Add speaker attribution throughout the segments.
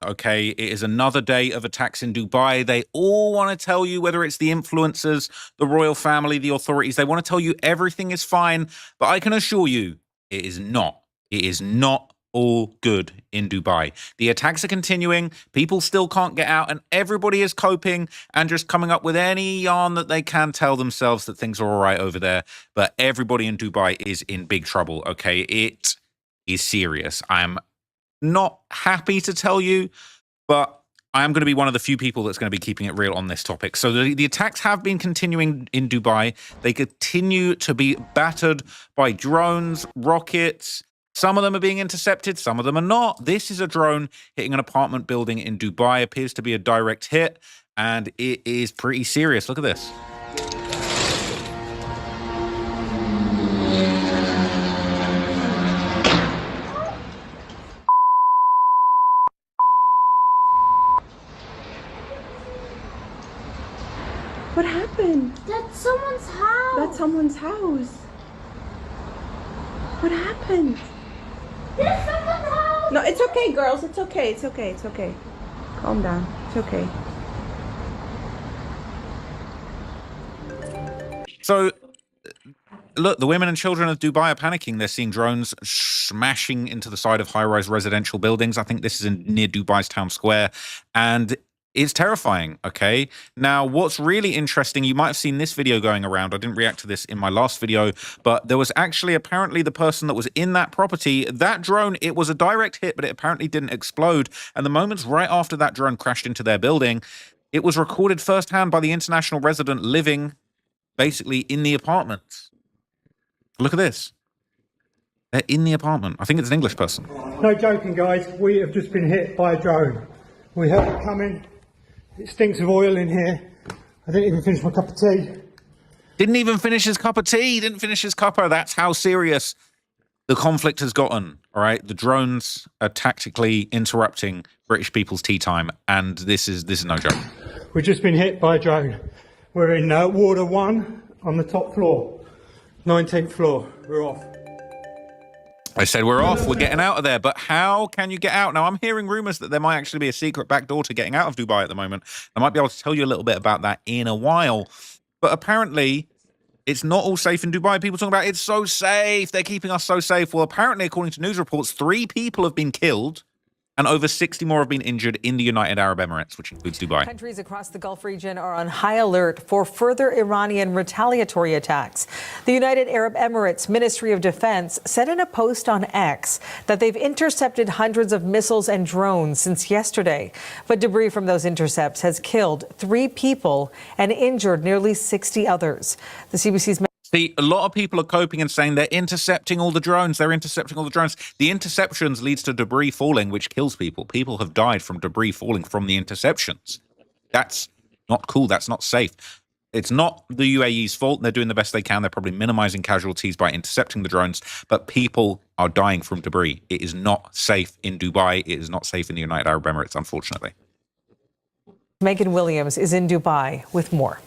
Speaker 1: Okay, it is another day of attacks in Dubai. They all want to tell you, whether it's the influencers, the royal family, the authorities, they want to tell you everything is fine. But I can assure you, it is not. It is not all good in Dubai. The attacks are continuing. People still can't get out, and everybody is coping and just coming up with any yarn that they can tell themselves that things are all right over there. But everybody in Dubai is in big trouble. Okay, it is serious. I'm not happy to tell you, but I am going to be one of the few people that's going to be keeping it real on this topic. So the attacks have been continuing in Dubai. They continue to be battered by drones, rockets. Some of them are being intercepted, some of them are not. This is a drone hitting an apartment building in Dubai. Appears to be a direct hit, and it is pretty serious. Look at this.
Speaker 2: What happened?
Speaker 3: That's someone's house.
Speaker 2: That's someone's house. What happened?
Speaker 3: That's someone's house.
Speaker 2: No, it's okay, girls. It's okay. It's okay. It's okay. Calm down. It's okay.
Speaker 1: So, look, the women and children of Dubai are panicking. They're seeing drones smashing into the side of high-rise residential buildings. I think this is near Dubai's town square. And it's terrifying, okay? Now, what's really interesting, you might have seen this video going around. I didn't react to this in my last video, but there was actually apparently the person that was in that property. That drone, it was a direct hit, but it apparently didn't explode. And the moments right after that drone crashed into their building, it was recorded firsthand by the international resident living basically in the apartment. Look at this. They're in the apartment. I think it's an English person.
Speaker 4: No joking, guys. We have just been hit by a drone. We heard it coming. It stinks of oil in here. I didn't even finish my cup of tea.
Speaker 1: Didn't even finish his cup of tea. Didn't finish his cuppa. That's how serious the conflict has gotten. All right. The drones are tactically interrupting British people's tea time. And this is no joke.
Speaker 4: We've just been hit by a drone. We're in Warder 1 on the top floor. 19th floor. We're off.
Speaker 1: I said we're off, we're getting out of there, but how can you get out? Now, I'm hearing rumors that there might actually be a secret back door to getting out of Dubai at the moment. I might be able to tell you a little bit about that in a while, but apparently it's not all safe in Dubai. People talking about it's so safe, they're keeping us so safe. Well, apparently, according to news reports, 3 people have been killed and over 60 more have been injured in the United Arab Emirates, which includes Dubai.
Speaker 5: Countries across the Gulf region are on high alert for further Iranian retaliatory attacks. The United Arab Emirates Ministry of Defense said in a post on X that they've intercepted hundreds of missiles and drones since yesterday. But debris from those intercepts has killed 3 people and injured nearly 60 others. The CBC's
Speaker 1: See, a lot of people are coping and saying they're intercepting all the drones. They're intercepting all the drones. The interceptions leads to debris falling, which kills people. People have died from debris falling from the interceptions. That's not cool. That's not safe. It's not the UAE's fault. They're doing the best they can. They're probably minimizing casualties by intercepting the drones, but people are dying from debris. It is not safe in Dubai. It is not safe in the United Arab Emirates, unfortunately.
Speaker 5: Megan Williams is in Dubai with more.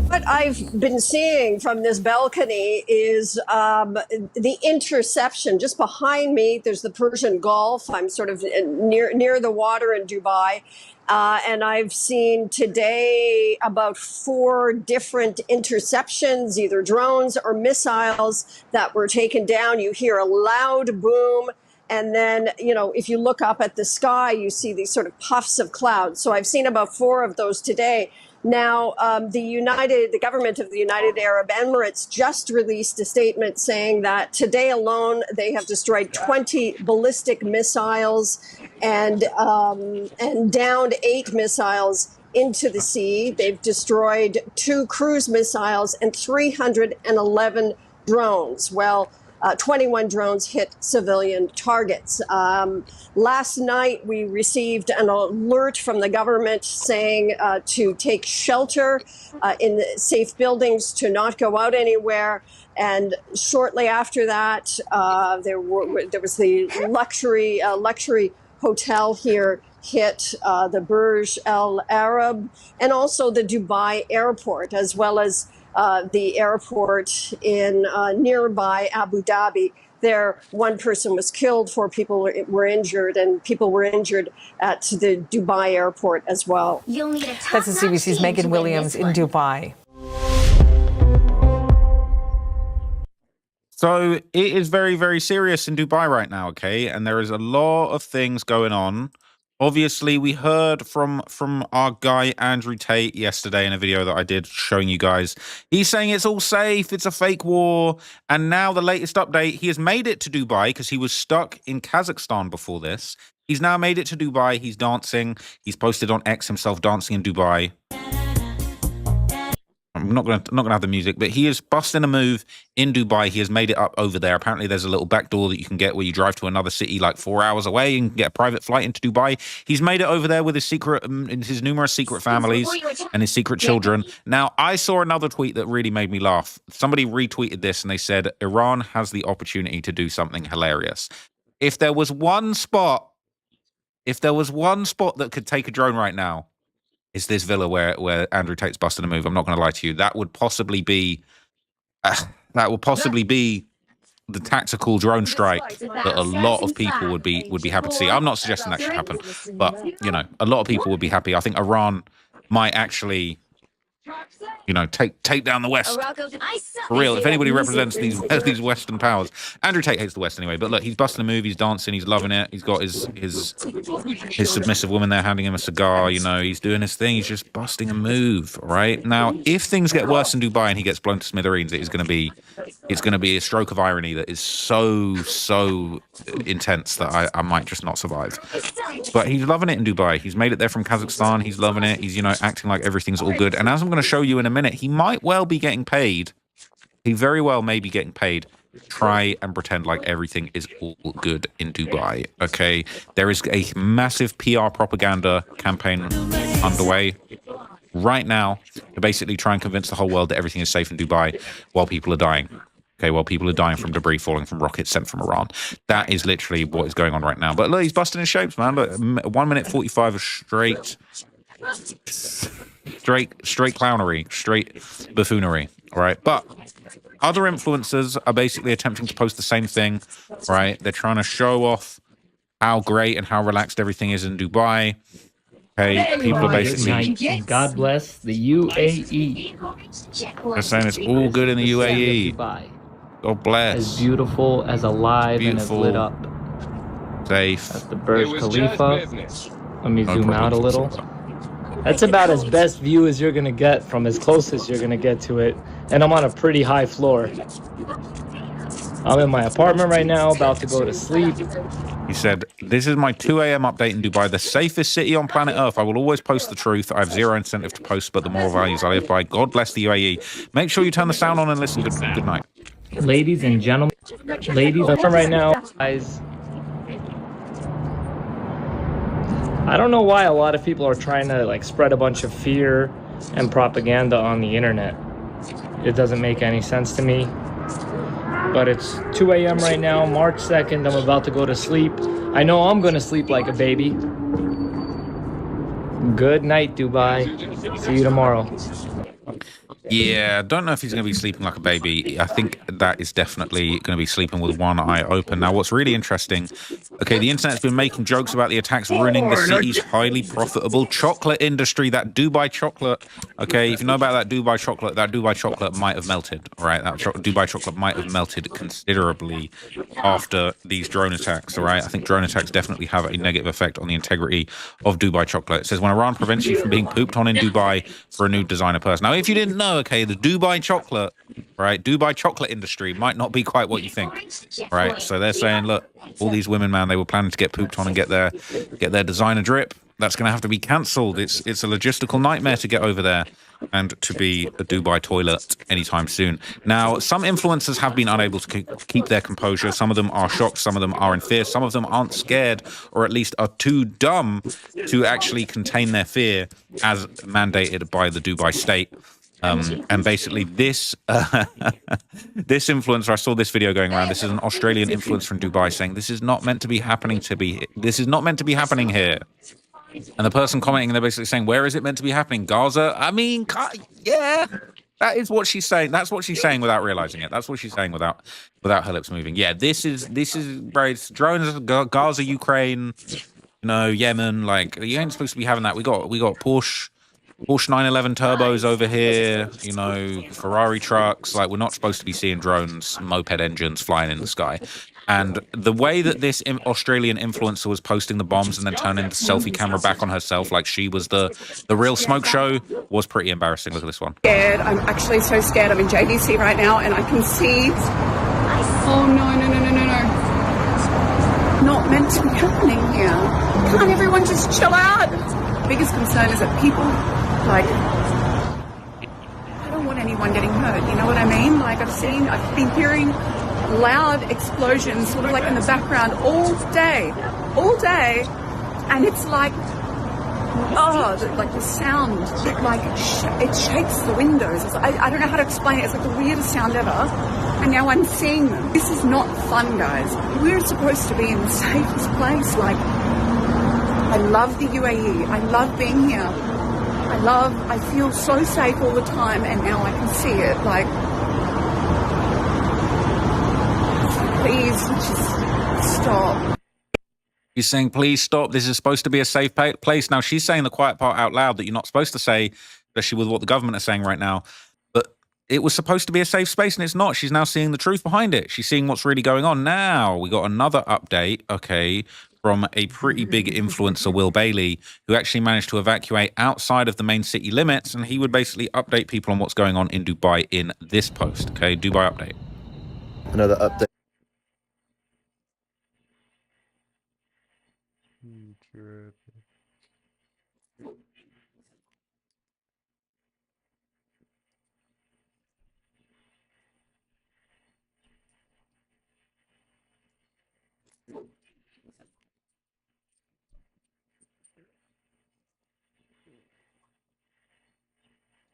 Speaker 6: What I've been seeing from this balcony is the interception. Just behind me, there's the Persian Gulf. I'm sort of near the water in Dubai. And I've seen today about 4 different interceptions, either drones or missiles that were taken down. You hear a loud boom. And then, if you look up at the sky, you see these sort of puffs of clouds. So I've seen about 4 of those today. Now, the government of the United Arab Emirates just released a statement saying that today alone they have destroyed 20 ballistic missiles and downed 8 missiles into the sea. They've destroyed 2 cruise missiles and 311 drones. Well, 21 drones hit civilian targets. Last night, we received an alert from the government saying to take shelter in safe buildings, to not go out anywhere. And shortly after that, there was the luxury hotel here hit, the Burj Al Arab, and also the Dubai airport, as well as the airport in nearby Abu Dhabi. there. One person was killed, 4 people were injured, and people were injured at the Dubai airport as well.
Speaker 3: You'll need a
Speaker 5: That's the
Speaker 3: top-notch
Speaker 5: CBC's
Speaker 3: team
Speaker 5: Megan
Speaker 3: to win
Speaker 5: Williams
Speaker 3: this
Speaker 5: in
Speaker 3: one.
Speaker 5: Dubai.
Speaker 1: So it is very, very serious in Dubai right now, okay? And there is a lot of things going on. Obviously, we heard from our guy Andrew Tate yesterday in a video that I did showing you guys. He's saying it's all safe, it's a fake war. And now the latest update, he has made it to Dubai because he was stuck in Kazakhstan before this. He's now made it to Dubai. He's dancing. He's posted on X himself dancing in Dubai. I'm not gonna have the music, but he is busting a move in Dubai. He has made it up over there. Apparently, there's a little back door that you can get where you drive to another city like 4 hours away and get a private flight into Dubai. He's made it over there with his numerous secret families and his secret children. Now, I saw another tweet that really made me laugh. Somebody retweeted this and they said Iran has the opportunity to do something hilarious. If there was one spot that could take a drone right now, it's this villa where Andrew Tate's busting a move. I'm not going to lie to you. That would possibly be the tactical drone strike that a lot of people would be happy to see. I'm not suggesting that should happen, but you know, a lot of people would be happy. I think Iran might actually, you know, take down the West. For real, if anybody represents these Western powers. Andrew Tate hates the West anyway, but look, he's busting a move, he's dancing, he's loving it. He's got his submissive woman there handing him a cigar, you know, he's doing his thing, he's just busting a move, right? Now, if things get worse in Dubai and he gets blown to smithereens, it's going to be a stroke of irony that is so intense that I might just not survive. But he's loving it in Dubai. He's made it there from Kazakhstan. He's loving it. He's, you know, acting like everything's all good. And as I'm going to show you in a minute, he might well be getting paid. He very well may be getting paid. Try and pretend like everything is all good in Dubai. Okay, there is a massive PR propaganda campaign underway right now to basically try and convince the whole world that everything is safe in Dubai while people are dying. Okay, while people are dying from debris falling from rockets sent from Iran. That is literally what is going on right now. But look, he's busting his shapes, man. Look, 1 minute 45 of straight clownery, straight buffoonery. All right, but other influencers are basically attempting to post the same thing, right? They're trying to show off how great and how relaxed everything is in Dubai. Okay, people are basically...
Speaker 7: God bless the UAE.
Speaker 1: They're saying it's all good in the UAE.
Speaker 7: Dubai.
Speaker 1: God bless.
Speaker 7: As beautiful, as alive,
Speaker 1: Beautiful.
Speaker 7: and as lit up.
Speaker 1: Safe.
Speaker 7: That's the Burj Khalifa. Let me zoom out a little.
Speaker 1: problem.
Speaker 7: That's about as best view as you're gonna get from as close as you're gonna get to it. And I'm on a pretty high floor. I'm in my apartment right now, about to go to sleep.
Speaker 1: He said, "This is my 2 a.m. update in Dubai, the safest city on planet Earth. I will always post the truth. I have zero incentive to post, but the moral values I live by. God bless the UAE. Make sure you turn the sound on and listen. Good night."
Speaker 7: Ladies and gentlemen, ladies right now, guys. I don't know why a lot of people are trying to like spread a bunch of fear and propaganda on the internet. It doesn't make any sense to me. But it's 2 a.m. right now, March 2nd. I'm about to go to sleep. I know I'm going to sleep like a baby. Good night, Dubai. See you tomorrow.
Speaker 1: Yeah, don't know if he's going to be sleeping like a baby. I think that is definitely going to be sleeping with one eye open. Now, what's really interesting, okay, the internet's been making jokes about the attacks ruining the city's highly profitable chocolate industry, that Dubai chocolate. Okay, if you know about that Dubai chocolate might have melted, all right? That Dubai chocolate might have melted considerably after these drone attacks, all right? I think drone attacks definitely have a negative effect on the integrity of Dubai chocolate. It says, when Iran prevents you from being pooped on in Dubai for a new designer purse. Now, if you didn't know, okay, the Dubai chocolate, right? Dubai chocolate industry might not be quite what you think, right? So they're saying, look, all these women, man, they were planning to get pooped on and get their designer drip. That's going to have to be cancelled. It's a logistical nightmare to get over there and to be a Dubai toilet anytime soon. Now, some influencers have been unable to keep their composure. Some of them are shocked. Some of them are in fear. Some of them aren't scared, or at least are too dumb to actually contain their fear as mandated by the Dubai state. And basically this this influencer, I saw this video going around. This is an Australian influencer from Dubai saying this is not meant to be happening this is not meant to be happening here. And the person commenting, they're basically saying, where is it meant to be happening? Gaza? I mean, yeah. That is what she's saying. That's what she's saying without realizing it. That's what she's saying without her lips moving. Yeah, this is right. It's drones, Gaza, Ukraine, Yemen. Like, you ain't supposed to be having that. We got Porsche 911 turbos over here. Ferrari trucks. Like, we're not supposed to be seeing drones, moped engines flying in the sky. And the way that this Australian influencer was posting the bombs and then turning the selfie camera back on herself like she was the real smoke show was pretty embarrassing. Look at this one.
Speaker 8: Scared. I'm actually so scared. I'm in JDC right now and I can see... Oh, no. Not meant to be happening here. Can't everyone just chill out? The biggest concern is that people, like... I don't want anyone getting hurt, you know what I mean? Like, I've been hearing loud explosions sort of like in the background all day, and it's like, like the sound, like it shakes the windows. I don't know how to explain it. It's like the weirdest sound ever, and now I'm seeing them. This is not fun, guys. We're supposed to be in the safest place. Like, I love the UAE. I love being here. I feel so safe all the time, and now I can see it. Like, please just stop.
Speaker 1: She's saying, please stop. This is supposed to be a safe place. Now, she's saying the quiet part out loud that you're not supposed to say, especially with what the government is saying right now. But it was supposed to be a safe space, and it's not. She's now seeing the truth behind it. She's seeing what's really going on. Now, we got another update, from a pretty big influencer, Will Bailey, who actually managed to evacuate outside of the main city limits, and he would basically update people on what's going on in Dubai in this post. Dubai update.
Speaker 9: Another update.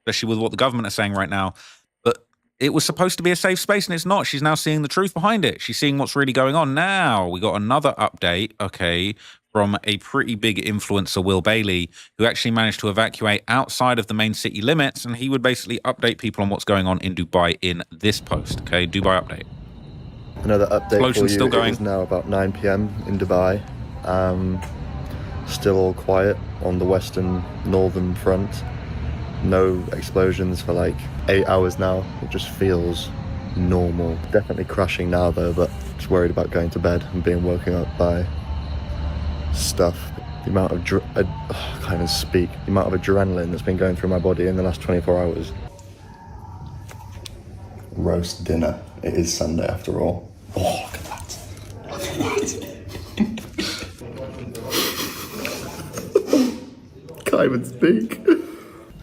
Speaker 1: Especially with what the government is saying right now. But it was supposed to be a safe space, and it's not. She's now seeing the truth behind it. She's seeing what's really going on. Now, we got another update, from a pretty big influencer, Will Bailey, who actually managed to evacuate outside of the main city limits, and he would basically update people on what's going on in Dubai in this post. Dubai update.
Speaker 9: Another update
Speaker 1: Explosion's
Speaker 9: for you.
Speaker 1: Still going.
Speaker 9: It is now about 9 p.m. in Dubai. Still all quiet on the western northern front. No explosions for like 8 hours now. It just feels normal. Definitely crashing now though, but just worried about going to bed and being woken up by stuff. The amount of the amount of adrenaline that's been going through my body in the last 24 hours. Roast dinner. It is Sunday after all. Oh, look at that. Look at that. Can't even speak.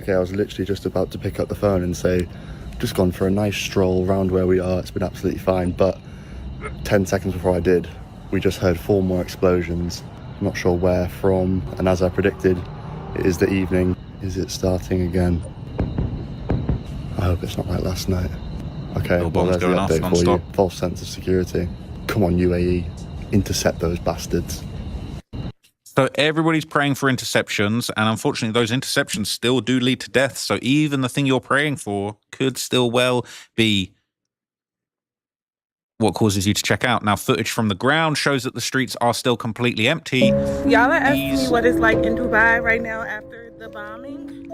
Speaker 9: Okay, I was literally just about to pick up the phone and say, just gone for a nice stroll around where we are. It's been absolutely fine. But 10 seconds before I did, we just heard 4 more explosions. I'm not sure where from. And as I predicted, it is the evening. Is it starting again? I hope it's not like last night. Okay, well, there's the update for you. False sense of security. Come on, UAE. Intercept those bastards.
Speaker 1: So everybody's praying for interceptions, and unfortunately those interceptions still do lead to death. So even the thing you're praying for could still well be what causes you to check out. Now, footage from the ground shows that the streets are still completely empty.
Speaker 10: Y'all are asking me what it's like in Dubai right now after the bombing.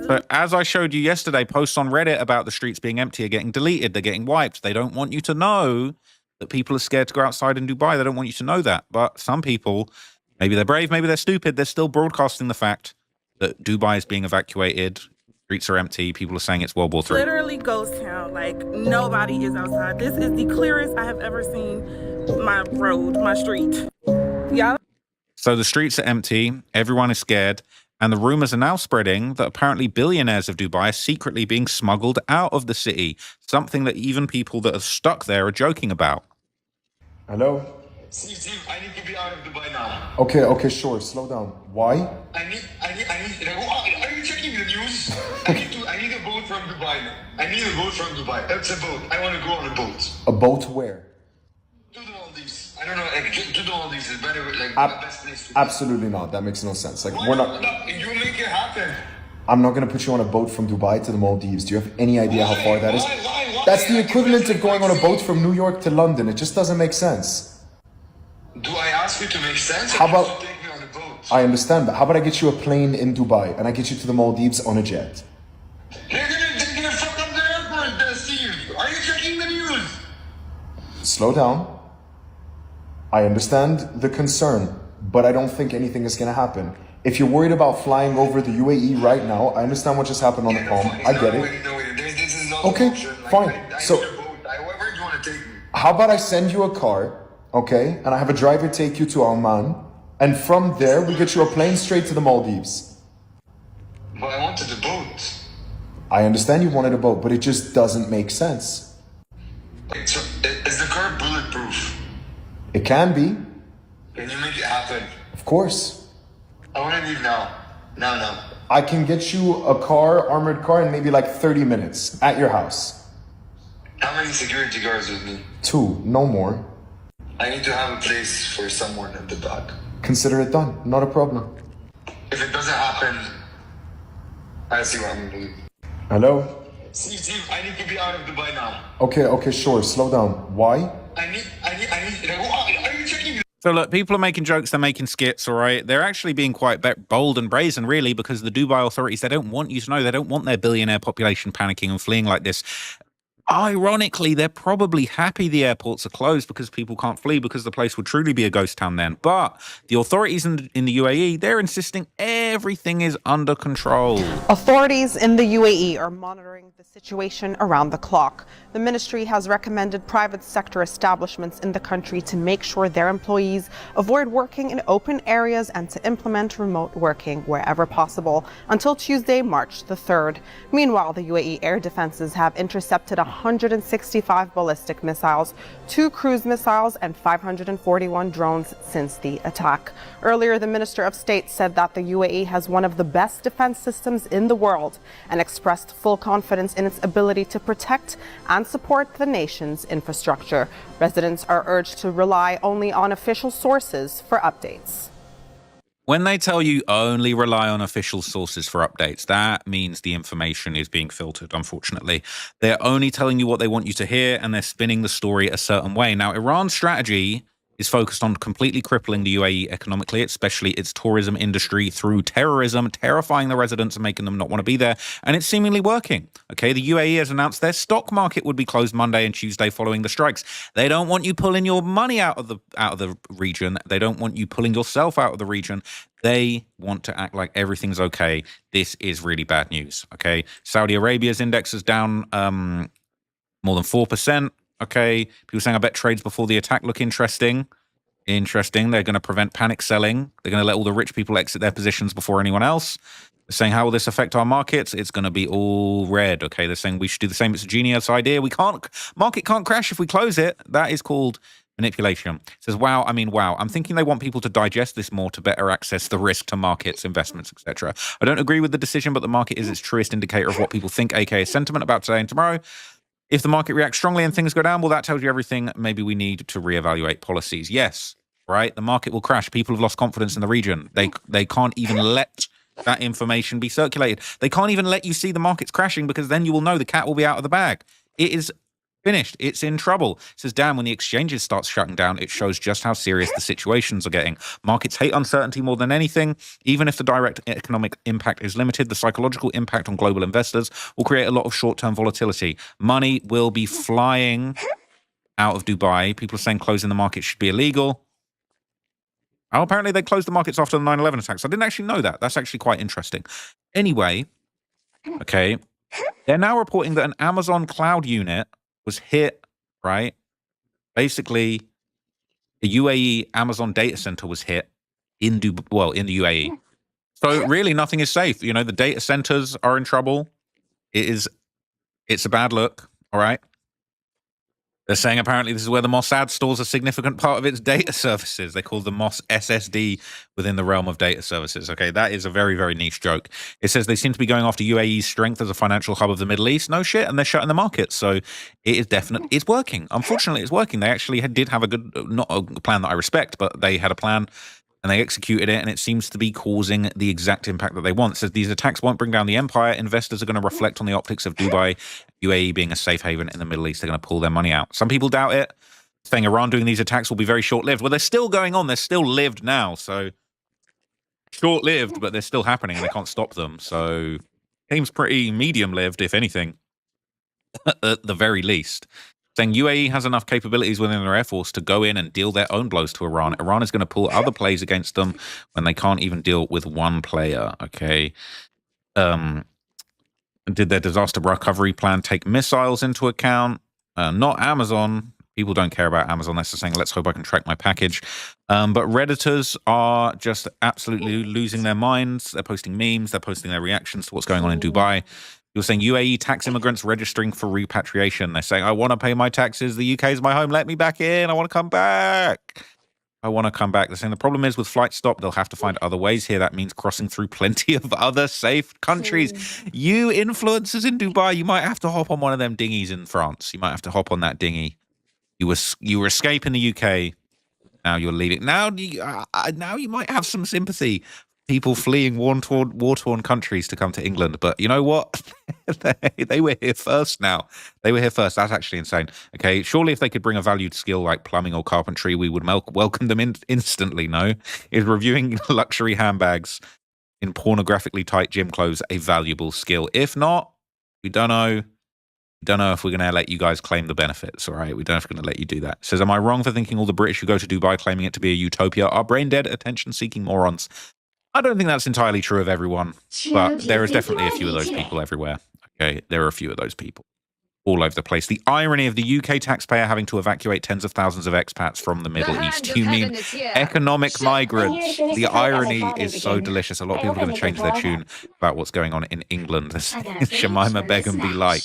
Speaker 1: So as I showed you yesterday, posts on Reddit about the streets being empty are getting deleted. They're getting wiped. They don't want you to know that people are scared to go outside in Dubai. They don't want you to know that. But some people... maybe they're brave, maybe they're stupid. They're still broadcasting the fact that Dubai is being evacuated. Streets are empty. People are saying it's World War III.
Speaker 10: Literally ghost town. Like, nobody is outside. This is the clearest I have ever seen my road, my street. Y'all.
Speaker 1: So the streets are empty. Everyone is scared. And the rumors are now spreading that apparently billionaires of Dubai are secretly being smuggled out of the city. Something that even people that are stuck there are joking about.
Speaker 11: Hello?
Speaker 12: Steve, I need to be out of Dubai now.
Speaker 11: Okay, sure. Slow down. Why?
Speaker 12: I need. Are you checking the news? I need a boat from Dubai. I need a boat from Dubai. It's a boat. I want to go on a boat.
Speaker 11: A boat where?
Speaker 12: To the Maldives. I don't know. To the Maldives is better. Like the best place.
Speaker 11: Absolutely not. That makes no sense. Like, we're not.
Speaker 12: No, you make it happen.
Speaker 11: I'm not gonna put you on a boat from Dubai to the Maldives. Do you have any idea how far that is?
Speaker 12: Why?
Speaker 11: That's the equivalent of going on a boat from New York to London. It just doesn't make sense.
Speaker 12: Do I ask you to make sense?
Speaker 11: How
Speaker 12: Or
Speaker 11: about-
Speaker 12: you take me on a boat?
Speaker 11: I understand, but how about I get you a plane in Dubai and I get you to the Maldives on a jet?
Speaker 12: They're gonna fuck up the airport, Steve. Are you checking the news?
Speaker 11: Slow down. I understand the concern, but I don't think anything is gonna happen. If you're worried about flying over the UAE right now, I understand what just happened on the Palm. I get it.
Speaker 12: No, this is not
Speaker 11: Okay,
Speaker 12: an option. Like,
Speaker 11: fine.
Speaker 12: I
Speaker 11: So-
Speaker 12: need a boat. However you want to take me.
Speaker 11: How about I send you a car, okay, and I have a driver take you to Oman, and from there we get you a plane straight to the Maldives.
Speaker 12: But I wanted a boat.
Speaker 11: I understand you wanted a boat, but it just doesn't make sense.
Speaker 12: Wait, so is the car bulletproof?
Speaker 11: It can be,
Speaker 12: Can you make it happen?
Speaker 11: of course.
Speaker 12: I want to leave now. Now.
Speaker 11: I can get you a car, armored car, in maybe like 30 minutes at your house.
Speaker 12: How many security guards with me?
Speaker 11: 2, no more.
Speaker 12: I need to have a place for someone at the back.
Speaker 11: Consider it done, not a problem.
Speaker 12: If it doesn't happen, I see what I'm doing.
Speaker 11: Hello?
Speaker 12: Steve, I need to be out of Dubai now.
Speaker 11: Okay, sure, slow down. Why?
Speaker 12: I need. Are you checking me?
Speaker 1: So look, people are making jokes, they're making skits, all right? They're actually being quite bold and brazen, really, because the Dubai authorities, they don't want you to know, they don't want their billionaire population panicking and fleeing like this. Ironically, they're probably happy the airports are closed because people can't flee, because the place would truly be a ghost town then. But the authorities in the UAE, they're insisting everything is under control.
Speaker 13: Authorities in the UAE are monitoring the situation around the clock. The ministry has recommended private sector establishments in the country to make sure their employees avoid working in open areas and to implement remote working wherever possible until Tuesday, March the 3rd. Meanwhile, the UAE air defenses have intercepted 165 ballistic missiles, 2 cruise missiles, and 541 drones since the attack. Earlier, the Minister of State said that the UAE has one of the best defense systems in the world and expressed full confidence in its ability to protect and support the nation's infrastructure. Residents are urged to rely only on official sources for updates.
Speaker 1: When they tell you only rely on official sources for updates, that means the information is being filtered, unfortunately. They're only telling you what they want you to hear, and they're spinning the story a certain way. Now, Iran's strategy is focused on completely crippling the UAE economically, especially its tourism industry, through terrorism, terrifying the residents and making them not want to be there. And it's seemingly working. Okay, the UAE has announced their stock market would be closed Monday and Tuesday following the strikes. They don't want you pulling your money out of the region. They don't want you pulling yourself out of the region. They want to act like everything's okay. This is really bad news. Okay, Saudi Arabia's index is down more than 4%. Okay, people saying, I bet trades before the attack look interesting. Interesting. They're going to prevent panic selling. They're going to let all the rich people exit their positions before anyone else. They're saying, how will this affect our markets? It's going to be all red. Okay, they're saying we should do the same. It's a genius idea. Market can't crash if we close it. That is called manipulation. It says, wow. I'm thinking they want people to digest this more to better access the risk to markets, investments, etc. I don't agree with the decision, but the market is its truest indicator of what people think, aka sentiment about today and tomorrow. If the market reacts strongly and things go down, well, that tells you everything. Maybe we need to reevaluate policies. Yes, right? The market will crash. People have lost confidence in the region. They can't even let that information be circulated. They can't even let you see the market's crashing, because then you will know the cat will be out of the bag. It is finished. It's in trouble. It says, damn, when the exchanges start shutting down, it shows just how serious the situations are getting. Markets hate uncertainty more than anything. Even if the direct economic impact is limited, the psychological impact on global investors will create a lot of short-term volatility. Money will be flying out of Dubai. People are saying closing the market should be illegal. Oh, apparently they closed the markets after the 9/11 attacks. I didn't actually know that. That's actually quite interesting. Anyway, okay, they're now reporting that an Amazon cloud unit was hit, right? Basically, the UAE Amazon data center was hit in the UAE. So really nothing is safe. You know, the data centers are in trouble. It's a bad look, all right? They're saying apparently this is where the Mossad stores a significant part of its data services. They call the Moss SSD within the realm of data services. Okay, that is a very, very niche joke. It says they seem to be going after UAE's strength as a financial hub of the Middle East. No shit, and they're shutting the market. So it is definitely, it's working. Unfortunately, it's working. They actually did have a good, not a plan that I respect, but they had a plan, and and they executed it, and it seems to be causing the exact impact that they want. It says these attacks won't bring down the empire. Investors are going to reflect on the optics of Dubai, UAE being a safe haven in the Middle East. They're going to pull their money out. Some people doubt it, saying Iran doing these attacks will be very short-lived. Well, they're still going on. They're still lived now, so short-lived, but they're still happening, and they can't stop them. So seems pretty medium-lived, if anything, at the very least. Saying UAE has enough capabilities within their air force to go in and deal their own blows to Iran. Iran is going to pull other plays against them when they can't even deal with one player, okay? Did their disaster recovery plan take missiles into account? Not Amazon. People don't care about Amazon. They're just saying, let's hope I can track my package. But Redditors are just absolutely losing their minds. They're posting memes. They're posting their reactions to what's going on in Dubai. You're saying UAE tax immigrants registering for repatriation. They're saying, I want to pay my taxes. The UK is my home. Let me back in. I want to come back. I want to come back. They're saying the problem is with flight stop, they'll have to find other ways here. That means crossing through plenty of other safe countries. You influencers in Dubai, you might have to hop on one of them dinghies in France. You might have to hop on that dinghy. You were escaping the UK. Now you're leaving. Now you might have some sympathy. People fleeing war-torn countries to come to England. But you know what? they were here first now. They were here first. That's actually insane. Okay, surely if they could bring a valued skill like plumbing or carpentry, we would welcome them instantly, no? Is reviewing luxury handbags in pornographically tight gym clothes a valuable skill? If not, we don't know. We don't know if we're going to let you guys claim the benefits, all right? We don't know if we're going to let you do that. It says, am I wrong for thinking all the British who go to Dubai claiming it to be a utopia are brain-dead, attention-seeking morons? I don't think that's entirely true of everyone, but there is definitely a few of those people everywhere. Okay, there are a few of those people all over the place. The irony of the UK taxpayer having to evacuate tens of thousands of expats from the Middle East. You mean economic migrants? The irony is so delicious. A lot of people are going to change their tune about what's going on in England. Shamima Begum be like.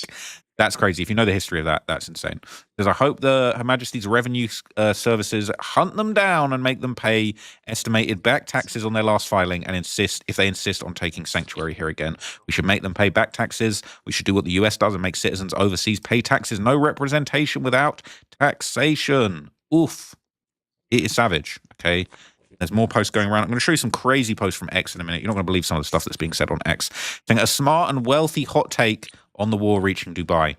Speaker 1: That's crazy. If you know the history of that, that's insane. Because I hope Her Majesty's revenue services hunt them down and make them pay estimated back taxes on their last filing and if they insist on taking sanctuary here again. We should make them pay back taxes. We should do what the US does and make citizens overseas pay taxes. No representation without taxation. Oof. It is savage, okay? There's more posts going around. I'm going to show you some crazy posts from X in a minute. You're not going to believe some of the stuff that's being said on X. Saying a smart and wealthy hot take on the war reaching Dubai.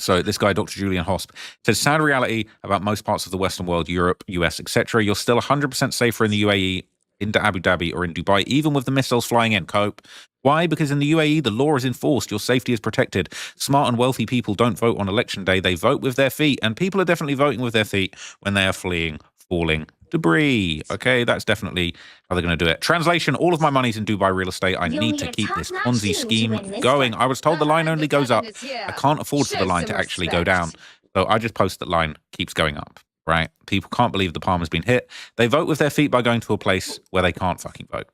Speaker 1: So this guy, Dr. Julian Hosp, says, sad reality about most parts of the Western world, Europe, US, etc. You're still 100% safer in the UAE, into Abu Dhabi, or in Dubai, even with the missiles flying in. Cope. Why? Because in the UAE, the law is enforced. Your safety is protected. Smart and wealthy people don't vote on election day. They vote with their feet. And people are definitely voting with their feet when they are fleeing falling debris. Okay, that's definitely how they're going to do it. Translation, all of my money's in Dubai real estate. I need to keep this Ponzi scheme going. I was told the line only goes up. I can't afford for the line to actually go down. So I just post that line keeps going up, right? People can't believe the palm has been hit. They vote with their feet by going to a place where they can't fucking vote.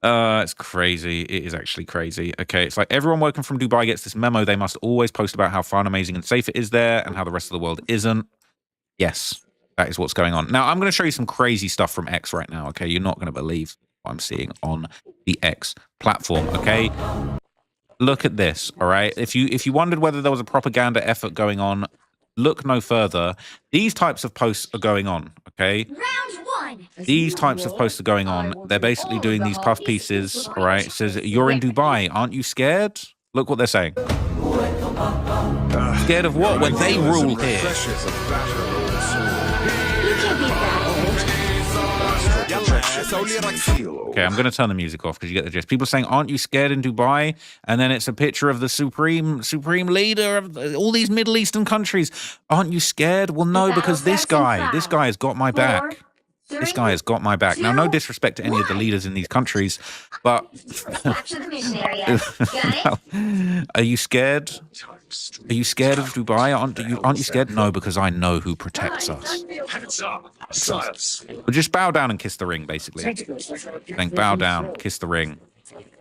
Speaker 1: It's crazy. It is actually crazy. Okay, it's like everyone working from Dubai gets this memo. They must always post about how fun, amazing, and safe it is there and how the rest of the world isn't. Yes. That is what's going on. Now, I'm going to show you some crazy stuff from X right now, okay? You're not going to believe what I'm seeing on the X platform, okay? Look at this, all right? If you wondered whether there was a propaganda effort going on, look no further. These types of posts are going on, okay?
Speaker 3: Round one.
Speaker 1: These types of posts are going on. They're basically doing these puff pieces, all right? It says, you're in Dubai. Aren't you scared? Look what they're saying. Scared of what? When they rule here. Okay, I'm going to turn the music off because you get the gist. People saying, aren't you scared in Dubai? And then it's a picture of the supreme leader of all these Middle Eastern countries. Aren't you scared? Well, no, because this guy has got my back. This guy has got my back. Now, no disrespect to any of the leaders in these countries, but are you scared? Are you scared of Dubai? Aren't you scared? No, because I know who protects us. Well, just bow down and kiss the ring, basically. Think, bow down, kiss the ring.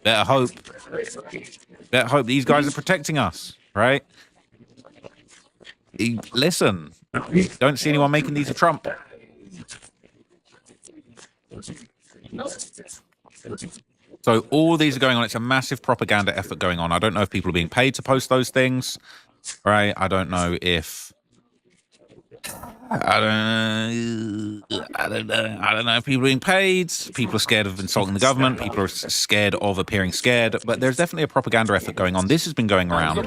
Speaker 1: Better hope these guys are protecting us, right? Listen, don't see anyone making these a Trump. So all these are going on. It's a massive propaganda effort going on. I don't know if people are being paid to post those things, right? I don't know if I don't know if people are being paid. People are scared of insulting the government. People are scared of appearing scared. But there's definitely a propaganda effort going on. This has been going around.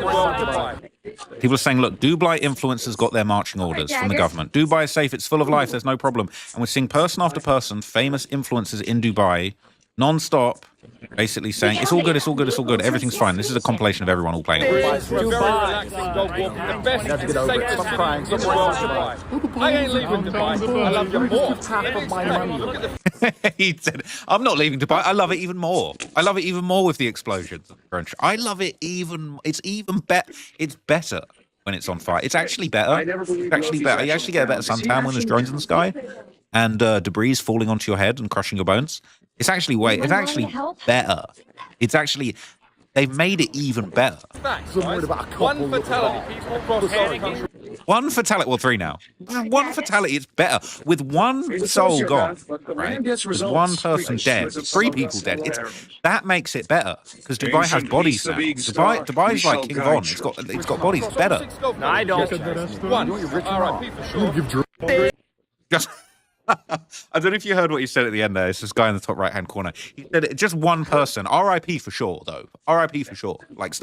Speaker 1: People are saying, look, Dubai influencers got their marching orders from the government. Dubai is safe. It's full of life. There's no problem. And we're seeing person after person, famous influencers in Dubai, non-stop, basically saying, it's all good, it's all good, it's all good. Everything's fine. This is a compilation of everyone all playing.
Speaker 14: Dubai. I ain't leaving Dubai. I love you more. Half of my money.
Speaker 1: He said, I'm not leaving Dubai. I love it even more. I love it even more with the explosions. I love it even, it's even better. It's better when it's on fire. It's actually better. It's actually better. You actually get a better suntan when there's drones in the sky and debris falling onto your head and crushing your bones. It's actually better. It's actually, they've made it even better.
Speaker 14: One fatality. People across the country.
Speaker 1: One fatality, well, 3 now. One fatality, it's better. With one soul gone, right? With one person dead, 3 people dead. That makes it better because Dubai has bodies now. Dubai's like King Von. It's got bodies. It's better.
Speaker 14: No, I don't. One. R.I.P. for sure.
Speaker 1: Just. I don't know if you heard what he said at the end there. It's this guy in the top right-hand corner. He said just one person. R.I.P. for sure, though. R.I.P. for sure. Like,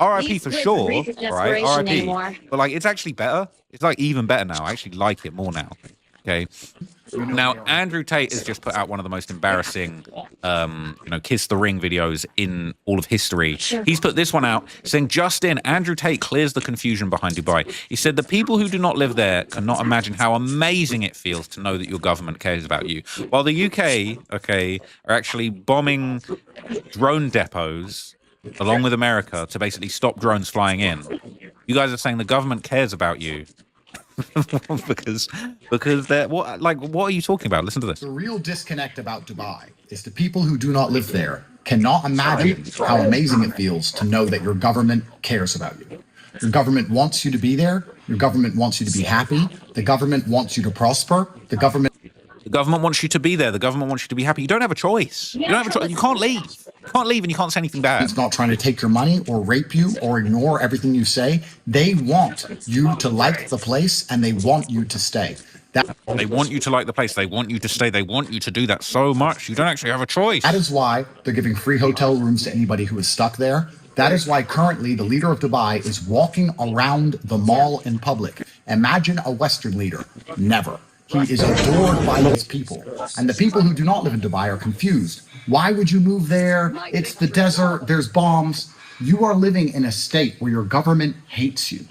Speaker 1: R.I.P. for sure, right? R.I.P. But, like, it's actually better. It's, like, even better now. I actually like it more now. Okay. Now, Andrew Tate has just put out one of the most embarrassing, Kiss the Ring videos in all of history. He's put this one out saying, just in, Andrew Tate clears the confusion behind Dubai. He said, the people who do not live there cannot imagine how amazing it feels to know that your government cares about you. While the UK, are actually bombing drone depots along with America to basically stop drones flying in. You guys are saying the government cares about you. because they're what are you talking about? Listen to this.
Speaker 15: The real disconnect about Dubai is the people who do not live there cannot imagine how amazing it feels to know that your government cares about you. Your government wants you to be there. Your government wants you to be happy. The government wants you to prosper. The government
Speaker 1: wants you to be there. The government wants you to be happy. You don't have a choice. You don't have a choice. You can't leave. You can't leave and you can't say anything bad.
Speaker 15: It's not trying to take your money or rape you or ignore everything you say. They want you to like the place and they want you to stay.
Speaker 1: They want you to like the place. They want you to stay. They want you to do that so much. You don't actually have a choice.
Speaker 15: That is why they're giving free hotel rooms to anybody who is stuck there. That is why currently the leader of Dubai is walking around the mall in public. Imagine a Western leader. Never. He is adored by his people. And the people who do not live in Dubai are confused. Why would you move there? It's the desert. There's bombs. You are living in a state where your government hates you.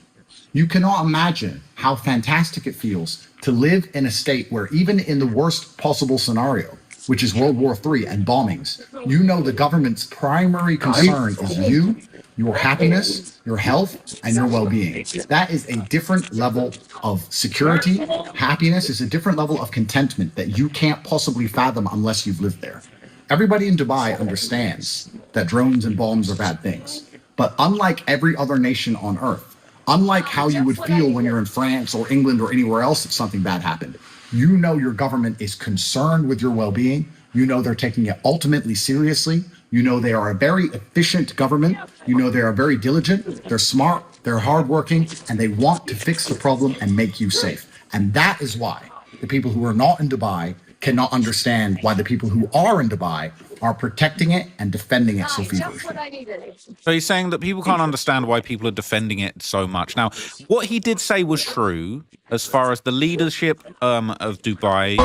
Speaker 15: You cannot imagine how fantastic it feels to live in a state where even in the worst possible scenario, which is World War III and bombings, you know the government's primary concern is you, your happiness, your health, and your well-being. That is a different level of security. Happiness is a different level of contentment that you can't possibly fathom unless you've lived there. Everybody in Dubai understands that drones and bombs are bad things. But unlike every other nation on earth, unlike how you would feel when you're in France or England or anywhere else if something bad happened, you know your government is concerned with your well-being. You know they're taking it ultimately seriously. You know they are a very efficient government. You know they are very diligent. They're smart. They're hardworking. And they want to fix the problem and make you safe. And that is why the people who are not in Dubai cannot understand why the people who are in Dubai are protecting it and defending it so feverishly.
Speaker 1: So he's saying that people can't understand why people are defending it so much. Now, what he did say was true as far as the leadership of Dubai.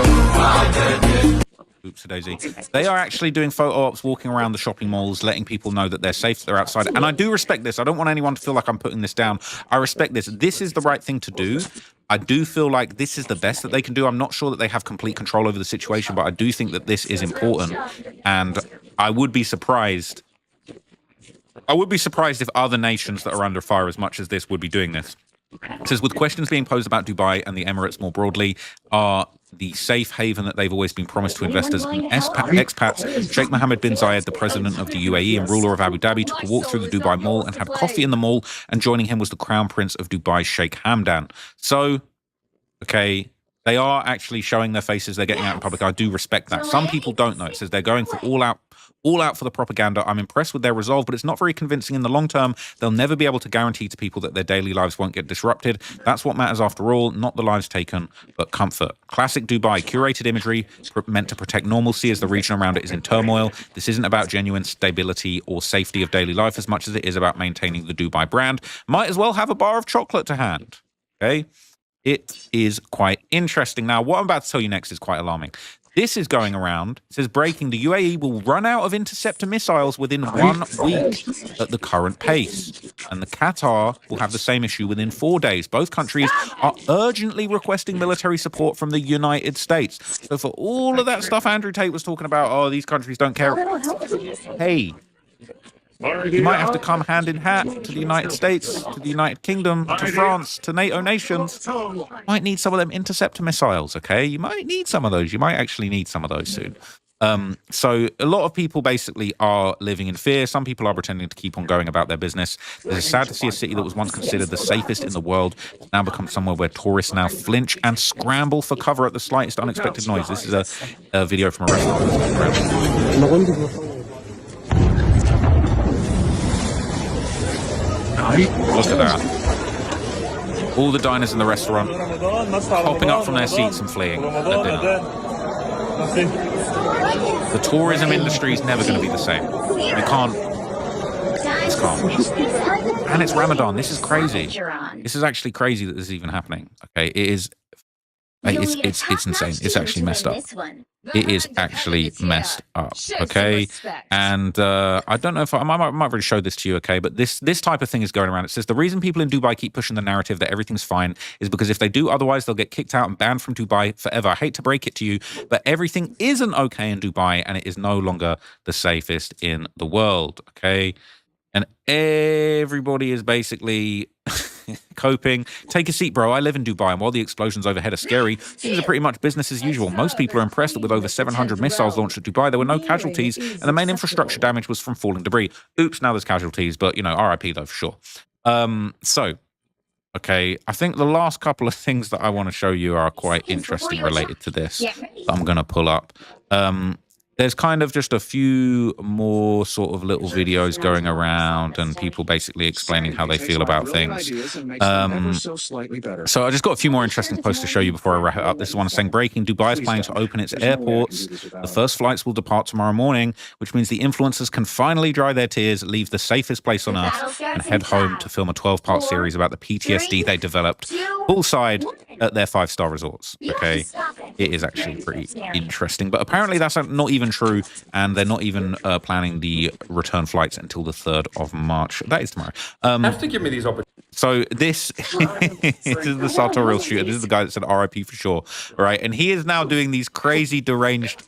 Speaker 1: Oops, daisy. They are actually doing photo ops, walking around the shopping malls, letting people know that they're safe, they're outside. And I do respect this. I don't want anyone to feel like I'm putting this down. I respect this. This is the right thing to do. I do feel like this is the best that they can do. I'm not sure that they have complete control over the situation, but I do think that this is important. And I would be surprised. I would be surprised if other nations that are under fire as much as this would be doing this. It says, with questions being posed about Dubai and the Emirates more broadly, are the safe haven that they've always been promised to investors and expats. Sheikh Mohammed bin Zayed, the president of the UAE and ruler of Abu Dhabi, took a walk through the Dubai Mall and had coffee in the mall, and joining him was the Crown Prince of Dubai, Sheikh Hamdan. So, okay, they are actually showing their faces, they're getting out in public. I do respect that. Some people don't know. It says they're going for all-out all out for the propaganda. I'm impressed with their resolve, but it's not very convincing in the long term. They'll never be able to guarantee to people that their daily lives won't get disrupted. That's what matters after all, not the lives taken, but comfort. Classic Dubai, curated imagery meant to protect normalcy as the region around it is in turmoil. This isn't about genuine stability or safety of daily life as much as it is about maintaining the Dubai brand. Might as well have a bar of chocolate to hand. Okay? It is quite interesting. Now, what I'm about to tell you next is quite alarming. This is going around. It says, breaking, the UAE will run out of interceptor missiles within 1 week at the current pace. And the Qatar will have the same issue within 4 days. Both countries are urgently requesting military support from the United States. So for all of that stuff Andrew Tate was talking about, oh, these countries don't care. Hey, you might have to come hand in hand to the United States, to the United Kingdom, to France, to NATO nations. You might need some of them interceptor missiles, okay? You might need some of those. You might actually need some of those soon. So a lot of people basically are living in fear. Some people are pretending to keep on going about their business. It's sad to see a city that was once considered the safest in the world now become somewhere where tourists now flinch and scramble for cover at the slightest unexpected noise. This is a video from a restaurant. Look at that. All the diners in the restaurant hopping up from their seats and fleeing at dinner. The tourism industry is never going to be the same. You can't. It's calm. And it's Ramadan. This is crazy. This is actually crazy that this is even happening. Okay, it is. It's insane. It's actually messed up. It is actually messed up. Okay, and I don't know if I might already show this to you. Okay, but this type of thing is going around. It says the reason people in Dubai keep pushing the narrative that everything's fine is because if they do otherwise, they'll get kicked out and banned from Dubai forever. I hate to break it to you, but everything isn't okay in Dubai, and it is no longer the safest in the world. Okay, and everybody is basically coping. Take a seat, bro. I live in Dubai, and while the explosions overhead are scary, things are pretty much business as usual. Most people are impressed that with over 700 missiles launched at Dubai, there were no casualties, and the main infrastructure damage was from falling debris. Oops, now there's casualties, but, you know, RIP though, for sure. Okay, I think the last couple of things that I want to show you are quite interesting related to this. I'm going to pull up. There's kind of just a few more sort of little videos going around and people basically explaining how they feel about things. So I just got a few more interesting posts to show you before I wrap it up. This is one saying, breaking, Dubai is planning to open its airports. The first flights will depart tomorrow morning, which means the influencers can finally dry their tears, leave the safest place on earth, and head home to film a 12-part series about the PTSD they developed poolside at their 5-star resorts. Okay, it is actually pretty interesting, but apparently that's not even true, and they're not even planning the return flights until the 3rd of March. That is tomorrow.
Speaker 16: Have to give me these opportunities.
Speaker 1: So this is the sartorial shooter. This is the guy that said RIP for sure, right? And he is now doing these crazy deranged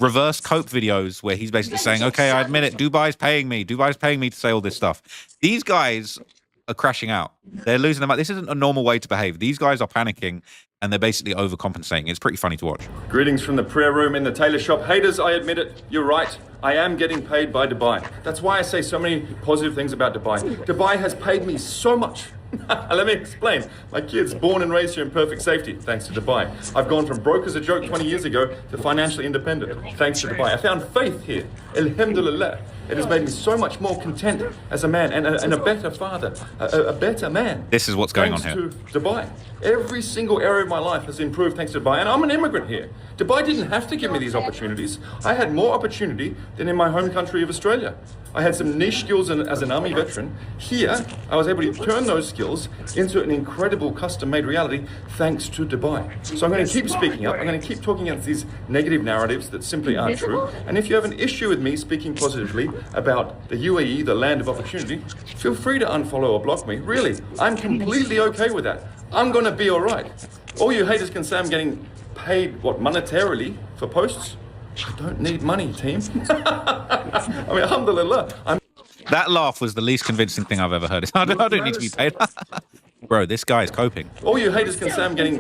Speaker 1: reverse cope videos where he's basically saying, okay, I admit it, Dubai's paying me to say all this stuff. These guys are crashing out. They're losing them out. This isn't a normal way to behave. These guys are panicking and they're basically overcompensating. It's pretty funny to watch.
Speaker 16: Greetings from the prayer room in the tailor shop. Haters, I admit it, you're right. I am getting paid by Dubai. That's why I say so many positive things about Dubai. Dubai has paid me so much. Let me explain. My kid's born and raised here in perfect safety, thanks to Dubai. I've gone from broke as a joke 20 years ago to financially independent, thanks to Dubai. I found faith here. Alhamdulillah. It has made me so much more content as a man and a better father, a better man.
Speaker 1: This is what's going on here.
Speaker 16: Thanks to Dubai. Every single area of my life has improved thanks to Dubai, and I'm an immigrant here. Dubai didn't have to give me these opportunities. I had more opportunity than in my home country of Australia. I had some niche skills as an army veteran. Here, I was able to turn those skills into an incredible custom-made reality thanks to Dubai. So I'm going to keep speaking up. I'm going to keep talking against these negative narratives that simply aren't true. And if you have an issue with me speaking positively about the UAE, the land of opportunity, feel free to unfollow or block me. Really, I'm completely okay with that. I'm going to be all right. All you haters can say I'm getting paid, what, monetarily for posts? I don't need money, team. I mean, alhamdulillah.
Speaker 1: That laugh was the least convincing thing I've ever heard. I don't need to be paid. Bro, this guy is coping.
Speaker 16: All you haters can say I'm getting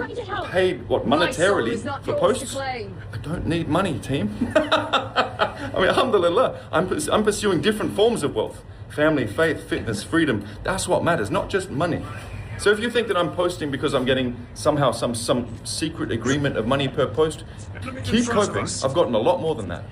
Speaker 16: paid, what, monetarily for posts? I don't need money, team. I mean, alhamdulillah. I'm pursuing different forms of wealth. Family, faith, fitness, freedom. That's what matters, not just money. So if you think that I'm posting because I'm getting somehow some secret agreement of money per post, keep coping. I've gotten a lot more than that.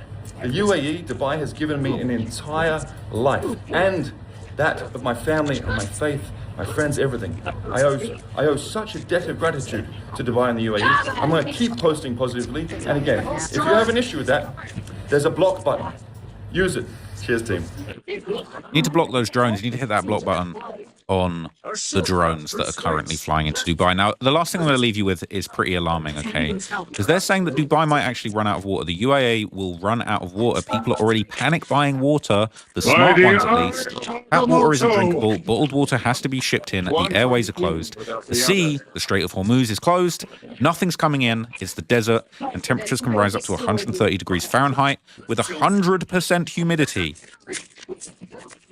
Speaker 16: The UAE, Dubai, has given me an entire life, and that of my family and my faith, my friends, everything. I owe such a debt of gratitude to Dubai and the UAE. I'm going to keep posting positively. And again, if you have an issue with that, there's a block button. Use it. Cheers, team.
Speaker 1: You need to block those drones. You need to hit that block button on the drones that are currently flying into Dubai. Now, the last thing I'm going to leave you with is pretty alarming, okay? Because they're saying that Dubai might actually run out of water. The UAE will run out of water. People are already panic buying water, the smart ones at least. That water isn't drinkable. Bottled water has to be shipped in. The airways are closed. The sea, the Strait of Hormuz, is closed. Nothing's coming in. It's the desert, and temperatures can rise up to 130 degrees Fahrenheit with 100% humidity.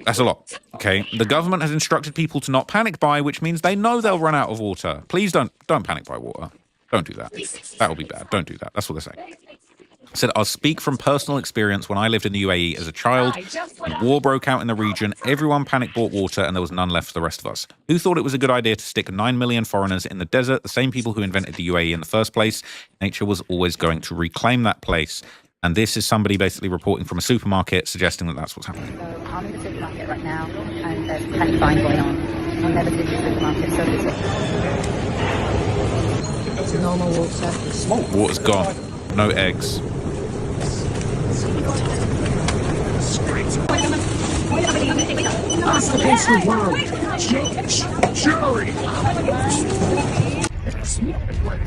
Speaker 1: That's a lot, okay? The government has instructed people to not panic buy, which means they know they'll run out of water. Please don't panic buy water. Don't do that. That'll be bad. Don't do that. That's what they're saying. I said, I'll speak from personal experience. When I lived in the UAE as a child, when war broke out in the region, everyone panic bought water and there was none left for the rest of us. Who thought it was a good idea to stick 9 million foreigners in the desert? The same people who invented the UAE in the first place. Nature was always going to reclaim that place. And this is somebody basically reporting from a supermarket suggesting that that's what's happening.
Speaker 17: So I'm in the supermarket right now, and there's panic buying going on. I've never seen the supermarket so busy. It's normal water.
Speaker 1: Water's gone. No eggs.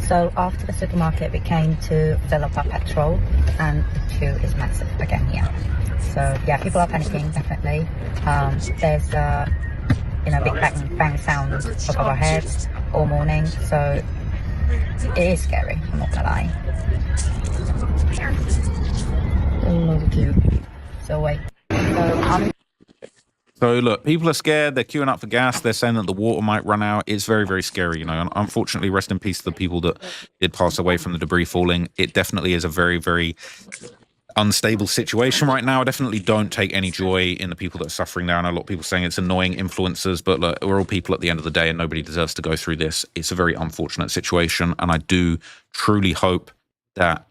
Speaker 17: So after the supermarket, we came to fill up our petrol, and the queue is massive again here. So yeah, people are panicking, definitely. There's big bang sounds above our heads all morning, so it is scary, I'm not gonna lie. So wait.
Speaker 1: So look, people are scared. They're queuing up for gas. They're saying that the water might run out. It's very, very scary, you know. And unfortunately, rest in peace to the people that did pass away from the debris falling. It definitely is a very, very unstable situation right now. I definitely don't take any joy in the people that are suffering there. I know a lot of people saying it's annoying influencers, but look, we're all people at the end of the day, and nobody deserves to go through this. It's a very unfortunate situation, and I do truly hope that,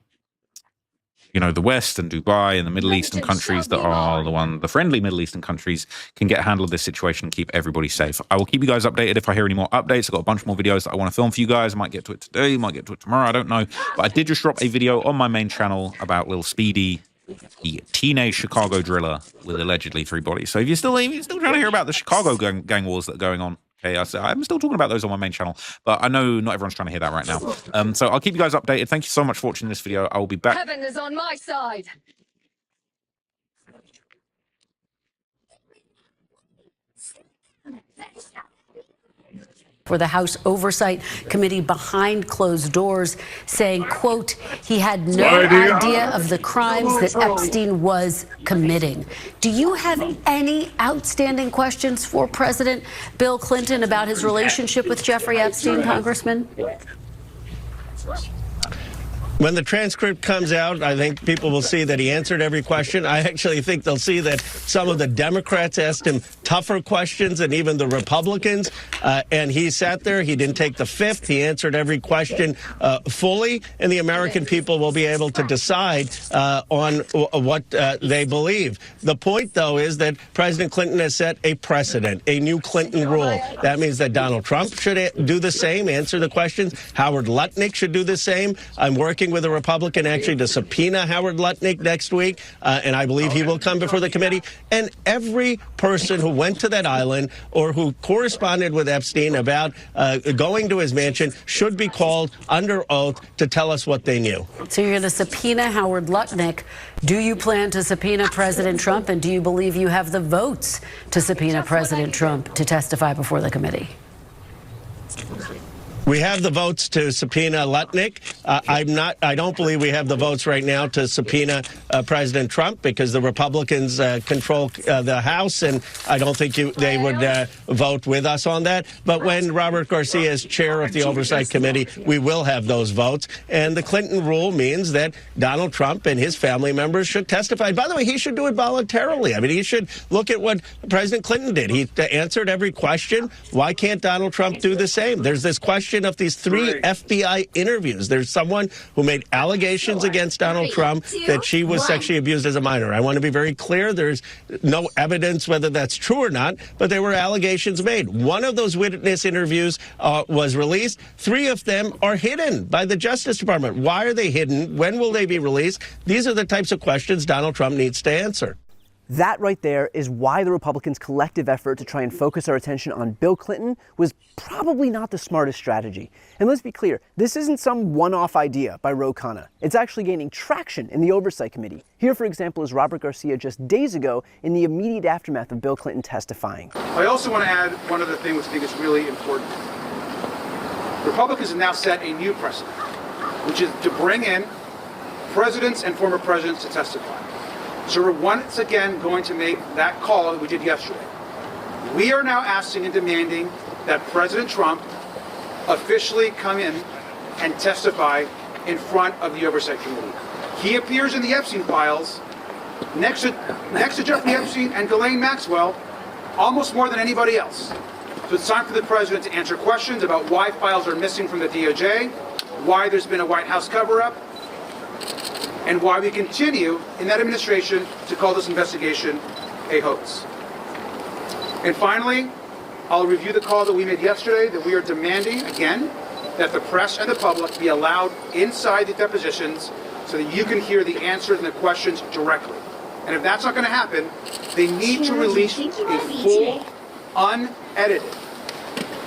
Speaker 1: you know, the West and Dubai and the Middle Eastern countries that are the friendly Middle Eastern countries can get a handle of this situation and keep everybody safe. I will keep you guys updated if I hear any more updates. I've got a bunch more videos that I want to film for you guys. I might get to it today, might get to it tomorrow, I don't know. But I did just drop a video on my main channel about Lil Speedy, the teenage Chicago driller with allegedly 3 bodies. So if you're still trying to hear about the Chicago gang wars that are going on, okay, I'm still talking about those on my main channel, but I know not everyone's trying to hear that right now. So I'll keep you guys updated. Thank you so much for watching this video. I will be back.
Speaker 3: Heaven is on my side.
Speaker 18: For the House Oversight Committee behind closed doors, saying, quote, he had no idea of the crimes that Epstein was committing. Do you have any outstanding questions for President Bill Clinton about his relationship with Jeffrey Epstein, Congressman?
Speaker 19: When the transcript comes out, I think people will see that he answered every question. I actually think they'll see that some of the Democrats asked him tougher questions than even the Republicans. And he sat there. He didn't take the fifth. He answered every question fully. And the American people will be able to decide on what they believe. The point, though, is that President Clinton has set a precedent, a new Clinton rule. That means that Donald Trump should do the same, answer the questions. Howard Lutnick should do the same. I'm working with a Republican actually to subpoena Howard Lutnick next week, and I believe he will come before the committee. And every person who went to that island or who corresponded with Epstein about going to his mansion should be called under oath to tell us what they knew.
Speaker 18: So you're going to subpoena Howard Lutnick. Do you plan to subpoena President Trump, and do you believe you have the votes to subpoena President Trump to testify before the committee?
Speaker 19: We have the votes to subpoena Lutnick. I don't believe we have the votes right now to subpoena President Trump because the Republicans control the House, and I don't think they would vote with us on that. But when Robert Garcia is chair of the Oversight Committee, we will have those votes. And the Clinton rule means that Donald Trump and his family members should testify. By the way, he should do it voluntarily. I mean, he should look at what President Clinton did. He answered every question. Why can't Donald Trump do the same? There's this question of these 3 FBI interviews. There's someone who made allegations against Donald Trump that she was was sexually abused as a minor. I want to be very clear. There's no evidence whether that's true or not, but there were allegations made. One of those witness interviews was released. 3 of them are hidden by the Justice Department. Why are they hidden? When will they be released? These are the types of questions Donald Trump needs to answer.
Speaker 20: That right there is why the Republicans' collective effort to try and focus our attention on Bill Clinton was probably not the smartest strategy. And let's be clear, this isn't some one-off idea by Ro Khanna. It's actually gaining traction in the Oversight Committee. Here, for example, is Robert Garcia just days ago in the immediate aftermath of Bill Clinton testifying.
Speaker 21: I also want to add one other thing which I think is really important. Republicans have now set a new precedent, which is to bring in presidents and former presidents to testify. So we're once again going to make that call that we did yesterday. We are now asking and demanding that President Trump officially come in and testify in front of the Oversight Committee. He appears in the Epstein files next to Jeffrey Epstein and Ghislaine Maxwell almost more than anybody else. So it's time for the President to answer questions about why files are missing from the DOJ, why there's been a White House cover-up, and why we continue in that administration to call this investigation a hoax. And finally, I'll review the call that we made yesterday that we are demanding, again, that the press and the public be allowed inside the depositions so that you can hear the answers and the questions directly. And if that's not going to happen, they need to release a full, unedited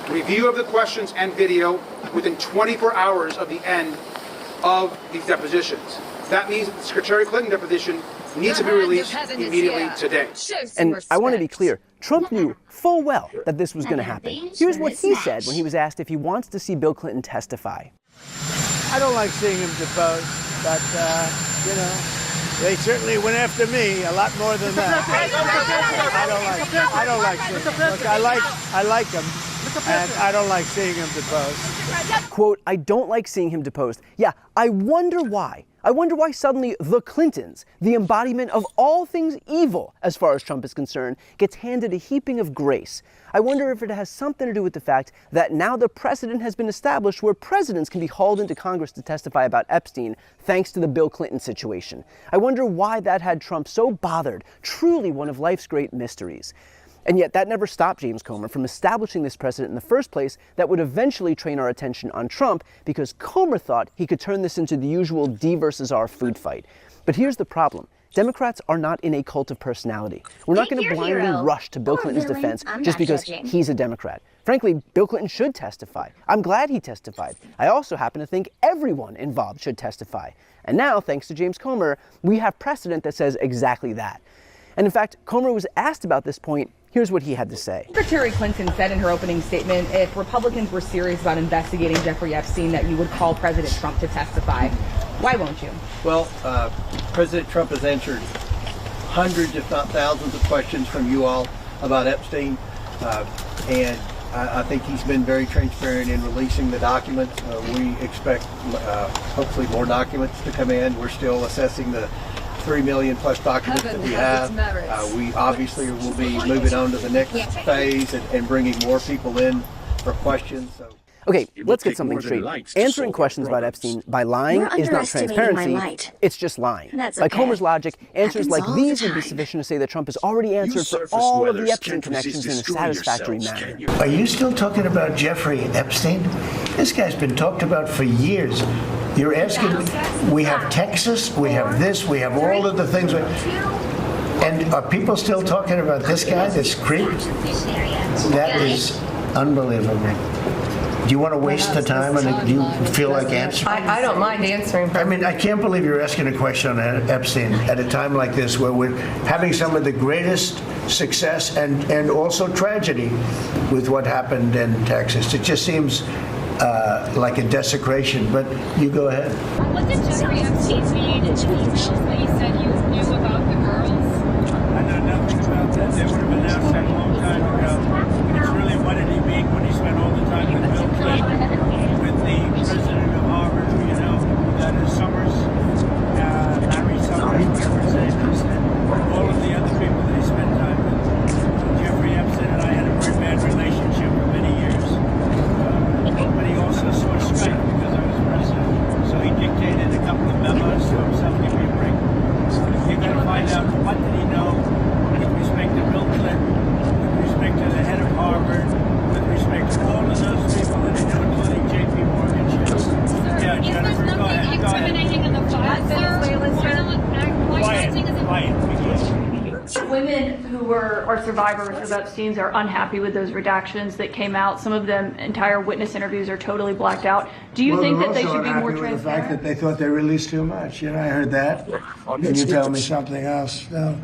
Speaker 21: review of the questions and video within 24 hours of the end of these depositions. That means that the Secretary Clinton deposition needs to be released immediately today.
Speaker 20: And I want to be clear, Trump knew full well that this was going to happen. Here's what he said when he was asked if he wants to see Bill Clinton testify.
Speaker 22: I don't like seeing him deposed, but, they certainly went after me a lot more than that. I don't like seeing him. Look, I like him, and I don't like seeing him deposed.
Speaker 20: Quote, I don't like seeing him deposed. Yeah, I wonder why. I wonder why suddenly the Clintons, the embodiment of all things evil as far as Trump is concerned, gets handed a heaping of grace. I wonder if it has something to do with the fact that now the precedent has been established where presidents can be hauled into Congress to testify about Epstein thanks to the Bill Clinton situation. I wonder why that had Trump so bothered, truly one of life's great mysteries. And yet that never stopped James Comer from establishing this precedent in the first place that would eventually train our attention on Trump, because Comer thought he could turn this into the usual D versus R food fight. But here's the problem. Democrats are not in a cult of personality. We're not going to blindly rush to Bill Clinton's defense just because he's a Democrat. Frankly, Bill Clinton should testify. I'm glad he testified. I also happen to think everyone involved should testify. And now, thanks to James Comer, we have precedent that says exactly that. And in fact, Comer was asked about this point. Here's what he had to say.
Speaker 23: Secretary Clinton said in her opening statement, if Republicans were serious about investigating Jeffrey Epstein, that you would call President Trump to testify. Why won't you?
Speaker 24: Well, President Trump has answered hundreds, if not thousands, of questions from you all about Epstein. And I think he's been very transparent in releasing the documents. We expect hopefully more documents to come in. We're still assessing the 3 million plus documents that we have. We obviously will be moving on to the next phase and bringing more people in for questions. So.
Speaker 20: Okay, let's get something straight. Answering questions about Epstein by lying is not transparency, it's just lying. By Comer's logic, answers like these would be sufficient to say that Trump has already answered for all of the Epstein connections in a satisfactory manner.
Speaker 25: Are you still talking about Jeffrey Epstein? This guy's been talked about for years. You're asking, we have Texas, we have this, we have all of the things. And are people still talking about this guy, this creep? That is unbelievable. Do you want to waste the time, and do you feel like answering?
Speaker 26: I don't mind answering.
Speaker 25: I mean, I can't believe you're asking a question on Epstein at a time like this, where we're having some of the greatest success and also tragedy with what happened in Texas. It just seems like a desecration, but you go ahead.
Speaker 3: What did Jeffrey Epstein mean in the emails that you said you knew about the girls?
Speaker 22: I know nothing about that. They would have announced that a long time ago. It's really, what did he mean when he spent all the time with Bill Clinton, with the president of Harvard, that is Summers, Larry Summers, and all of the other people that he spent time with. Jeffrey Epstein and I had a very bad relationship for many years. But he also saw Skype because I was president. So he dictated a couple of memos to himself, give me a break.
Speaker 2: are survivors of Epstein's are unhappy with those redactions that came out. Some of them, entire witness interviews are totally blacked out. Do you think that they should be more transparent?
Speaker 24: The fact that they thought they released too much. You know, I heard that. Can you tell me something else? No.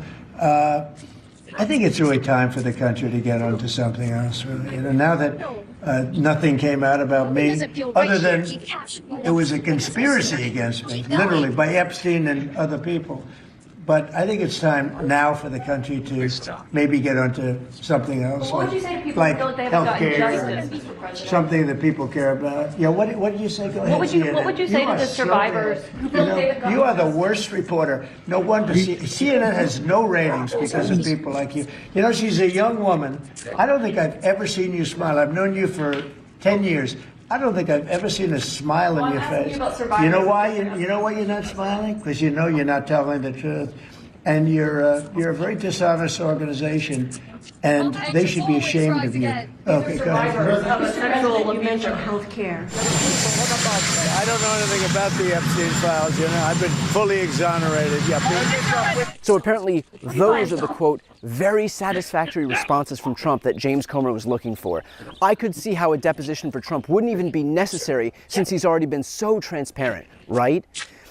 Speaker 24: I think it's really time for the country to get onto something else. Really. You know, now that nothing came out about me, other than it was a conspiracy against me, literally by Epstein and other people. But I think it's time now for the country to maybe get onto something else,
Speaker 2: What would you say to people
Speaker 24: like
Speaker 2: who feel like they haven't gotten
Speaker 24: healthcare,
Speaker 2: justice for president?
Speaker 24: something that people care about. Yeah, what did you say? Go ahead.
Speaker 2: What would you say to
Speaker 24: are
Speaker 2: the
Speaker 24: so
Speaker 2: survivors
Speaker 24: bad.
Speaker 2: who feel like they haven't gotten
Speaker 24: You are the worst reporter. No wonder CNN has no ratings because of people like you. You know, she's a young woman. I don't think I've ever seen you smile. I've known you for 10 years. I don't think I've ever seen a smile on your face. You know why? You know why you're not smiling? Because you know you're not telling the truth. And you're a very dishonest organization, and they should be ashamed of you. Okay, go ahead.
Speaker 2: You mentioned health care.
Speaker 24: I don't know anything about the Epstein files. You know, I've been fully exonerated.
Speaker 20: So apparently, those are the, quote, very satisfactory responses from Trump that James Comer was looking for. I could see how a deposition for Trump wouldn't even be necessary since he's already been so transparent, right?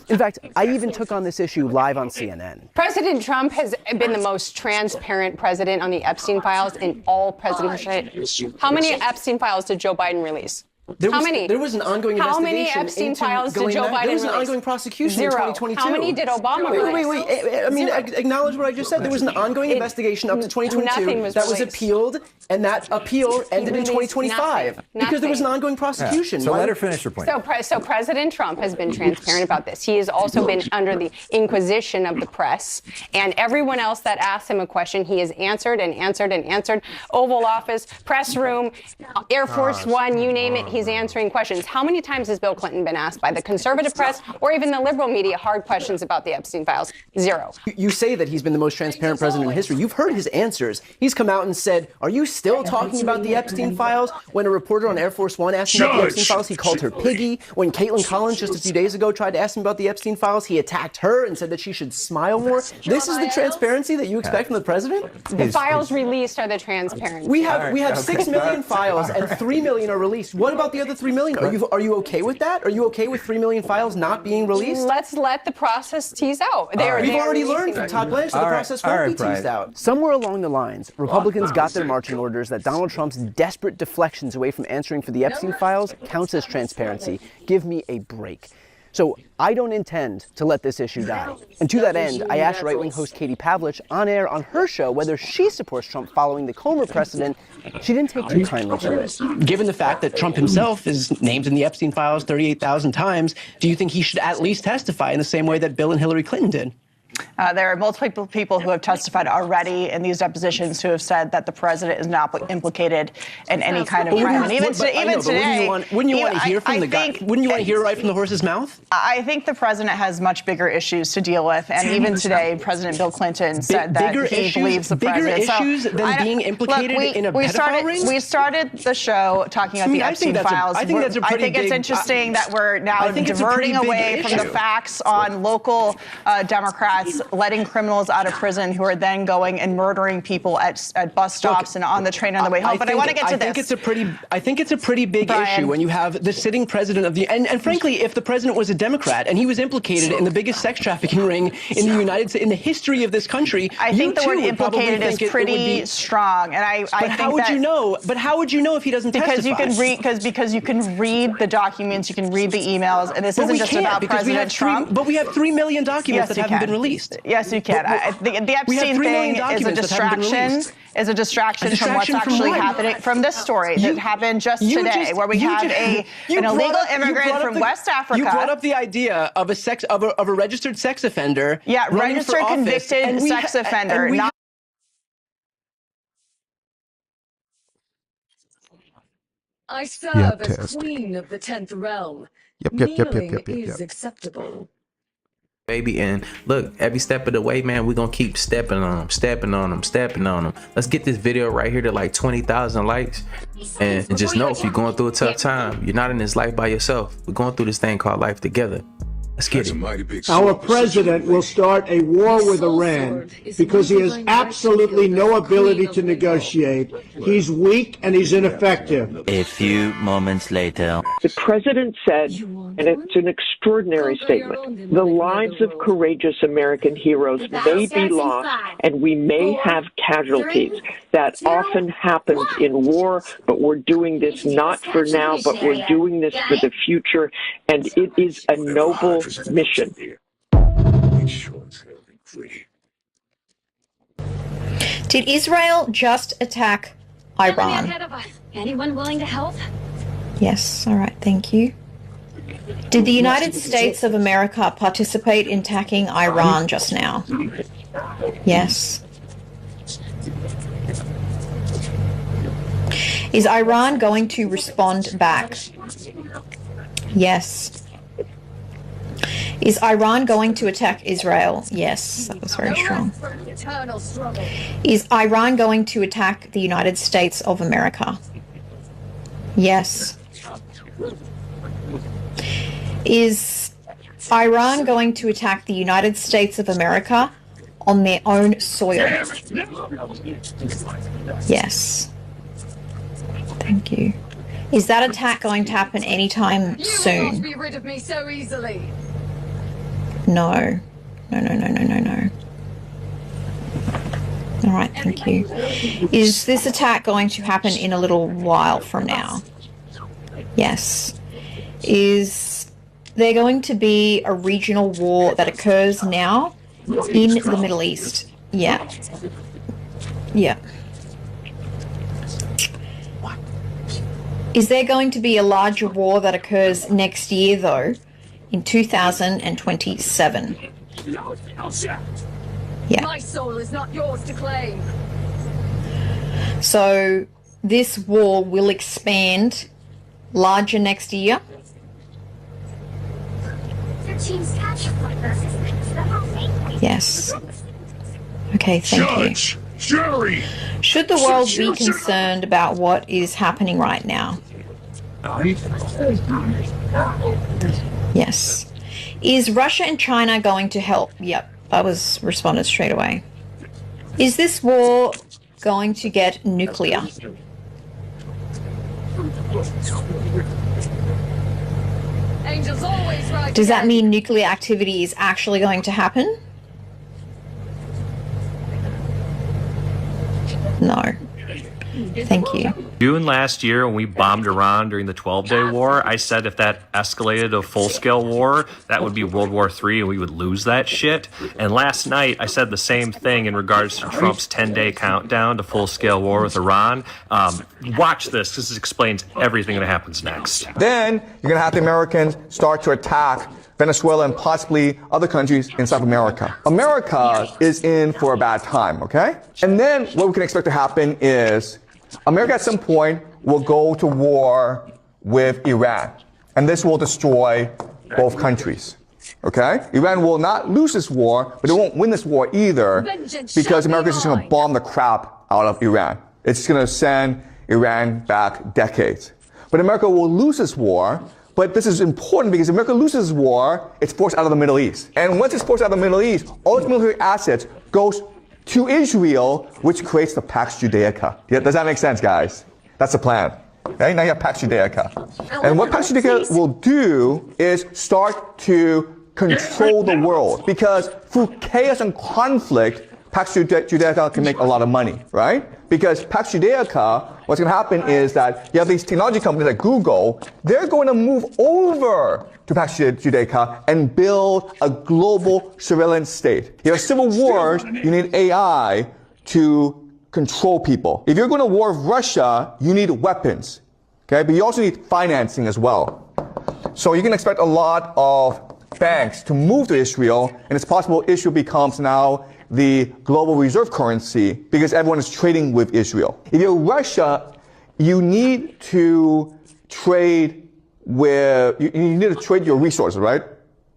Speaker 20: In fact, I even took on this issue live on CNN.
Speaker 4: President Trump has been the most transparent president on the Epstein files in all presidency. How many Epstein files did Joe Biden release? How many?
Speaker 20: There was an ongoing
Speaker 4: How
Speaker 20: investigation.
Speaker 4: many Epstein
Speaker 20: into
Speaker 4: files did Joe Biden release?
Speaker 20: There was an ongoing prosecution
Speaker 4: Zero.
Speaker 20: in 2022.
Speaker 4: How many did Obama release?
Speaker 20: Wait. I mean, acknowledge what I just said. There was an ongoing investigation up to 2022 that was appealed, and that appeal ended in 2025 because there was an ongoing prosecution.
Speaker 5: Yeah. So let her finish her point.
Speaker 4: So President Trump has been transparent about this. He has also been under the inquisition of the press, and everyone else that asked him a question, he has answered and answered and answered. Oval Office, press room, Air Force One, you name it, he's answering questions. How many times has Bill Clinton been asked by the conservative press or even the liberal media hard questions about the Epstein files? Zero.
Speaker 20: You say that he's been the most transparent president in history. You've heard his answers. He's come out and said, are you still talking about the Epstein files? When a reporter on Air Force One asked him about the Epstein files, he called her piggy. When Caitlin Collins just a few days ago tried to ask him about the Epstein files, he attacked her and said that she should smile more. This is the transparency that you expect from the president?
Speaker 4: The files released are the transparency.
Speaker 20: We have 6 million files and 3 million are released. What about the other 3 million? Are you okay with that? Are you okay with 3 million files not being released?
Speaker 4: Let's let the process tease out.
Speaker 20: We've already learned from Todd Blanche that the process won't be teased out. Somewhere along the lines, Republicans got their marching orders that Donald Trump's desperate deflections away from answering for the Epstein files counts as transparency. Give me a break. So I don't intend to let this issue die. And to that end, I asked right-wing host Katie Pavlich on air on her show whether she supports Trump following the Comer precedent. She didn't take too kindly to it. Given the fact that Trump himself is named in the Epstein files 38,000 times, do you think he should at least testify in the same way that Bill and Hillary Clinton did?
Speaker 6: There are multiple people who have testified already in these depositions who have said that the president is not implicated in any kind of crime. And even today,
Speaker 20: wouldn't you want to hear from the guy? Wouldn't you want to hear right from the horse's mouth?
Speaker 6: I think the president has much bigger issues to deal with, and even today, President Bill Clinton said that he believes the president.
Speaker 20: Bigger issues than being implicated in a pedophile ring?
Speaker 6: We started the show talking about the Epstein files. I think it's interesting that we're now diverting away from the facts on local Democrats letting criminals out of prison who are then going and murdering people at bus stops and on the train on the way home. But I want to get to this.
Speaker 20: I think it's a pretty big issue when you have the sitting president of the and frankly, if the president was a Democrat and he was implicated in the biggest sex trafficking ring in the United States, in the history of this country,
Speaker 6: I think the word implicated is pretty strong. And I think
Speaker 20: how would you know? But how would you know if he doesn't testify?
Speaker 6: Because you can read the documents, you can read the emails, and this isn't just about President Trump.
Speaker 20: But we have 3 million documents that haven't been released.
Speaker 6: Yes, you can. The Epstein thing is a distraction. Is a distraction from what's actually happening from this story that happened just today, where we have an illegal immigrant from West Africa.
Speaker 20: You brought up the idea of a registered sex offender.
Speaker 6: Yeah, registered convicted sex offender.
Speaker 7: I serve as queen of the 10th realm. Kneeling is acceptable.
Speaker 26: Baby, and look, every step of the way, man, we're gonna keep stepping on them. Let's get this video right here to like 20,000 likes, and just know if you're going through a tough time, you're not in this life by yourself. We're going through this thing called life together. Let's get it.
Speaker 24: Our president will start a war with Iran because he has absolutely no ability to negotiate. He's weak and he's ineffective.
Speaker 5: A few moments later.
Speaker 8: The president said, and it's an extraordinary statement, the lives of courageous American heroes may be lost and we may have casualties. That often happens in war, but we're doing this not for now, but we're doing this for the future, and it is a noble mission.
Speaker 9: Did Israel just attack Iran?
Speaker 3: Anyone willing to help?
Speaker 9: Yes, all right, thank you. Did the United States of America participate in attacking Iran just now? Yes. Is Iran going to respond back? Yes. Is Iran going to attack Israel? Yes, that was very strong. Is Iran going to attack the United States of America? Yes. Is Iran going to attack the United States of America on their own soil? Yes. Thank you. Is that attack going to happen anytime soon?
Speaker 7: You won't be rid of me so easily.
Speaker 9: No. No. All right, thank you. Is this attack going to happen in a little while from now? Yes. Is there going to be a regional war that occurs now in the Middle East? Yeah. Yeah. Is there going to be a larger war that occurs next year, though, in 2027? Yeah.
Speaker 7: My soul is not yours to claim.
Speaker 9: So this war will expand larger next year? Yes. Okay, thank you. Should the world be concerned about what is happening right now? Yes. Is Russia and China going to help? Yep, that was responded straight away. Is this war going to get nuclear?
Speaker 7: Angels always right.
Speaker 9: Does that mean nuclear activity is actually going to happen? No. Thank you.
Speaker 10: June last year, when we bombed Iran during the 12-Day War, I said if that escalated to full-scale war, that would be World War III and we would lose that shit. And last night, I said the same thing in regards to Trump's 10-day countdown to full-scale war with Iran. Watch this. This explains everything that happens next.
Speaker 11: Then you're going to have the Americans start to attack Venezuela and possibly other countries in South America. America is in for a bad time, okay? And then what we can expect to happen is America at some point will go to war with Iran. And this will destroy both countries, okay? Iran will not lose this war, but it won't win this war either because America is just going to bomb the crap out of Iran. It's going to send Iran back decades. But America will lose this war. But this is important because if America loses this war, it's forced out of the Middle East. And once it's forced out of the Middle East, all its military assets goes to Israel, which creates the Pax Judaica. Yeah, does that make sense, guys? That's the plan. Okay, now you have Pax Judaica. And what Pax Judaica will do is start to control the world. Because through chaos and conflict, Pax Judaica can make a lot of money, right? Because Pax Judaica, what's going to happen is that you have these technology companies like Google, they're going to move over to Pax Judaica and build a global surveillance state. You have civil wars, you need AI to control people. If you're going to war with Russia, you need weapons, okay? But you also need financing as well. So you can expect a lot of banks to move to Israel, and it's possible Israel becomes now the global reserve currency because everyone is trading with Israel. If you're Russia, you need to trade with, you need to trade your resources, right?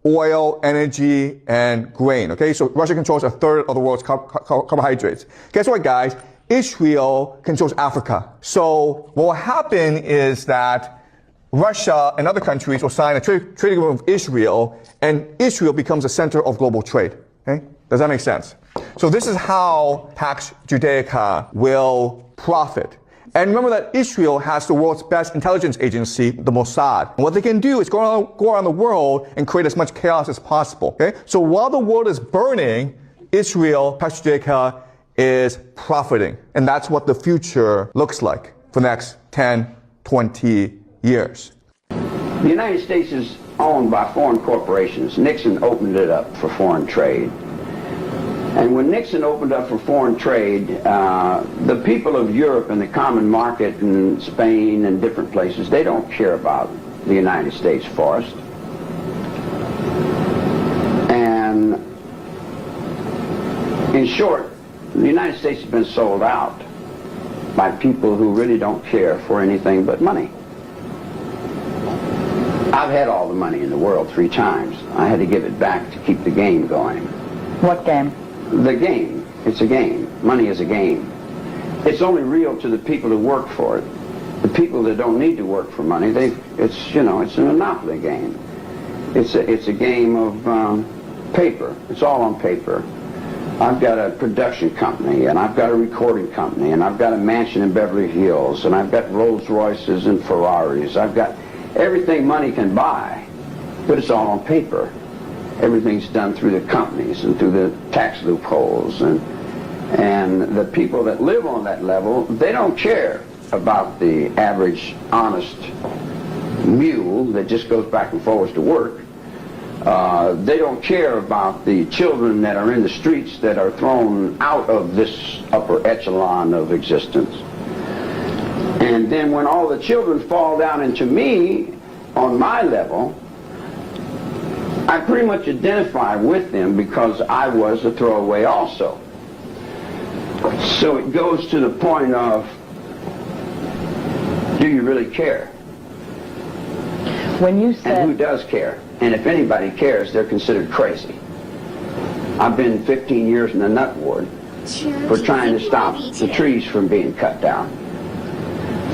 Speaker 11: Oil, energy, and grain, okay? So Russia controls a third of the world's carbohydrates. Guess what, guys? Israel controls Africa. So what will happen is that Russia and other countries will sign a trade agreement with Israel, and Israel becomes the center of global trade. Okay? Does that make sense? So this is how Pax Judaica will profit. And remember that Israel has the world's best intelligence agency, the Mossad. And what they can do is go around the world and create as much chaos as possible. Okay? So while the world is burning, Israel, Pax Judaica, is profiting. And that's what the future looks like for the next 10, 20 years.
Speaker 12: The United States is owned by foreign corporations. Nixon opened it up for foreign trade. And when Nixon opened up for foreign trade, the people of Europe and the common market in Spain and different places, they don't care about the United States forest. And in short, the United States has been sold out by people who really don't care for anything but money. I've had all the money in the world 3 times. I had to give it back to keep the game going. What game? The game. It's a game. Money is a game. It's only real to the people who work for it. The people that don't need to work for money, it's a monopoly game. It's a game of paper. It's all on paper. I've got a production company, and I've got a recording company, and I've got a mansion in Beverly Hills, and I've got Rolls Royces and Ferraris. I've got everything money can buy, but it's all on paper. Everything's done through the companies and through the tax loopholes, and the people that live on that level, they don't care about the average honest mule that just goes back and forwards to work. They don't care about the children that are in the streets that are thrown out of this upper echelon of existence. And then when all the children fall down into me, on my level, I pretty much identify with them because I was a throwaway also. So it goes to the point of, do you really care? When you said... And who does care? And if anybody cares, they're considered crazy. I've been 15 years in the nut ward for trying to stop the trees from being cut down,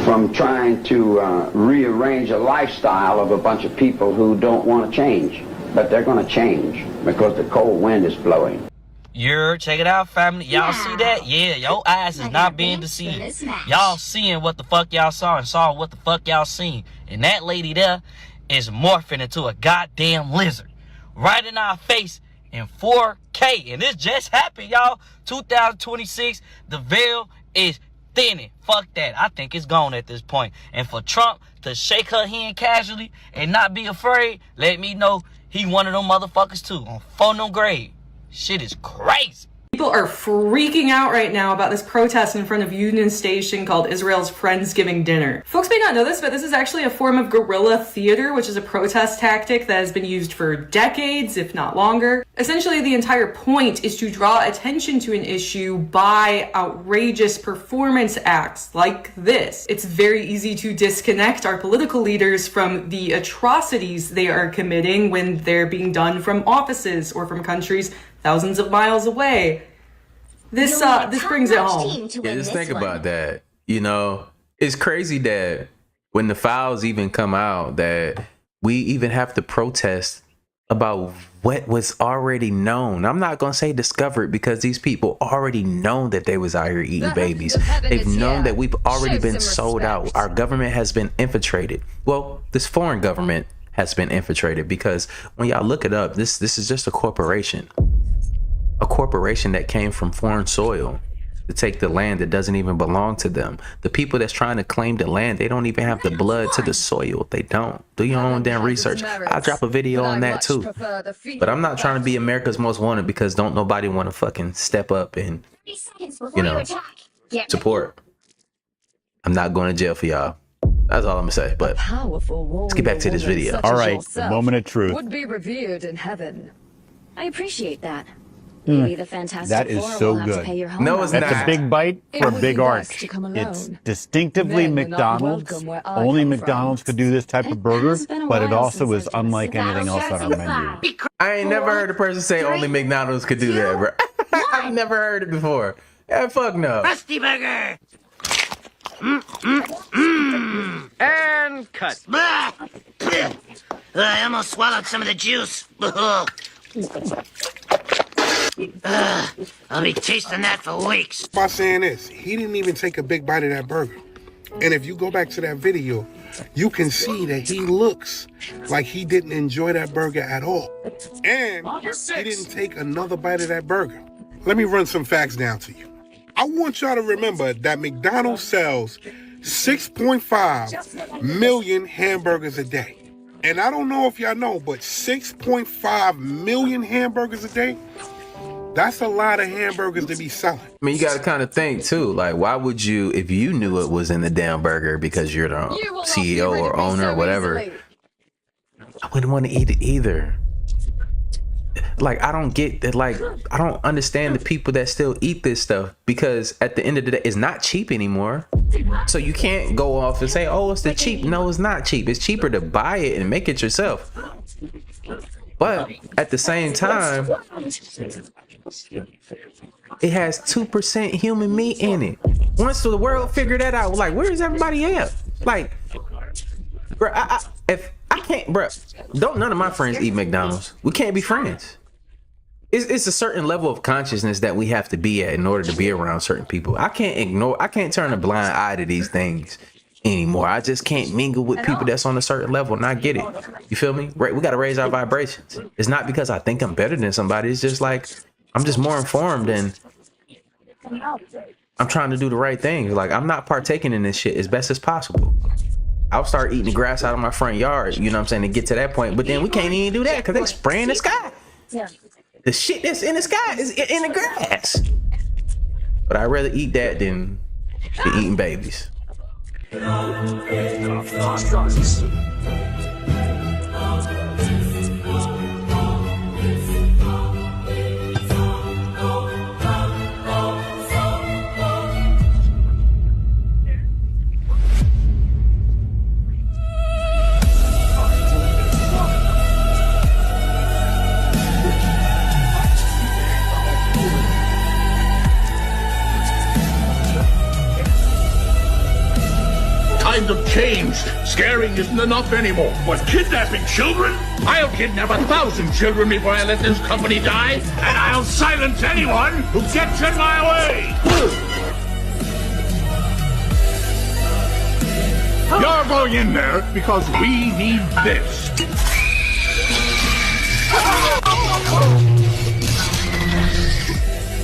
Speaker 12: from trying to rearrange a lifestyle of a bunch of people who don't want to change. But they're going to change because the cold wind is blowing.
Speaker 13: Check it out, family. Y'all see that? Yeah, your eyes is not being deceived. Y'all seeing what the fuck y'all saw and saw what the fuck y'all seen. And that lady there is morphing into a goddamn lizard. Right in our face in 4K. And this just happened, y'all. 2026, the veil is thinning. Fuck that. I think it's gone at this point. And for Trump to shake her hand casually and not be afraid, let me know he one of them motherfuckers too. On 4 no grade. Shit is crazy.
Speaker 14: People are freaking out right now about this protest in front of Union Station called Israel's Friendsgiving Dinner. Folks may not know this, but this is actually a form of guerrilla theater, which is a protest tactic that has been used for decades, if not longer. Essentially, the entire point is to draw attention to an issue by outrageous performance acts like this. It's very easy to disconnect our political leaders from the atrocities they are committing when they're being done from offices or from countries thousands of miles away. This brings it home.
Speaker 26: Yeah, just think about that. You know, it's crazy that when the files even come out that we even have to protest about what was already known. I'm not going to say discovered because these people already know that they was out here eating babies. They've known that we've already been sold out. Our government has been infiltrated. Well, this foreign government has been infiltrated because when y'all look it up, this is just a corporation. A corporation that came from foreign soil to take the land that doesn't even belong to them. The people that's trying to claim the land, they don't even have the blood to the soil. They don't. Do your own damn research. I'll drop a video on that too. But I'm not trying to be America's Most Wanted because don't nobody want to fucking step up and, you know, support. I'm not going to jail for y'all. That's all I'm gonna say. But let's get back to this video.
Speaker 15: All right, the moment of truth.
Speaker 7: Would be revered in heaven.
Speaker 16: I appreciate that. Maybe the Fantastic
Speaker 15: That is
Speaker 16: Four
Speaker 15: so
Speaker 16: will have
Speaker 15: good.
Speaker 16: to pay your home
Speaker 15: No,
Speaker 16: bill.
Speaker 15: it's That's a big bite for a big arch. It's distinctively
Speaker 7: Men are not
Speaker 15: McDonald's.
Speaker 7: welcome where I
Speaker 15: Only
Speaker 7: come
Speaker 15: McDonald's could do this type of burger, but it also is unlike anything else on our menu.
Speaker 26: I ain't never heard a person say only McDonald's could do that, bro. I've never heard it before. Yeah, fuck no.
Speaker 16: Rusty Burger.
Speaker 1: And cut.
Speaker 17: I almost swallowed some of the juice. I'll be tasting that for weeks.
Speaker 18: By saying this, he didn't even take a big bite of that burger. And if you go back to that video, you can see that he looks like he didn't enjoy that burger at all. And he didn't take another bite of that burger. Let me run some facts down to you. I want y'all to remember that McDonald's sells 6.5 million hamburgers a day. And I don't know if y'all know, but 6.5 million hamburgers a day, that's a lot of hamburgers to be selling.
Speaker 26: I mean, you got to kind of think too, like, why would you, if you knew it was in the damn burger because you're the CEO or owner or whatever, I wouldn't want to eat it either. Like, I don't get that. Like, I don't understand the people that still eat this stuff, because at the end of the day, it's not cheap anymore. So you can't go off and say, oh, it's the cheap. No, it's not cheap. It's cheaper to buy it and make it yourself. But at the same time, it has 2% human meat in it. Once the world figured that out, like, where is everybody at? Like, bro, if I can't, bro, don't none of my friends eat McDonald's. We can't be friends. It's a certain level of consciousness that we have to be at in order to be around certain people. I can't turn a blind eye to these things anymore. I just can't mingle with people that's on a certain level and I get it. You feel me? Right? We got to raise our vibrations. It's not because I think I'm better than somebody. It's just like, I'm just more informed and I'm trying to do the right thing. Like, I'm not partaking in this shit as best as possible. I'll start eating the grass out of my front yard, you know what I'm saying, to get to that point. But then we can't even do that because they spraying the sky. The shit that's in the sky is in the grass. But I'd rather eat that than eating babies.
Speaker 19: Times have changed. Scaring isn't enough anymore. What, kidnapping children? I'll kidnap 1,000 children before I let this company die, and I'll silence anyone who gets in my way. You're going in there because we need this.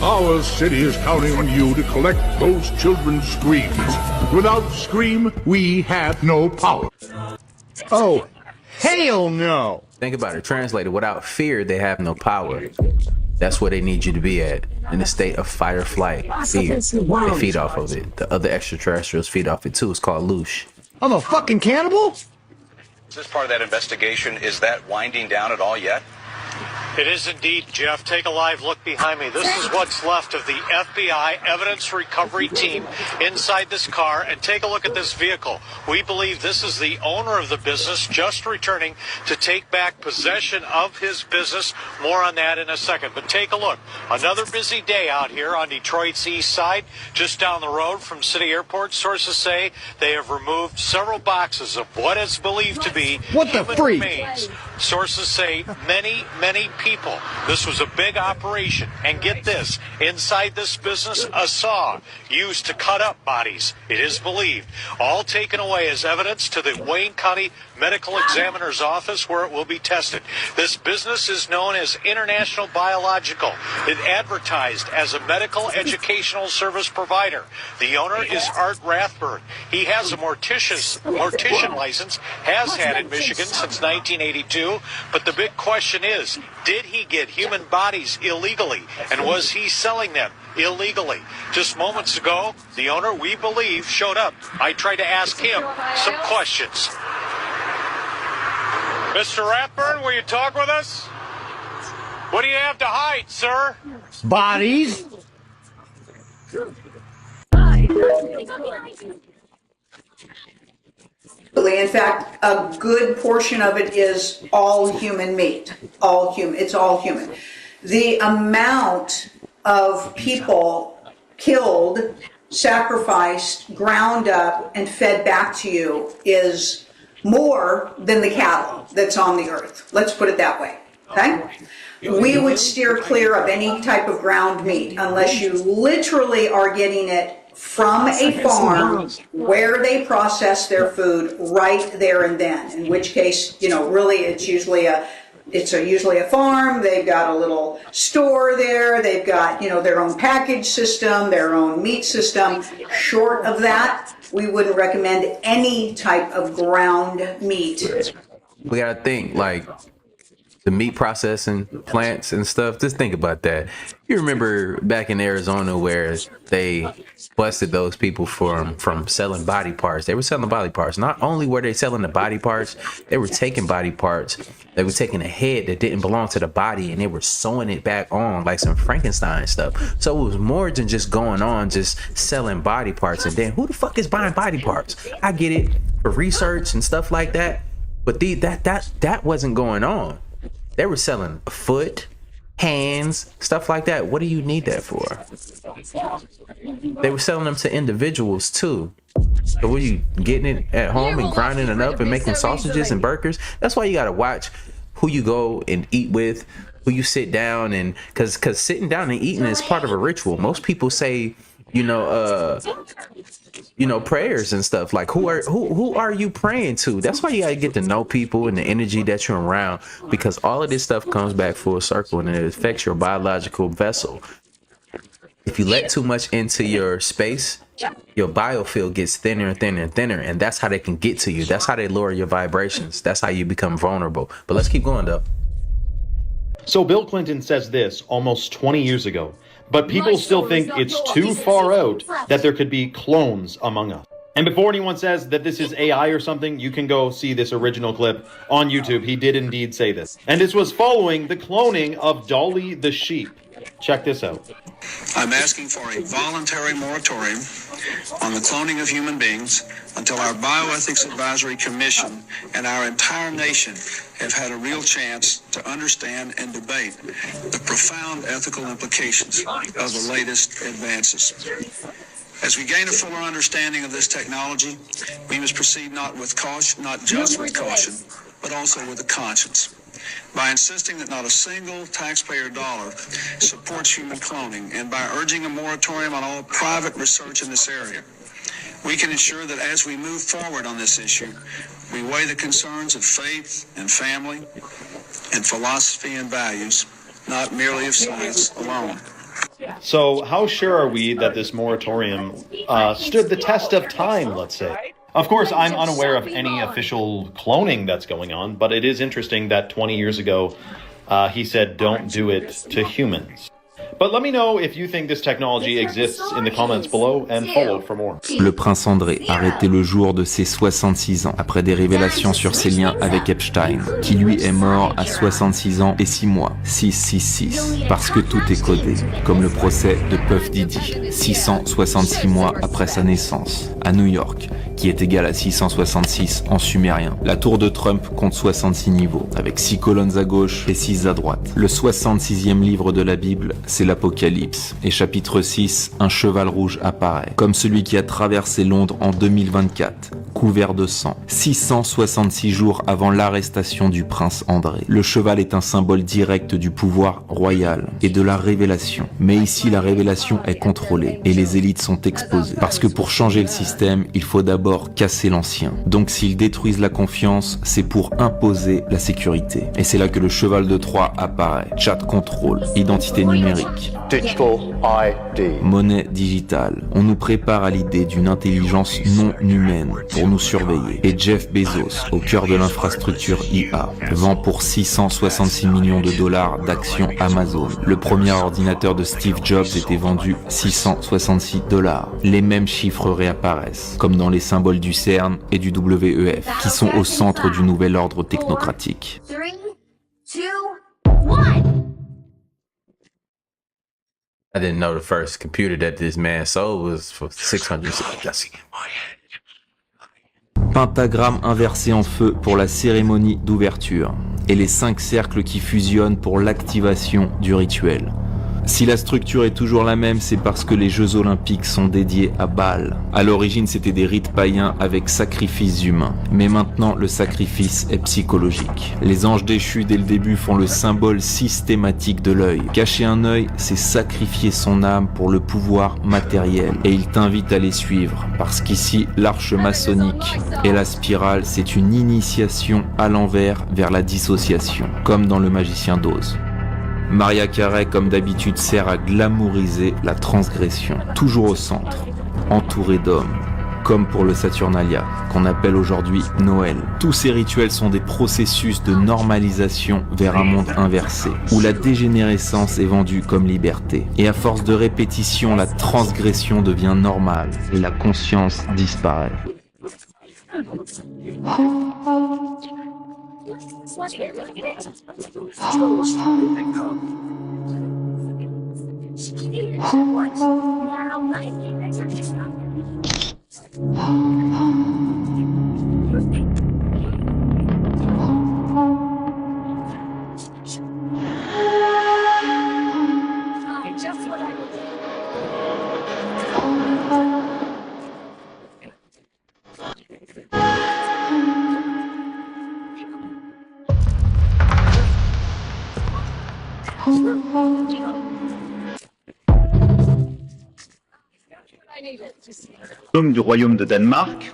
Speaker 19: Our city is counting on you to collect those children's screams. Without Scream, we have no power.
Speaker 26: Oh, hell no. Think about it. Translated, without fear, they have no power. That's where they need you to be at. In a state of fight or flight. Fear. They feed off of it. The other extraterrestrials feed off it too. It's called Loosh.
Speaker 19: I'm a fucking cannibal?
Speaker 21: Is this part of that investigation? Is that winding down at all yet?
Speaker 23: It is indeed, Jeff. Take a live look behind me. This is what's left of the FBI evidence recovery team inside this car. And take a look at this vehicle. We believe this is the owner of the business just returning to take back possession of his business. More on that in a second. But take a look. Another busy day out here on Detroit's east side, just down the road from City Airport. Sources say they have removed several boxes of what is believed to be human remains. Sources say many people. This was a big operation. And get this, inside this business, a saw used to cut up bodies, it is believed. All taken away as evidence to the Wayne County Medical Examiner's Office, where it will be tested. This business is known as International Biological. It advertised as a medical educational service provider. The owner is Art Rathburn. He has a mortician license, has had in Michigan since 1982. But the big question is, did he get human bodies illegally? And was he selling them illegally? Just moments ago, the owner, we believe, showed up. I tried to ask him some questions. Mr. Rathburn, will you talk with us? What do you have to hide, sir?
Speaker 19: Bodies.
Speaker 27: In fact, a good portion of it is all human meat. All human. It's all human. The amount of people killed sacrificed, ground up, and fed back to you is more than the cattle that's on the earth. Let's put it that way, okay? We would steer clear of any type of ground meat unless you literally are getting it from a farm where they process their food right there and then, in which case, really it's usually usually a farm. They've got a little store there. They've got, their own package system, their own meat system. Short of that, we wouldn't recommend any type of ground meat.
Speaker 26: We gotta think, like, the meat processing plants and stuff. Just think about that. You remember back in Arizona where they busted those people from selling body parts. They were selling body parts. Not only were they selling the body parts, they were taking body parts. They were taking a head that didn't belong to the body and they were sewing it back on like some Frankenstein stuff. So it was more than just going on, just selling body parts. And then who the fuck is buying body parts? I get it for research and stuff like that. But that wasn't going on. They were selling a foot, hands, stuff like that. What do you need that for? They were selling them to individuals too. So were you getting it at home and grinding it up and making sausages and burgers? That's why you gotta watch who you go and eat with, who you sit down, and cause sitting down and eating is part of a ritual. Most people say, prayers and stuff. Like, who are you praying to? That's why you gotta get to know people and the energy that you're around, because all of this stuff comes back full circle and it affects your biological vessel. If you let too much into your space, your biofield gets thinner and thinner and thinner, and that's how they can get to you. That's how they lower your vibrations. That's how you become vulnerable. But let's keep going though.
Speaker 2: So Bill Clinton says this almost 20 years ago. But people still think it's too far out that there could be clones among us. And before anyone says that this is AI or something, you can go see this original clip on YouTube. He did indeed say this. And this was following the cloning of Dolly the sheep. Check this out.
Speaker 4: I'm asking for a voluntary moratorium on the cloning of human beings until our Bioethics Advisory Commission and our entire nation have had a real chance to understand and debate the profound ethical implications of the latest advances. As we gain a fuller understanding of this technology, we must proceed not with caution, not just with caution, but also with a conscience. By insisting that not a single taxpayer dollar supports human cloning, and by urging a moratorium on all private research in this area, we can ensure that as we move forward on this issue, we weigh the concerns of faith and family and philosophy and values, not merely of science alone.
Speaker 2: So how sure are we that this moratorium stood the test of time, let's say? Of course, I'm unaware of any official cloning that's going on, but it is interesting that 20 years ago, he said, don't do it to humans. But let me know if you think this technology exists in the comments below, and follow for more.
Speaker 6: Le prince André, arrêté le jour de ses 66 ans, après des révélations sur ses liens avec Epstein, qui lui est mort à 66 ans et 6 mois. 666. Parce que tout est codé, comme le procès de Puff Diddy, 666 mois après sa naissance, à New York, qui est égal à 666 en sumérien. La tour de Trump compte 66 niveaux, avec 6 colonnes à gauche et 6 à droite. Le 66e livre de la Bible, c'est l'Apocalypse, et chapitre 6, un cheval rouge apparaît, comme celui qui a traversé Londres en 2024, couvert de sang, 666 jours avant l'arrestation du prince André. Le cheval est un symbole direct du pouvoir royal et de la révélation. Mais ici, la révélation est contrôlée et les élites sont exposées. Parce que pour changer le système, il faut d'abord casser l'ancien. Donc s'ils détruisent la confiance, c'est pour imposer la sécurité. Et c'est là que le cheval de Troie apparaît. Chat contrôle, identité numérique.
Speaker 20: Digital ID.
Speaker 6: Monnaie digitale. On nous prépare à l'idée d'une intelligence non humaine pour nous surveiller. Et Jeff Bezos, au cœur de l'infrastructure IA, vend pour 666 millions de dollars d'actions Amazon. Le premier ordinateur de Steve Jobs était vendu 666 dollars. Les mêmes chiffres réapparaissent, comme dans les symboles du CERN et du WEF, qui sont au centre du nouvel ordre technocratique.
Speaker 22: 3, 2, 1.
Speaker 26: I didn't know the first computer that this man sold was for 600.
Speaker 6: Pentagramme inversé en feu pour la cérémonie d'ouverture et les 5 cercles qui fusionnent pour l'activation du rituel. Si la structure est toujours la même, c'est parce que les Jeux Olympiques sont dédiés à Baal. À l'origine, c'était des rites païens avec sacrifices humains. Mais maintenant, le sacrifice est psychologique. Les anges déchus, dès le début, font le symbole systématique de l'œil. Cacher un œil, c'est sacrifier son âme pour le pouvoir matériel. Et ils t'invitent à les suivre, parce qu'ici, l'arche maçonnique et la spirale, c'est une initiation à l'envers vers la dissociation, comme dans Le Magicien d'Oz. Maria Carey, comme d'habitude, sert à glamouriser la transgression, toujours au centre, entourée d'hommes, comme pour le Saturnalia, qu'on appelle aujourd'hui Noël. Tous ces rituels sont des processus de normalisation vers un monde inversé, où la dégénérescence est vendue comme liberté. Et à force de répétition, la transgression devient normale, et la conscience disparaît.
Speaker 3: Du royaume de Danemark,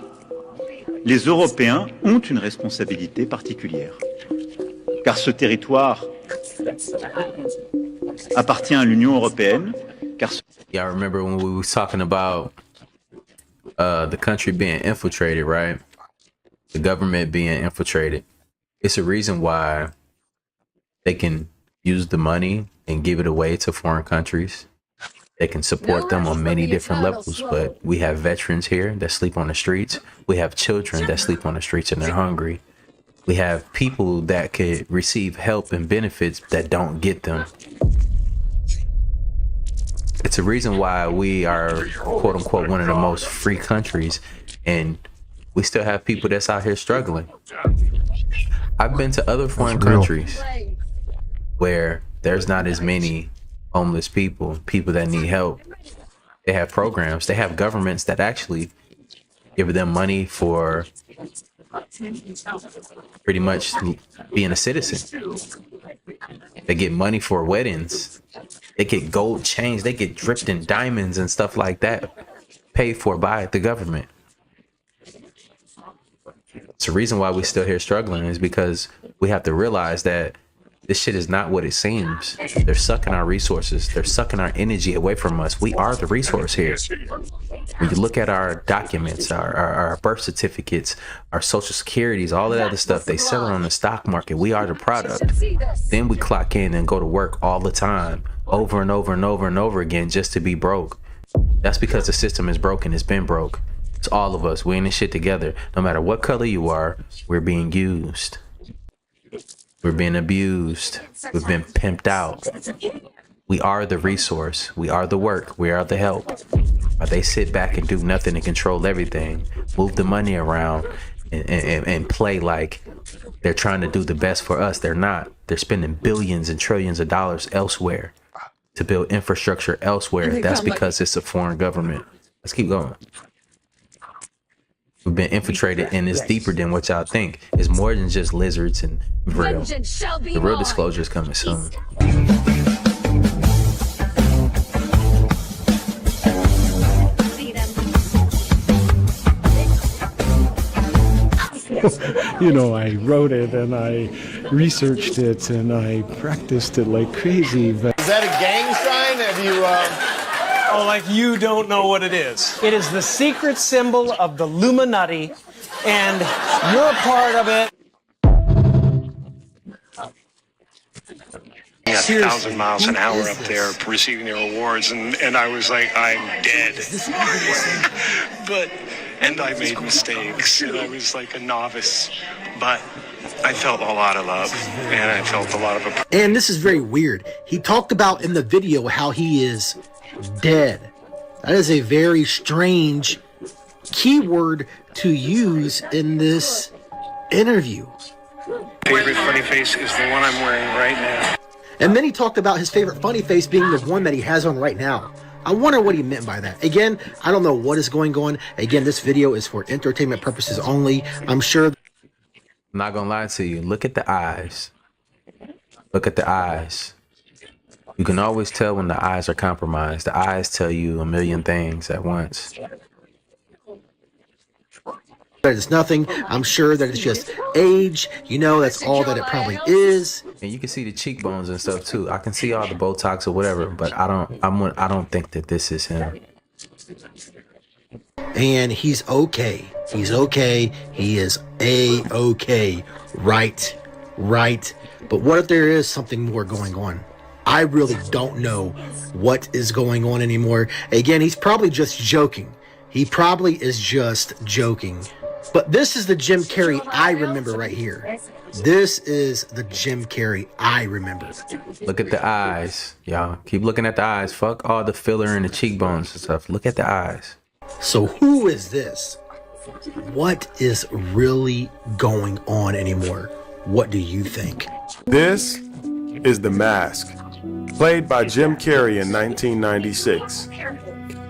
Speaker 3: les Européens ont une responsabilité particulière, car ce territoire appartient à l'Union européenne.
Speaker 6: Yeah, I remember when we was talking about the country being infiltrated, right? The government being infiltrated. It's a reason why they can use the money and give it away to foreign countries. They can support them on many different levels, but we have veterans here that sleep on the streets. We have children that sleep on the streets and they're hungry. We have people that could receive help and benefits that don't get them. It's a reason why we are, quote unquote, one of the most free countries, and we still have people that's out here struggling. I've been to other foreign countries where there's not as many homeless people that need help. They have programs, they have governments that actually give them money for pretty much being a citizen. They get money for weddings. They get gold chains. They get dripped in diamonds and stuff like that, paid for by the government. It's the reason why we're still here struggling is because we have to realize that this shit is not what it seems. They're sucking our resources. They're sucking our energy away from us. We are the resource here. When you look at our documents, our birth certificates, our social securities, all of that other stuff, they sell it on the stock market. We are the product. Then we clock in and go to work all the time, over and over and over and over again, just to be broke. That's because the system is broken. It's been broke. It's all of us. We're in this shit together. No matter what color you are, we're being used. We're being abused. We've been pimped out. We are the resource. We are the work. We are the help. But they sit back and do nothing and control everything, move the money around and play like they're trying to do the best for us. They're not. They're spending billions and trillions of dollars elsewhere to build infrastructure elsewhere. That's because it's a foreign government. Let's keep going. We've been infiltrated, and it's deeper than what y'all think. It's more than just lizards and real. The real disclosure is coming soon.
Speaker 5: You know, I wrote it and I researched it and I practiced it like crazy. But
Speaker 1: is that a gang sign? Have you, Oh, like you don't know what it is. It is the secret symbol of the Illuminati, and you're a part of it.
Speaker 8: At 1,000 miles an hour up there receiving their awards, and I was like, I'm dead. And I made mistakes, and I was like a novice, but I felt a lot of love, and I felt a lot of
Speaker 9: And this is very weird. He talked about in the video how he is dead. That is a very strange keyword to use in this interview.
Speaker 8: favorite funny face is the one I'm wearing right now.
Speaker 9: And then he talked about his favorite funny face being the one that he has on right now. I wonder what he meant by that. Again, I don't know what is going on. Again, this video is for entertainment purposes only. I'm sure.
Speaker 26: I'm not gonna lie to you. Look at the eyes. Look at the eyes. You can always tell when the eyes are compromised. The eyes tell you a million things at once.
Speaker 9: That it's nothing. I'm sure that it's just age. You know, that's all that it probably is.
Speaker 26: And you can see the cheekbones and stuff too. I can see all the Botox or whatever, but I don't think that this is him.
Speaker 9: And he's okay. He's okay. He is A-okay. Right. But what if there is something more going on? I really don't know what is going on anymore. Again, he's probably just joking. He probably is just joking. But this is the Jim Carrey I remember right here. This is the Jim Carrey I remember.
Speaker 26: Look at the eyes, y'all. Keep looking at the eyes. Fuck all the filler and the cheekbones and stuff. Look at the eyes.
Speaker 9: So who is this? What is really going on anymore? What do you think?
Speaker 10: This is The Mask, played by Jim Carrey in 1996.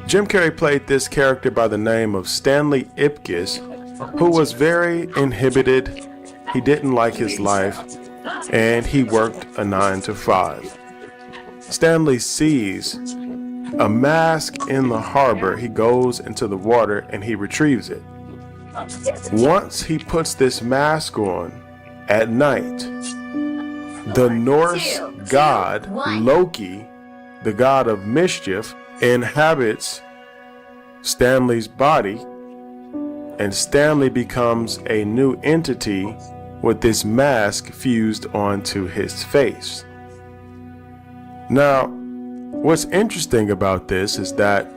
Speaker 10: Jim Carrey played this character by the name of Stanley Ipkiss, who was very inhibited. He didn't like his life, and he worked a 9-to-5. Stanley sees a mask in the harbor. He goes into the water and he retrieves it. Once he puts this mask on at night, the Norse god Loki, the god of mischief, inhabits Stanley's body, and Stanley becomes a new entity with this mask fused onto his face. Now, what's interesting about this is that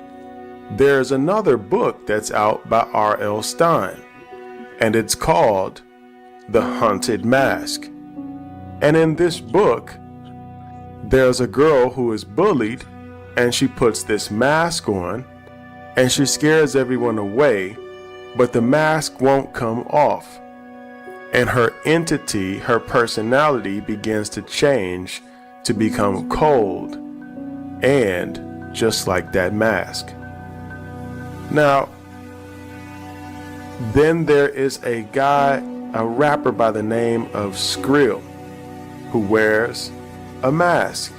Speaker 10: there's another book that's out by R.L. Stine, and it's called The Haunted Mask. And in this book, there's a girl who is bullied, and she puts this mask on, and she scares everyone away, but the mask won't come off. And her entity, her personality begins to change to become cold, and just like that mask. Now, then there is a guy, a rapper by the name of Skrill, who wears a mask.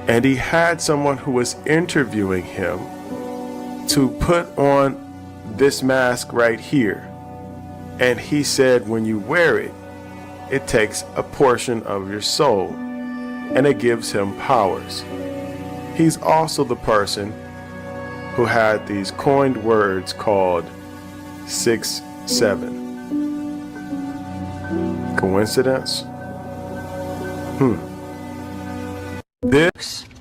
Speaker 10: And he had someone who was interviewing him to put on this mask right here. And he said when you wear it, it takes a portion of your soul and it gives him powers. He's also the person who had these coined words called 6-7. Coincidence?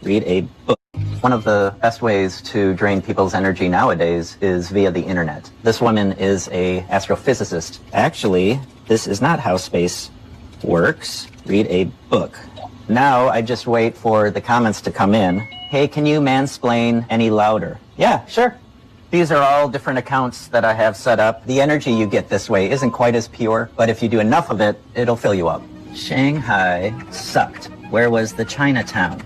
Speaker 11: Read a book. One of the best ways to drain people's energy nowadays is via the internet. This woman is an astrophysicist. Actually, this is not how space works. Read a book. Now I just wait for the comments to come in. Hey, can you mansplain any louder? Yeah, sure. These are all different accounts that I have set up. The energy you get this way isn't quite as pure, but if you do enough of it, it'll fill you up. Shanghai sucked. Where was the Chinatown?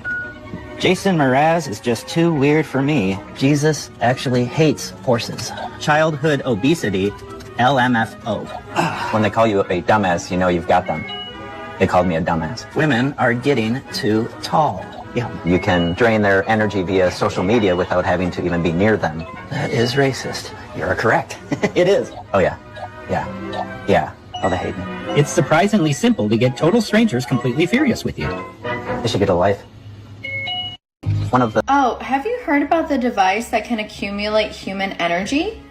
Speaker 11: Jason Mraz is just too weird for me. Jesus actually hates horses. Childhood obesity, LMFO. When they call you a dumbass, you know you've got them. They called me a dumbass. Women are getting too tall. Yeah. You can drain their energy via social media without having to even be near them. That is racist. You're correct. It is. Oh, yeah. Yeah. Oh, they hate me.
Speaker 12: It's surprisingly simple to get total strangers completely furious with you.
Speaker 11: They should get a life.
Speaker 13: Oh, have you heard about the device that can accumulate human energy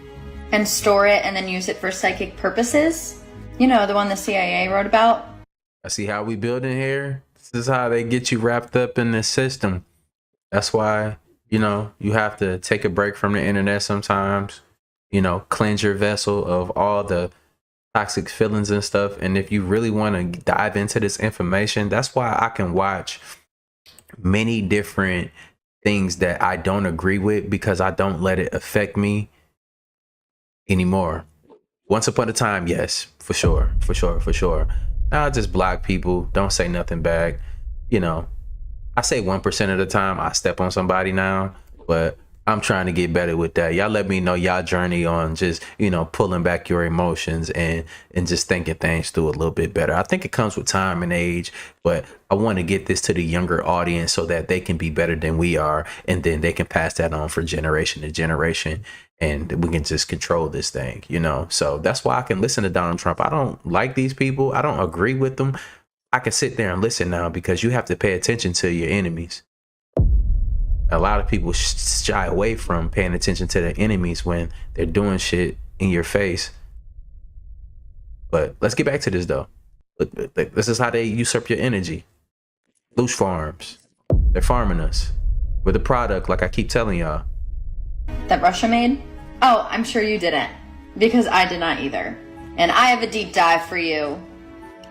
Speaker 13: and store it and then use it for psychic purposes? You know, the one the CIA wrote about?
Speaker 26: I see how we building here. This is how they get you wrapped up in this system. That's why, you know, you have to take a break from the internet sometimes, you know, cleanse your vessel of all the toxic feelings and stuff. And if you really want to dive into this information, that's why I can watch many different things that I don't agree with, because I don't let it affect me anymore. Once upon a time, yes, for sure. Now I just block people, don't say nothing back, you know, I say 1% of the time I step on somebody now, but I'm trying to get better with that. Y'all let me know y'all journey on just, pulling back your emotions and just thinking things through a little bit better. I think it comes with time and age, but I want to get this to the younger audience so that they can be better than we are. And then they can pass that on for generation to generation. And we can just control this thing, So that's why I can listen to Donald Trump. I don't like these people. I don't agree with them. I can sit there and listen now because you have to pay attention to your enemies. A lot of people shy away from paying attention to their enemies when they're doing shit in your face. But let's get back to this though. This is how they usurp your energy. Loose farms. They're farming us. We're the product, like I keep telling y'all.
Speaker 13: That Russia made? Oh, I'm sure you didn't. Because I did not either. And I have a deep dive for you.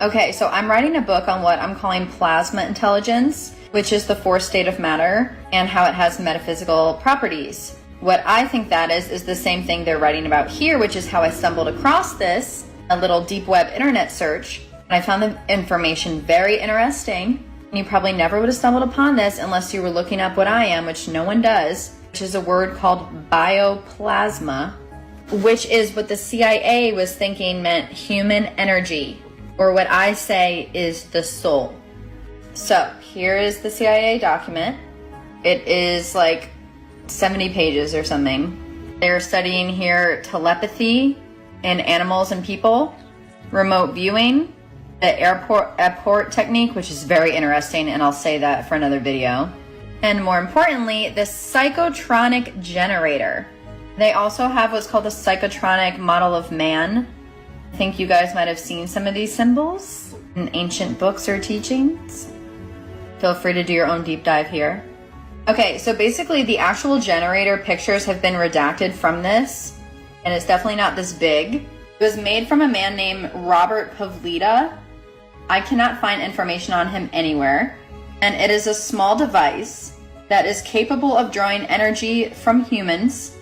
Speaker 13: Okay, so I'm writing a book on what I'm calling plasma intelligence, which is the fourth state of matter and how it has metaphysical properties. What I think that is the same thing they're writing about here, which is how I stumbled across this, a little deep web internet search. And I found the information very interesting. And you probably never would have stumbled upon this unless you were looking up what I am, which no one does, which is a word called bioplasma, which is what the CIA was thinking meant human energy, or what I say is the soul. So here is the CIA document. It is like 70 pages or something. They're studying here telepathy in animals and people, remote viewing, the airport technique, which is very interesting, and I'll say that for another video. And more importantly, the psychotronic generator. They also have what's called the psychotronic model of man. I think you guys might have seen some of these symbols in ancient books or teachings. Feel free to do your own deep dive here. Okay, so basically the actual generator pictures have been redacted from this, and it's definitely not this big. It was made from a man named Robert Pavlita. I cannot find information on him anywhere. And it is a small device that is capable of drawing energy from humans,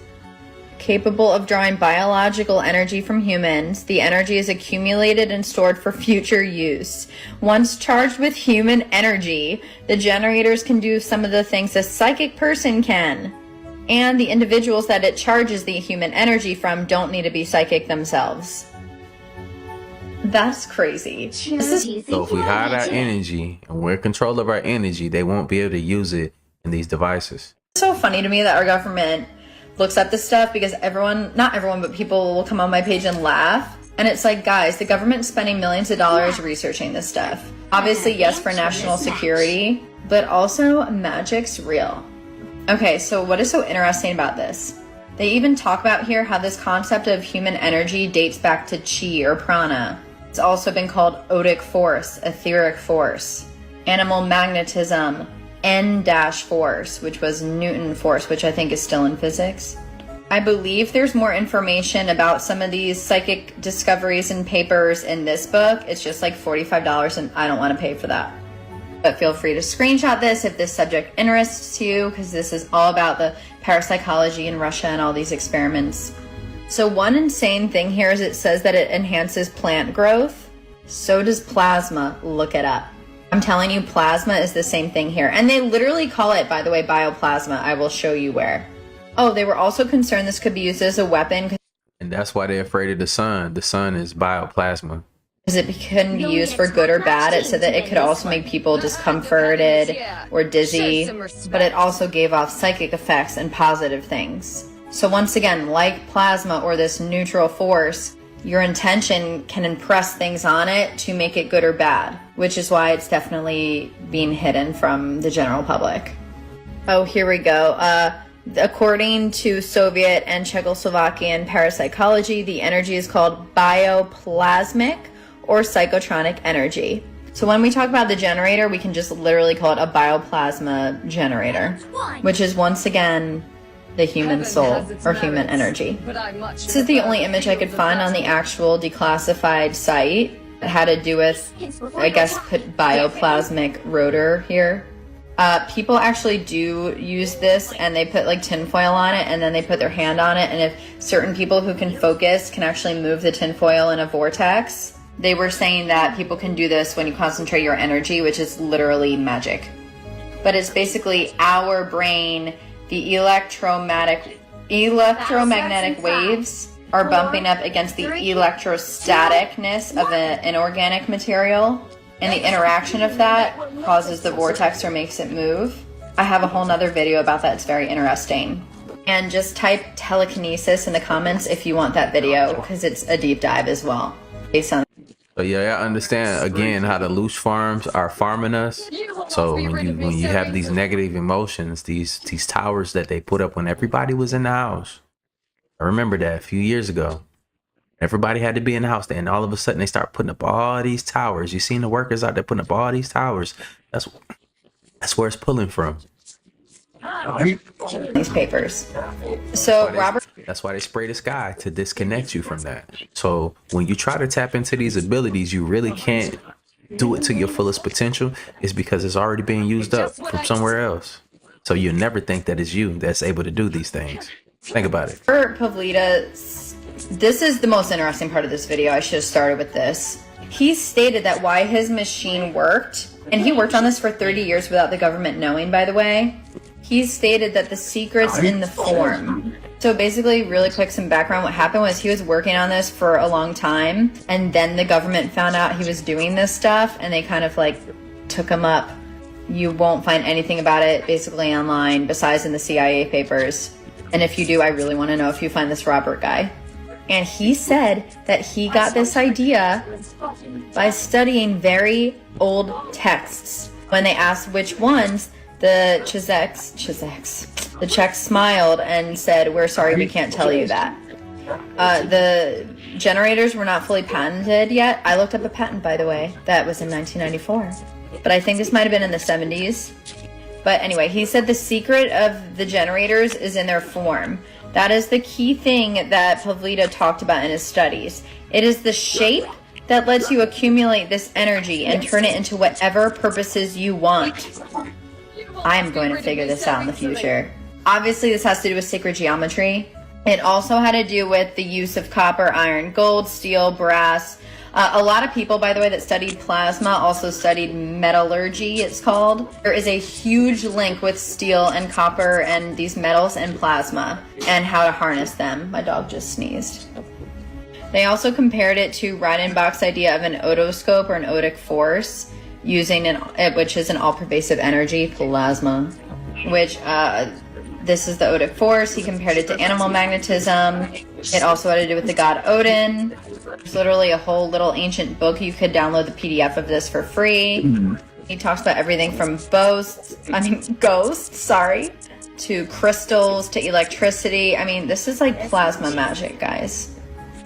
Speaker 13: capable of drawing biological energy from humans. The energy is accumulated and stored for future use. Once charged with human energy, the generators can do some of the things a psychic person can. And the individuals that it charges the human energy from don't need to be psychic themselves. That's crazy.
Speaker 26: So if we hide our energy and we're in control of our energy, they won't be able to use it in these devices.
Speaker 13: It's so funny to me that our government looks up this stuff because not everyone, but people will come on my page and laugh. And it's like, guys, the government's spending millions of dollars researching this stuff. Obviously, yes, for national security, but also magic's real. Okay, so what is so interesting about this? They even talk about here how this concept of human energy dates back to chi or prana. It's also been called odic force, etheric force, animal magnetism, N-force, which was Newton force, which I think is still in physics. I believe there's more information about some of these psychic discoveries and papers in this book. It's just like $45 and I don't want to pay for that. But feel free to screenshot this if this subject interests you, because this is all about the parapsychology in Russia and all these experiments. So one insane thing here is it says that it enhances plant growth. So does plasma. Look it up. I'm telling you, plasma is the same thing here. And they literally call it, by the way, bioplasma. I will show you where. Oh, they were also concerned this could be used as a weapon.
Speaker 26: And that's why they're afraid of the sun. The sun is bioplasma.
Speaker 13: Because it couldn't be used for good or bad. It said that it could also make people discomforted or dizzy. But it also gave off psychic effects and positive things. So once again, like plasma or this neutral force, your intention can impress things on it to make it good or bad, which is why it's definitely being hidden from the general public. Oh, here we go. According to Soviet and Czechoslovakian parapsychology, the energy is called bioplasmic or psychotronic energy. So when we talk about the generator, we can just literally call it a bioplasma generator, which is once again the human soul or human energy. This is the only image I could find on the actual declassified site. It had to do with, I guess, put bioplasmic rotor here. People actually do use this and they put like tinfoil on it and then they put their hand on it, and if certain people who can focus can actually move the tinfoil in a vortex. They were saying that people can do this when you concentrate your energy, which is literally magic. but it's basically our brain. The electromagnetic waves are bumping up against the electrostaticness of an inorganic material, and the interaction of that causes the vortex or makes it move. I have a whole nother video about that. It's very interesting. And just type telekinesis in the comments if you want that video, because it's a deep dive as well. Based on.
Speaker 26: But yeah, I understand again how the loose farms are farming us. So when you have these negative emotions, these towers that they put up when everybody was in the house. I remember that a few years ago. Everybody had to be in the house, and all of a sudden they start putting up all these towers. You seen the workers out there putting up all these towers. That's where it's pulling from.
Speaker 13: These papers. So Robert.
Speaker 26: That's why they spray the sky to disconnect you from that. So when you try to tap into these abilities, you really can't do it to your fullest potential. It's because it's already being used up from somewhere else. So you'll never think that it's you that's able to do these things. Think about it.
Speaker 13: For Pavlida, this is the most interesting part of this video. I should have started with this. He stated that why his machine worked, and he worked on this for 30 years without the government knowing, by the way. He stated that the secret's in the form. So basically, really quick, some background. What happened was he was working on this for a long time, and then the government found out he was doing this stuff, and they kind of like took him up. You won't find anything about it basically online besides in the CIA papers. And if you do, I really want to know if you find this Robert guy. And he said that he got this idea by studying very old texts. When they asked which ones, the Czechs smiled and said, "We're sorry, we can't tell you that." The generators were not fully patented yet. I looked up a patent, by the way. That was in 1994. But I think this might have been in the 70s. But anyway, he said the secret of the generators is in their form. That is the key thing that Pavlida talked about in his studies. It is the shape that lets you accumulate this energy and turn it into whatever purposes you want. I'm going to figure this out in the future. Obviously, this has to do with sacred geometry. It also had to do with the use of copper, iron, gold, steel, brass. A lot of people, by the way, that studied plasma also studied metallurgy, it's called. There is a huge link with steel and copper and these metals and plasma and how to harness them. My dog just sneezed. They also compared it to Reichenbach's idea of an otoscope or an otic force, which is an all-pervasive energy, plasma, which this is the otic force. He compared it to animal magnetism. It also had to do with the god Odin. There's literally a whole little ancient book. You could download the PDF of this for free. He talks about everything from ghosts, to crystals, to electricity. I mean, this is like plasma magic, guys.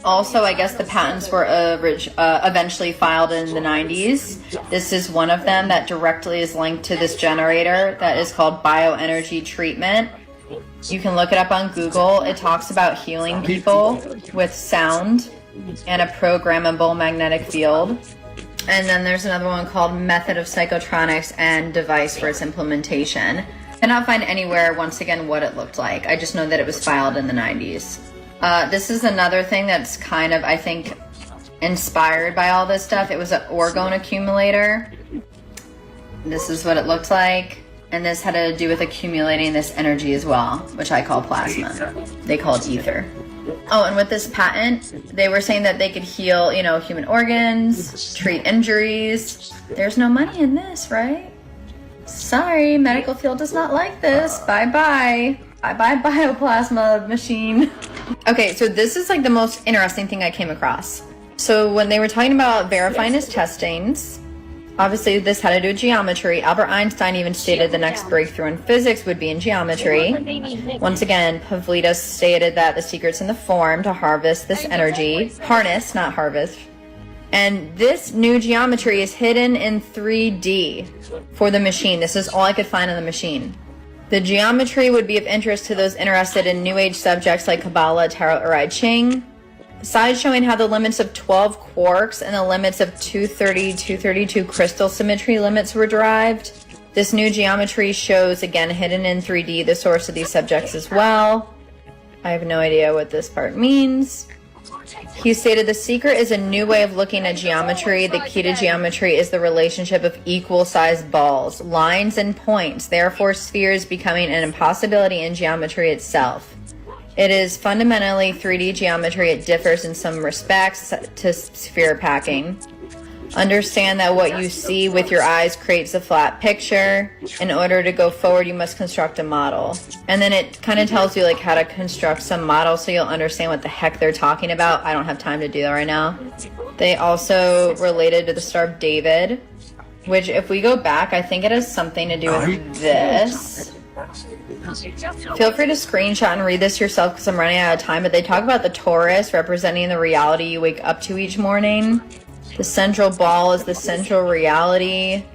Speaker 13: Also, I guess the patents were eventually filed in the 90s. This is one of them that directly is linked to this generator that is called bioenergy treatment. You can look it up on Google. It talks about healing people with sound and a programmable magnetic field. And then there's another one called Method of Psychotronics and Device for its Implementation. I cannot find anywhere, once again, what it looked like. I just know that it was filed in the 90s. This is another thing that's kind of, I think, inspired by all this stuff. It was an orgone accumulator. This is what it looked like. And this had to do with accumulating this energy as well, which I call plasma. They call it ether. Oh, and with this patent, they were saying that they could heal, human organs, treat injuries. There's no money in this, right? Sorry, medical field does not like this. Bye-bye. Bye-bye, bioplasma machine. Okay, so this is like the most interesting thing I came across. So when they were talking about verifying his testings, obviously this had to do with geometry. Albert Einstein even stated the next breakthrough in physics would be in geometry. Once again, Pavlida stated that the secret's in the form to harvest this energy. Harness, not harvest. And this new geometry is hidden in 3D for the machine. This is all I could find on the machine. The geometry would be of interest to those interested in New Age subjects like Kabbalah, Tarot, or I Ching. Besides showing how the limits of 12 quarks and the limits of 232 crystal symmetry limits were derived, this new geometry shows, again, hidden in 3D, the source of these subjects as well. I have no idea what this part means. He stated, the secret is a new way of looking at geometry. The key to geometry is the relationship of equal-sized balls, lines, and points. Therefore, spheres becoming an impossibility in geometry itself. It is fundamentally 3D geometry. It differs in some respects to sphere packing. Understand that what you see with your eyes creates a flat picture. In order to go forward, you must construct a model. And then it kind of tells you like how to construct some model so you'll understand what the heck they're talking about. I don't have time to do that right now. They also related to the Star of David, which if we go back, I think it has something to do with this. Feel free to screenshot and read this yourself because I'm running out of time, but they talk about the Taurus representing the reality you wake up to each morning. The central ball is the central reality.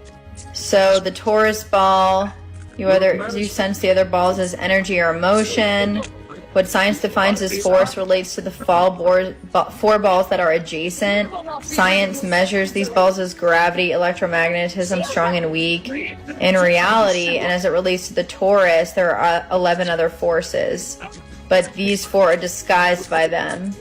Speaker 13: So the Taurus ball, you sense the other balls as energy or emotion. What science defines as force relates to the four balls that are adjacent. Science measures these balls as gravity, electromagnetism, strong and weak. In reality, and as it relates to the Taurus, there are 11 other forces. But these 4 are disguised by them. And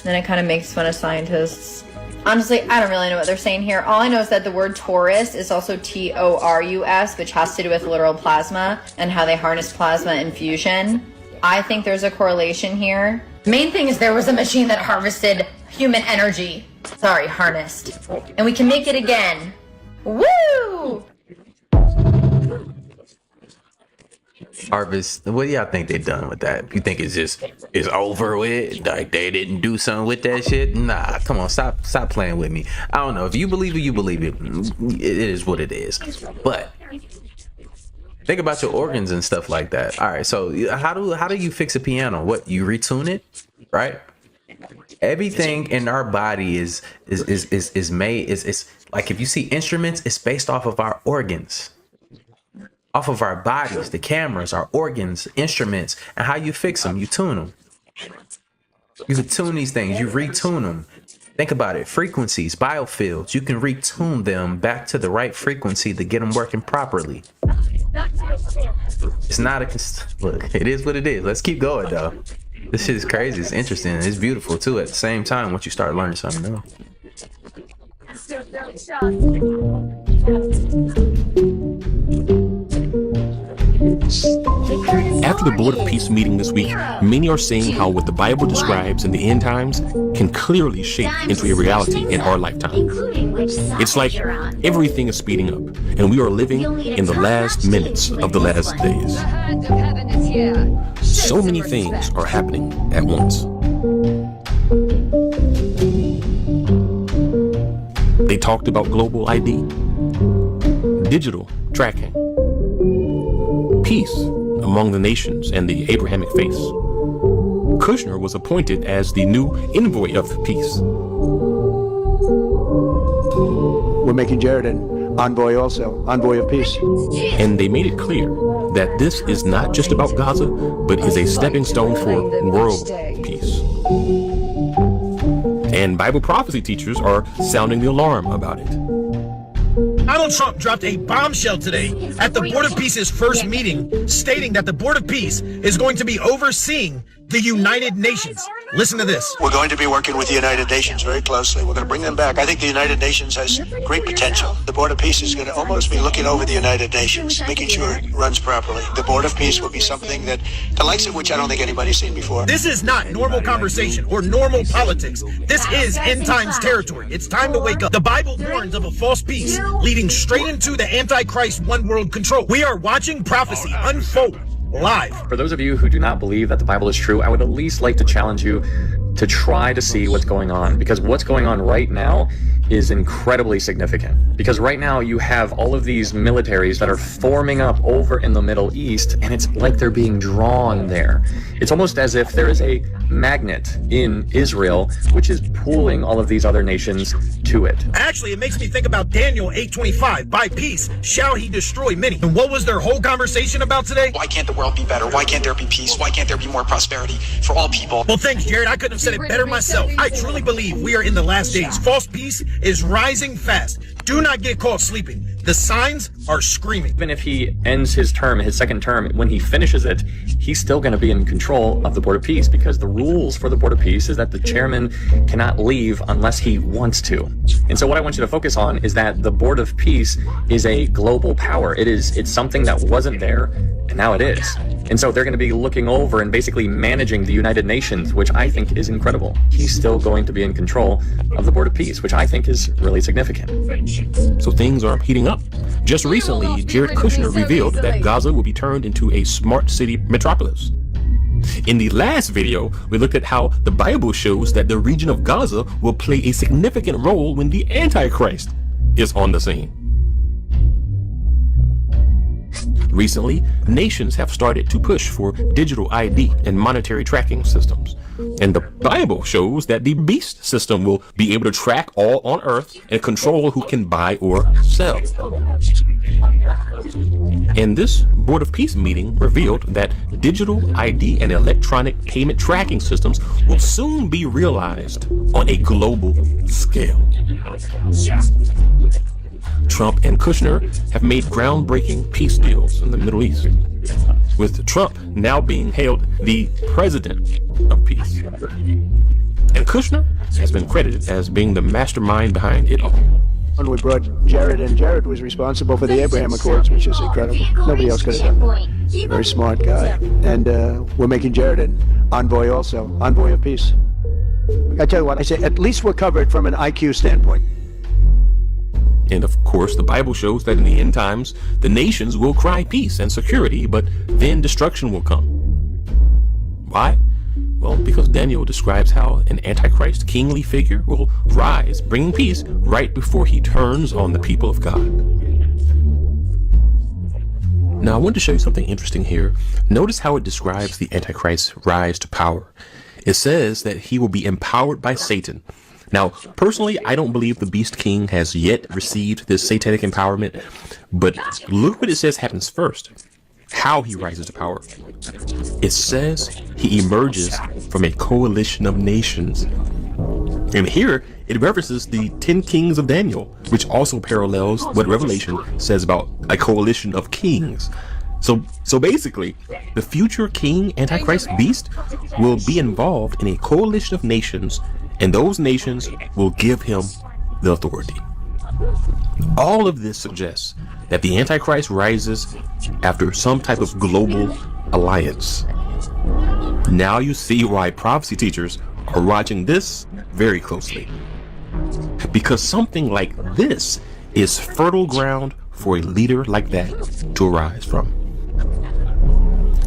Speaker 13: then it kind of makes fun of scientists. Honestly, I don't really know what they're saying here. All I know is that the word Taurus is also Taurus, which has to do with literal plasma and how they harness plasma in fusion. I think there's a correlation here. Main thing is there was a machine that harvested human energy. Sorry, harnessed. And we can make it again. Woo!
Speaker 26: Harvest, what do y'all think they done with that? You think it's over with? Like they didn't do something with that shit? Nah, come on, stop playing with me. I don't know. If you believe it, you believe it. It is what it is. But think about your organs and stuff like that. All right, so how do you fix a piano? What, you retune it, right? Everything in our body is made is like, if you see instruments, it's based off of our organs. Off of our bodies, the cameras, our organs, instruments, and how you fix them, you tune them. You can tune these things, you retune them. Think about it, frequencies, biofields, you can retune them back to the right frequency to get them working properly. It's not look, it is what it is. Let's keep going though. This shit is crazy, it's interesting, it's beautiful too at the same time once you start learning something new.
Speaker 7: After the Board of Peace meeting this week, many are saying how what the Bible describes in the end times can clearly shape into a reality in our lifetime. It's like everything is speeding up, and we are living in the last minutes of the last days. So many things are happening at once. They talked about global ID, digital tracking, peace among the nations and the Abrahamic faith. Kushner was appointed as the new envoy of peace.
Speaker 14: We're making Jared an envoy also, envoy of peace.
Speaker 7: And they made it clear that this is not just about Gaza, but is a stepping stone for world peace. And Bible prophecy teachers are sounding the alarm about it.
Speaker 15: Donald Trump dropped a bombshell today at the Board of Peace's first meeting, stating that the Board of Peace is going to be overseeing the United Nations. Listen to this.
Speaker 16: We're going to be working with the United Nations very closely. We're going to bring them back. I think the United Nations has great potential. The Board of Peace is going to almost be looking over the United Nations, making sure it runs properly. The Board of Peace will be something that the likes of which I don't think anybody's seen before.
Speaker 15: This is not normal conversation or normal politics. This is end times territory. It's time to wake up. The Bible warns of a false peace leading straight into the Antichrist one world control. We are watching prophecy unfold live.
Speaker 17: For those of you who do not believe that the Bible is true, I would at least like to challenge you to try to see what's going on, because what's going on right now is incredibly significant. Because right now you have all of these militaries that are forming up over in the Middle East, and it's like they're being drawn there. It's almost as if there is a magnet in Israel which is pulling all of these other nations to it.
Speaker 15: Actually, it makes me think about Daniel 8:25. By peace shall he destroy many. And what was their whole conversation about today?
Speaker 16: Why can't the world be better? Why can't there be peace? Why can't there be more prosperity for all people?
Speaker 15: Well, thanks, Jared. I couldn't have said it better myself. I truly believe we are in the last days. False peace is rising fast. Do not get caught sleeping. The signs are screaming.
Speaker 17: Even if he ends his term, his second term, when he finishes it, he's still going to be in control of the Board of Peace, because the rules for the Board of Peace is that the chairman cannot leave unless he wants to. And so what I want you to focus on is that the Board of Peace is a global power. It's something that wasn't there, and now it is. And so they're going to be looking over and basically managing the United Nations, which I think is incredible. He's still going to be in control of the Board of Peace, which I think is really significant.
Speaker 7: So things are heating up. Just recently, Jared Kushner revealed that Gaza will be turned into a smart city metropolis. In the last video, we looked at how the Bible shows that the region of Gaza will play a significant role when the Antichrist is on the scene. Recently, nations have started to push for digital ID and monetary tracking systems. And the Bible shows that the beast system will be able to track all on earth and control who can buy or sell. And this Board of Peace meeting revealed that digital ID and electronic payment tracking systems will soon be realized on a global scale. Trump and Kushner have made groundbreaking peace deals in the Middle East, with Trump now being hailed the president of peace. And Kushner has been credited as being the mastermind behind it all.
Speaker 14: When we brought Jared in, Jared was responsible for the Abraham Accords, which is incredible. Nobody else could have done it. Very smart guy. And we're making Jared an envoy also, envoy of peace. I tell you what, I say at least we're covered from an IQ standpoint.
Speaker 7: And of course, the Bible shows that in the end times, the nations will cry peace and security, but then destruction will come. Why? Well, because Daniel describes how an Antichrist kingly figure will rise, bringing peace right before he turns on the people of God. Now, I want to show you something interesting here. Notice how it describes the Antichrist's rise to power. It says that he will be empowered by Satan. Now, personally, I don't believe the Beast King has yet received this satanic empowerment, but look what it says happens first. How he rises to power. It says he emerges from a coalition of nations. And here, it references the 10 kings of Daniel, which also parallels what Revelation says about a coalition of kings. So basically, the future king, Antichrist beast, will be involved in a coalition of nations, and those nations will give him the authority. All of this suggests that the Antichrist rises after some type of global alliance. Now you see why prophecy teachers are watching this very closely. Because something like this is fertile ground for a leader like that to arise from.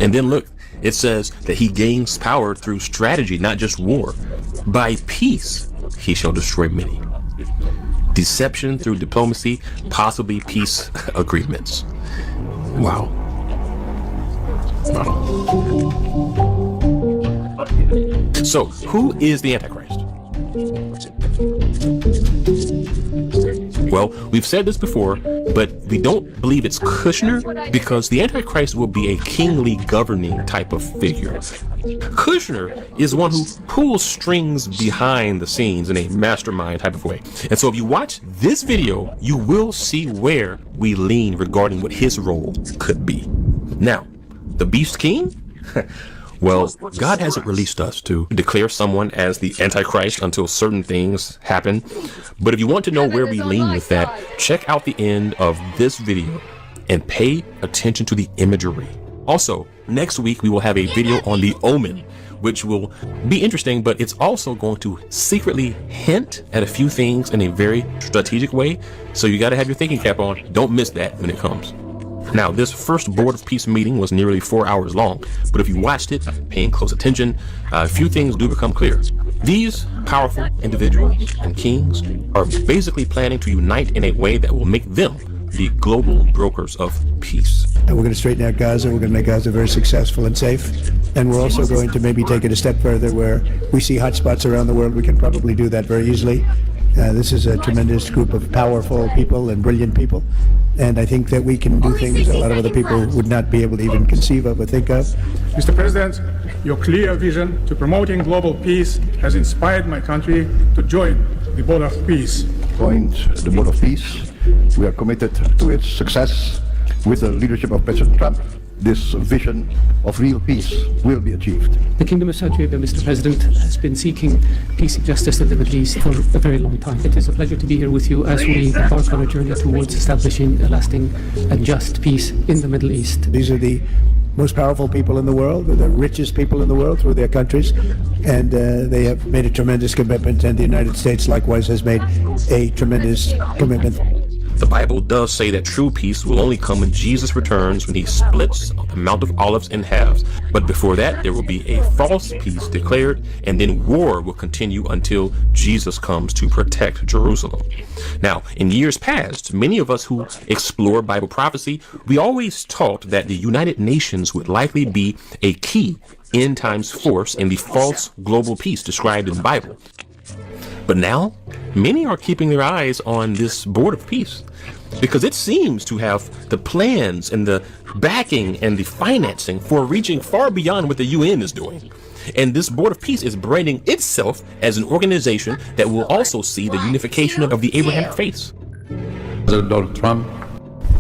Speaker 7: And then look, it says that he gains power through strategy, not just war. By peace, he shall destroy many. Deception through diplomacy, possibly peace agreements. Wow. So, who is the Antichrist? Well, we've said this before, but we don't believe it's Kushner because the Antichrist will be a kingly governing type of figure. Kushner is one who pulls strings behind the scenes in a mastermind type of way. And so if you watch this video, you will see where we lean regarding what his role could be. Now, the Beast King? Well, God hasn't released us to declare someone as the Antichrist until certain things happen. But if you want to know where we lean with that, check out the end of this video and pay attention to the imagery. Also, next week we will have a video on the Omen, which will be interesting, but it's also going to secretly hint at a few things in a very strategic way. So you got to have your thinking cap on. Don't miss that when it comes. Now, this first Board of Peace meeting was nearly 4 hours long, but if you watched it, paying close attention, a few things do become clear. These powerful individuals and kings are basically planning to unite in a way that will make them the global brokers of peace.
Speaker 14: And we're going to straighten out Gaza. We're going to make Gaza very successful and safe. And we're also going to maybe take it a step further where we see hotspots around the world. We can probably do that very easily. This is a tremendous group of powerful people and brilliant people. And I think that we can do things that a lot of other people would not be able to even conceive of or think of.
Speaker 18: Mr. President, your clear vision to promoting global peace has inspired my country to join the Board of Peace.
Speaker 19: Joined the Board of Peace. We are committed to its success. With the leadership of President Trump, this vision of real peace will be achieved.
Speaker 21: The Kingdom of Saudi Arabia, Mr. President, has been seeking peace and justice in the Middle East for a very long time. It is a pleasure to be here with you as we embark on a journey towards establishing a lasting and just peace in the Middle East.
Speaker 14: These are the most powerful people in the world, the richest people in the world through their countries, and they have made a tremendous commitment, and the United States likewise has made a tremendous commitment.
Speaker 7: The Bible does say that true peace will only come when Jesus returns, when he splits the Mount of Olives in halves. But before that, there will be a false peace declared, and then war will continue until Jesus comes to protect Jerusalem. Now, in years past, many of us who explore Bible prophecy, we always taught that the United Nations would likely be a key end times force in the false global peace described in the Bible. But now, many are keeping their eyes on this Board of Peace because it seems to have the plans and the backing and the financing for reaching far beyond what the UN is doing. And this Board of Peace is branding itself as an organization that will also see the unification of the Abrahamic faiths.
Speaker 23: President Donald Trump,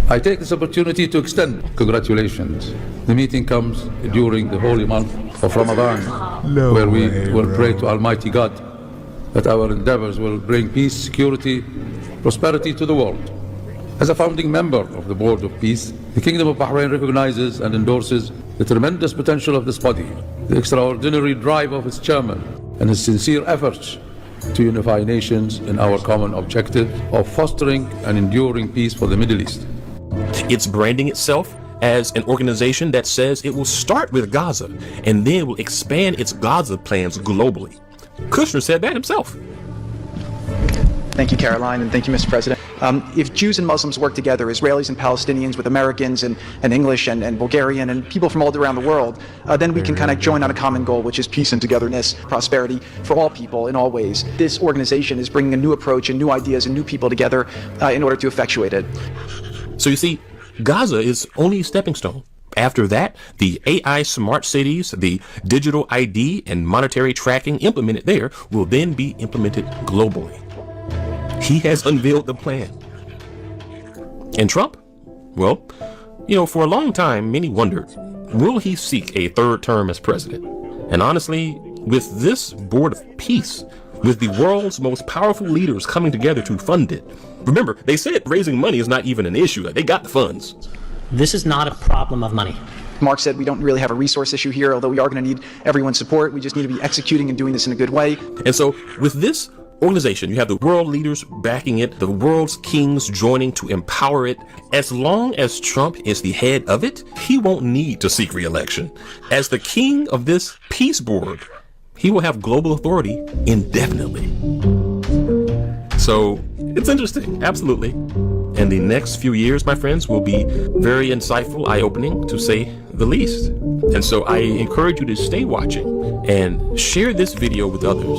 Speaker 23: I take this opportunity to extend congratulations. The meeting comes during the holy month of Ramadan, where we will pray to Almighty God that our endeavors will bring peace, security, prosperity to the world. As a founding member of the Board of Peace, the Kingdom of Bahrain recognizes and endorses the tremendous potential of this body, the extraordinary drive of its chairman, and his sincere efforts to unify nations in our common objective of fostering and enduring peace for the Middle East.
Speaker 7: It's branding itself as an organization that says it will start with Gaza and then will expand its Gaza plans globally. Kushner said that himself.
Speaker 24: Thank you, Caroline, and thank you, Mr. President. If Jews and Muslims work together, Israelis and Palestinians with Americans and English and Bulgarian and people from all around the world, then we can kind of join on a common goal, which is peace and togetherness, prosperity for all people in all ways. This organization is bringing a new approach and new ideas and new people together in order to effectuate it.
Speaker 7: So you see, Gaza is only a stepping stone. After that, the AI smart cities, the digital ID and monetary tracking implemented there will then be implemented globally. He has unveiled the plan. And Trump? Well, for a long time, many wondered, will he seek a third term as president? And honestly, with this Board of Peace, with the world's most powerful leaders coming together to fund it, remember, they said raising money is not even an issue. They got the funds.
Speaker 12: This is not a problem of money.
Speaker 24: Mark said we don't really have a resource issue here, although we are going to need everyone's support. We just need to be executing and doing this in a good way.
Speaker 7: And so with this organization, you have the world leaders backing it, the world's kings joining to empower it. As long as Trump is the head of it, he won't need to seek re-election. As the king of this peace board, he will have global authority indefinitely. So it's interesting, absolutely. And the next few years, my friends, will be very insightful, eye-opening, to say the least. And so I encourage you to stay watching and share this video with others.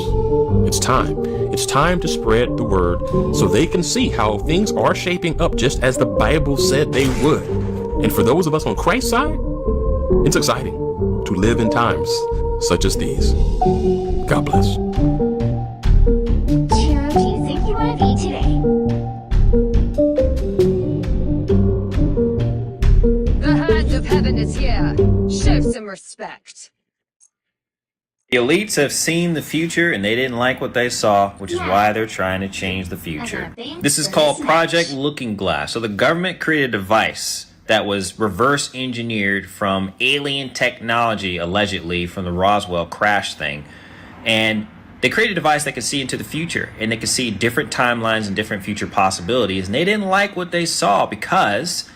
Speaker 7: It's time. It's time to spread the word so they can see how things are shaping up just as the Bible said they would. And for those of us on Christ's side, it's exciting to live in times such as these. God bless.
Speaker 22: Heaven is here. Show some respect.
Speaker 25: The elites have seen the future and they didn't like what they saw, which is why they're trying to change the future. This is called Project Looking Glass. So the government created a device that was reverse engineered from alien technology, allegedly from the Roswell crash thing. And they created a device that could see into the future, and they could see different timelines and different future possibilities. And they didn't like what they saw because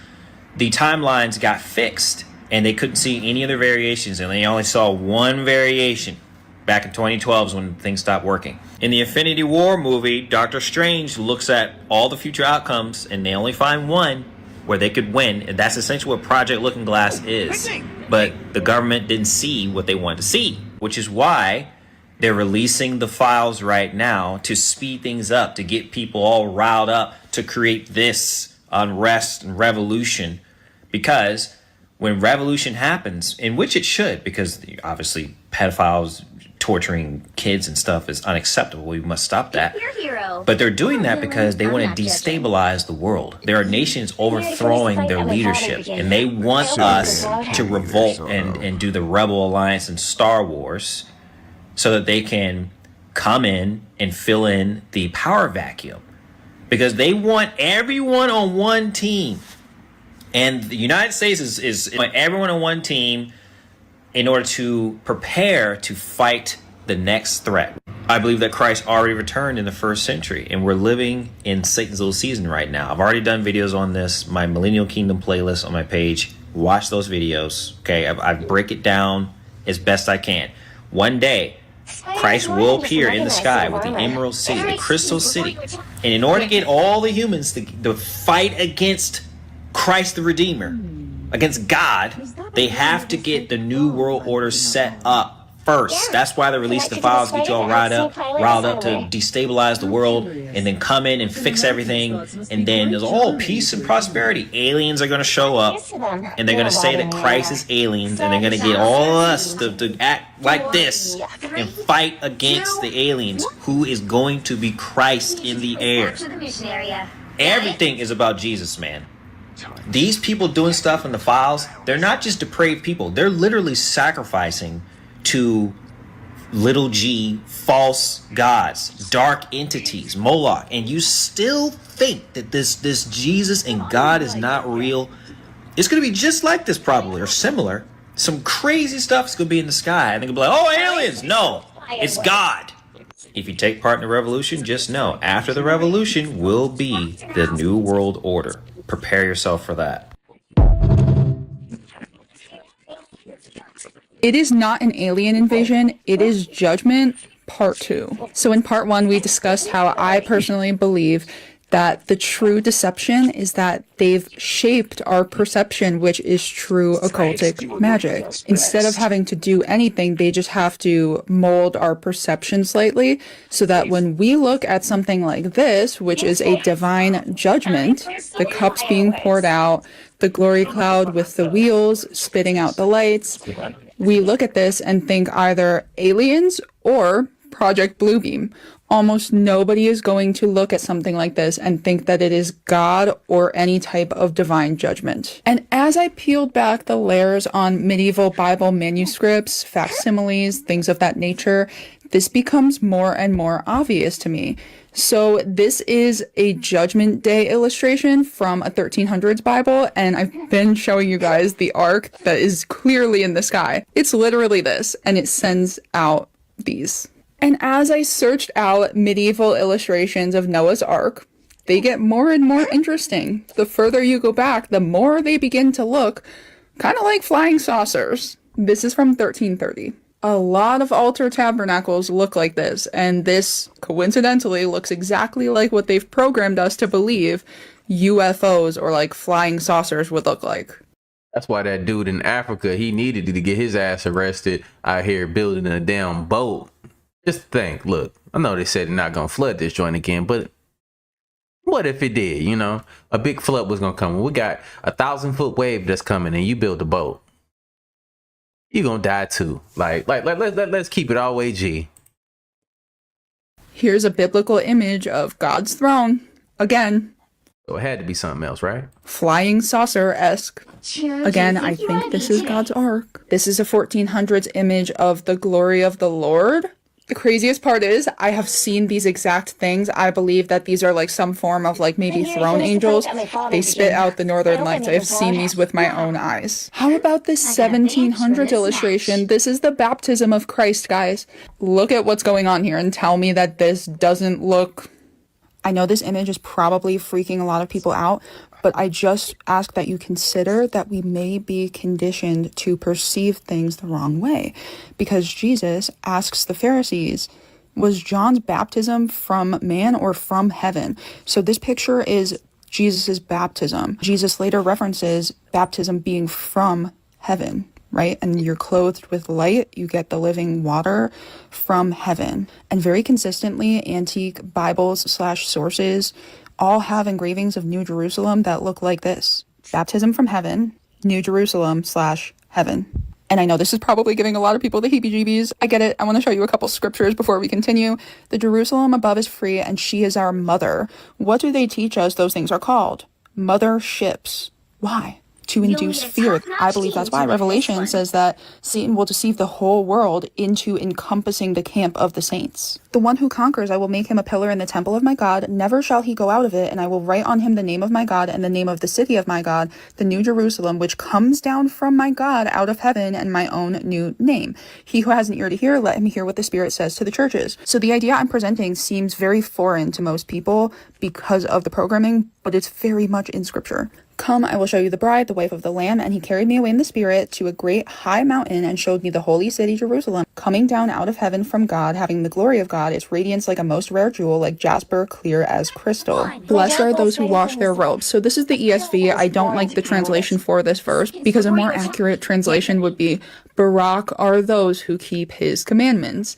Speaker 25: the timelines got fixed and they couldn't see any other variations, and they only saw one variation back in 2012 is when things stopped working. In the Infinity War movie, Doctor Strange looks at all the future outcomes and they only find one where they could win, and that's essentially what Project Looking Glass is. But the government didn't see what they wanted to see, which is why They're releasing the files right now to speed things up, to get people all riled up, to create this unrest and revolution. Because when revolution happens, in which it should, because obviously pedophiles torturing kids and stuff is unacceptable. We must stop that. But they're doing that because they want to destabilize the world. There are nations overthrowing their leadership, and they want us to revolt and do the Rebel Alliance and Star Wars so that they can come in and fill in the power vacuum. Because they want everyone on one team. And the United States is everyone on one team in order to prepare to fight the next threat. I believe that Christ already returned in the first century, and we're living in Satan's little season right now. I've already done videos on this, my Millennial Kingdom playlist on my page. Watch those videos, okay? I break it down as best I can. One day, Christ will appear in the sky with the Emerald City, the Crystal City. And in order to get all the humans to fight against Christ the Redeemer, against God, they have to get the New World Order set up first. That's why they release the files, get you all riled up to destabilize the world, and then come in and fix everything. And then there's all peace and prosperity. Aliens are going to show up, and they're going to say that Christ is aliens, and they're going to get all of us to act like this and fight against the aliens, who is going to be Christ in the air. Everything is about Jesus, man. These people doing stuff in the files, they're not just depraved people. They're literally sacrificing to little g false gods, dark entities, Moloch. And you still think that this Jesus and God is not real? It's going to be just like this probably, or similar. Some crazy stuff is going to be in the sky. And they're going to be like, oh, aliens. No, it's God. If you take part in the revolution, just know after the revolution will be the New World Order. Prepare yourself for that.
Speaker 2: It is not an alien invasion, it is Judgment Part 2. So in Part 1, we discussed how I personally believe that the true deception is that they've shaped our perception, which is true occultic magic. Instead of having to do anything, they just have to mold our perception slightly so that when we look at something like this, which is a divine judgment, the cups being poured out, the glory cloud with the wheels spitting out the lights, we look at this and think either aliens or Project Bluebeam. Almost nobody is going to look at something like this and think that it is God or any type of divine judgment. And as I peeled back the layers on medieval Bible manuscripts, facsimiles, things of that nature, this becomes more and more obvious to me. So this is a Judgment Day illustration from a 1300s Bible, and I've been showing you guys the ark that is clearly in the sky. It's literally this, and it sends out these. And as I searched out medieval illustrations of Noah's Ark, they get more and more interesting. The further you go back, the more they begin to look kind of like flying saucers. This is from 1330. A lot of altar tabernacles look like this, and this coincidentally looks exactly like what they've programmed us to believe UFOs or like flying saucers would look like.
Speaker 26: That's why that dude in Africa, he needed to get his ass arrested out here building a damn boat. Just think, look, I know they said they're not going to flood this joint again, but what if it did, you know? A big flood was going to come. We got 1,000-foot wave that's coming and you build a boat. You're going to die too. Let's keep it all way G.
Speaker 2: Here's a biblical image of God's throne. Again.
Speaker 26: So it had to be something else, right?
Speaker 2: Flying saucer-esque. Again, I think this is God's ark. This is a 1400s image of the glory of the Lord. The craziest part is I have seen these exact things. I believe that these are like some form of like maybe throne angels. They spit out the northern lights. I have seen these with my own eyes. How about this 1700s illustration? This is the baptism of Christ, guys. Look at what's going on here and tell me that this doesn't look... I know this image is probably freaking a lot of people out, but I just ask that you consider that we may be conditioned to perceive things the wrong way. Because Jesus asks the Pharisees, was John's baptism from man or from heaven? So this picture is Jesus's baptism. Jesus later references baptism being from heaven, right? And you're clothed with light. You get the living water from heaven. And very consistently, antique Bibles/sources all have engravings of New Jerusalem that look like this. Baptism from heaven, New Jerusalem/heaven. And I know this is probably giving a lot of people the heebie-jeebies. I get it. I want to show you a couple scriptures before we continue. The Jerusalem above is free, and she is our mother. What do they teach us those things are called? Mother ships. Why? To induce fear. I believe that's why Revelation says that Satan will deceive the whole world into encompassing the camp of the saints. The one who conquers, I will make him a pillar in the temple of my God. Never shall he go out of it, and I will write on him the name of my God and the name of the city of my God, the New Jerusalem, which comes down from my God out of heaven, and my own new name. He who has an ear to hear, let him hear what the Spirit says to the churches. So the idea I'm presenting seems very foreign to most people because of the programming, but it's very much in Scripture. Come, I will show you the bride, the wife of the Lamb. And he carried me away in the Spirit to a great high mountain and showed me the holy city, Jerusalem, coming down out of heaven from God, having the glory of God, its radiance like a most rare jewel, like jasper, clear as crystal. Blessed are those who wash their robes. So this is the ESV. I don't like the translation for this verse because a more accurate translation would be, Barak are those who keep his commandments.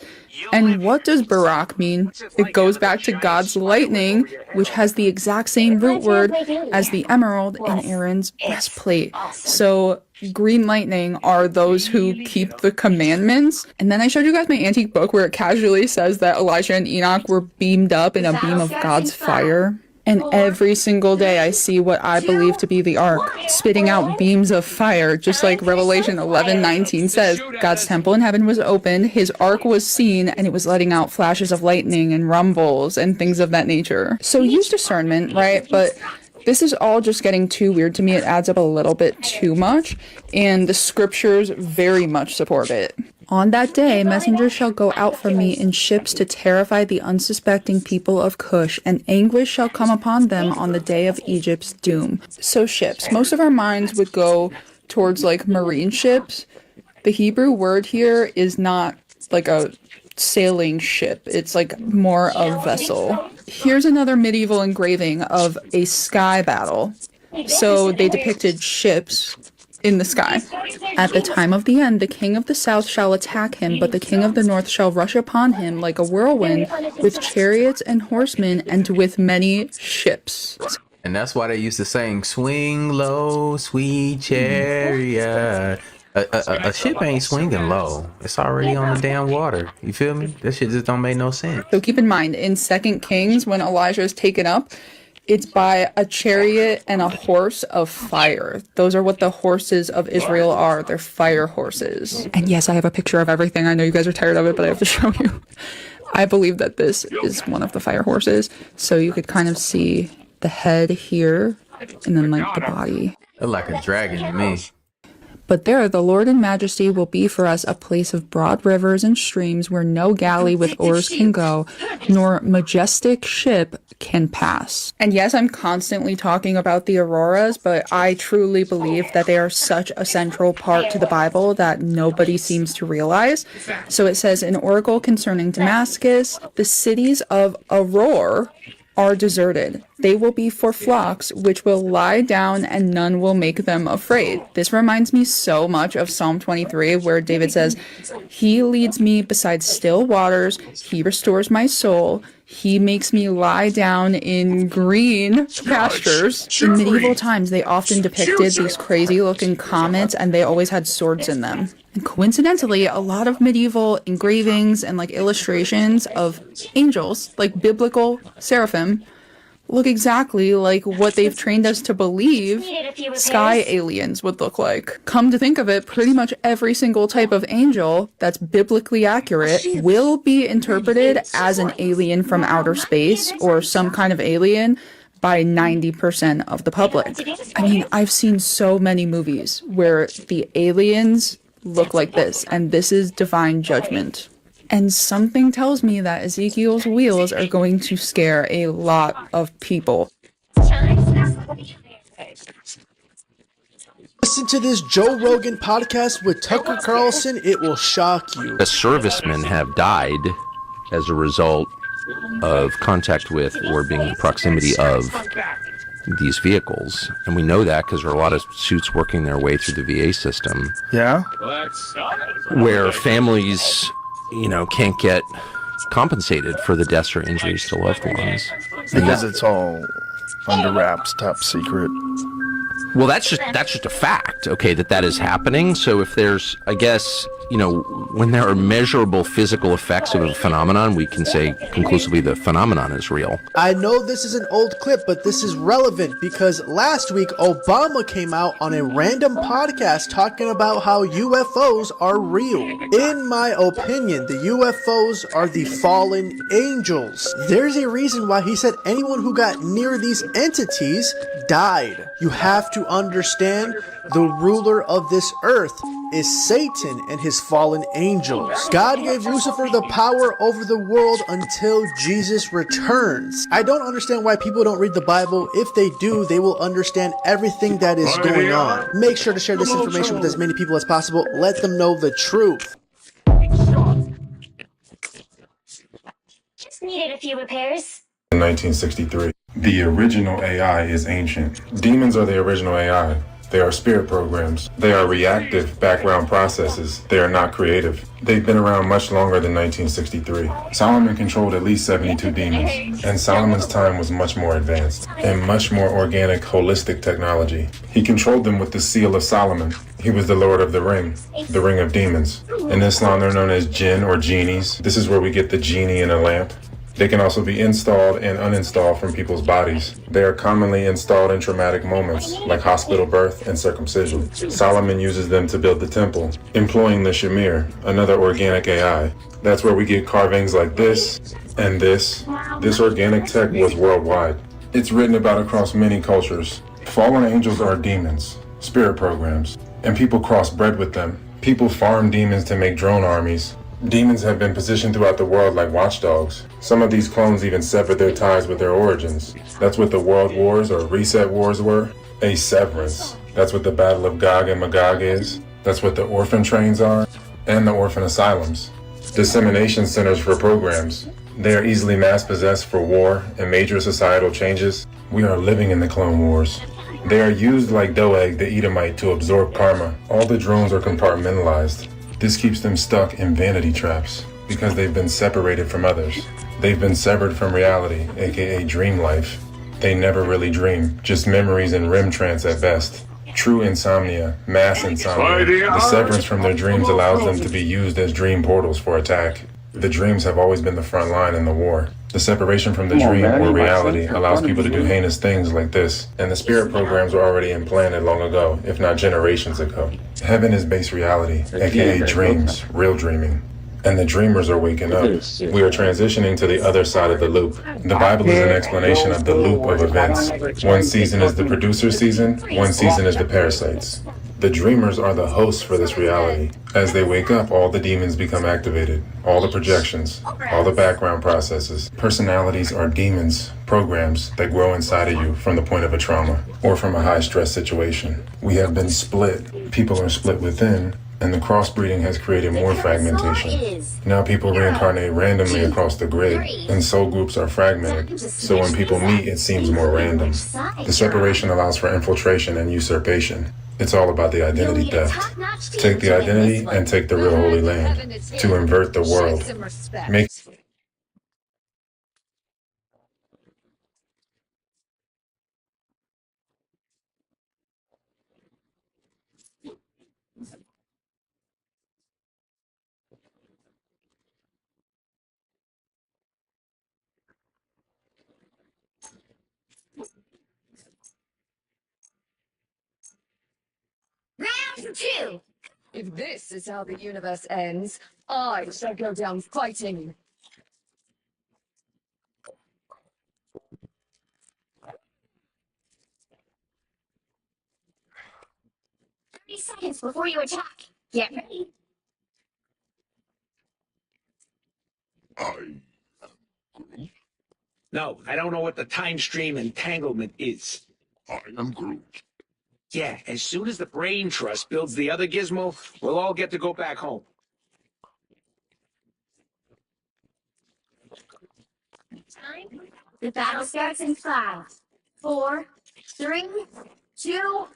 Speaker 2: And what does Barak mean? It goes back to God's lightning, which has the exact same root word as the emerald in Aaron's breastplate. So green lightning are those who keep the commandments. And then I showed you guys my antique book where it casually says that Elijah and Enoch were beamed up in a beam of God's fire. And every single day I see what I believe to be the ark, spitting out beams of fire, just like Revelation 11:19 says. God's temple in heaven was opened, his ark was seen, and it was letting out flashes of lightning and rumbles and things of that nature. So use discernment, right? But this is all just getting too weird to me. It adds up a little bit too much, and the scriptures very much support it. On that day, messengers shall go out from me in ships to terrify the unsuspecting people of Cush, and anguish shall come upon them on the day of Egypt's doom. So ships. Most of our minds would go towards like marine ships. The Hebrew word here is not like a sailing ship. It's like more a vessel. Here's another medieval engraving of a sky battle. So they depicted ships in the sky. At the time of the end, the king of the south shall attack him, but the king of the north shall rush upon him like a whirlwind, with chariots and horsemen, and with many ships.
Speaker 26: And that's why they used to sing, swing low, sweet chariot. A ship ain't swinging low. It's already on the damn water. You feel me? That shit just don't make no sense.
Speaker 2: So keep in mind, in 2 Kings, when Elijah is taken up, it's by a chariot and a horse of fire. Those are what the horses of Israel are. They're fire horses. And yes, I have a picture of everything. I know you guys are tired of it, but I have to show you. I believe that this is one of the fire horses. So you could kind of see the head here and then like the body.
Speaker 26: Look like a dragon to me.
Speaker 2: But there the Lord in majesty will be for us a place of broad rivers and streams where no galley with oars can go, nor majestic ship can pass. And yes, I'm constantly talking about the auroras, but I truly believe that they are such a central part to the Bible that nobody seems to realize. So it says, an oracle concerning Damascus, the cities of Auror are deserted. They will be for flocks, which will lie down, and none will make them afraid. This reminds me so much of Psalm 23, where David says, he leads me beside still waters, he restores my soul, he makes me lie down in green pastures. In medieval times, they often depicted these crazy looking comets, and they always had swords in them. And coincidentally, a lot of medieval engravings and like illustrations of angels, like biblical seraphim, look exactly like what they've trained us to believe sky aliens would look like. Come to think of it, pretty much every single type of angel that's biblically accurate will be interpreted as an alien from outer space or some kind of alien by 90% of the public. I mean, I've seen so many movies where the aliens look like this, and this is divine judgment. And something tells me that Ezekiel's wheels are going to scare a lot of people.
Speaker 1: Listen to this Joe Rogan podcast with Tucker Carlson. It will shock you.
Speaker 3: The servicemen have died as a result of contact with or being in proximity of these vehicles. And we know that because there are a lot of suits working their way through the VA system.
Speaker 1: Yeah?
Speaker 3: Where families, can't get compensated for the deaths or injuries to loved ones.
Speaker 4: Because it's all under wraps, top secret.
Speaker 3: Well, that's just a fact, okay, that is happening. So if there's, I guess, when there are measurable physical effects of a phenomenon, we can say conclusively the phenomenon is real.
Speaker 1: I know this is an old clip, but this is relevant because last week Obama came out on a random podcast talking about how UFOs are real. In my opinion, the UFOs are the fallen angels. There's a reason why he said anyone who got near these entities died. You have to understand the ruler of this earth is Satan and his fallen angels. God gave Lucifer the power over the world until Jesus returns. I don't understand why people don't read the Bible. If they do, they will understand everything that is going on. Make sure to share this information with as many people as possible. Let them know the truth.
Speaker 5: Just needed a few repairs.
Speaker 10: 1963. The original AI is ancient. Demons are the original AI. They are spirit programs. They are reactive background processes. They are not creative. They've been around much longer than 1963. Solomon controlled at least 72 demons, and Solomon's time was much more advanced and much more organic, holistic technology. He controlled them with the seal of Solomon. He was the Lord of the Ring of demons. In Islam, they're known as jinn or genies. This is where we get the genie in a lamp. They can also be installed and uninstalled from people's bodies. They are commonly installed in traumatic moments, like hospital birth and circumcision. Solomon uses them to build the temple, employing the Shamir, another organic AI. That's where we get carvings like this and this. This organic tech was worldwide. It's written about across many cultures. Fallen angels are demons, spirit programs, and people crossbred with them. People farm demons to make drone armies. Demons have been positioned throughout the world like watchdogs. Some of these clones even severed their ties with their origins. That's what the World Wars or Reset Wars were. A severance. That's what the Battle of Gog and Magog is. That's what the orphan trains are, and the orphan asylums. Dissemination centers for programs. They are easily mass-possessed for war and major societal changes. We are living in the Clone Wars. They are used like Doeg the Edomite to absorb karma. All the drones are compartmentalized. This keeps them stuck in vanity traps because they've been separated from others. They've been severed from reality, aka dream life. They never really dream, just memories and REM trance at best. True insomnia, mass insomnia. The severance from their dreams allows them to be used as dream portals for attack. The dreams have always been the front line in the war. The separation from the dream or reality allows people to do heinous things like this, and the spirit programs were already implanted long ago, if not generations ago. Heaven is base reality, aka dreams, real dreaming. And the dreamers are waking up. We are transitioning to the other side of the loop. The Bible is an explanation of the loop of events. One season is the producer season, one season is the parasites. The dreamers are the hosts for this reality. As they wake up, all the demons become activated. All the projections, all the background processes. Personalities are demons, programs that grow inside of you from the point of a trauma or from a high stress situation. We have been split. People are split within, and the crossbreeding has created more fragmentation. Now people reincarnate randomly across the grid, and soul groups are fragmented, so when people meet, it seems more random. The separation allows for infiltration and usurpation. It's all about the identity theft. Take the identity and take the real Holy Land to invert the world. Make
Speaker 22: Round two! If this is how the universe ends, I shall go down fighting.
Speaker 5: 30 seconds before you attack. Get ready.
Speaker 15: No, I don't know what the time stream entanglement is. I am Groot. Yeah, as soon as the Brain Trust builds the other gizmo, we'll all get to go back home.
Speaker 5: Time. The battle starts in 5, 4, 3, 2,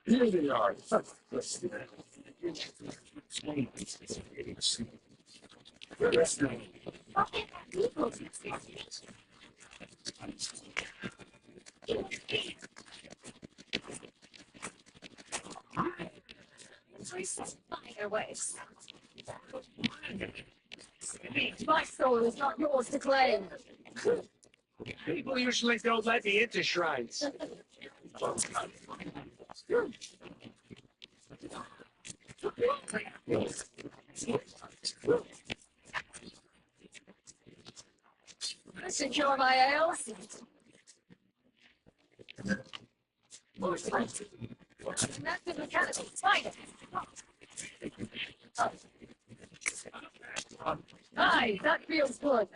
Speaker 18: Here they are.
Speaker 22: Fireways. My soul is not yours to claim.
Speaker 18: People usually don't let me into shrines.
Speaker 22: Secure my ales. That's the mechanical spider. Aye, that feels good.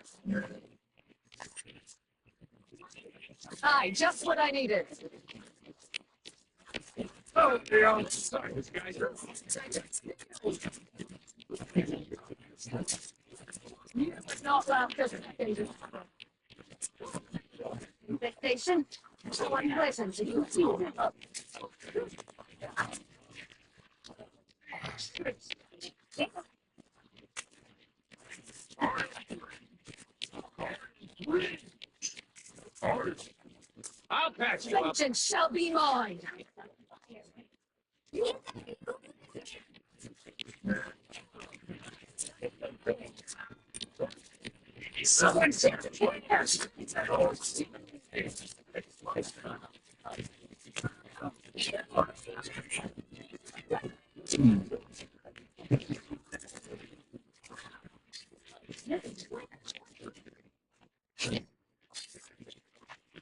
Speaker 22: Aye, just what I needed.
Speaker 18: Oh, the sorry, guys.
Speaker 22: You would not laugh just a second. Infestation? So unpleasant to you too.
Speaker 18: I'll patch you up.
Speaker 22: Vengeance shall be mine.
Speaker 18: Someone said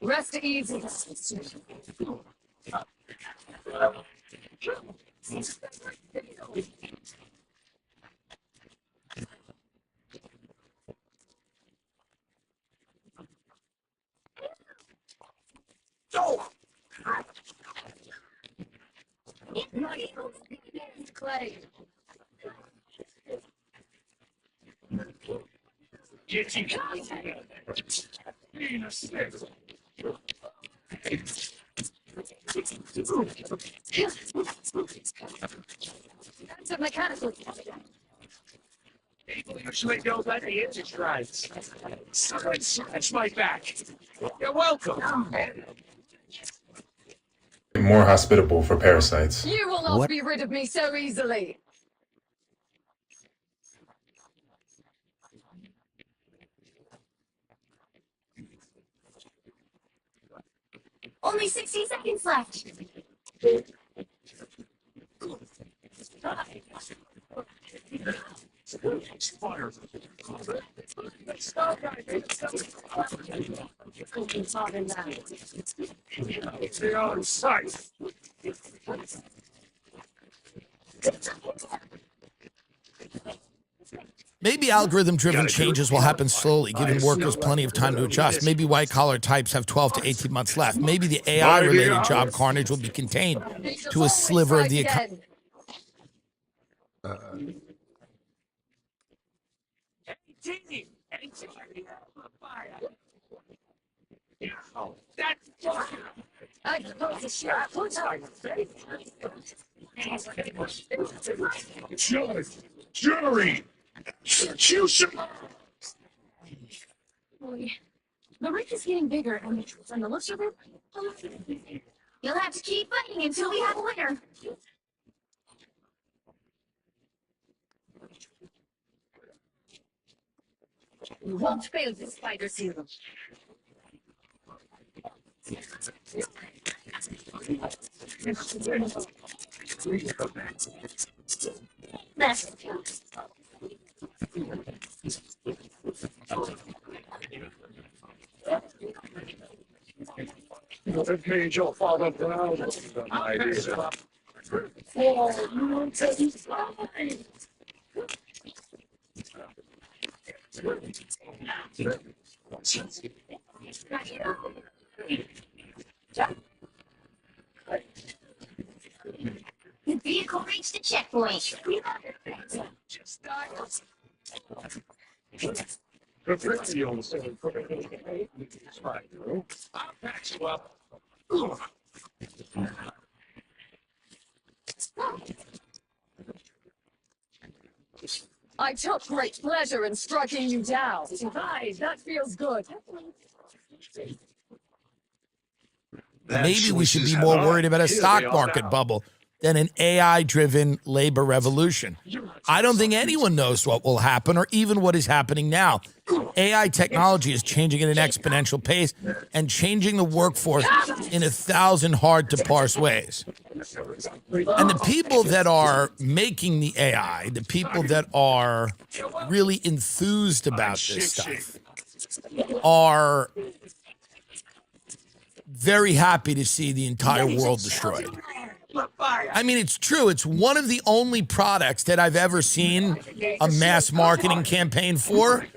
Speaker 22: Rest easy. Clay.
Speaker 18: Get you. Being a snake.
Speaker 22: That's a mechanical.
Speaker 18: People usually don't let me into shrines. Someone scratch my back. You're welcome.
Speaker 10: More hospitable for parasites.
Speaker 22: You will not be rid of me so easily.
Speaker 5: only 60 seconds left.
Speaker 18: Fire. They're on sight.
Speaker 6: Maybe algorithm-driven changes will happen slowly, giving workers plenty of time to adjust. Maybe white-collar types have 12 to 18 months left. Maybe the AI-related job carnage will be contained to a sliver of the economy.
Speaker 22: I suppose the sheriff puts out.
Speaker 18: Jury! Execution!
Speaker 22: Boy, the ring is getting bigger, and the looks of it.
Speaker 5: You'll have to keep fighting until we have a winner.
Speaker 22: You won't fail this fighter, Zero.
Speaker 5: That's
Speaker 18: It made your father proud of the idea. For you to be fine.
Speaker 5: the vehicle reached the checkpoint.
Speaker 22: I took great pleasure in striking you down. Hi, that feels good.
Speaker 6: Maybe we should be more worried about a stock market bubble than an AI-driven labor revolution. I don't think anyone knows what will happen or even what is happening now. AI technology is changing at an exponential pace and changing the workforce in 1,000 hard-to-parse ways. And the people that are making the AI, the people that are really enthused about this stuff, are very happy to see the entire world destroyed. I mean, it's true. It's one of the only products that I've ever seen a mass marketing campaign for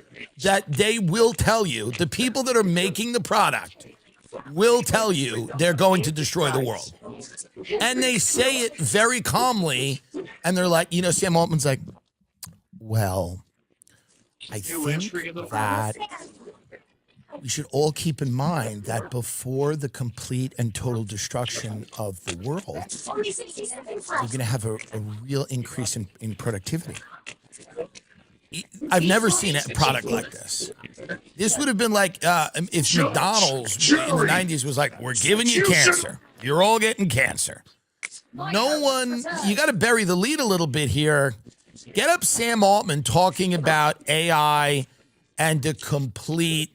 Speaker 6: that they will tell you, the people that are making the product will tell you they're going to destroy the world. And they say it very calmly, and they're like, you know, Sam Altman's like, well, I think that we should all keep in mind that before the complete and total destruction of the world, we're going to have a real increase in productivity. I've never seen a product like this. This would have been like if McDonald's in the 90s was like, we're giving you cancer. You're all getting cancer. No one, you got to bury the lead a little bit here. Get up Sam Altman talking about AI and the complete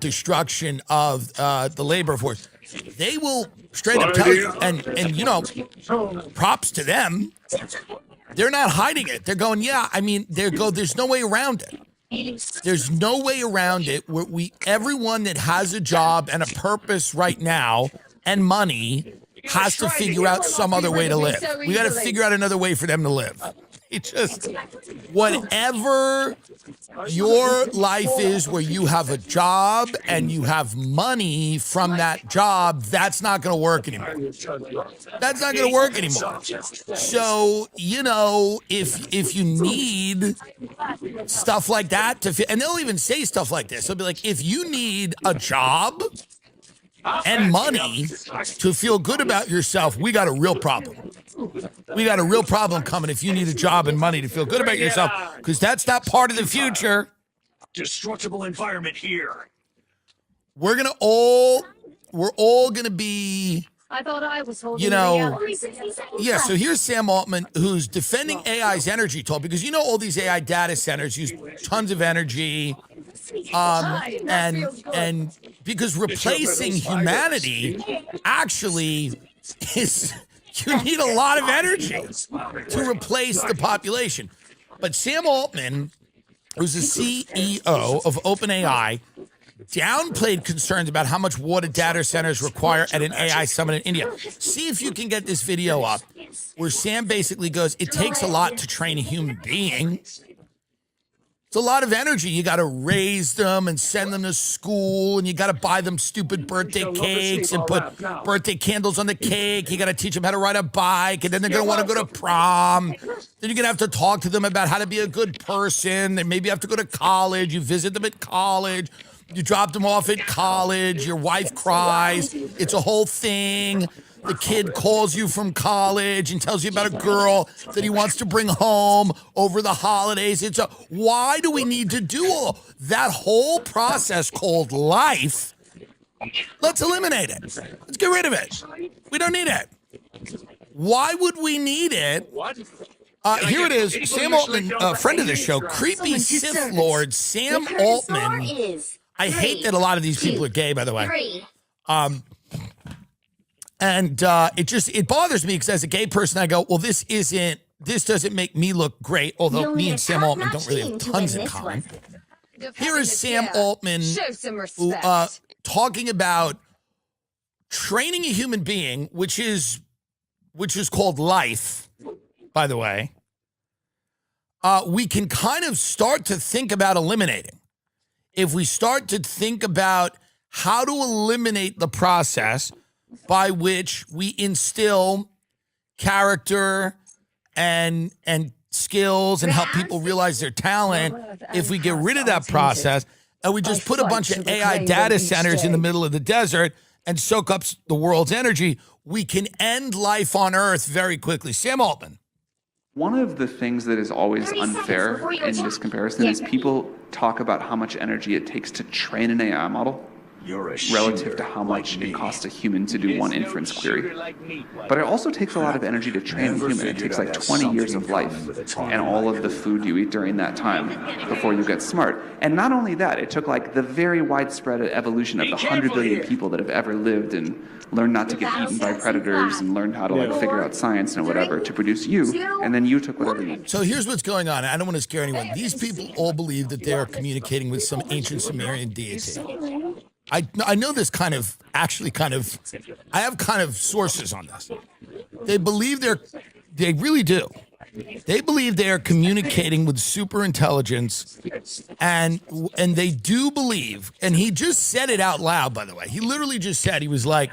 Speaker 6: destruction of the labor force. They will straight up tell you, and you know, props to them. They're not hiding it. They're going, yeah, I mean, there's no way around it. There's no way around it. Everyone that has a job and a purpose right now and money has to figure out some other way to live. We got to figure out another way for them to live. It just, whatever your life is where you have a job and you have money from that job, that's not going to work anymore. That's not going to work anymore. So, you know, if you need stuff like that to fit, and they'll even say stuff like this. They'll be like, if you need a job and money to feel good about yourself, we got a real problem. We got a real problem coming if you need a job and money to feel good about yourself, because that's not part of the future.
Speaker 8: Destructible environment here.
Speaker 6: We're all gonna be,
Speaker 22: I thought I was holding
Speaker 6: you know, yeah, so here's Sam Altman, who's defending AI's energy toll, because you know all these AI data centers use tons of energy, and because replacing humanity actually is, you need a lot of energy to replace the population. But Sam Altman, who's the CEO of OpenAI, downplayed concerns about how much water data centers require at an AI summit in India. See if you can get this video up where Sam basically goes, it takes a lot to train a human being. It's a lot of energy. You got to raise them and send them to school, and you got to buy them stupid birthday cakes and put birthday candles on the cake. You got to teach them how to ride a bike, and then they're going to want to go to prom. Then you're going to have to talk to them about how to be a good person. They maybe have to go to college. You visit them at college. You drop them off at college. Your wife cries. It's a whole thing. The kid calls you from college and tells you about a girl that he wants to bring home over the holidays. Why do we need to do all that whole process called life? Let's eliminate it. Let's get rid of it. We don't need it. Why would we need it? Here it is. Sam Altman, a friend of the show, creepy Sith Lord Sam Altman. I hate that a lot of these people are gay, by the way. And it bothers me because as a gay person, I go, well, this doesn't make me look great, although me and Sam Altman don't really have tons in common. Here is Sam Altman talking about training a human being, which is called life, by the way. We can kind of start to think about eliminating. If we start to think about how to eliminate the process by which we instill character and skills and help people realize their talent if we get rid of that process and we just put a bunch of AI data centers in the middle of the desert and soak up the world's energy. We can end life on Earth very quickly. Sam Altman.
Speaker 9: One of the things that is always unfair in this comparison is people talk about how much energy it takes to train an AI model relative to how much it costs a human to do one inference query. But it also takes a lot of energy to train a human. It takes like 20 years of life and all of the food you eat during that time before you get smart. And not only that, it took like the very widespread evolution of the 100 billion people that have ever lived and learned not to get eaten by predators and learned how to like figure out science and whatever to produce you, and then you took whatever you.
Speaker 6: So here's what's going on. I don't want to scare anyone. These people all believe that they are communicating with some ancient Sumerian deity. I know this I have kind of sources on this. They believe they really do. They believe they are communicating with super intelligence, and they do believe, and he just said it out loud, by the way. He literally just said, he was like,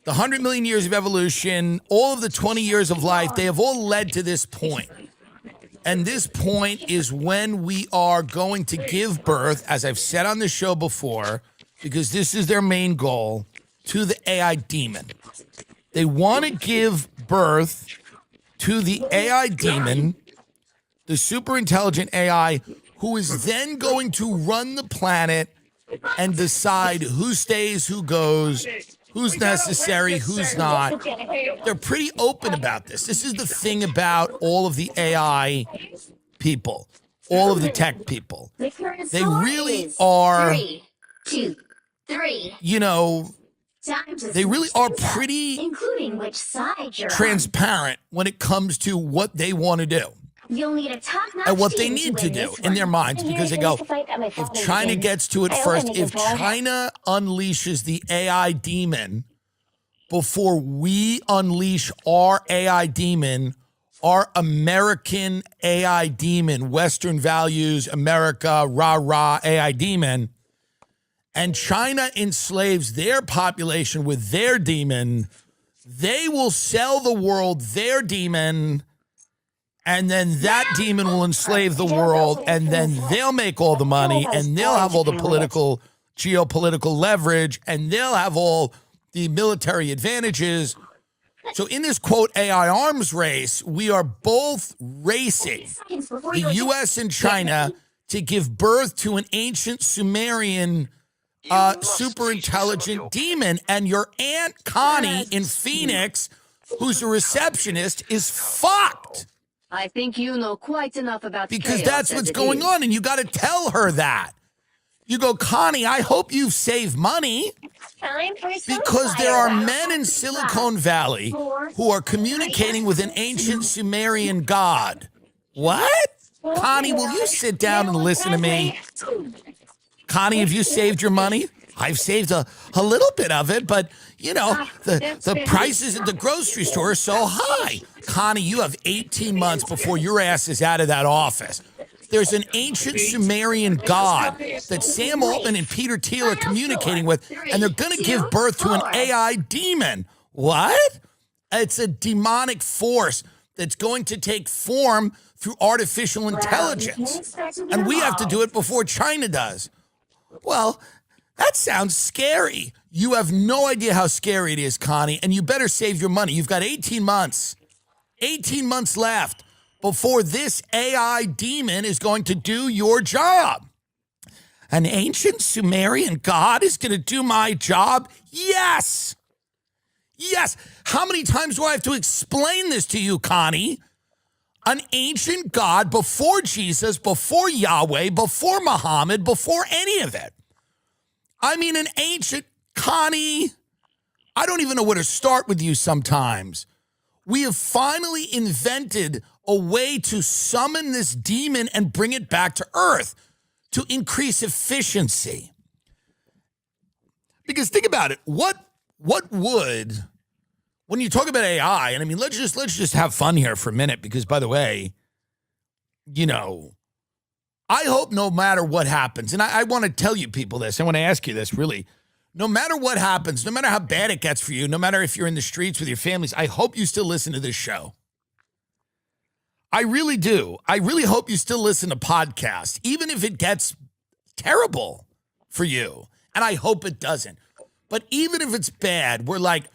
Speaker 6: the 100 million years of evolution, all of the 20 years of life, they have all led to this point. And this point is when we are going to give birth, as I've said on the show before, because this is their main goal, to the AI demon. They want to give birth to the AI demon, the super intelligent AI, who is then going to run the planet and decide who stays, who goes, who's necessary, who's not. They're pretty open about this. This is the thing about all of the AI people, all of the tech people. They really are...
Speaker 5: 3, 2, 3.
Speaker 6: You know, they really are pretty
Speaker 5: including which side you're
Speaker 6: transparent when it comes to what they want to do
Speaker 5: You'll need a top-notch
Speaker 6: and what they
Speaker 5: team
Speaker 6: need to
Speaker 5: win
Speaker 6: do
Speaker 5: this
Speaker 6: in
Speaker 5: one.
Speaker 6: their minds, because they go, if China gets to it first, if China unleashes the AI demon before we unleash our AI demon, our American AI demon, Western values, America, rah-rah AI demon, and China enslaves their population with their demon, they will sell the world their demon, and then that demon will enslave the world, and then they'll make all the money, and they'll have all the geopolitical leverage, and they'll have all the military advantages. So in this, quote, AI arms race, we are both racing, the U.S. and China, to give birth to an ancient Sumerian super intelligent demon, and your Aunt Connie in Phoenix, who's a receptionist, is fucked.
Speaker 22: I think you know quite enough about
Speaker 6: because that's what's going on, and you got to tell her that. You go, Connie, I hope you've saved money, because there are men in Silicon Valley who are communicating with an ancient Sumerian god. What? Connie, will you sit down and listen to me? Connie, have you saved your money? I've saved a little bit of it, but, you know, the prices at the grocery store are so high. Connie, you have 18 months before your ass is out of that office. There's an ancient Sumerian god that Sam Altman and Peter Thiel are communicating with, and they're going to give birth to an AI demon. What? It's a demonic force that's going to take form through artificial intelligence. And we have to do it before China does. Well, that sounds scary. You have no idea how scary it is, Connie, and you better save your money. You've got 18 months. 18 months left before this AI demon is going to do your job. An ancient Sumerian god is going to do my job? Yes. Yes. How many times do I have to explain this to you, Connie? An ancient god before Jesus, before Yahweh, before Muhammad, before any of it. I mean, an ancient, Connie, I don't even know where to start with you sometimes. We have finally invented a way to summon this demon and bring it back to Earth to increase efficiency. Because think about it, what would, when you talk about AI, and I mean, let's just have fun here for a minute, because by the way, you know, I hope no matter what happens, and I want to tell you people this, I want to ask you this really, no matter what happens, no matter how bad it gets for you, no matter if you're in the streets with your families, I hope you still listen to this show. I really do. I really hope you still listen to podcasts, even if it gets terrible for you. And I hope it doesn't. But even if it's bad, we're like,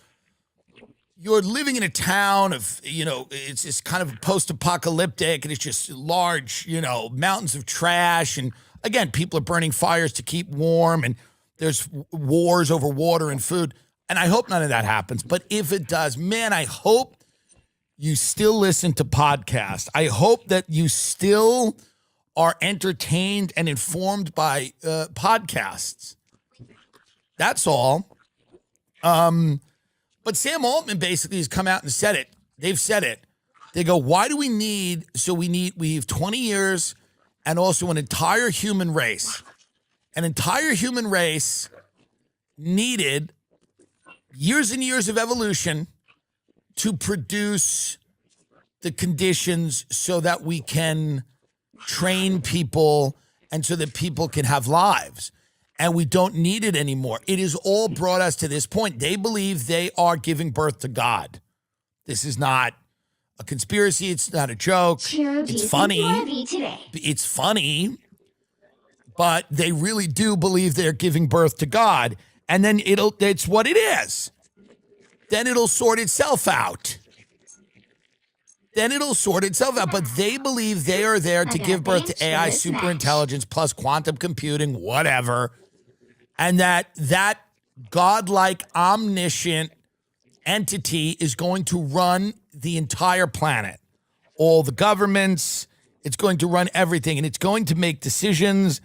Speaker 6: you're living in a town of, it's just kind of post-apocalyptic and it's just large, mountains of trash. And again, people are burning fires to keep warm and there's wars over water and food. And I hope none of that happens. But if it does, man, I hope you still listen to podcasts. I hope that you still are entertained and informed by podcasts. That's all. But Sam Altman basically has come out and said it. They've said it. They go, why do we need, we have 20 years and also an entire human race. An entire human race needed years and years of evolution to produce the conditions so that we can train people and so that people can have lives. And we don't need it anymore. It has all brought us to this point. They believe they are giving birth to God. This is not a conspiracy. It's not a joke. It's funny. It's funny. But they really do believe they're giving birth to God. And then it's what it is. Then it'll sort itself out. But they believe they are there to give birth to AI, superintelligence, plus quantum computing, whatever. And that godlike, omniscient entity is going to run the entire planet. All the governments, it's going to run everything. And it's going to make decisions.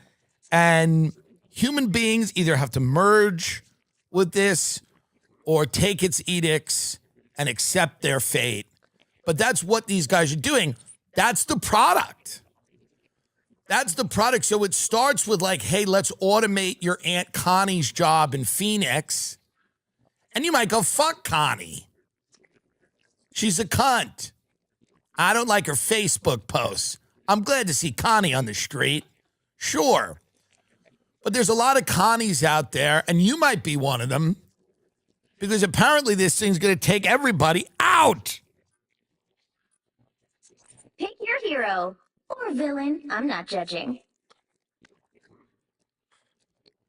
Speaker 6: And human beings either have to merge with this or take its edicts and accept their fate. But that's what these guys are doing. That's the product. So it starts with like, hey, let's automate your Aunt Connie's job in Phoenix. And you might go, fuck Connie. She's a cunt. I don't like her Facebook posts. I'm glad to see Connie on the street. Sure. But there's a lot of Connies out there, and you might be one of them, because apparently this thing's going to take everybody out.
Speaker 5: Pick your hero or villain. I'm not judging.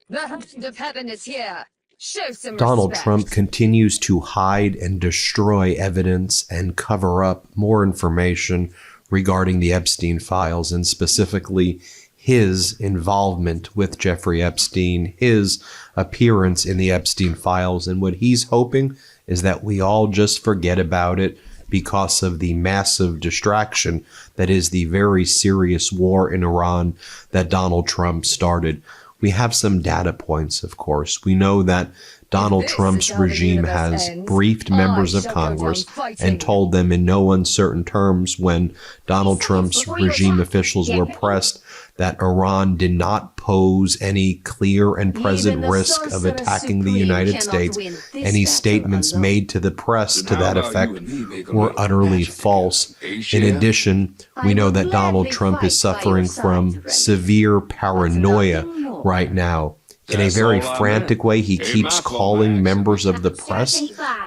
Speaker 22: The hand of heaven is here. Show some
Speaker 11: Donald
Speaker 22: respect.
Speaker 11: Trump continues to hide and destroy evidence and cover up more information regarding the Epstein files, and specifically his involvement with Jeffrey Epstein, his appearance in the Epstein files. And what he's hoping is that we all just forget about it because of the massive distraction that is the very serious war in Iran that Donald Trump started. We have some data points, of course. We know that Donald Trump's regime has briefed members of Congress and told them in no uncertain terms when Donald Trump's regime officials were pressed that Iran did not pose any clear and present risk of attacking the United States. Any statements made to the press to that effect were utterly false. In addition, we know that Donald Trump is suffering from severe paranoia right now. In a very frantic way, he keeps calling members of the press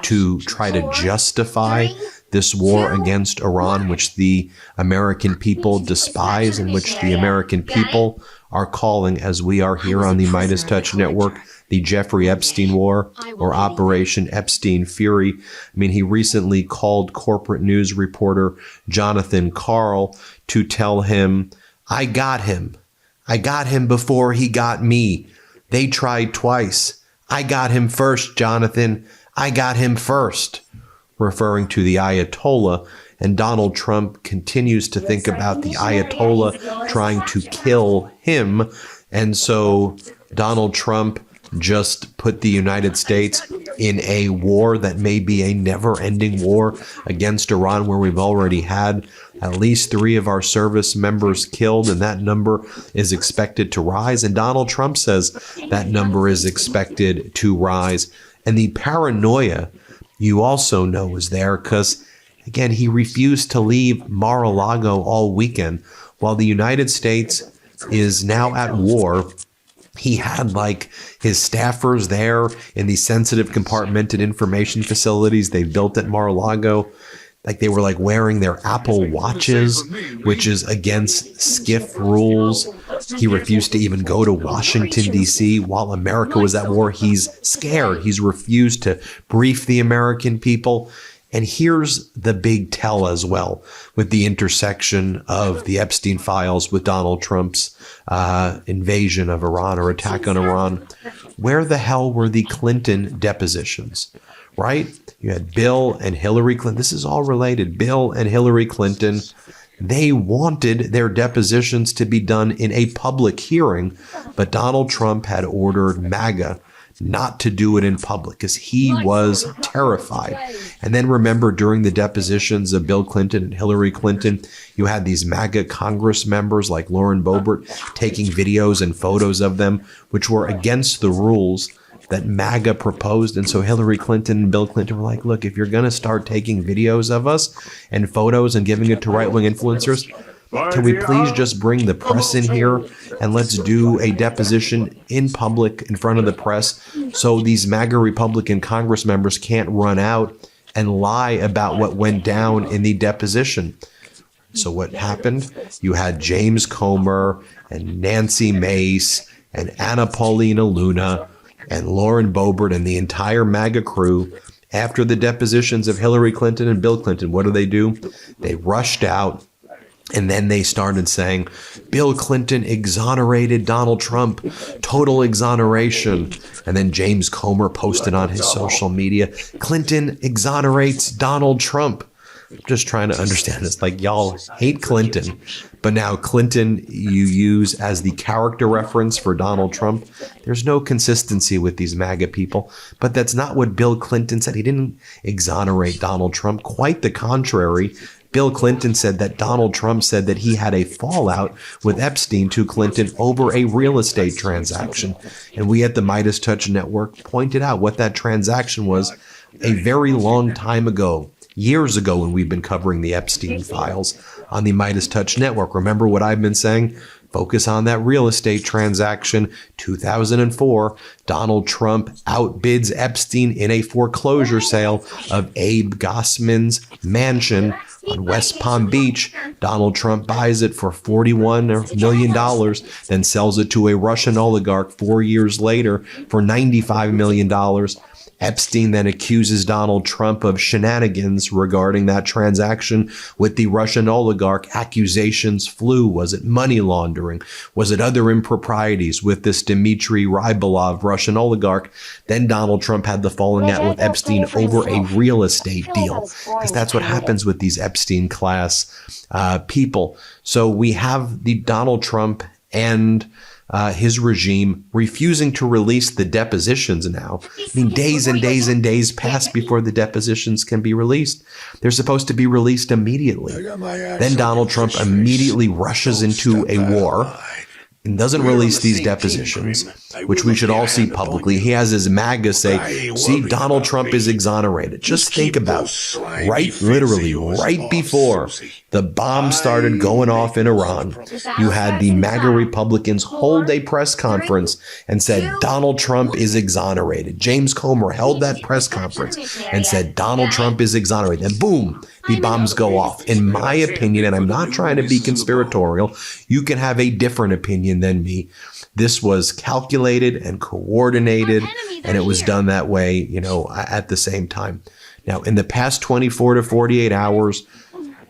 Speaker 11: to try to justify this war against Iran, which the American people despise and which the American people are calling, as we are here on the Midas Touch Network, the Jeffrey Epstein War or Operation Epstein Fury. I mean, he recently called corporate news reporter Jonathan Karl to tell him, I got him. I got him before he got me. They tried twice. I got him first, Jonathan. I got him first. Referring to the Ayatollah, and Donald Trump continues to think about the Ayatollah trying to kill him. And so Donald Trump just put the United States in a war that may be a never-ending war against Iran, where we've already had at least 3 of our service members killed, and that number is expected to rise. And Donald Trump says that number is expected to rise. And the paranoia, you also know, is there because, again, he refused to leave Mar-a-Lago all weekend while the United States is now at war. He had like his staffers there in the sensitive compartmented information facilities they built at Mar-a-Lago. Like they were like wearing their Apple Watches, which is against SCIF rules. He refused to even go to Washington, D.C. while America was at war. He's scared. He's refused to brief the American people. And here's the big tell as well with the intersection of the Epstein files with Donald Trump's invasion of Iran or attack on Iran. Where the hell were the Clinton depositions, right? You had Bill and Hillary Clinton. This is all related. Bill and Hillary Clinton, they wanted their depositions to be done in a public hearing, but Donald Trump had ordered MAGA not to do it in public because he was terrified. And then remember, during the depositions of Bill Clinton and Hillary Clinton, you had these MAGA Congress members like Lauren Boebert taking videos and photos of them, which were against the rules that MAGA proposed. And so Hillary Clinton and Bill Clinton were like, look, if you're going to start taking videos of us and photos and giving it to right-wing influencers, can we please just bring the press in here and let's do a deposition in public in front of the press so these MAGA Republican Congress members can't run out and lie about what went down in the deposition. So what happened? You had James Comer and Nancy Mace and Anna Paulina Luna and Lauren Boebert and the entire MAGA crew. After the depositions of Hillary Clinton and Bill Clinton, what do? They rushed out. And then they started saying, Bill Clinton exonerated Donald Trump, total exoneration. And then James Comer posted on his social media, Clinton exonerates Donald Trump. I'm just trying to understand this. Like, y'all hate Clinton, but now Clinton you use as the character reference for Donald Trump. There's no consistency with these MAGA people, but that's not what Bill Clinton said. He didn't exonerate Donald Trump. Quite the contrary. Bill Clinton said that Donald Trump said that he had a fallout with Epstein to Clinton over a real estate transaction. And we at the Midas Touch Network pointed out what that transaction was a very long time ago, years ago, when we've been covering the Epstein files on the Midas Touch Network. Remember what I've been saying? Focus on that real estate transaction. 2004, Donald Trump outbids Epstein in a foreclosure sale of Abe Gossman's mansion on West Palm Beach. Donald Trump buys it for $41 million, then sells it to a Russian oligarch 4 years later for $95 million. Epstein then accuses Donald Trump of shenanigans regarding that transaction with the Russian oligarch. Accusations flew. Was it money laundering? Was it other improprieties with this Dmitry Rybalov, Russian oligarch? Then Donald Trump had the falling out with Epstein over a real estate deal, because that's what happens with these Epstein class people. So we have the Donald Trump and his regime refusing to release the depositions now. I mean, days and days and days pass before the depositions can be released. They're supposed to be released immediately. Then Donald Trump immediately rushes into a war and doesn't release these depositions, which we should all see publicly. He has his MAGA say, see, Donald Trump is exonerated. Just think about it. Literally right before the bomb started going off in Iran, you had the MAGA Republicans hold a press conference and said, Donald Trump is exonerated. James Comer held that press conference and said, Donald Trump is exonerated. And boom, the bombs go off. In my opinion, and I'm not trying to be conspiratorial, you can have a different opinion than me. This was calculated and coordinated, and it was done that way, you know, at the same time. Now, in the past 24 to 48 hours,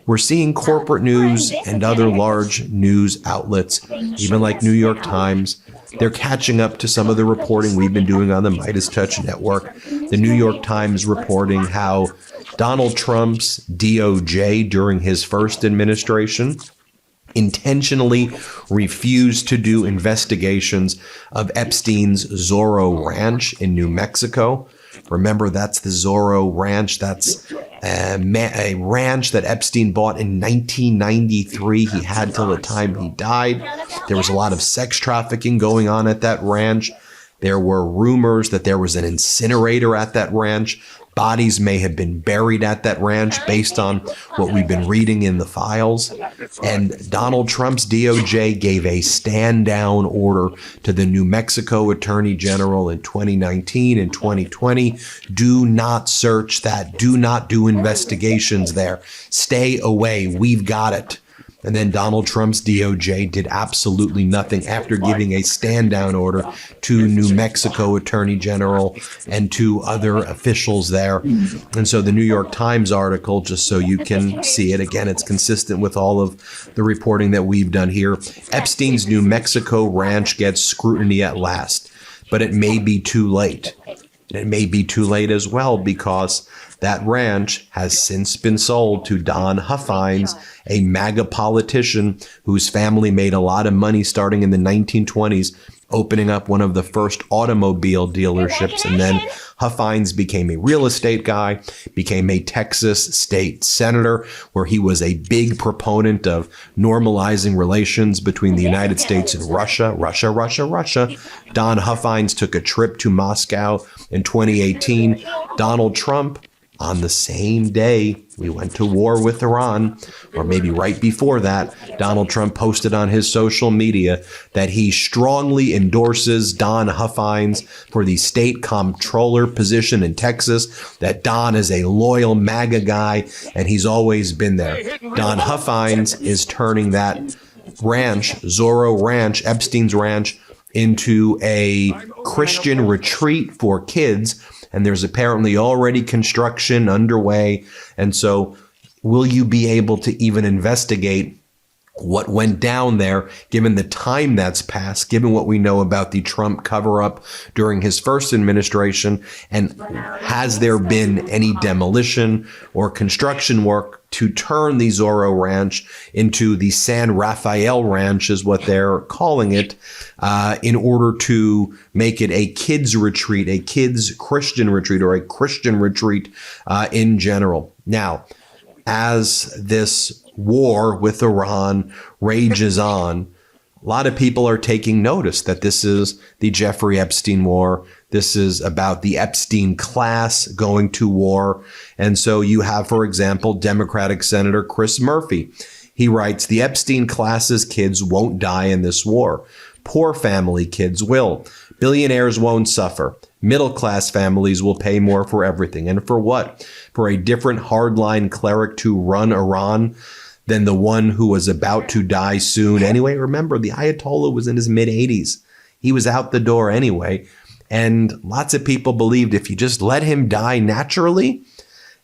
Speaker 11: we're seeing corporate news and other large news outlets, even like New York Times. They're catching up to some of the reporting we've been doing on the Midas Touch Network. The New York Times reporting how Donald Trump's DOJ during his first administration intentionally refused to do investigations of Epstein's Zorro Ranch in New Mexico. Remember, that's the Zorro Ranch. That's a ranch that Epstein bought in 1993. He had till the time he died. There was a lot of sex trafficking going on at that ranch. There were rumors that there was an incinerator at that ranch. Bodies may have been buried at that ranch based on what we've been reading in the files. And Donald Trump's DOJ gave a stand-down order to the New Mexico Attorney General in 2019 and 2020. Do not search that. Do not do investigations there. Stay away. We've got it. And then Donald Trump's DOJ did absolutely nothing after giving a stand-down order to New Mexico Attorney General and to other officials there. And so the New York Times article, just so you can see it, again, it's consistent with all of the reporting that we've done here. Epstein's New Mexico ranch gets scrutiny at last, but it may be too late. It may be too late as well, because that ranch has since been sold to Don Huffines, a MAGA politician whose family made a lot of money starting in the 1920s, opening up one of the first automobile dealerships. And then Huffines became a real estate guy, became a Texas state senator, where he was a big proponent of normalizing relations between the United States and Russia. Don Huffines took a trip to Moscow in 2018. Donald Trump, on the same day we went to war with Iran, or maybe right before that, Donald Trump posted on his social media that he strongly endorses Don Huffines for the state comptroller position in Texas, that Don is a loyal MAGA guy, and he's always been there. Don Huffines is turning that ranch, Zorro Ranch, Epstein's ranch, into a Christian retreat for kids. And there's apparently already construction underway. And so will you be able to even investigate what went down there, given the time that's passed, given what we know about the Trump cover-up during his first administration? And has there been any demolition or construction work to turn the Zorro Ranch into the San Rafael Ranch, is what they're calling it, in order to make it a kids retreat, a kids Christian retreat, or a Christian retreat in general? Now, as this war with Iran rages on, a lot of people are taking notice that this is the Jeffrey Epstein war. This is about the Epstein class going to war. And so you have, for example, Democratic Senator Chris Murphy. He writes, the Epstein class's kids won't die in this war. Poor family kids will. Billionaires won't suffer. Middle-class families will pay more for everything. And for what? For a different hardline cleric to run Iran than the one who was about to die soon anyway. Remember, the Ayatollah was in his mid-80s. He was out the door anyway. And lots of people believed if you just let him die naturally,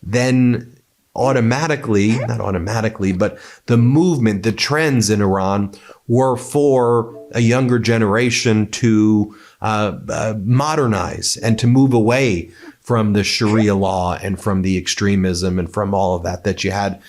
Speaker 11: then automatically, not automatically, but the movement, the trends in Iran were for a younger generation to modernize and to move away from the Sharia law and from the extremism and from all of that you had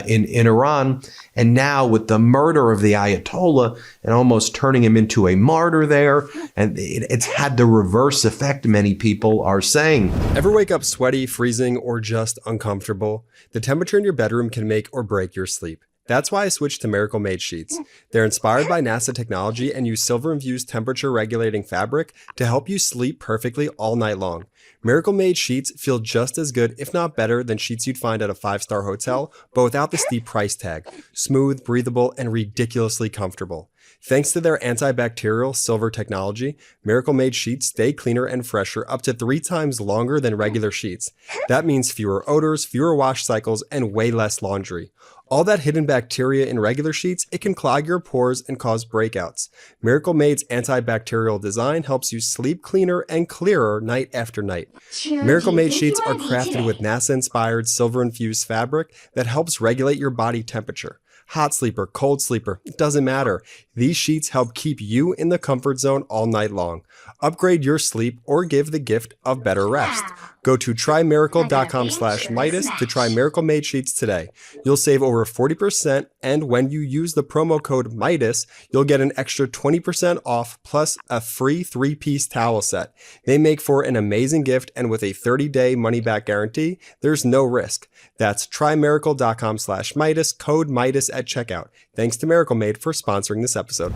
Speaker 11: in Iran. And now with the murder of the Ayatollah and almost turning him into a martyr there, and it's had the reverse effect, many people are saying.
Speaker 13: Ever wake up sweaty, freezing, or just uncomfortable? The temperature in your bedroom can make or break your sleep. That's why I switched to Miracle Made sheets. They're inspired by NASA technology and use silver-infused temperature-regulating fabric to help you sleep perfectly all night long. Miracle Made sheets feel just as good, if not better, than sheets you'd find at a 5-star hotel, but without the steep price tag. Smooth, breathable, and ridiculously comfortable. Thanks to their antibacterial silver technology, Miracle Made sheets stay cleaner and fresher up to 3 times longer than regular sheets. That means fewer odors, fewer wash cycles, and way less laundry. All that hidden bacteria in regular sheets, it can clog your pores and cause breakouts. Miracle Made's antibacterial design helps you sleep cleaner and clearer night after night. Miracle Made sheets are crafted with NASA-inspired silver-infused fabric that helps regulate your body temperature. Hot sleeper, cold sleeper, it doesn't matter. These sheets help keep you in the comfort zone all night long. Upgrade your sleep or give the gift of better rest. Go to trymiracle.com/Midas to try Miracle Made sheets today. You'll save over 40%, and when you use the promo code Midas, you'll get an extra 20% off plus a free 3-piece towel set. They make for an amazing gift, and with a 30-day money-back guarantee, there's no risk. That's trymiracle.com/Midas, code Midas at checkout. Thanks to Miracle Made for sponsoring this episode.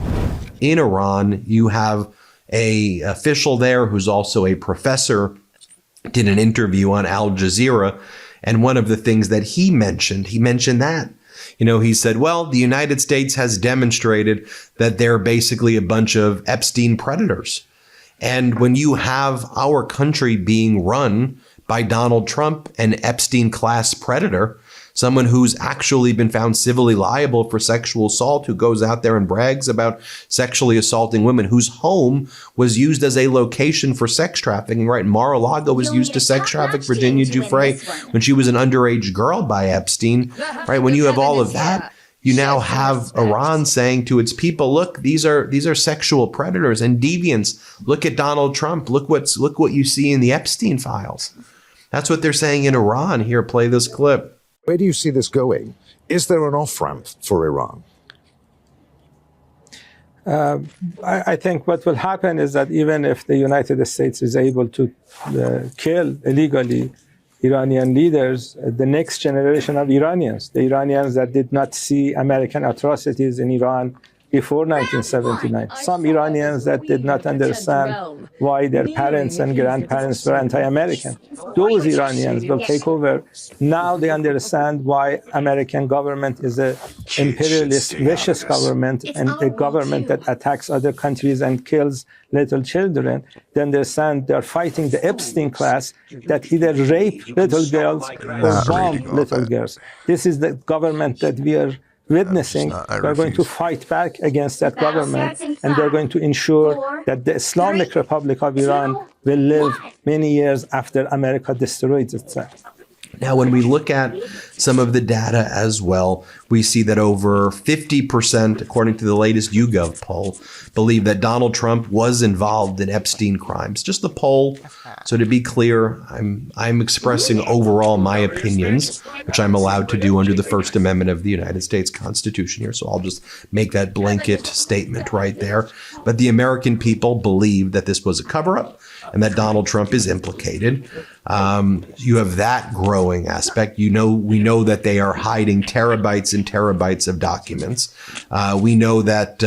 Speaker 11: In Iran, you have a official there who's also a professor did an interview on Al Jazeera. And one of the things that he mentioned that, he said, well, the United States has demonstrated that they're basically a bunch of Epstein predators. And when you have our country being run by Donald Trump, an Epstein class predator, someone who's actually been found civilly liable for sexual assault, who goes out there and brags about sexually assaulting women, whose home was used as a location for sex trafficking, right? Mar-a-Lago was used to sex traffic Virginia Giuffre when she was an underage girl by Epstein, right? When you have all of that, you now have Iran saying to its people, look, these are sexual predators and deviants. Look at Donald Trump. Look what you see in the Epstein files. That's what they're saying in Iran. Here, play this clip.
Speaker 14: Where do you see this going? Is there an off-ramp for Iran?
Speaker 16: I think what will happen is that even if the United States is able to kill illegally Iranian leaders, the next generation of Iranians, the Iranians that did not see American atrocities in Iran before 1979, some Iranians that did not understand why their parents and grandparents were anti-American. Those Iranians will take over. Now they understand why American government is an imperialist, vicious government and a government that attacks other countries and kills little children. They understand they're fighting the Epstein class that either rape little girls or bomb little girls. This is the government that we are witnessing. They're going to fight back against that government, and they're going to ensure that the Islamic Republic of Iran will live many years after America destroys itself.
Speaker 11: Now, when we look at some of the data as well, we see that over 50%, according to the latest YouGov poll, believe that Donald Trump was involved in Epstein crimes. Just the poll. So to be clear, I'm expressing overall my opinions, which I'm allowed to do under the First Amendment of the United States Constitution here. So I'll just make that blanket statement right there. But the American people believe that this was a cover-up and that Donald Trump is implicated. You have that growing aspect. We know that they are hiding terabytes and terabytes of documents. We know that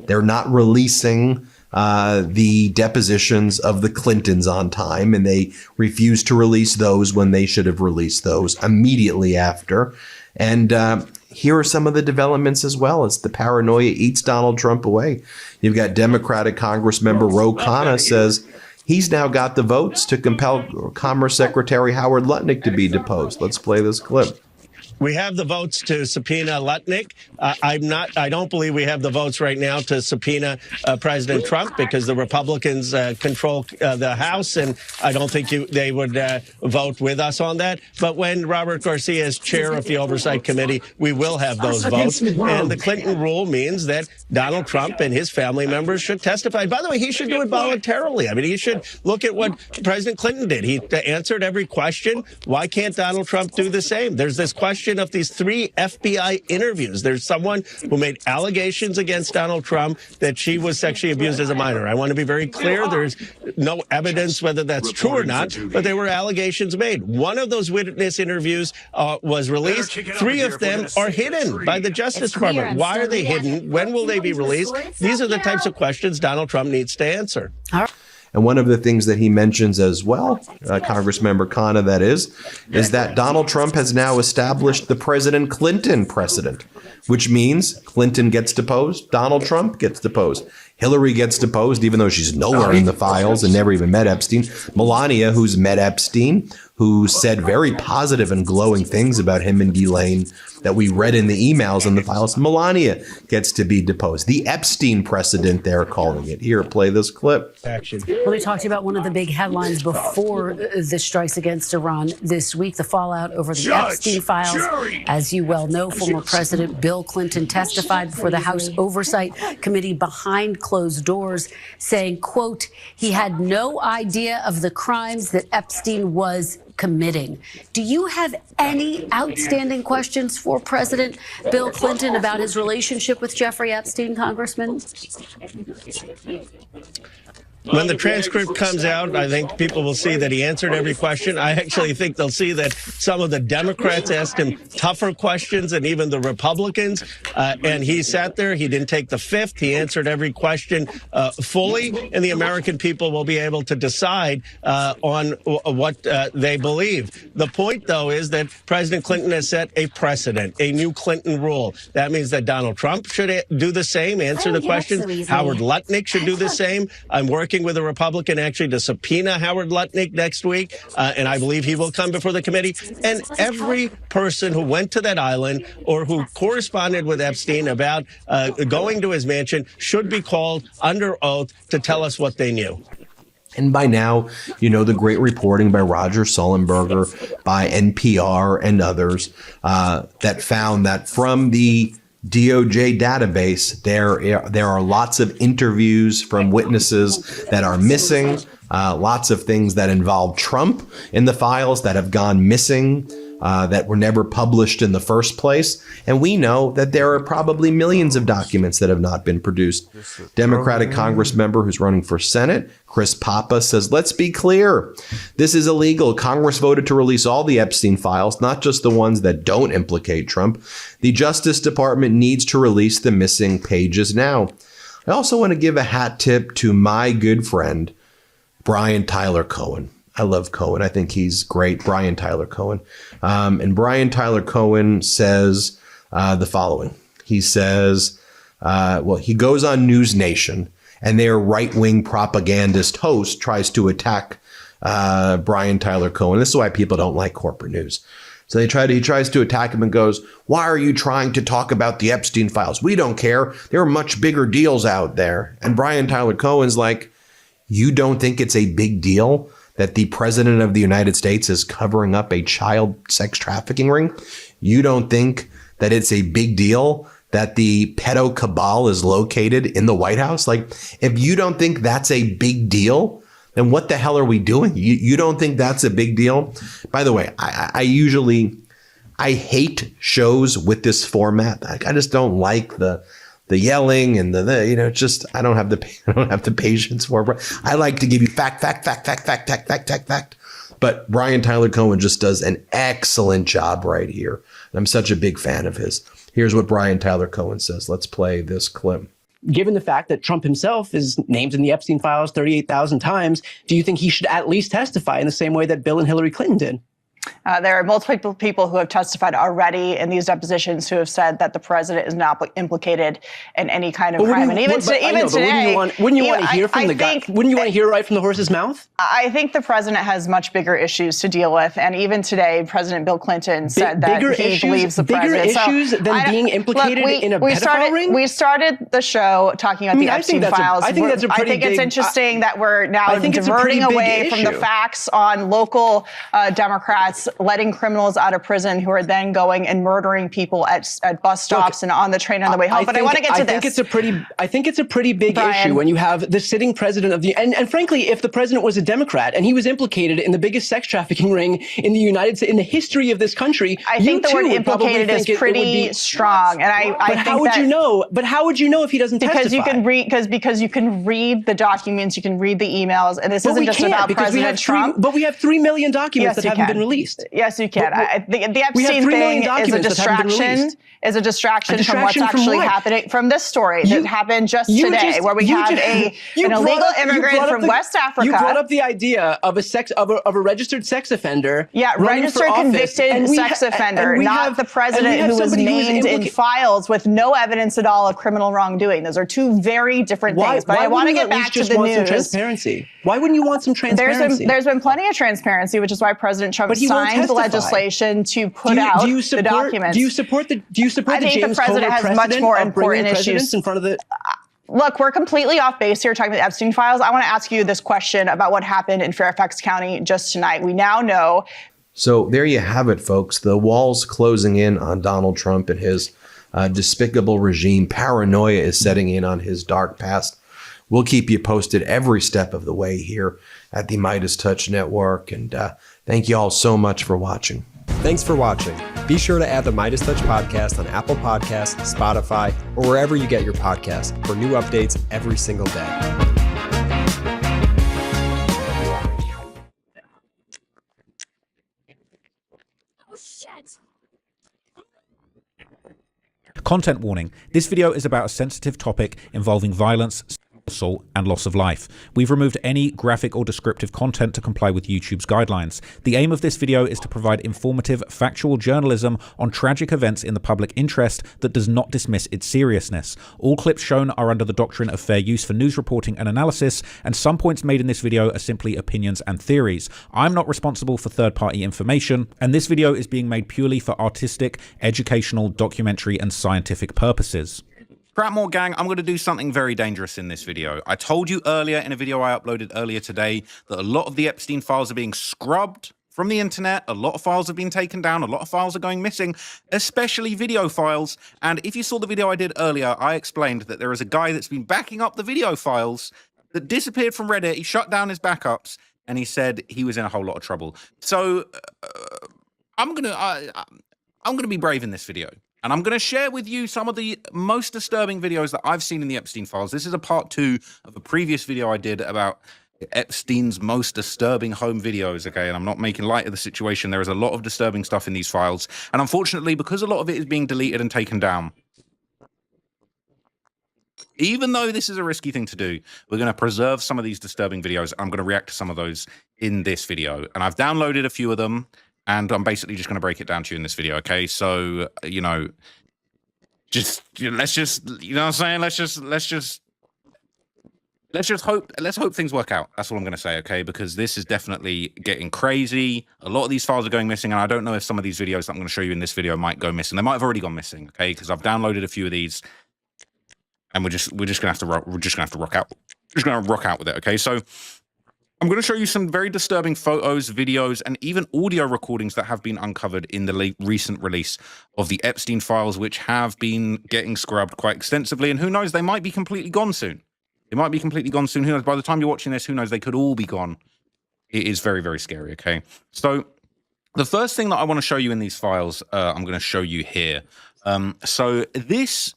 Speaker 11: they're not releasing the depositions of the Clintons on time, and they refuse to release those when they should have released those immediately after. And here are some of the developments as well as the paranoia eats Donald Trump away. You've got Democratic Congressmember Ro Khanna says he's now got the votes to compel Commerce Secretary Howard Lutnick to be deposed. Let's play this clip.
Speaker 17: We have the votes to subpoena Lutnick. I don't believe we have the votes right now to subpoena President Trump because the Republicans control the House, and I don't think they would vote with us on that. But when Robert Garcia is chair of the Oversight Committee, we will have those votes. And the Clinton rule means that Donald Trump and his family members should testify. By the way, he should do it voluntarily. I mean, he should look at what President Clinton did. He answered every question. Why can't Donald Trump do the same? There's this question of these 3 FBI interviews. There's someone who made allegations against Donald Trump that she was sexually abused as a minor. I want to be very clear. There's no evidence whether that's true or not, but there were allegations made. One of those witness interviews was released. 3 of them are hidden by the Justice Department. Why are they hidden? When will they be released? These are the types of questions Donald Trump needs to answer.
Speaker 11: And one of the things that he mentions as well, Congressmember Khanna, that is that Donald Trump has now established the President Clinton precedent, which means Clinton gets deposed, Donald Trump gets deposed. Hillary gets deposed, even though she's nowhere in the files and never even met Epstein. Melania, who's met Epstein, who said very positive and glowing things about him and Ghislaine that we read in the emails and the files. Melania gets to be deposed. The Epstein precedent, they're calling it. Here, play this clip.
Speaker 19: Let me talk to you about one of the big headlines before the strikes against Iran this week, the fallout over the Epstein files. As you well know, former President Bill Clinton testified before the House Oversight Committee behind closed doors, saying, quote, he had no idea of the crimes that Epstein was committing. Do you have any outstanding questions for for President Bill Clinton about his relationship with Jeffrey Epstein, Congressman?
Speaker 17: When the transcript comes out, I think people will see that he answered every question. I actually think they'll see that some of the Democrats asked him tougher questions than even the Republicans. And he sat there. He didn't take the fifth. He answered every question fully. And the American people will be able to decide on what they believe. The point, though, is that President Clinton has set a precedent, a new Clinton rule. That means that Donald Trump should do the same, answer the questions. Howard Lutnick should do the same. I'm working with a Republican actually to subpoena Howard Lutnick next week, and I believe he will come before the committee. And every person who went to that island or who corresponded with Epstein about going to his mansion should be called under oath to tell us what they knew.
Speaker 11: And by now, you know the great reporting by Roger Sullenberger, by NPR and others that found that from the DOJ database, there are lots of interviews from witnesses that are missing, lots of things that involve Trump in the files that have gone missing, that were never published in the first place. And we know that there are probably millions of documents that have not been produced. Democratic Congress member who's running for Senate, Chris Papa, says, let's be clear. This is illegal. Congress voted to release all the Epstein files, not just the ones that don't implicate Trump. The Justice Department needs to release the missing pages now. I also want to give a hat tip to my good friend, Brian Tyler Cohen. I love Cohen. I think he's great. Brian Tyler Cohen. And Brian Tyler Cohen says the following. He says, he goes on News Nation, and their right-wing propagandist host tries to attack Brian Tyler Cohen. This is why people don't like corporate news. So he tries to attack him and goes, why are you trying to talk about the Epstein files? We don't care. There are much bigger deals out there. And Brian Tyler Cohen's like, you don't think it's a big deal that the president of the United States is covering up a child sex trafficking ring? You don't think that it's a big deal that the pedo cabal is located in the White House? Like, if you don't think that's a big deal, then what the hell are we doing? You don't think that's a big deal? By the way, I hate shows with this format. I just don't like the yelling and I don't have the patience for it. I like to give you fact. But Brian Tyler Cohen just does an excellent job right here. And I'm such a big fan of his. Here's what Brian Tyler Cohen says. Let's play this clip.
Speaker 7: Given the fact that Trump himself is named in the Epstein files 38,000 times, do you think he should at least testify in the same way that Bill and Hillary Clinton did?
Speaker 12: There are multiple people who have testified already in these depositions who have said that the president is not implicated in any kind of crime. And even today,
Speaker 7: wouldn't you want to hear from the guy? Wouldn't you want to hear right from the horse's mouth?
Speaker 12: I think the president has much bigger issues to deal with. And even today, President Bill Clinton said that he believes the president.
Speaker 7: Bigger issues than being implicated in a pedophile ring?
Speaker 12: We started the show talking about the Epstein files.
Speaker 7: I think
Speaker 12: it's interesting that we're now diverting away from the facts on local Democrats letting criminals out of prison who are then going and murdering people at bus stops and on the train on the way home. But I want to get to this.
Speaker 7: I think it's a pretty big issue when you have the sitting president of the and frankly, if the president was a Democrat and he was implicated in the biggest sex trafficking ring in the United States in the history of this country,
Speaker 12: I think the word implicated is pretty strong. And I think
Speaker 7: how would you know? But how would you know if he doesn't testify?
Speaker 12: Because you can read the documents, you can read the emails, and this isn't just about President Trump.
Speaker 7: But we have 3 million documents that haven't been released.
Speaker 12: Yes, you can. The Epstein thing is a distraction. Is a distraction from what's actually happening from this story that happened just today, where we have an illegal immigrant from West Africa.
Speaker 7: You brought up the idea of a registered sex offender.
Speaker 12: Yeah, registered convicted sex offender, not the president who was named in files with no evidence at all of criminal wrongdoing. Those are two very different things. But I want to get back to the news.
Speaker 7: Transparency. Why wouldn't you want some transparency?
Speaker 12: There's been plenty of transparency, which is why President Trump signed the legislation to put out the documents.
Speaker 7: Do you support the
Speaker 12: I think the president has much more important issues
Speaker 7: in front of the.
Speaker 12: Look, we're completely off base here talking about the Epstein files. I want to ask you this question about what happened in Fairfax County just tonight. We now know.
Speaker 11: So there you have it, folks. The walls closing in on Donald Trump and his despicable regime. Paranoia is setting in on his dark past. We'll keep you posted every step of the way here at the Midas Touch Network. And thank you all so much for watching.
Speaker 13: Thanks for watching. Be sure to add the Midas Touch podcast on Apple Podcasts, Spotify, or wherever you get your podcasts for new updates every single day.
Speaker 5: Oh shit!
Speaker 20: Content warning. This video is about a sensitive topic involving violence, assault, and loss of life. We've removed any graphic or descriptive content to comply with YouTube's guidelines. The aim of this video is to provide informative, factual journalism on tragic events in the public interest that does not dismiss its seriousness. All clips shown are under the doctrine of fair use for news reporting and analysis, and some points made in this video are simply opinions and theories. I'm not responsible for third-party information, and this video is being made purely for artistic, educational, documentary, and scientific purposes. Crapmore gang, I'm going to do something very dangerous in this video. I told you earlier in a video I uploaded earlier today that a lot of the Epstein files are being scrubbed from the internet. A lot of files have been taken down. A lot of files are going missing, especially video files. And if you saw the video I did earlier, I explained that there is a guy that's been backing up the video files that disappeared from Reddit. He shut down his backups and he said he was in a whole lot of trouble. So I'm going to be brave in this video. And I'm going to share with you some of the most disturbing videos that I've seen in the Epstein files. This is a part 2 of a previous video I did about Epstein's most disturbing home videos, okay? And I'm not making light of the situation. There is a lot of disturbing stuff in these files. And unfortunately, because a lot of it is being deleted and taken down, even though this is a risky thing to do, we're going to preserve some of these disturbing videos. I'm going to react to some of those in this video. And I've downloaded a few of them. And I'm basically just going to break it down to you in this video, okay? So, you know, let's just, you know what I'm saying? Let's hope things work out. That's all I'm going to say, okay? Because this is definitely getting crazy. A lot of these files are going missing, and I don't know if some of these videos that I'm going to show you in this video might go missing. They might have already gone missing, okay? Because I've downloaded a few of these, and we're just going to have to rock out. We're just going to rock out with it, okay? So I'm going to show you some very disturbing photos, videos, and even audio recordings that have been uncovered in the recent release of the Epstein files, which have been getting scrubbed quite extensively. And who knows, they might be completely gone soon. They might be completely gone soon. Who knows? By the time you're watching this, who knows? They could all be gone. It is very, very scary, okay? So the first thing that I want to show you in these files, I'm going to show you here. So this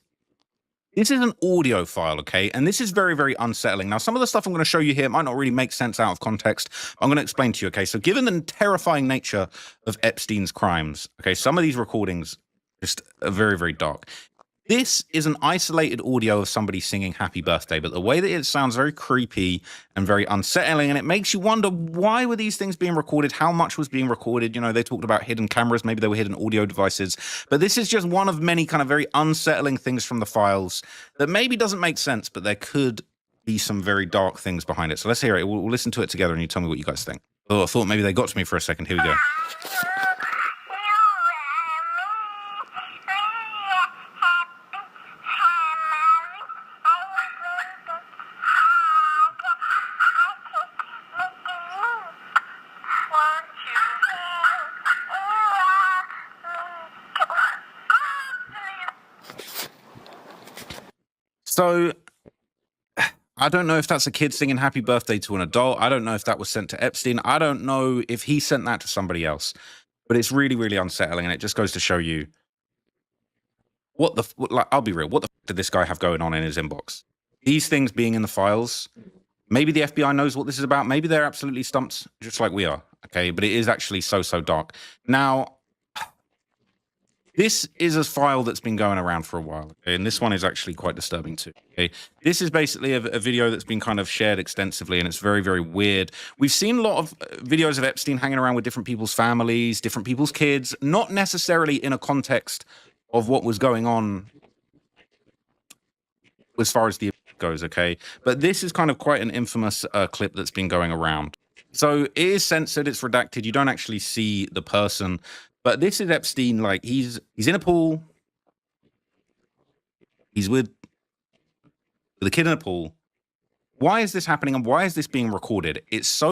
Speaker 20: is an audio file, okay? And this is very, very unsettling. Now, some of the stuff I'm going to show you here might not really make sense out of context. I'm going to explain to you, okay? So given the terrifying nature of Epstein's crimes, okay, some of these recordings just are very, very dark. This is an isolated audio of somebody singing Happy Birthday, but the way that it sounds very creepy and very unsettling, and it makes you wonder, why were these things being recorded? How much was being recorded? You know, they talked about hidden cameras, maybe they were hidden audio devices, but this is just one of many kind of very unsettling things from the files that maybe doesn't make sense, but there could be some very dark things behind it. So let's hear it. We'll listen to it together and you tell me what you guys think. Oh, I thought maybe they got to me for a second. Here we go. So I don't know if that's a kid singing Happy Birthday to an adult. I don't know if that was sent to Epstein. I don't know if he sent that to somebody else. But it's really, really unsettling, and it just goes to show you like, I'll be real. What the f did this guy have going on in his inbox? These things being in the files. Maybe the FBI knows what this is about. Maybe they're absolutely stumped, just like we are. Okay, but it is actually so dark. Now, this is a file that's been going around for a while, okay? And this one is actually quite disturbing too, okay? This is basically a video that's been kind of shared extensively, and it's very, very weird. We've seen a lot of videos of Epstein hanging around with different people's families, different people's kids, not necessarily in a context of what was going on as far as the goes, okay? But this is kind of quite an infamous clip that's been going around. So it is censored, it's redacted, you don't actually see the person. But this is Epstein, like, he's in a pool. He's with a kid in a pool. Why is this happening, and why is this being recorded? It's so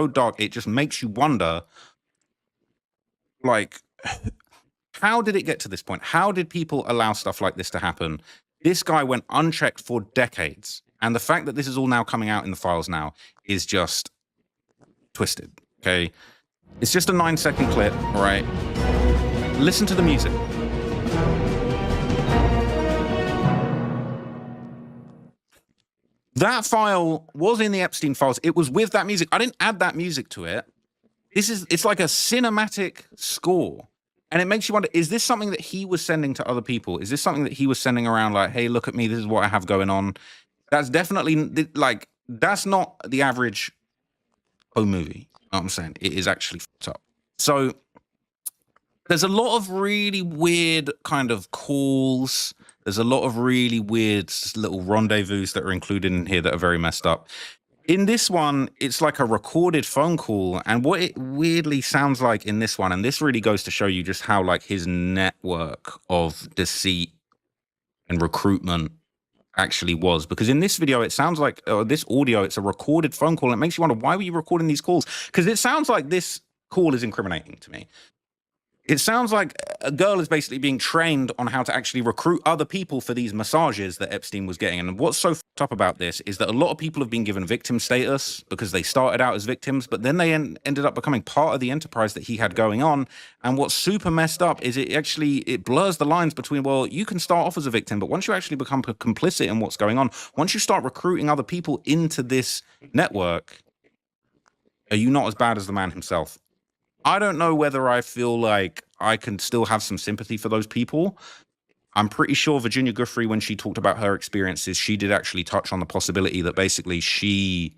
Speaker 20: dark, it just makes you wonder, like, how did it get to this point? How did people allow stuff like this to happen? This guy went unchecked for decades. And the fact that this is all now coming out in the files now is just twisted, okay? It's just a 9-second clip, right? Listen to the music. That file was in the Epstein files. It was with that music. I didn't add that music to it. It's like a cinematic score. And it makes you wonder, is this something that he was sending to other people? Is this something that he was sending around like, hey, look at me, this is what I have going on? That's definitely, like, that's not the average home movie. You know what I'm saying? It is actually fucked up. So there's a lot of really weird kind of calls. There's a lot of really weird little rendezvous that are included in here that are very messed up. In this one, it's like a recorded phone call. And what it weirdly sounds like in this one, and this really goes to show you just how like his network of deceit and recruitment actually was. Because in this video, it sounds like, this audio, it's a recorded phone call. And it makes you wonder, why were you recording these calls? Because it sounds like this call is incriminating to me. It sounds like a girl is basically being trained on how to actually recruit other people for these massages that Epstein was getting. And what's so fucked up about this is that a lot of people have been given victim status because they started out as victims, but then they ended up becoming part of the enterprise that he had going on. And what's super messed up is it blurs the lines between, well, you can start off as a victim, but once you actually become complicit in what's going on, once you start recruiting other people into this network, are you not as bad as the man himself? I don't know whether I feel like I can still have some sympathy for those people. I'm pretty sure Virginia Giuffre, when she talked about her experiences, she did actually touch on the possibility that basically she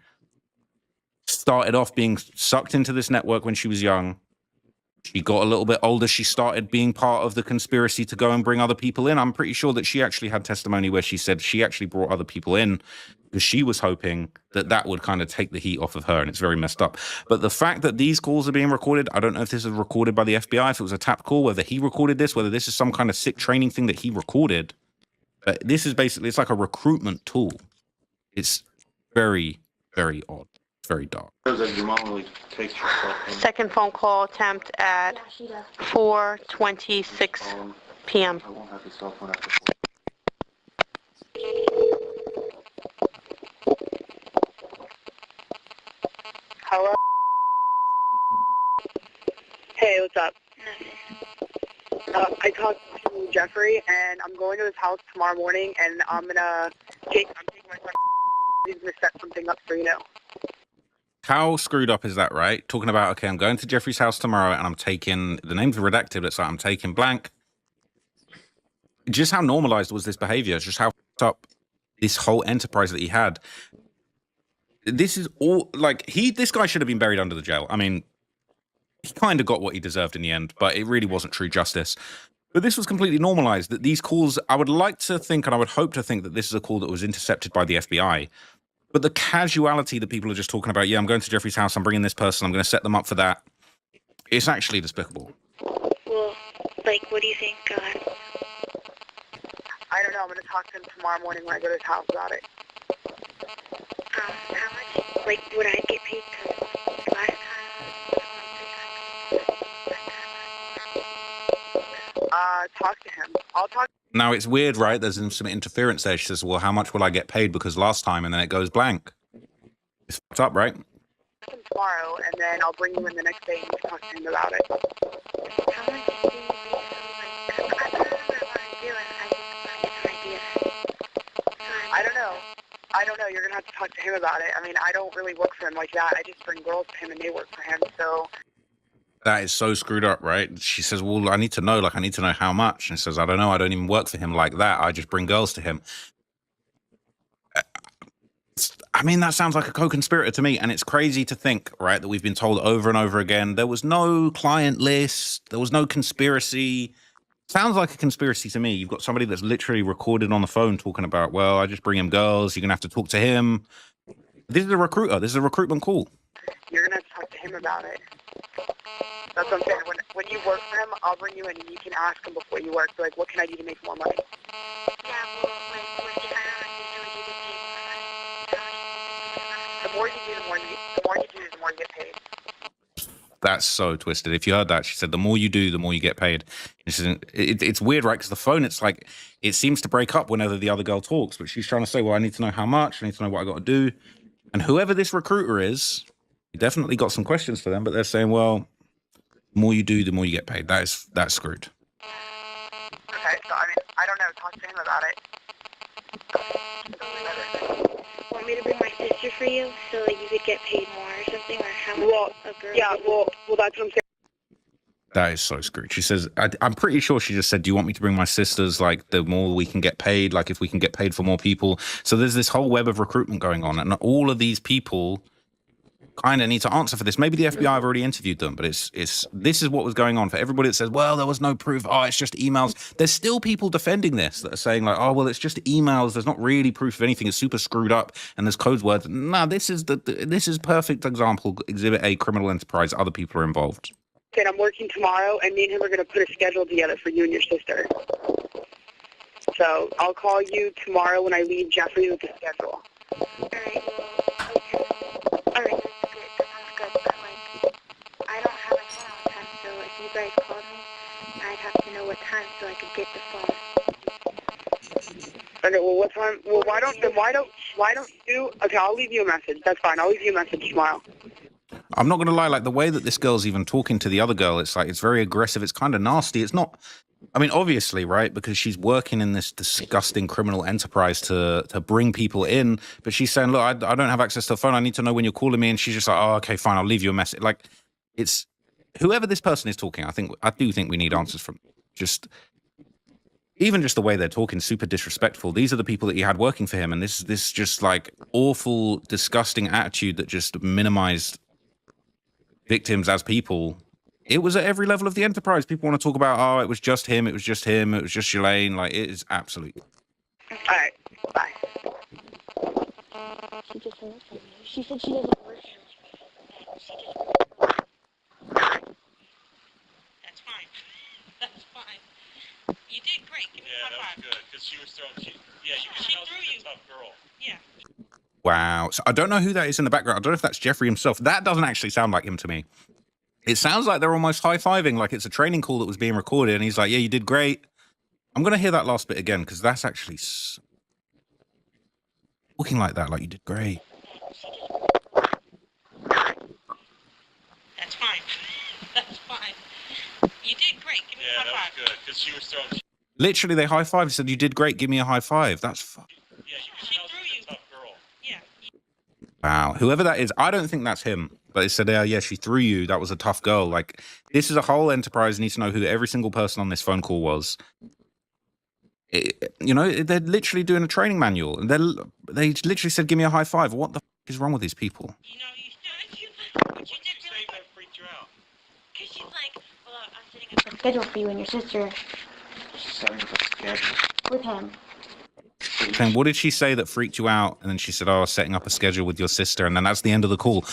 Speaker 20: started off being sucked into this network when she was young. She got a little bit older. She started being part of the conspiracy to go and bring other people in. I'm pretty sure that she actually had testimony where she said she actually brought other people in because she was hoping that that would kind of take the heat off of her, and it's very messed up. But the fact that these calls are being recorded, I don't know if this is recorded by the FBI, if it was a tap call, whether he recorded this, whether this is some kind of sick training thing that he recorded. But this is basically, it's like a recruitment tool. It's very, very odd. It's very dark.
Speaker 2: Second phone call attempt at 4:26 p.m.
Speaker 21: Hello? Hey, what's up? I talked to Jeffrey, and I'm going to his house tomorrow morning, and I'm taking my son. He's gonna set something up for
Speaker 20: How screwed up is that, right? Talking about, okay, I'm going to Jeffrey's house tomorrow and I'm taking, the name's redacted, it's like I'm taking blank. Just how normalized was this behavior? Just how fucked up this whole enterprise that he had. This is all, like, this guy should have been buried under the jail. I mean, he kind of got what he deserved in the end, but it really wasn't true justice. But this was completely normalized, that these calls, I would like to think, and I would hope to think that this is a call that was intercepted by the FBI. But the casuality that people are just talking about, yeah, I'm going to Jeffrey's house, I'm bringing this person, I'm going to set them up for that. It's actually despicable.
Speaker 21: Well, like, what do you think? I don't know. I'm going to talk to him tomorrow morning when I go to his house about it.
Speaker 2: How much, like, would I get paid? Last time?
Speaker 21: Talk to him. I'll talk.
Speaker 20: Now, it's weird, right? There's some interference there. She says, well, how much will I get paid? Because last time, and then it goes blank. It's fucked up, right?
Speaker 21: Tomorrow, and then I'll bring you in the next day and you can talk to him about it.
Speaker 2: How much do you think? I don't know what I want to do, and I just get some ideas.
Speaker 21: I don't know. You're going to have to talk to him about it. I mean, I don't really work for him like that. I just bring girls to him and they work for him, so...
Speaker 20: That is so screwed up, right? She says, well, I need to know how much. And he says, I don't know. I don't even work for him like that. I just bring girls to him. I mean, that sounds like a co-conspirator to me. And it's crazy to think, right, that we've been told over and over again, there was no client list. There was no conspiracy. Sounds like a conspiracy to me. You've got somebody that's literally recorded on the phone talking about, well, I just bring him girls. You're going to have to talk to him. This is a recruiter. This is a recruitment call.
Speaker 21: You're going to have to talk to him about it. That's what I'm saying. When you work for him, I'll bring you in and you can ask him before you work. So, like, what can I do to make more money?
Speaker 2: Yeah, well, like, if I don't understand what you get paid.
Speaker 21: The more you do, the more you get paid.
Speaker 20: That's so twisted. If you heard that, she said, the more you do, the more you get paid. It's weird, right? Because the phone, it's like, it seems to break up whenever the other girl talks, but she's trying to say, well, I need to know how much, I need to know what I got to do. And whoever this recruiter is, you definitely got some questions for them, but they're saying, well, the more you do, the more you get paid. That's screwed.
Speaker 21: it. So, I mean, I don't know. Talk to him about it.
Speaker 2: Want me to bring my sister for you so like you could get paid more or something, or how much a girl?
Speaker 21: Yeah, well, that's what I'm saying.
Speaker 20: That is so screwed. She says, I'm pretty sure she just said, do you want me to bring my sisters? Like, the more we can get paid, like if we can get paid for more people. So there's this whole web of recruitment going on. And all of these people kind of need to answer for this. Maybe the FBI have already interviewed them, but this is what was going on. For everybody that says, well, there was no proof. Oh, it's just emails. There's still people defending this that are saying like, oh, well, it's just emails. There's not really proof of anything. It's super screwed up. And there's code words. No, this is perfect example. Exhibit A, criminal enterprise. Other people are involved.
Speaker 21: And I'm working tomorrow, and me and him are going to put a schedule together for you and your sister. So I'll call you tomorrow when I leave Jeffrey with the schedule.
Speaker 2: All right. All right, that sounds good. But like, I don't have a phone all the time, so if you guys called me, I'd have to know what time so I could get the phone.
Speaker 21: Okay. Well, what time? Well, why don't you? Okay, I'll leave you a message. That's fine. I'll leave you a message tomorrow.
Speaker 20: I'm not going to lie, like the way that this girl's even talking to the other girl, it's like, it's very aggressive. It's kind of nasty. It's not, I mean, obviously, right? Because she's working in this disgusting criminal enterprise to bring people in. But she's saying, look, I don't have access to the phone. I need to know when you're calling me. And she's just like, oh, okay, fine. I'll leave you a message. Like, it's whoever this person is talking. I do think we need answers from just the way they're talking, super disrespectful. These are the people that he had working for him. And this just like awful, disgusting attitude that just minimized victims as people. It was at every level of the enterprise. People want to talk about, oh, it was just him, it was just Shalane. Like, it is absolute.
Speaker 21: All right, bye.
Speaker 2: She just hung up on me. She said she doesn't work here.
Speaker 3: That's fine. That's fine. You did great. Give me a high five. Good, because she was throwing. She threw you. A tough girl. Yeah.
Speaker 20: Wow. So I don't know who that is in the background. I don't know if that's Jeffrey himself. That doesn't actually sound like him to me. It sounds like they're almost high-fiving, like it's a training call that was being recorded, and he's like, yeah, you did great. I'm going to hear that last bit again, because that's actually looking like that, like you did great.
Speaker 3: That's fine. That's fine. You did great. Give me a high five. Yeah, that was good, because she was throwing.
Speaker 20: Literally, they high-fived. Said, you did great. Give me a high five. That's fucking.
Speaker 3: Yeah, she threw you. Tough girl. Yeah.
Speaker 20: Wow. Whoever that is, I don't think that's him. But they said, yeah, she threw you. That was a tough girl. Like, this is a whole enterprise. You need to know who every single person on this phone call was. They're literally doing a training manual. And they literally said, give me a high five. What the f is wrong with these people?
Speaker 3: You know, what you did really that freaked you out. Because she's like, well, I'm setting up a
Speaker 2: Schedule for you and your sister
Speaker 9: Setting up a schedule.
Speaker 2: with him.
Speaker 20: Saying, what did she say that freaked you out? And then she said, oh, setting up a schedule with your sister. And then that's the end of the call.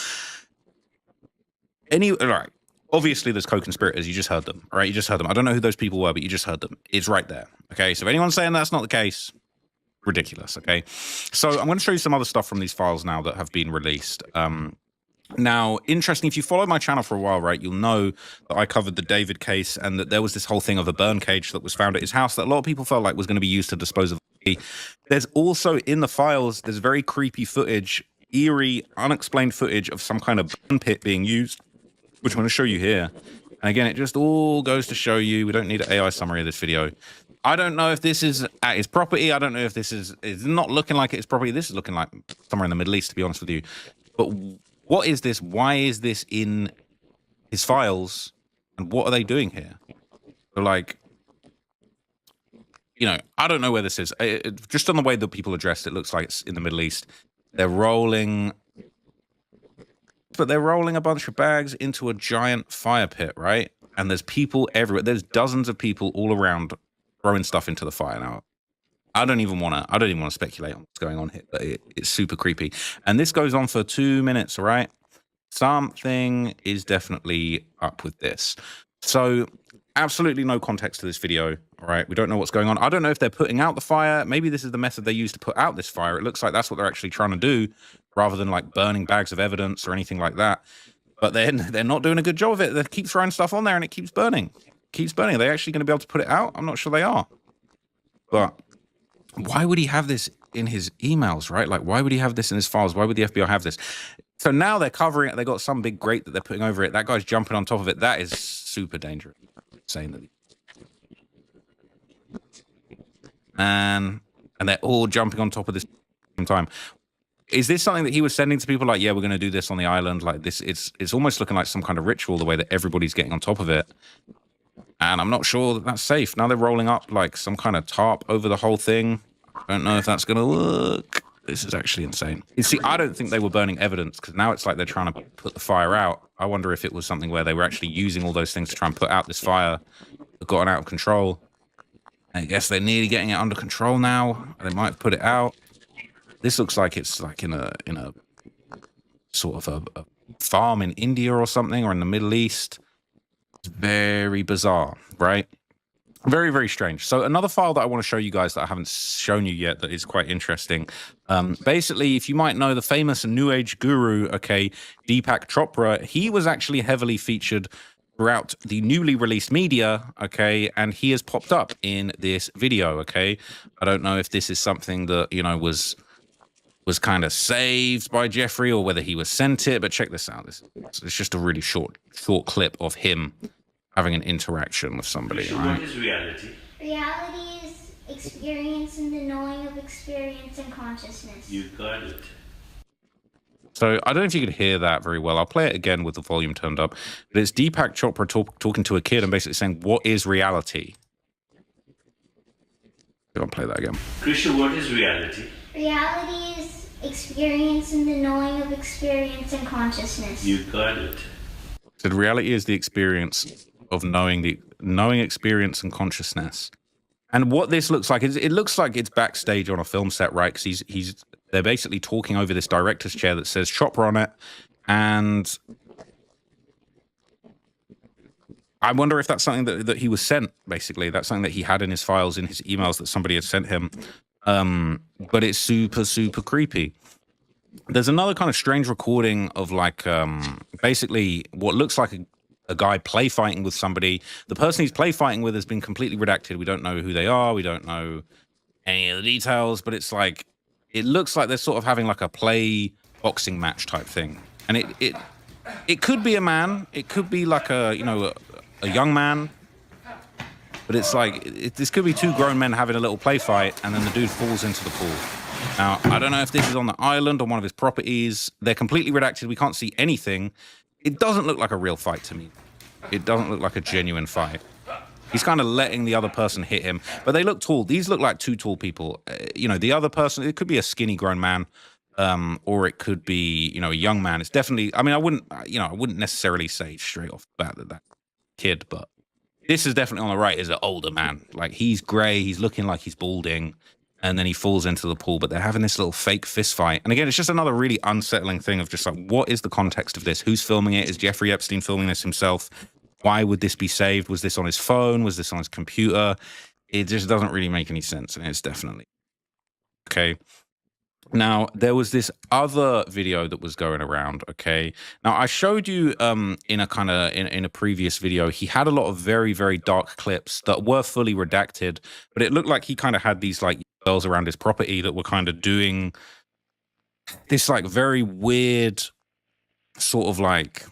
Speaker 20: Right. Obviously, there's co-conspirators. You just heard them, right? You just heard them. I don't know who those people were, but you just heard them. It's right there. Okay. So if anyone's saying that's not the case, ridiculous. Okay. So I'm going to show you some other stuff from these files now that have been released. Now, interesting, if you follow my channel for a while, right, you'll know that I covered the David case and that there was this whole thing of a burn cage that was found at his house that a lot of people felt like was going to be used to dispose of. There's also in the files, there's very creepy footage, eerie, unexplained footage of some kind of burn pit being used, which I'm going to show you here. And again, it just all goes to show you, we don't need an AI summary of this video. I don't know if this is at his property. I don't know if this is, it's not looking like it's property. This is looking like somewhere in the Middle East, to be honest with you. But what is this? Why is this in his files? And what are they doing here? So like, I don't know where this is. Just on the way that people are dressed, it looks like it's in the Middle East. They're rolling a bunch of bags into a giant fire pit, right? And there's people everywhere. There's dozens of people all around throwing stuff into the fire now. I don't even want to speculate on what's going on here, but it's super creepy. And this goes on for 2 minutes, all right? Something is definitely up with this. So absolutely no context to this video, all right? We don't know what's going on. I don't know if they're putting out the fire. Maybe this is the method they use to put out this fire. It looks like that's what they're actually trying to do, rather than like burning bags of evidence or anything like that. But then they're not doing a good job of it. They keep throwing stuff on there and it keeps burning. Keeps burning. Are they actually going to be able to put it out? I'm not sure they are. But why would he have this in his emails, right? Like, why would he have this in his files? Why would the FBI have this? So now they're covering it. They got some big grate that they're putting over it. That guy's jumping on top of it. That is super dangerous. Saying that. and they're all jumping on top of this same time. Is this something that he was sending to people like, yeah, we're going to do this on the island? Like this, it's almost looking like some kind of ritual, the way that everybody's getting on top of it. And I'm not sure that that's safe. Now they're rolling up like some kind of tarp over the whole thing. I don't know if that's going to work. This is actually insane. You see, I don't think they were burning evidence because now it's like they're trying to put the fire out. I wonder if it was something where they were actually using all those things to try and put out this fire that got out of control. I guess they're nearly getting it under control now. They might put it out. This looks like it's like in a sort of a farm in India or something, or in the Middle East. It's very bizarre, right? Very, very strange. So another file that I want to show you guys that I haven't shown you yet that is quite interesting. Basically, if you might know the famous New Age guru, okay, Deepak Chopra, he was actually heavily featured throughout the newly released media, okay, and he has popped up in this video, okay? I don't know if this is something that, you know, was kind of saved by Jeffrey or whether he was sent it, but check this out. It's just a really short clip of him having an interaction with somebody. Right?
Speaker 1: What is reality?
Speaker 5: Reality is experience and the knowing of experience and consciousness.
Speaker 1: You got it.
Speaker 20: So I don't know if you could hear that very well. I'll play it again with the volume turned up. But it's Deepak Chopra talking to a kid and basically saying, what is reality? I'll play that again.
Speaker 1: Krishna, what is reality?
Speaker 5: Reality is experience and the knowing of experience and consciousness.
Speaker 1: You got it.
Speaker 20: So reality is the experience of knowing experience and consciousness. And what this looks like is it looks like it's backstage on a film set, right? Because they're basically talking over this director's chair that says Chopra on it. And I wonder if that's something that he was sent, basically. That's something that he had in his files, in his emails that somebody had sent him. But it's super, super creepy. There's another kind of strange recording of like basically what looks like a guy play fighting with somebody. The person he's play fighting with has been completely redacted. We don't know who they are. We don't know any of the details, but it's like, it looks like they're sort of having like a play boxing match type thing. And it could be a man. It could be like a young man. But it's like, this could be two grown men having a little play fight, and then the dude falls into the pool. Now, I don't know if this is on the island or one of his properties. They're completely redacted. We can't see anything. It doesn't look like a real fight to me. It doesn't look like a genuine fight. He's kind of letting the other person hit him. But they look tall. These look like two tall people. The other person, it could be a skinny grown man, or it could be, a young man. It's definitely, I wouldn't necessarily say straight off the bat that kid, but this is definitely on the right is an older man. Like, he's gray, he's looking like he's balding, and then he falls into the pool, but they're having this little fake fist fight. And again, it's just another really unsettling thing of just like, what is the context of this? Who's filming it? Is Jeffrey Epstein filming this himself? Why would this be saved? Was this on his phone? Was this on his computer? It just doesn't really make any sense, and it's definitely okay. Now, there was this other video that was going around, okay? Now, I showed you in a previous video, he had a lot of very, very dark clips that were fully redacted, but it looked like he kind of had these like girls around his property that were kind of doing this like very weird sort of like,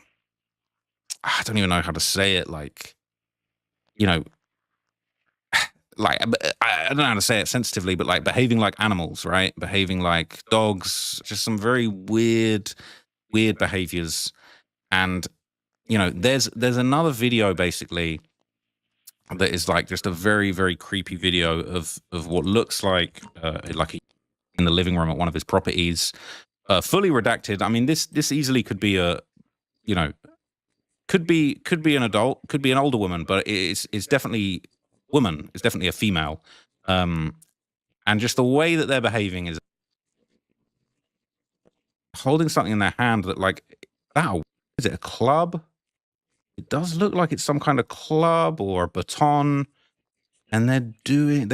Speaker 20: I don't even know how to say it, like, like, I don't know how to say it sensitively, but like behaving like animals, right? Behaving like dogs, just some very weird behaviors. And, there's another video basically that is like just a very, very creepy video of what looks like in the living room at one of his properties, fully redacted. I mean, this easily could be could be an adult, could be an older woman, but it's definitely woman. It's definitely a female. And just the way that they're behaving is holding something in their hand that like, is it a club? It does look like it's some kind of club or a baton. And they're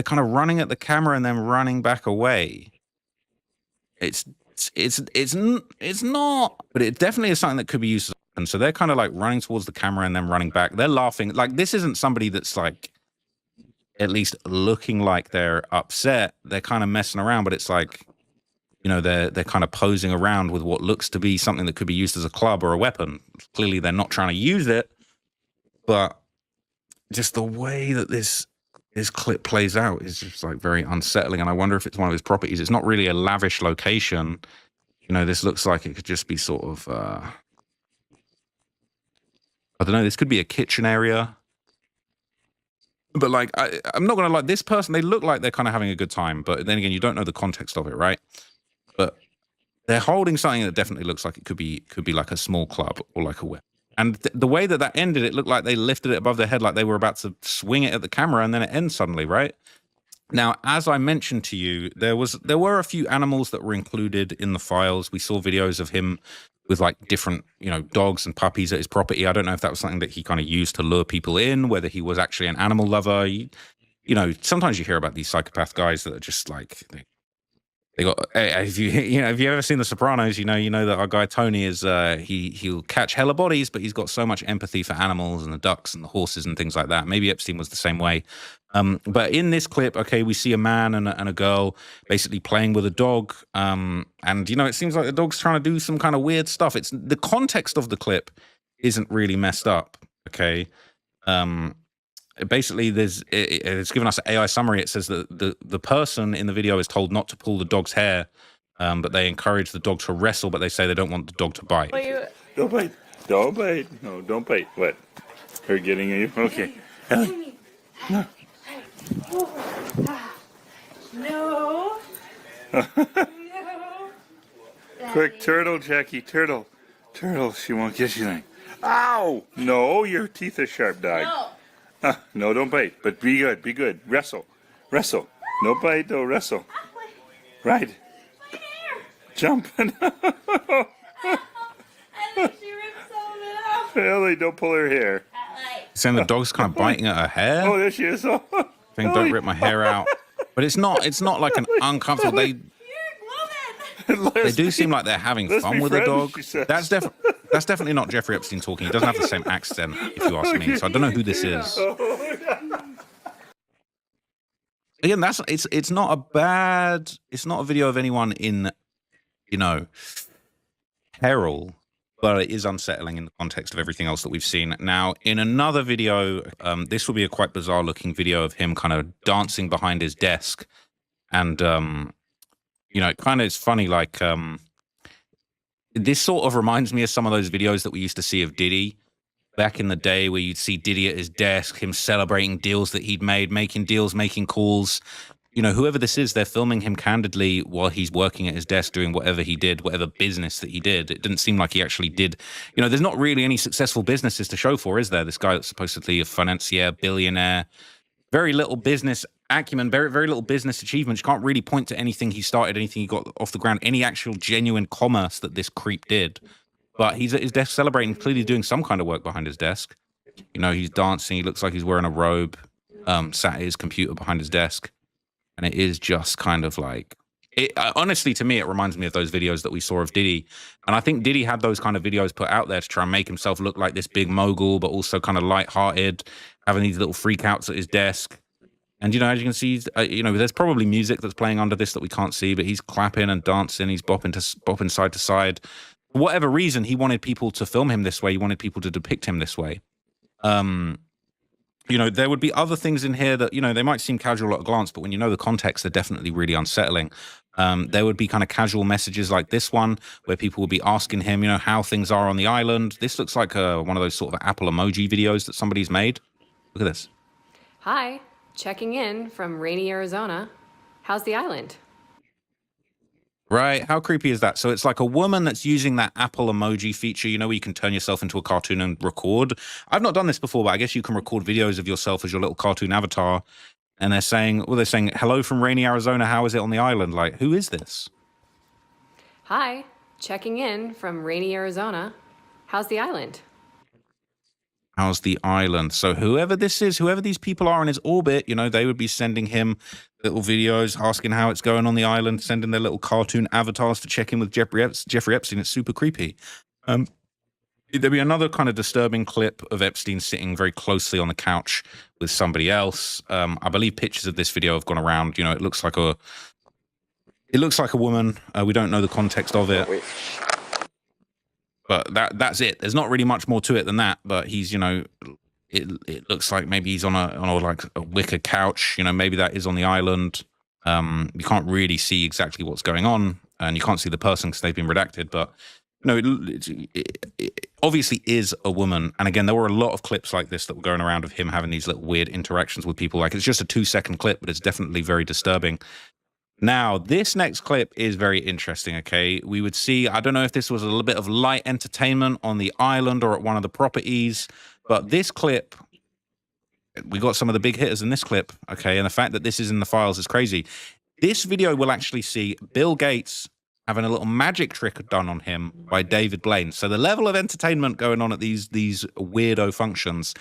Speaker 20: kind of running at the camera and then running back away. It's not, but it definitely is something that could be used. And so they're kind of like running towards the camera and then running back. They're laughing. Like, this isn't somebody that's like, at least looking like they're upset. They're kind of messing around, but it's like, they're kind of posing around with what looks to be something that could be used as a club or a weapon. Clearly they're not trying to use it, but just the way that this this clip plays out is just like very unsettling. And I wonder if it's one of his properties. It's not really a lavish location. You know, this looks like it could just be sort of, I don't know, this could be a kitchen area. But like, I'm not going to lie, this person, they look like they're kind of having a good time. But then again, you don't know the context of it, right? But they're holding something that definitely looks like it could be like a small club or like a whip. And the way that ended, it looked like they lifted it above their head, like they were about to swing it at the camera, and then it ends suddenly, right? Now, as I mentioned to you, there were a few animals that were included in the files. We saw videos of him with like different, you know, dogs and puppies at his property. I don't know if that was something that he kind of used to lure people in, whether he was actually an animal lover. You know, sometimes you hear about these psychopath guys that are just like, they got, if you ever seen The Sopranos, you know that our guy Tony is he'll catch hella bodies, but he's got so much empathy for animals and the ducks and the horses and things like that. Maybe Epstein was the same way. But in this clip, okay, we see a man and a girl basically playing with a dog, and you know, it seems like the dog's trying to do some kind of weird stuff. It's the context of the clip isn't really messed up, okay. Basically, it's given us an AI summary. It says that the person in the video is told not to pull the dog's hair, but they encourage the dog to wrestle, but they say they don't want the dog to bite.
Speaker 4: Don't bite. Don't bite. No, don't bite. What? Her getting you? Okay. Ellie. No.
Speaker 3: No.
Speaker 4: Quick, turtle, Jackie. Turtle. Turtle, she won't get you anything. Ow! No, your teeth are sharp, dog.
Speaker 3: No.
Speaker 4: No, don't bite, but be good, be good. Wrestle, wrestle. No bite, no wrestle. Right. Jump. Ellie, don't pull her hair.
Speaker 20: Saying the dog's kind of biting at her hair.
Speaker 4: Oh, there she is. Oh.
Speaker 20: Saying don't rip my hair out. But it's not like an uncomfortable. They do seem like they're having fun with the dog. That's definitely not Jeffrey Epstein talking. He doesn't have the same accent, if you ask me. So I don't know who this is. Again, it's not a video of anyone in, you know, peril, but it is unsettling in the context of everything else that we've seen. Now, in another video, this will be a quite bizarre looking video of him kind of dancing behind his desk, and you know, it kind of is funny, like, this sort of reminds me of some of those videos that we used to see of Diddy back in the day, where you'd see Diddy at his desk, him celebrating deals that he'd made, making deals, making calls. You know, whoever this is, they're filming him candidly while he's working at his desk doing whatever he did, whatever business that he did. It didn't seem like he actually did. You know, there's not really any successful businesses to show for, is there? This guy that's supposedly a financier, billionaire, very little business acumen, very, very little business achievements. You can't really point to anything he started, anything he got off the ground, any actual genuine commerce that this creep did. But he's at his desk celebrating, clearly doing some kind of work behind his desk. You know, he's dancing. He looks like he's wearing a robe, sat at his computer behind his desk. And it is just kind of like, honestly, to me, it reminds me of those videos that we saw of Diddy. And I think Diddy had those kind of videos put out there to try and make himself look like this big mogul, but also kind of lighthearted, having these little freakouts at his desk. And, you know, as you can see, you know, there's probably music that's playing under this that we can't see, but he's clapping and dancing. He's bopping side to side. For whatever reason, he wanted people to film him this way. He wanted people to depict him this way. You know, there would be other things in here that, you know, they might seem casual at a glance, but when you know the context, they're definitely really unsettling. There would be kind of casual messages like this one, where people would be asking him, you know, how things are on the island. This looks like one of those sort of Apple emoji videos that somebody's made. Look at this.
Speaker 15: Hi, checking in from rainy Arizona. How's the island?
Speaker 20: Right, how creepy is that? So it's like a woman that's using that Apple emoji feature, you know, where you can turn yourself into a cartoon and record. I've not done this before, but I guess you can record videos of yourself as your little cartoon avatar. And they're saying, hello from rainy Arizona, how is it on the island? Like, who is this?
Speaker 15: Hi, checking in from rainy Arizona. How's the island?
Speaker 20: How's the island? So whoever this is, whoever these people are in his orbit, you know, they would be sending him little videos, asking how it's going on the island, sending their little cartoon avatars to check in with Jeffrey Epstein. It's super creepy. There'd be another kind of disturbing clip of Epstein sitting very closely on the couch with somebody else. I believe pictures of this video have gone around. You know, it looks like a woman. We don't know the context of it. But that's it. There's not really much more to it than that. But he's, you know, it looks like maybe he's on a like a wicker couch. You know, maybe that is on the island. You can't really see exactly what's going on, and you can't see the person because they've been redacted. But no, it obviously is a woman. And again, there were a lot of clips like this that were going around of him having these little weird interactions with people. Like, it's just a 2-second clip, but it's definitely very disturbing. Now, this next clip is very interesting, okay? We would see, I don't know if this was a little bit of light entertainment on the island or at one of the properties, but this clip, we got some of the big hitters in this clip, okay? And the fact that this is in the files is crazy. This video will actually see Bill Gates having a little magic trick done on him by David Blaine. So the level of entertainment going on at these weirdo functions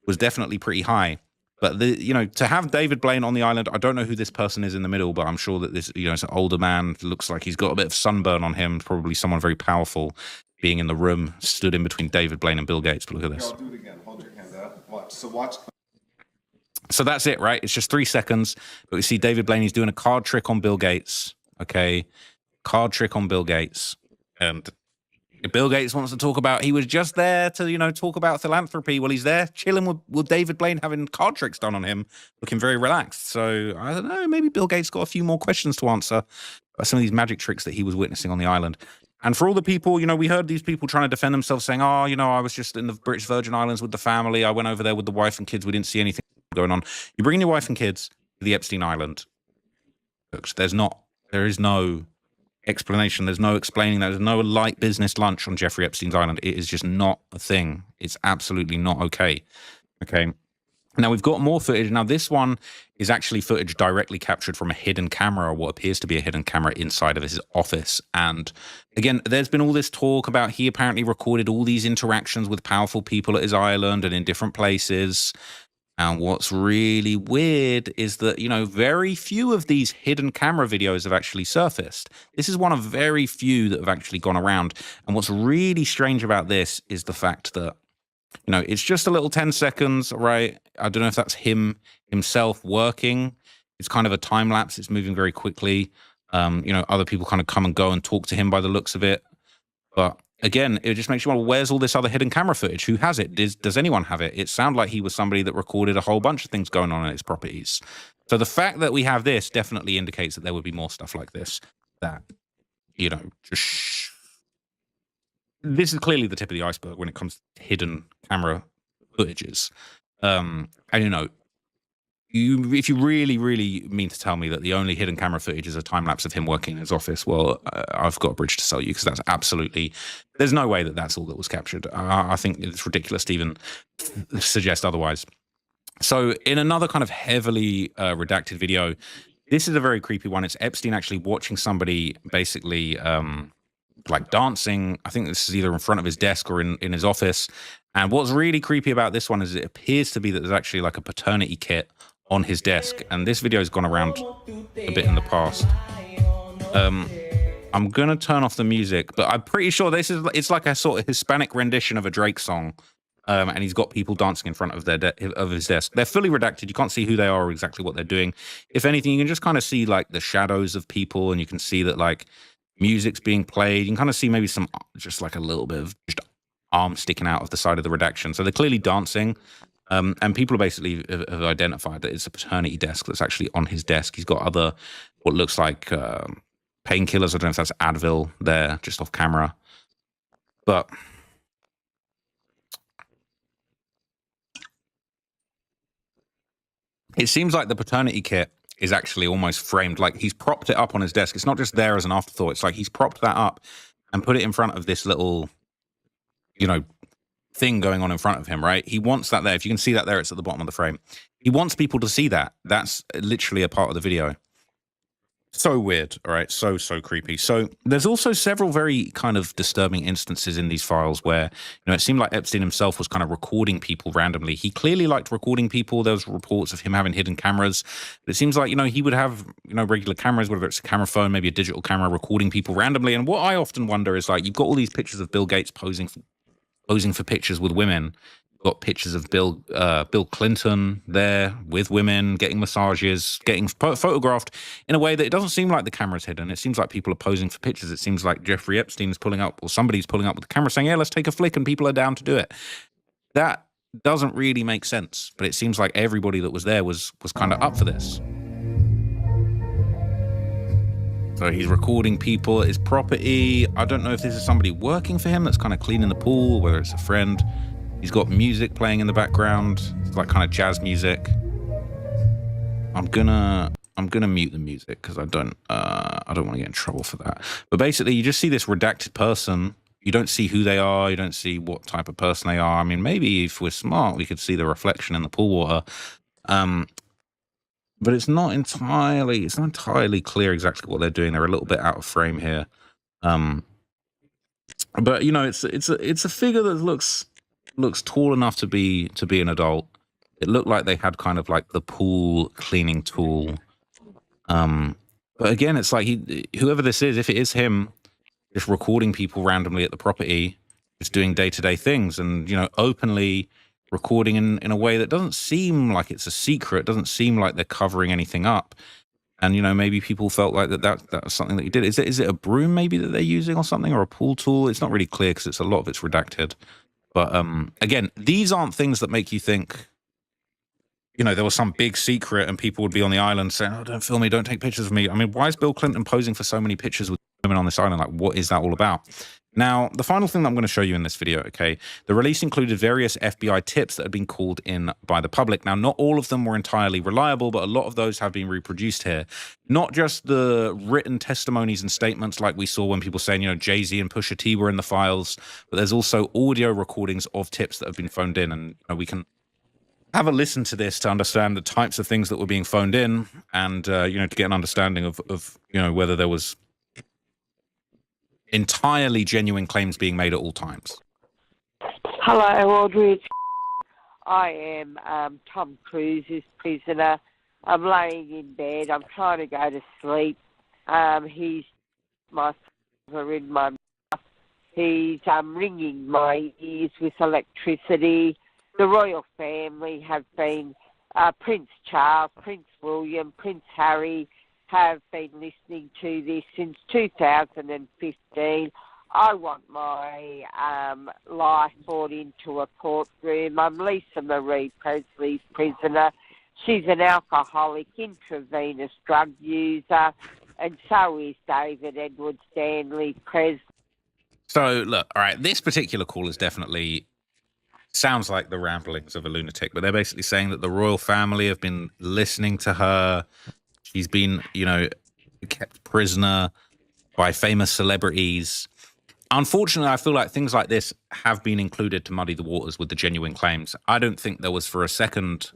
Speaker 20: was definitely pretty high. But you know, to have David Blaine on the island, I don't know who this person is in the middle, but I'm sure that this, you know, it's an older man. Looks like he's got a bit of sunburn on him. Probably someone very powerful, being in the room, stood in between David Blaine and Bill Gates. But look at this.
Speaker 10: I'll do it again. Hold your hand up. Watch. So watch.
Speaker 20: So that's it, right? It's just 3 seconds. But we see David Blaine. He's doing a card trick on Bill Gates. Okay, card trick on Bill Gates, and Bill Gates wants to talk about, he was just there to, you know, talk about philanthropy. Well, he's there chilling with David Blaine having card tricks done on him, looking very relaxed. So I don't know, maybe Bill Gates got a few more questions to answer about some of these magic tricks that he was witnessing on the island. And for all the people, you know, we heard these people trying to defend themselves saying, oh, you know, I was just in the British Virgin Islands with the family. I went over there with the wife and kids. We didn't see anything going on. You bring your wife and kids to the Epstein Island. There is no explanation. There's no explaining that. There's no light business lunch on Jeffrey Epstein's island. It is just not a thing. It's absolutely not okay. Okay. Now we've got more footage. Now this one is actually footage directly captured from a hidden camera, or what appears to be a hidden camera inside of his office. And again, there's been all this talk about he apparently recorded all these interactions with powerful people at his island and in different places. And what's really weird is that, you know, very few of these hidden camera videos have actually surfaced. This is one of very few that have actually gone around. And what's really strange about this is the fact that, you know, it's just a little 10 seconds, right? I don't know if that's himself working. It's kind of a time lapse. It's moving very quickly. You know, other people kind of come and go and talk to him by the looks of it. But again, it just makes you wonder, where's all this other hidden camera footage? Who has it? Does anyone have it? It sounded like he was somebody that recorded a whole bunch of things going on in his properties. So the fact that we have this definitely indicates that there would be more stuff like this. That, you know, just... This is clearly the tip of the iceberg when it comes to hidden camera footages. And, you know, if you really, really mean to tell me that the only hidden camera footage is a time lapse of him working in his office, well, I've got a bridge to sell you, because that's absolutely, there's no way that that's all that was captured. I think it's ridiculous to even suggest otherwise. So in another kind of heavily redacted video, this is a very creepy one. It's Epstein actually watching somebody basically like dancing. I think this is either in front of his desk or in his office. And what's really creepy about this one is it appears to be that there's actually like a paternity kit on his desk, and this video has gone around a bit in the past. I'm gonna turn off the music, but I'm pretty sure it's like a sort of Hispanic rendition of a Drake song, and he's got people dancing in front of his desk. They're fully redacted. You can't see who they are or exactly what they're doing. If anything, you can just kind of see like the shadows of people, and you can see that like music's being played. You can kind of see maybe some, just like a little bit of just arm sticking out of the side of the redaction. So they're clearly dancing. And people are basically have identified that it's a paternity desk that's actually on his desk. He's got other, what looks like painkillers. I don't know if that's Advil there, just off camera. But it seems like the paternity kit is actually almost framed, like he's propped it up on his desk. It's not just there as an afterthought. It's like he's propped that up and put it in front of this little, you know, thing going on in front of him, right? He wants that there. If you can see that there, it's at the bottom of the frame. He wants people to see that. That's literally a part of the video. So weird, all right? So creepy. So there's also several very kind of disturbing instances in these files where, you know, it seemed like Epstein himself was kind of recording people randomly. He clearly liked recording people. There was reports of him having hidden cameras. But it seems like, you know, he would have, you know, regular cameras, whether it's a camera phone, maybe a digital camera, recording people randomly. And what I often wonder is, like, you've got all these pictures of Bill Gates posing for pictures with women. Got pictures of Bill Clinton there with women, getting massages, getting photographed in a way that it doesn't seem like the camera's hidden. It seems like people are posing for pictures. It seems like Jeffrey Epstein is pulling up, or somebody's pulling up with the camera saying, yeah, let's take a flick, and people are down to do it. That doesn't really make sense. But it seems like everybody that was there was kind of up for this. So he's recording people at his property. I don't know if this is somebody working for him that's kind of cleaning the pool, whether it's a friend. He's got music playing in the background. It's like kind of jazz music. I'm gonna mute the music because I don't want to get in trouble for that. But basically, you just see this redacted person. You don't see who they are. You don't see what type of person they are. I mean, maybe if we're smart, we could see the reflection in the pool water. But it's not entirely clear exactly what they're doing. They're a little bit out of frame here. But you know, it's a figure that looks tall enough to be an adult. It looked like they had kind of like the pool cleaning tool. But again, it's like whoever this is, if it is him, just recording people randomly at the property, just doing day-to-day things, and you know, openly recording in a way that doesn't seem like it's a secret, doesn't seem like they're covering anything up. And you know, maybe people felt like that was something that he did. Is it a broom maybe that they're using or something, or a pool tool? It's not really clear because a lot of it's redacted. But again, these aren't things that make you think, you know, there was some big secret and people would be on the island saying, oh, don't film me, don't take pictures of me. I mean, why is Bill Clinton posing for so many pictures with women on this island? Like, what is that all about? Now, the final thing that I'm going to show you in this video, okay, the release included various FBI tips that had been called in by the public. Now, not all of them were entirely reliable, but a lot of those have been reproduced here. Not just the written testimonies and statements like we saw when people saying, you know, Jay-Z and Pusha T were in the files, but there's also audio recordings of tips that have been phoned in, and you know, we can have a listen to this to understand the types of things that were being phoned in, and you know, to get an understanding of you know, whether there was entirely genuine claims being made at all times.
Speaker 8: Hello, Audrey. I am Tom Cruise's prisoner. I'm laying in bed. I'm trying to go to sleep. He's my father in my mouth. He's ringing my ears with electricity. The royal family have been Prince Charles, Prince William, Prince Harry, have been listening to this since 2015. I want my life brought into a courtroom. I'm Lisa Marie Presley's prisoner. She's an alcoholic, intravenous drug user, and so is David Edward Stanley Presley.
Speaker 20: So, look, all right, this particular call is definitely sounds like the ramblings of a lunatic, but they're basically saying that the royal family have been listening to her. She's been, you know, kept prisoner by famous celebrities. Unfortunately, I feel like things like this have been included to muddy the waters with the genuine claims. I don't think there was for a second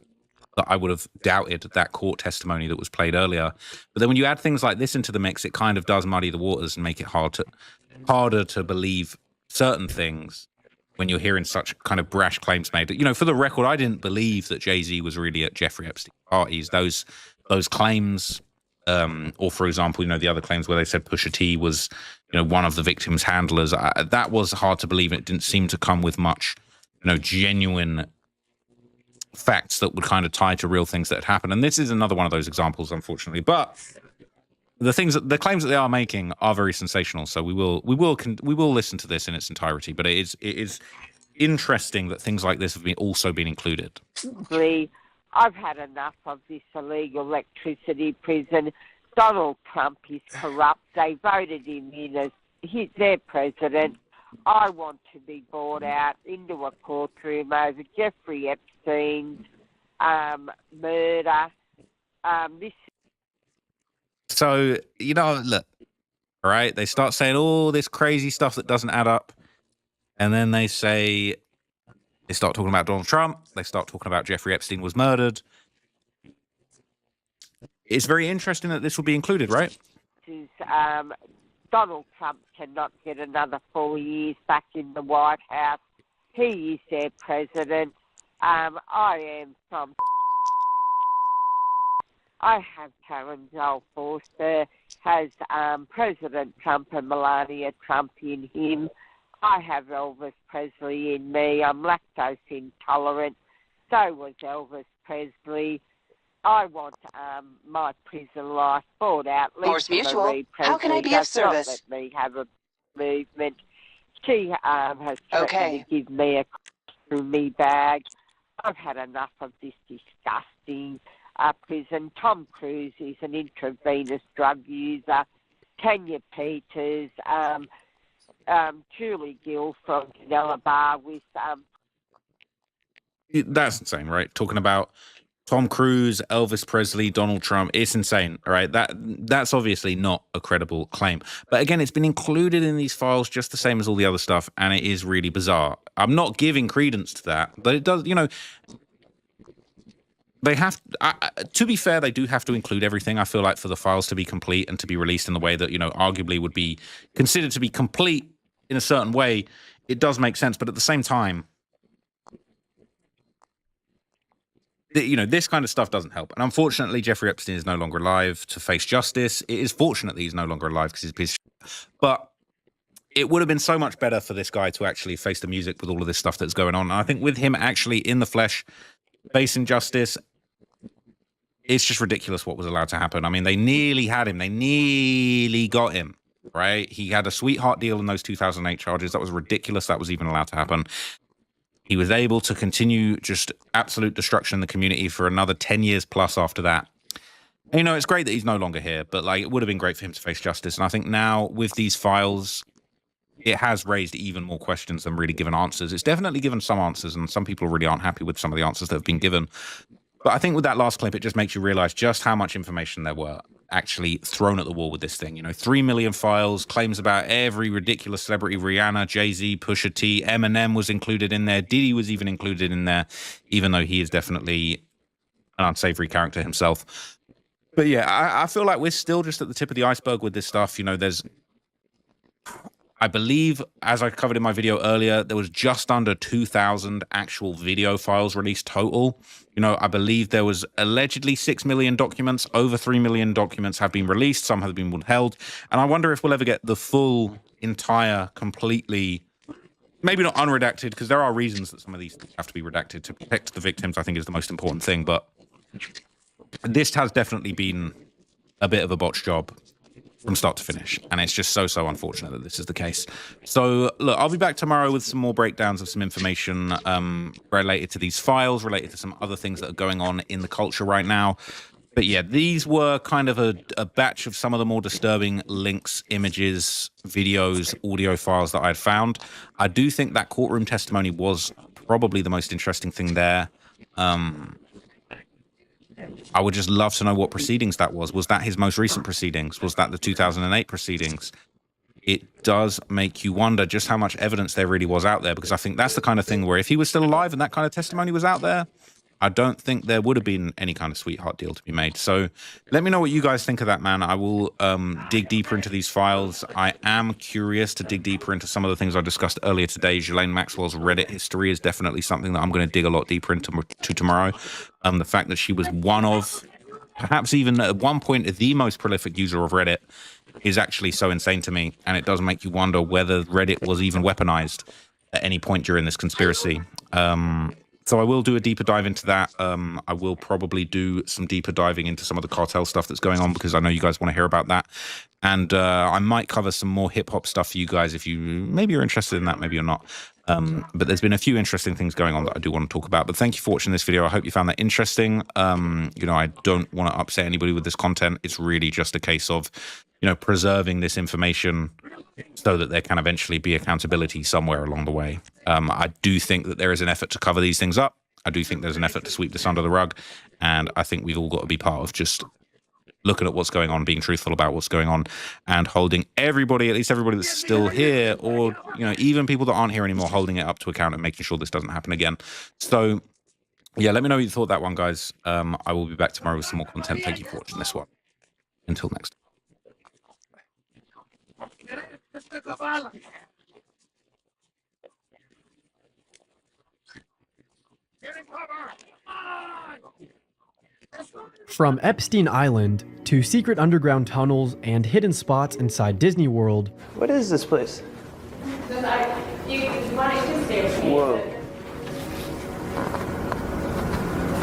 Speaker 20: that I would have doubted that court testimony that was played earlier. But then when you add things like this into the mix, it kind of does muddy the waters and make it harder to believe certain things when you're hearing such kind of brash claims made. You know, for the record, I didn't believe that Jay-Z was really at Jeffrey Epstein's parties. Those claims, or for example, you know, the other claims where they said Pusha T was, you know, one of the victim's handlers, that was hard to believe. It didn't seem to come with much, you know, genuine facts that would kind of tie to real things that had happened. And this is another one of those examples, unfortunately. But the claims that they are making are very sensational. So we will listen to this in its entirety. But it is interesting that things like this have also been included.
Speaker 8: I've had enough of this illegal electricity prison. Donald Trump is corrupt. They voted him in as their president. I want to be brought out into a courtroom over Jeffrey Epstein's murder.
Speaker 20: So, you know, look, all right, they start saying all this crazy stuff that doesn't add up. And then they start talking about Donald Trump. They start talking about Jeffrey Epstein was murdered. It's very interesting that this will be included, right?
Speaker 8: Donald Trump cannot get another 4 years back in the White House. He is their president. I am from... I have Karen Joel Forster, has President Trump and Melania Trump in him. I have Elvis Presley in me. I'm lactose intolerant. So was Elvis Presley. I want my prison life brought out.
Speaker 22: North Mutual.
Speaker 8: Marie Presley
Speaker 22: How can I be of service?
Speaker 8: Not let me have a movement. She has threatened to give me a through me bag. I've had enough of this disgusting prison. Tom Cruise is an intravenous drug user. Tanya Peters, Julie Gill from Canela Bar with...
Speaker 20: That's insane, right? Talking about Tom Cruise, Elvis Presley, Donald Trump. It's insane, right? That's obviously not a credible claim. But again, it's been included in these files just the same as all the other stuff, and it is really bizarre. I'm not giving credence to that, but it does, you know... They have, to be fair, they do have to include everything, I feel like, for the files to be complete and to be released in the way that, you know, arguably would be considered to be complete in a certain way. It does make sense, but at the same time, you know, this kind of stuff doesn't help. And unfortunately, Jeffrey Epstein is no longer alive to face justice. It is fortunate that he's no longer alive because he's a piece of shit. But it would have been so much better for this guy to actually face the music with all of this stuff that's going on. And I think with him actually in the flesh, facing justice, it's just ridiculous what was allowed to happen. I mean, they nearly had him. They nearly got him, right? He had a sweetheart deal in those 2008 charges. That was ridiculous. That was even allowed to happen. He was able to continue just absolute destruction in the community for another 10 years plus after that. And, you know, it's great that he's no longer here, but like, it would have been great for him to face justice. And I think now with these files, it has raised even more questions than really given answers. It's definitely given some answers, and some people really aren't happy with some of the answers that have been given. But I think with that last clip, it just makes you realize just how much information there were actually thrown at the wall with this thing. You know, 3 million files, claims about every ridiculous celebrity, Rihanna, Jay-Z, Pusha T, Eminem was included in there. Diddy was even included in there, even though he is definitely an unsavory character himself. But yeah, I feel like we're still just at the tip of the iceberg with this stuff. You know, there's... I believe, as I covered in my video earlier, there was just under 2,000 actual video files released total. You know, I believe there was allegedly 6 million documents. Over 3 million documents have been released. Some have been withheld. And I wonder if we'll ever get the full, entire, completely, maybe not unredacted, because there are reasons that some of these have to be redacted. To protect the victims, I think, is the most important thing. But this has definitely been a bit of a botched job from start to finish, and it's just so unfortunate that this is the case. So look, I'll be back tomorrow with some more breakdowns of some information related to these files, related to some other things that are going on in the culture right now. But yeah, these were kind of a batch of some of the more disturbing links, images, videos, audio files that I had found. I do think that courtroom testimony was probably the most interesting thing there. I would just love to know what proceedings that was. Was that his most recent proceedings? Was that the 2008 proceedings? It does make you wonder just how much evidence there really was out there, because I think that's the kind of thing where if he was still alive and that kind of testimony was out there, I don't think there would have been any kind of sweetheart deal to be made. So let me know what you guys think of that, man. I will dig deeper into these files. I am curious to dig deeper into some of the things I discussed earlier today. Ghislaine Maxwell's Reddit history is definitely something that I'm going to dig a lot deeper into tomorrow. The fact that she was one of, perhaps even at one point, the most prolific user of Reddit is actually so insane to me. And it does make you wonder whether Reddit was even weaponized at any point during this conspiracy. So I will do a deeper dive into that. I will probably do some deeper diving into some of the cartel stuff that's going on, because I know you guys want to hear about that. And I might cover some more hip-hop stuff for you guys if you maybe you're interested in that, maybe you're not. But there's been a few interesting things going on that I do want to talk about. But thank you for watching this video. I hope you found that interesting. You know, I don't want to upset anybody with this content. It's really just a case of, you know, preserving this information so that there can eventually be accountability somewhere along the way. I do think that there is an effort to cover these things up. I do think there's an effort to sweep this under the rug. And I think we've all got to be part of just looking at what's going on, being truthful about what's going on, and holding everybody, at least everybody that's still here, or, you know, even people that aren't here anymore, holding it up to account and making sure this doesn't happen again. So, yeah, let me know what you thought of that one, guys. I will be back tomorrow with some more content. Thank you for watching this one. Until next time.
Speaker 6: From Epstein Island to secret underground tunnels and hidden spots inside Disney World.
Speaker 18: What is this place? Whoa.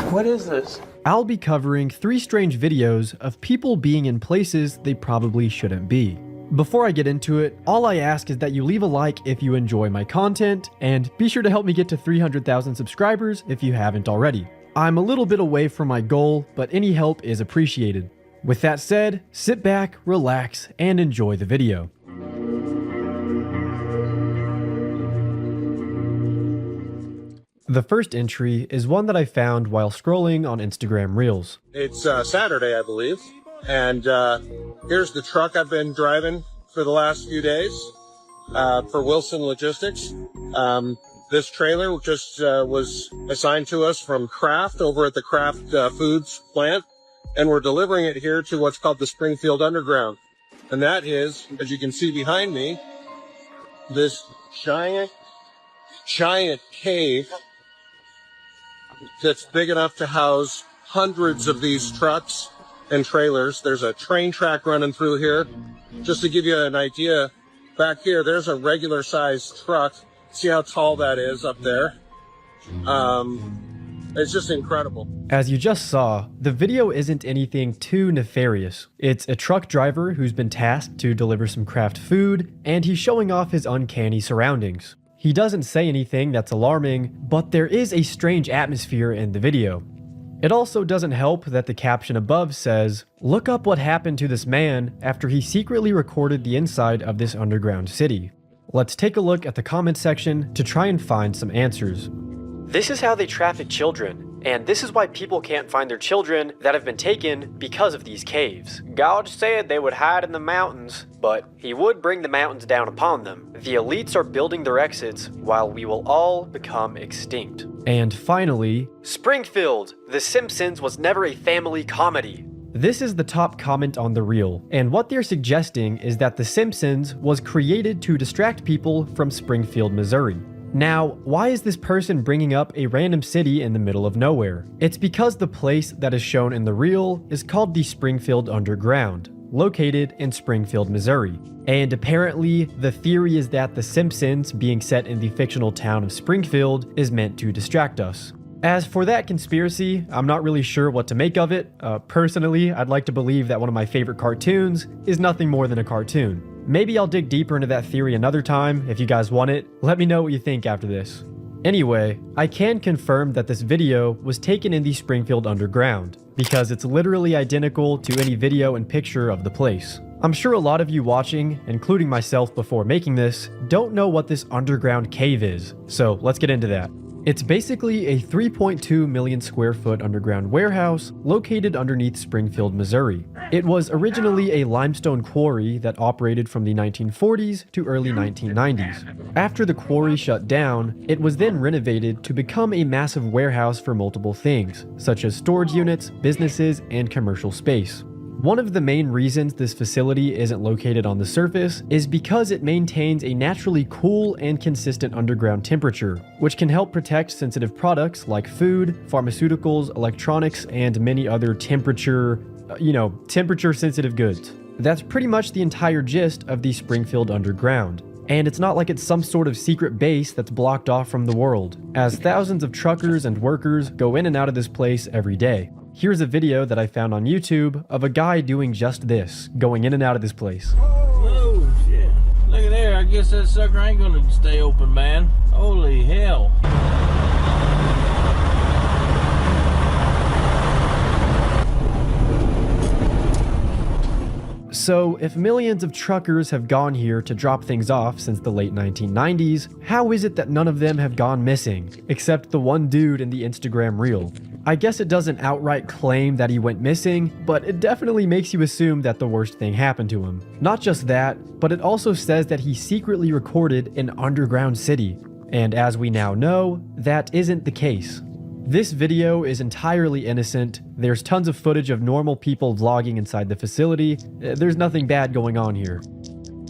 Speaker 18: What is this?
Speaker 6: I'll be covering 3 strange videos of people being in places they probably shouldn't be. Before I get into it, all I ask is that you leave a like if you enjoy my content, and be sure to help me get to 300,000 subscribers if you haven't already. I'm a little bit away from my goal, but any help is appreciated. With that said, sit back, relax, and enjoy the video. The first entry is one that I found while scrolling on Instagram Reels.
Speaker 14: It's Saturday, I believe, and here's the truck I've been driving for the last few days for Wilson Logistics. This trailer just was assigned to us from Kraft over at the Kraft Foods plant, and we're delivering it here to what's called the Springfield Underground. And that is, as you can see behind me, this giant cave that's big enough to house hundreds of these trucks and trailers. There's a train track running through here. Just to give you an idea, back here, there's a regular sized truck. See how tall that is up there? It's just incredible.
Speaker 6: As you just saw, the video isn't anything too nefarious. It's a truck driver who's been tasked to deliver some Kraft food, and he's showing off his uncanny surroundings. He doesn't say anything that's alarming, but there is a strange atmosphere in the video. It also doesn't help that the caption above says, "Look up what happened to this man after he secretly recorded the inside of this underground city." Let's take a look at the comment section to try and find some answers. This is how they traffic children, and this is why people can't find their children that have been taken because of these caves. God said they would hide in the mountains, but he would bring the mountains down upon them. The elites are building their exits while we will all become extinct. And finally, Springfield, The Simpsons was never a family comedy. This is the top comment on the reel, and what they're suggesting is that The Simpsons was created to distract people from Springfield, Missouri. Now, why is this person bringing up a random city in the middle of nowhere? It's because the place that is shown in the reel is called the Springfield Underground, located in Springfield, Missouri. And apparently, the theory is that The Simpsons, being set in the fictional town of Springfield, is meant to distract us. As for that conspiracy, I'm not really sure what to make of it. Personally, I'd like to believe that one of my favorite cartoons is nothing more than a cartoon. Maybe I'll dig deeper into that theory another time if you guys want it. Let me know what you think after this. Anyway, I can confirm that this video was taken in the Springfield Underground, because it's literally identical to any video and picture of the place. I'm sure a lot of you watching, including myself before making this, don't know what this underground cave is, so let's get into that. It's basically a 3.2 million square foot underground warehouse located underneath Springfield, Missouri. It was originally a limestone quarry that operated from the 1940s to early 1990s. After the quarry shut down, it was then renovated to become a massive warehouse for multiple things, such as storage units, businesses, and commercial space. One of the main reasons this facility isn't located on the surface is because it maintains a naturally cool and consistent underground temperature, which can help protect sensitive products like food, pharmaceuticals, electronics, and many other temperature sensitive goods. That's pretty much the entire gist of the Springfield Underground. And it's not like it's some sort of secret base that's blocked off from the world, as thousands of truckers and workers go in and out of this place every day. Here's a video that I found on YouTube of a guy doing just this, going in and out of this place.
Speaker 18: Whoa, shit. Look at there. I guess that sucker ain't gonna stay open, man. Holy hell.
Speaker 6: So, if millions of truckers have gone here to drop things off since the late 1990s, how is it that none of them have gone missing, except the one dude in the Instagram reel? I guess it doesn't outright claim that he went missing, but it definitely makes you assume that the worst thing happened to him. Not just that, but it also says that he secretly recorded an underground city. And as we now know, that isn't the case. This video is entirely innocent. There's tons of footage of normal people vlogging inside the facility. There's nothing bad going on here.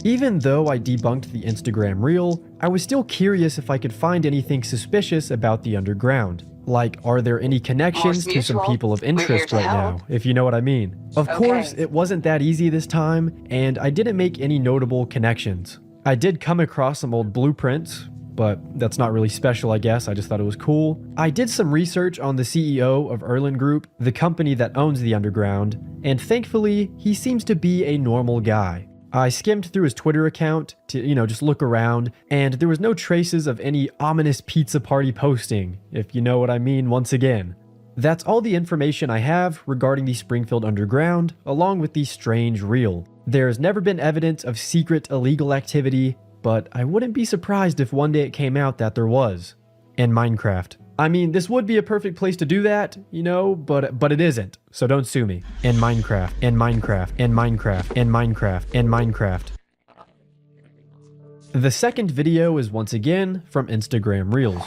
Speaker 6: Even though I debunked the Instagram reel, I was still curious if I could find anything suspicious about the underground. Like, are there any connections to some people of interest right now, if you know what I mean? Of course, it wasn't that easy this time, and I didn't make any notable connections. I did come across some old blueprints, but that's not really special, I guess. I just thought it was cool. I did some research on the CEO of Erlen Group, the company that owns the underground, and thankfully, he seems to be a normal guy. I skimmed through his Twitter account to, just look around, and there was no traces of any ominous pizza party posting, if you know what I mean once again. That's all the information I have regarding the Springfield Underground, along with the strange reel. There's never been evidence of secret illegal activity, but I wouldn't be surprised if one day it came out that there was. In Minecraft. I mean, this would be a perfect place to do that, but it isn't, so don't sue me. In Minecraft, in Minecraft, in Minecraft, in Minecraft, in Minecraft. The second video is once again from Instagram Reels.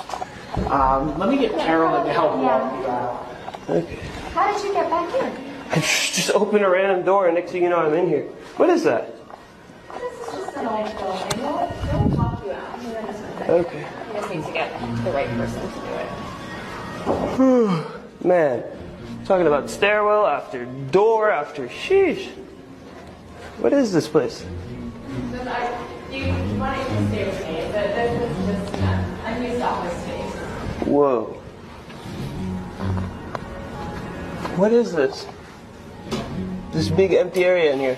Speaker 7: Let me get Carolyn to help walk you out. Okay.
Speaker 5: How did you get back in?
Speaker 7: I just opened a random door and next thing you know I'm in here. What is that?
Speaker 5: This is just an old building. We'll walk you out.
Speaker 7: Okay.
Speaker 15: You just need to get the right person to do it.
Speaker 7: Man, talking about stairwell after door after sheesh. What is this place?
Speaker 15: You wanted to stay with me, but this is just unused office space.
Speaker 7: Whoa. What is this? This big empty area in here.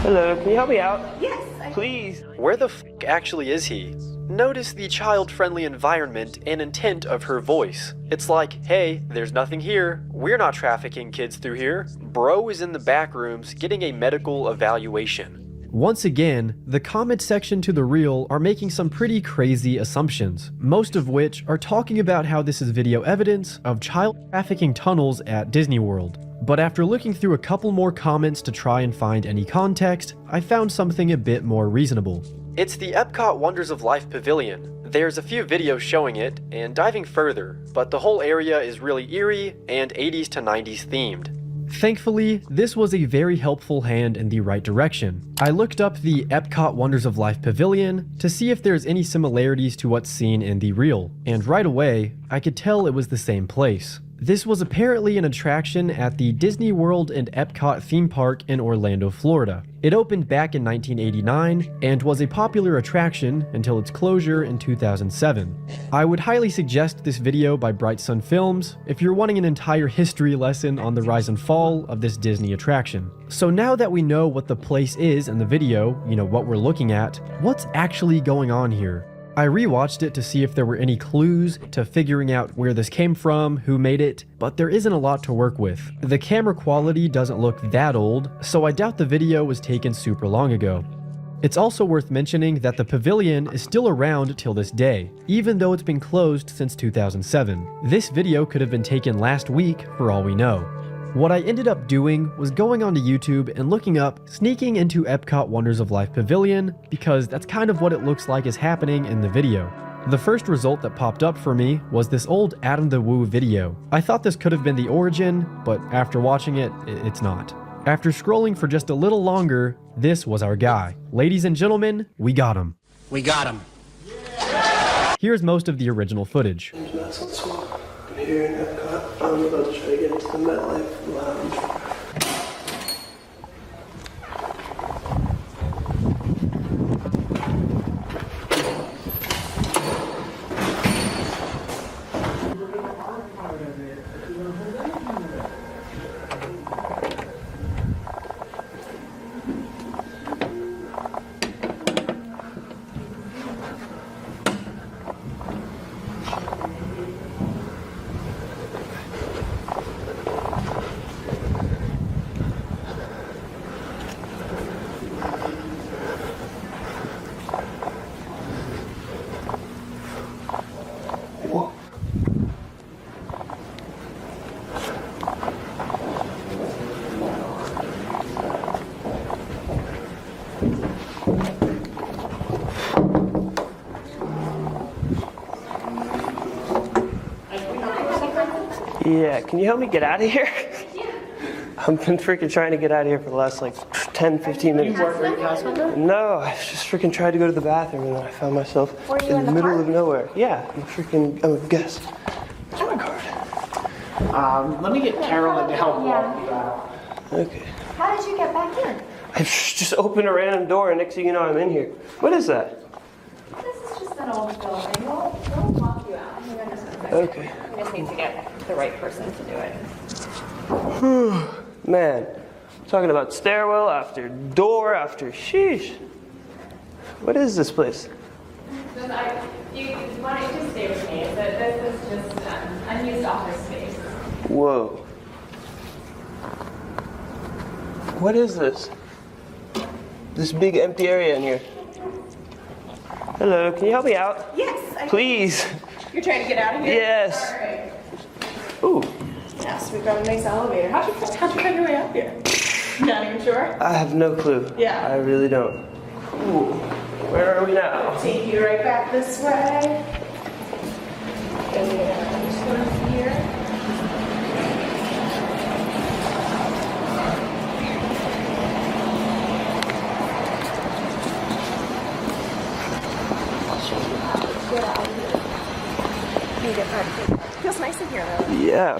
Speaker 7: Hello, can you help me out?
Speaker 5: Yes.
Speaker 7: Please.
Speaker 6: Where the f actually is he? Notice the child-friendly environment and intent of her voice. It's like, hey, there's nothing here. We're not trafficking kids through here. Bro is in the back rooms getting a medical evaluation. Once again, the comment section to the reel are making some pretty crazy assumptions, most of which are talking about how this is video evidence of child trafficking tunnels at Disney World. But after looking through a couple more comments to try and find any context, I found something a bit more reasonable. It's the Epcot Wonders of Life Pavilion. There's a few videos showing it and diving further, but the whole area is really eerie and 80s to 90s themed. Thankfully, this was a very helpful hand in the right direction. I looked up the Epcot Wonders of Life Pavilion to see if there's any similarities to what's seen in the reel, and right away, I could tell it was the same place. This was apparently an attraction at the Disney World and Epcot theme park in Orlando, Florida. It opened back in 1989 and was a popular attraction until its closure in 2007. I would highly suggest this video by Bright Sun Films if you're wanting an entire history lesson on the rise and fall of this Disney attraction. So now that we know what the place is in the video, what we're looking at, what's actually going on here? I rewatched it to see if there were any clues to figuring out where this came from, who made it, but there isn't a lot to work with. The camera quality doesn't look that old, so I doubt the video was taken super long ago. It's also worth mentioning that the pavilion is still around till this day, even though it's been closed since 2007. This video could have been taken last week for all we know. What I ended up doing was going onto YouTube and looking up sneaking into Epcot Wonders of Life Pavilion, because that's kind of what it looks like is happening in the video. The first result that popped up for me was this old Adam the Woo video. I thought this could have been the origin, but after watching it, it's not. After scrolling for just a little longer, this was our guy. Ladies and gentlemen, we got him.
Speaker 16: We got him.
Speaker 6: Here's most of the original footage.
Speaker 7: I'm here in Epcot. I'm about to try to get into the MetLife Lounge. Yeah, can you help me get out of here? Yeah. I've been freaking trying to get out of here for the last 10, 15 minutes.
Speaker 5: You weren't in cast member?
Speaker 7: No, I just freaking tried to go to the bathroom and then I found myself in the middle of nowhere. Yeah, I'm a guest. Where's my card?
Speaker 16: Let me get Carolyn to help walk you out.
Speaker 7: Okay.
Speaker 5: How did you get back in?
Speaker 7: I just opened a random door and next thing you know I'm in here. What is that?
Speaker 5: This is just an old building. We'll walk you out.
Speaker 7: Okay.
Speaker 15: You just need to get the right person to do it.
Speaker 17: Man, talking about stairwell after door after sheesh. What is this place?
Speaker 15: Why don't you just stay with me? This is just unused office space.
Speaker 17: Whoa. What is this? This big empty area in here. Hello, can you help me out?
Speaker 19: Yes.
Speaker 17: Please.
Speaker 19: You're trying to get out of here?
Speaker 17: Yes.
Speaker 19: All right.
Speaker 17: Ooh.
Speaker 19: Yes, we've got a nice elevator. How'd you find your way up here? Not even sure?
Speaker 17: I have no clue.
Speaker 19: Yeah.
Speaker 17: I really don't. Ooh. Where are we now?
Speaker 19: Take you right back this way. And just go through here. Get out of here. You get out. Feels nice in here though.
Speaker 17: Yeah.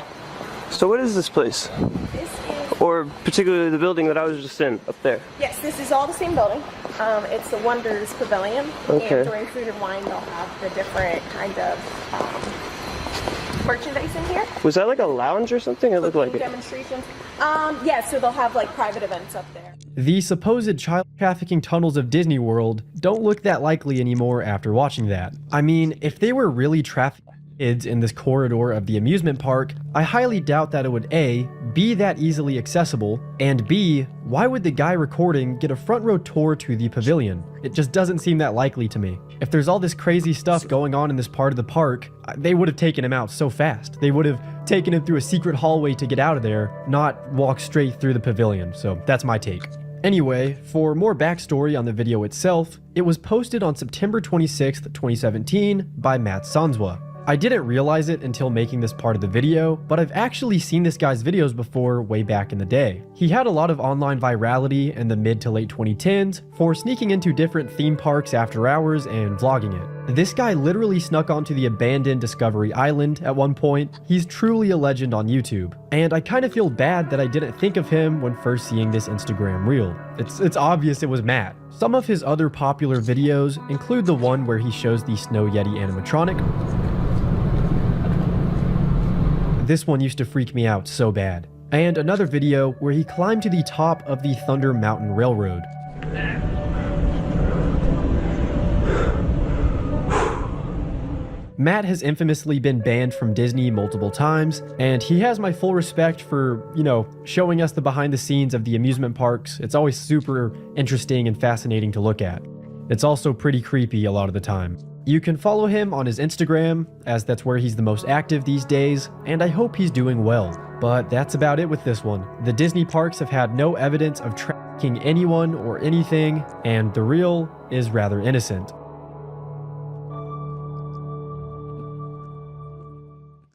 Speaker 17: So what is this place?
Speaker 19: This is...
Speaker 17: Or particularly the building that I was just in, up there?
Speaker 19: Yes, this is all the same building. It's the Wonders Pavilion.
Speaker 17: Okay.
Speaker 19: And during Food and Wine, they'll have the different kind of merchandise in here.
Speaker 17: Was that like a lounge or something? It looked like it.
Speaker 19: Demonstrations. Yeah, so they'll have like private events up there.
Speaker 6: The supposed child trafficking tunnels of Disney World don't look that likely anymore after watching that. I mean, if they were really trafficking kids in this corridor of the amusement park, I highly doubt that it would A, be that easily accessible, and B, why would the guy recording get a front row tour to the pavilion? It just doesn't seem that likely to me. If there's all this crazy stuff going on in this part of the park, they would have taken him out so fast. They would have taken him through a secret hallway to get out of there, not walk straight through the pavilion. So that's my take. Anyway, for more backstory on the video itself, it was posted on September 26th, 2017 by Matt Sanswa. I didn't realize it until making this part of the video, but I've actually seen this guy's videos before way back in the day. He had a lot of online virality in the mid to late 2010s for sneaking into different theme parks after hours and vlogging it. This guy literally snuck onto the abandoned Discovery Island at one point. He's truly a legend on YouTube, and I kind of feel bad that I didn't think of him when first seeing this Instagram reel. It's obvious it was Matt. Some of his other popular videos include the one where he shows the Snow Yeti animatronic. This one used to freak me out so bad. And another video where he climbed to the top of the Thunder Mountain Railroad. Matt has infamously been banned from Disney multiple times, and he has my full respect for, showing us the behind the scenes of the amusement parks. It's always super interesting and fascinating to look at. It's also pretty creepy a lot of the time. You can follow him on his Instagram, as that's where he's the most active these days, and I hope he's doing well. But that's about it with this one. The Disney parks have had no evidence of tracking anyone or anything, and the reel is rather innocent.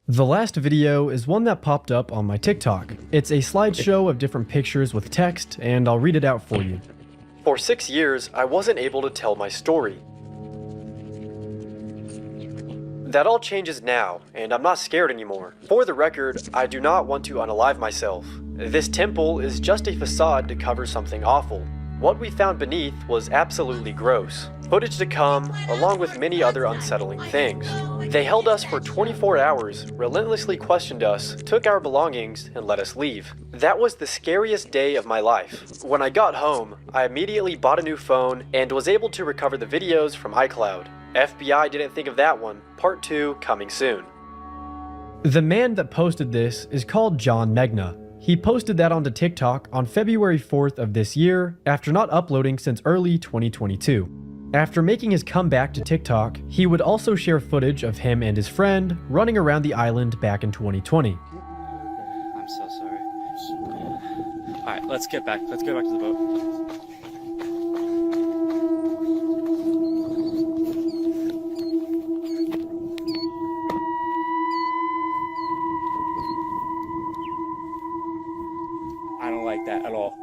Speaker 6: The last video is one that popped up on my TikTok. It's a slideshow of different pictures with text, and I'll read it out for you. For 6 years, I wasn't able to tell my story. That all changes now, and I'm not scared anymore. For the record, I do not want to unalive myself. This temple is just a facade to cover something awful. What we found beneath was absolutely gross. Footage to come, along with many other unsettling things. They held us for 24 hours, relentlessly questioned us, took our belongings, and let us leave. That was the scariest day of my life. When I got home, I immediately bought a new phone and was able to recover the videos from iCloud. FBI didn't think of that one. Part 2 coming soon. The man that posted this is called John Megna. He posted that onto TikTok on February 4th of this year after not uploading since early 2022. After making his comeback to TikTok, he would also share footage of him and his friend running around the island back in 2020.
Speaker 23: I'm so sorry. Alright, let's go back to the boat. I don't like that at all.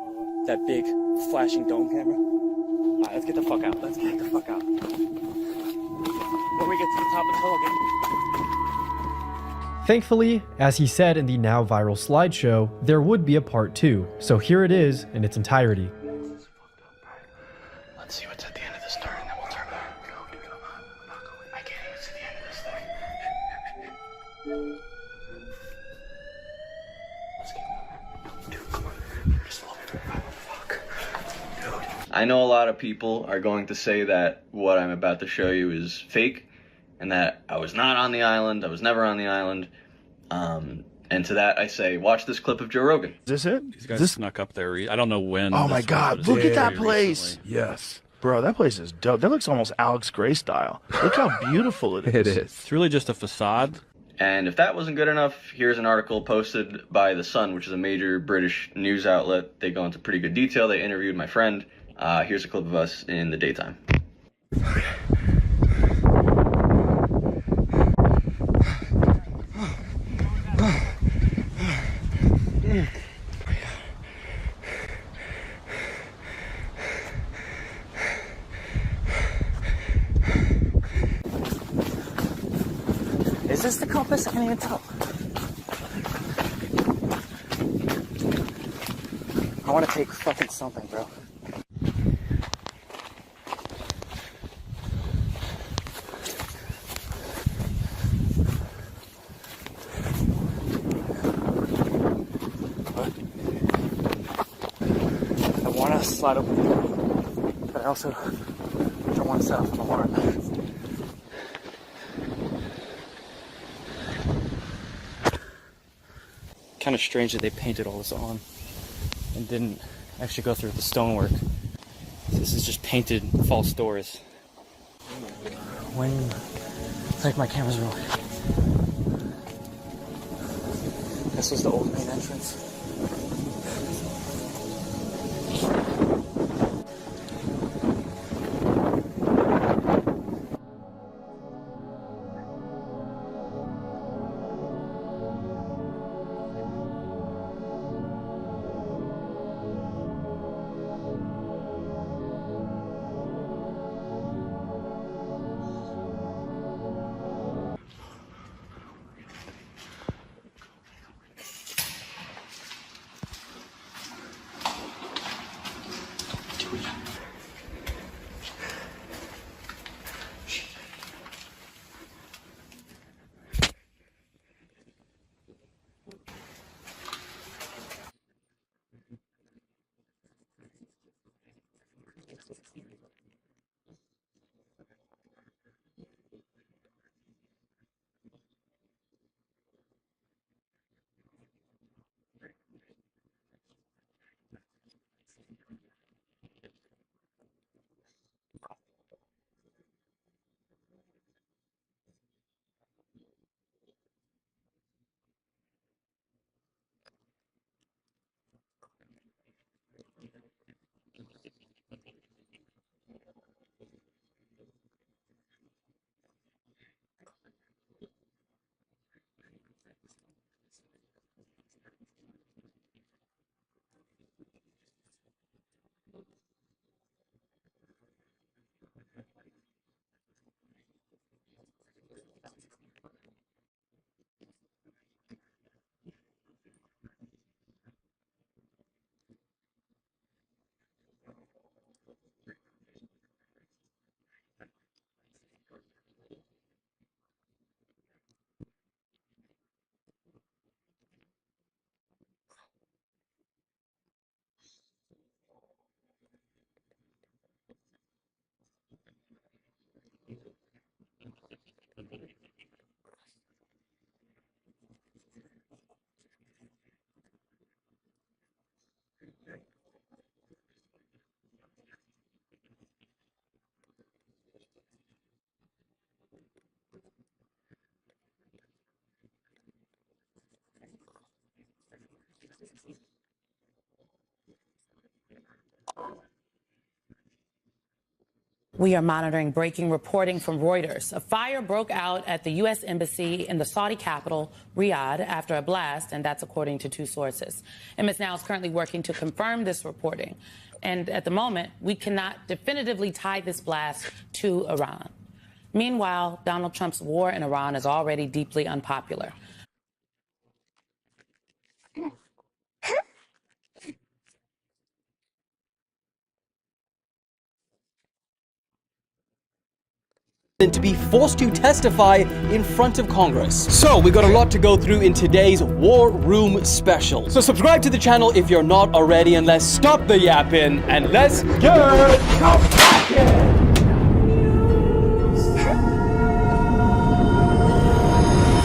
Speaker 23: That big flashing dome camera. Alright, let's get the fuck out. Let's get the fuck out. When we get to the top of the hill again.
Speaker 6: Thankfully, as he said in the now viral slideshow, there would be a part 2, so here it is in its entirety.
Speaker 23: Let's see what's at the end of this turn, and then we'll turn back. I can't even see the end of this thing. Let's keep moving.
Speaker 11: I know a lot of people are going to say that what I'm about to show you is fake and that I was not on the island, I was never on the island. And to that I say, watch this clip of Joe Rogan.
Speaker 12: Is this it?
Speaker 13: These guys snuck up there. I don't know when.
Speaker 12: Oh my
Speaker 13: this was,
Speaker 12: God,
Speaker 13: but
Speaker 12: look
Speaker 13: it's
Speaker 12: at that
Speaker 13: very
Speaker 12: place.
Speaker 13: recently.
Speaker 12: Yes. Bro, that place is dope. That looks almost Alex Gray style. Look how beautiful it is.
Speaker 13: It's really just a facade.
Speaker 11: And if that wasn't good enough, here's an article posted by The Sun, which is a major British news outlet. They go into pretty good detail. They interviewed my friend. Here's a clip of us in the daytime.
Speaker 3: Is this the compass? I can't even tell. I want to take fucking something, bro. I want to slide over the door, but I also don't want to set off an alarm. Kind of strange that they painted all this on and didn't actually go through the stonework. This is just painted false doors. When it's like my camera's rolling. This was the old main entrance.
Speaker 24: We are monitoring breaking reporting from Reuters. A fire broke out at the U.S. Embassy in the Saudi capital, Riyadh, after a blast, and that's according to two sources. MS Now is currently working to confirm this reporting. And at the moment, we cannot definitively tie this blast to Iran. Meanwhile, Donald Trump's war in Iran is already deeply unpopular.
Speaker 1: to be forced to testify in front of Congress. So we got a lot to go through in today's War Room special. So subscribe to the channel if you're not already, and let's stop the yapping and let's get cracking.